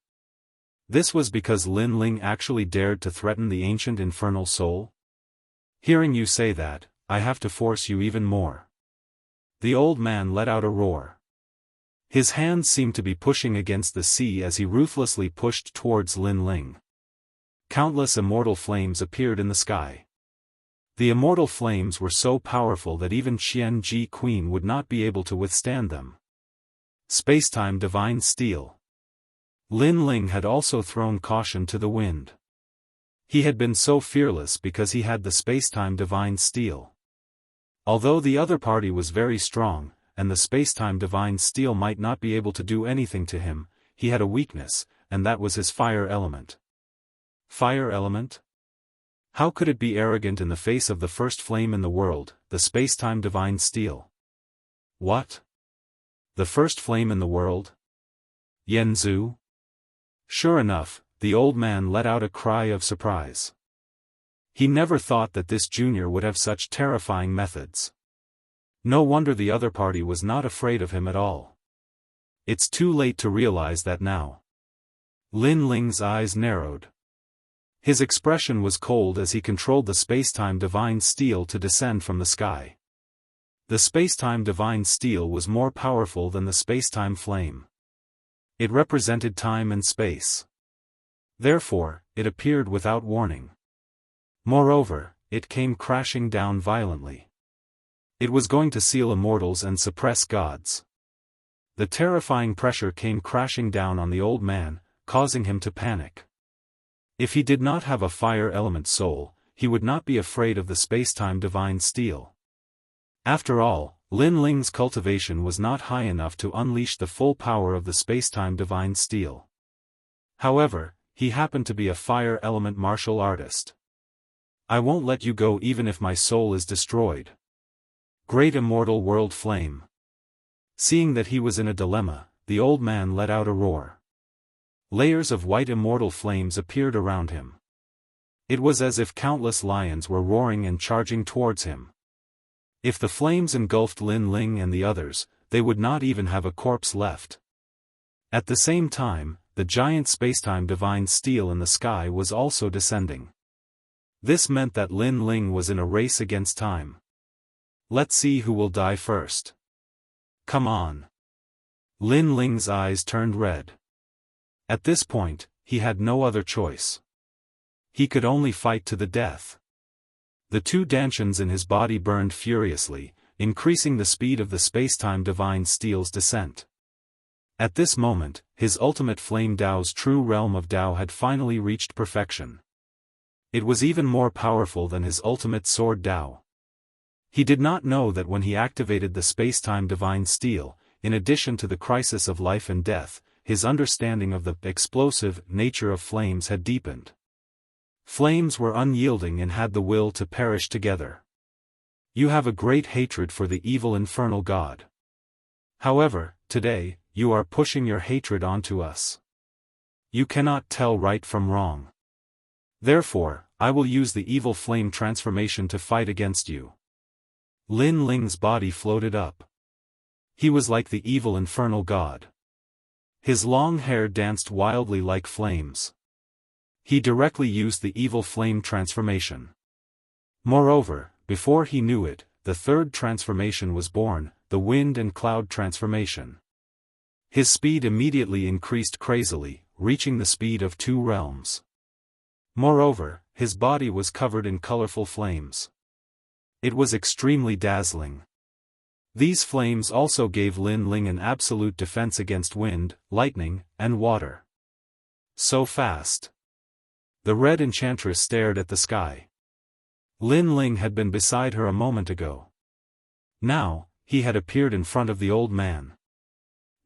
This was because Lin Ling actually dared to threaten the ancient infernal soul? Hearing you say that, I have to force you even more. The old man let out a roar. His hands seemed to be pushing against the sea as he ruthlessly pushed towards Lin Ling. Countless immortal flames appeared in the sky. The immortal flames were so powerful that even Qianji Queen would not be able to withstand them. Spacetime Divine Steel. Lin Ling had also thrown caution to the wind. He had been so fearless because he had the Spacetime Divine Steel. Although the other party was very strong, and the Spacetime Divine Steel might not be able to do anything to him, he had a weakness, and that was his fire element. Fire element? How could it be arrogant in the face of the first flame in the world, the Spacetime Divine Steel? What? The first flame in the world? Yanzu? Sure enough, the old man let out a cry of surprise. He never thought that this junior would have such terrifying methods. No wonder the other party was not afraid of him at all. It's too late to realize that now. Lin Ling's eyes narrowed. His expression was cold as he controlled the Spacetime Divine Steel to descend from the sky. The Spacetime Divine Steel was more powerful than the Spacetime Flame. It represented time and space. Therefore, it appeared without warning. Moreover, it came crashing down violently. It was going to seal immortals and suppress gods. The terrifying pressure came crashing down on the old man, causing him to panic. If he did not have a fire element soul, he would not be afraid of the spacetime divine steel. After all, Lin Ling's cultivation was not high enough to unleash the full power of the spacetime divine steel. However, he happened to be a fire element martial artist. I won't let you go even if my soul is destroyed. Great immortal world flame. Seeing that he was in a dilemma, the old man let out a roar. Layers of white immortal flames appeared around him. It was as if countless lions were roaring and charging towards him. If the flames engulfed Lin Ling and the others, they would not even have a corpse left. At the same time, the giant spacetime divine steel in the sky was also descending. This meant that Lin Ling was in a race against time. Let's see who will die first. Come on. Lin Ling's eyes turned red. At this point, he had no other choice. He could only fight to the death. The two dantians in his body burned furiously, increasing the speed of the spacetime divine steel's descent. At this moment, his ultimate flame Dao's true realm of Dao had finally reached perfection. It was even more powerful than his ultimate sword Dao. He did not know that when he activated the spacetime divine steel, in addition to the crisis of life and death, his understanding of the explosive nature of flames had deepened. Flames were unyielding and had the will to perish together. You have a great hatred for the evil infernal god. However, today, you are pushing your hatred onto us. You cannot tell right from wrong. Therefore, I will use the evil flame transformation to fight against you. Lin Ling's body floated up. He was like the evil infernal god. His long hair danced wildly like flames. He directly used the evil flame transformation. Moreover, before he knew it, the third transformation was born, the wind and cloud transformation. His speed immediately increased crazily, reaching the speed of 2 realms. Moreover, his body was covered in colorful flames. It was extremely dazzling. These flames also gave Lin Ling an absolute defense against wind, lightning, and water. So fast. The red enchantress stared at the sky. Lin Ling had been beside her a moment ago. Now, he had appeared in front of the old man.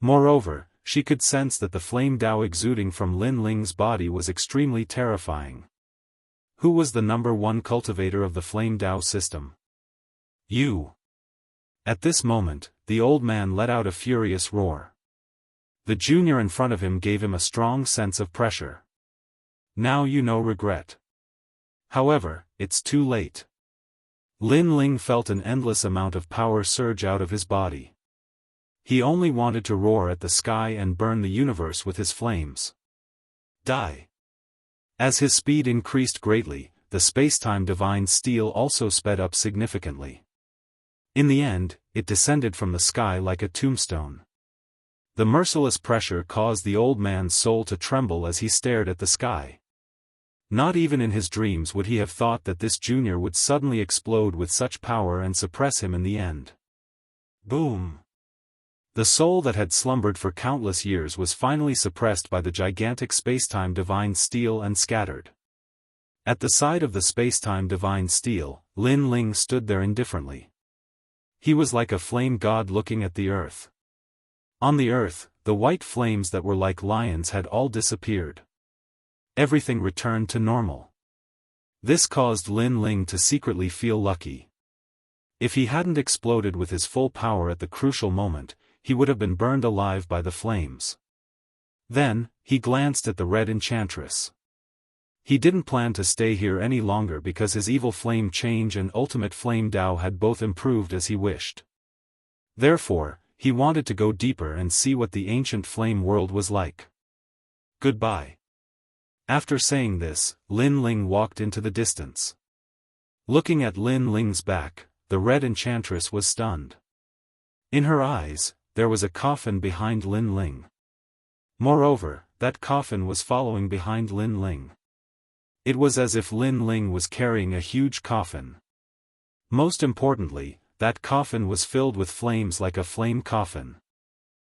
Moreover, she could sense that the flame Dao exuding from Lin Ling's body was extremely terrifying. Who was the #1 cultivator of the flame Dao system? You. At this moment, the old man let out a furious roar. The junior in front of him gave him a strong sense of pressure. Now you know regret. However, it's too late. Lin Ling felt an endless amount of power surge out of his body. He only wanted to roar at the sky and burn the universe with his flames. Die. As his speed increased greatly, the spacetime divine steel also sped up significantly. In the end, it descended from the sky like a tombstone. The merciless pressure caused the old man's soul to tremble as he stared at the sky. Not even in his dreams would he have thought that this junior would suddenly explode with such power and suppress him in the end. Boom! The soul that had slumbered for countless years was finally suppressed by the gigantic spacetime divine steel and scattered. At the side of the spacetime divine steel, Lin Ling stood there indifferently. He was like a flame god looking at the earth. On the earth, the white flames that were like lions had all disappeared. Everything returned to normal. This caused Lin Ling to secretly feel lucky. If he hadn't exploded with his full power at the crucial moment, he would have been burned alive by the flames. Then, he glanced at the red enchantress. He didn't plan to stay here any longer because his evil flame change and ultimate flame Dao had both improved as he wished. Therefore, he wanted to go deeper and see what the ancient flame world was like. Goodbye. After saying this, Lin Ling walked into the distance. Looking at Lin Ling's back, the red enchantress was stunned. In her eyes, there was a coffin behind Lin Ling. Moreover, that coffin was following behind Lin Ling. It was as if Lin Ling was carrying a huge coffin. Most importantly, that coffin was filled with flames like a flame coffin.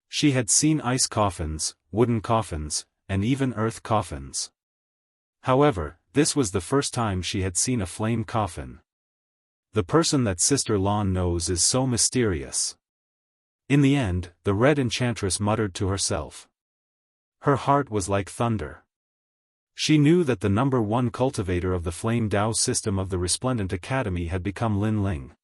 She had seen ice coffins, wooden coffins, and even earth coffins. However, this was the first time she had seen a flame coffin. The person that Sister Lan knows is so mysterious. In the end, the Red Enchantress muttered to herself. Her heart was like thunder. She knew that the #1 cultivator of the Flame Dao system of the Resplendent Academy had become Lin Ling.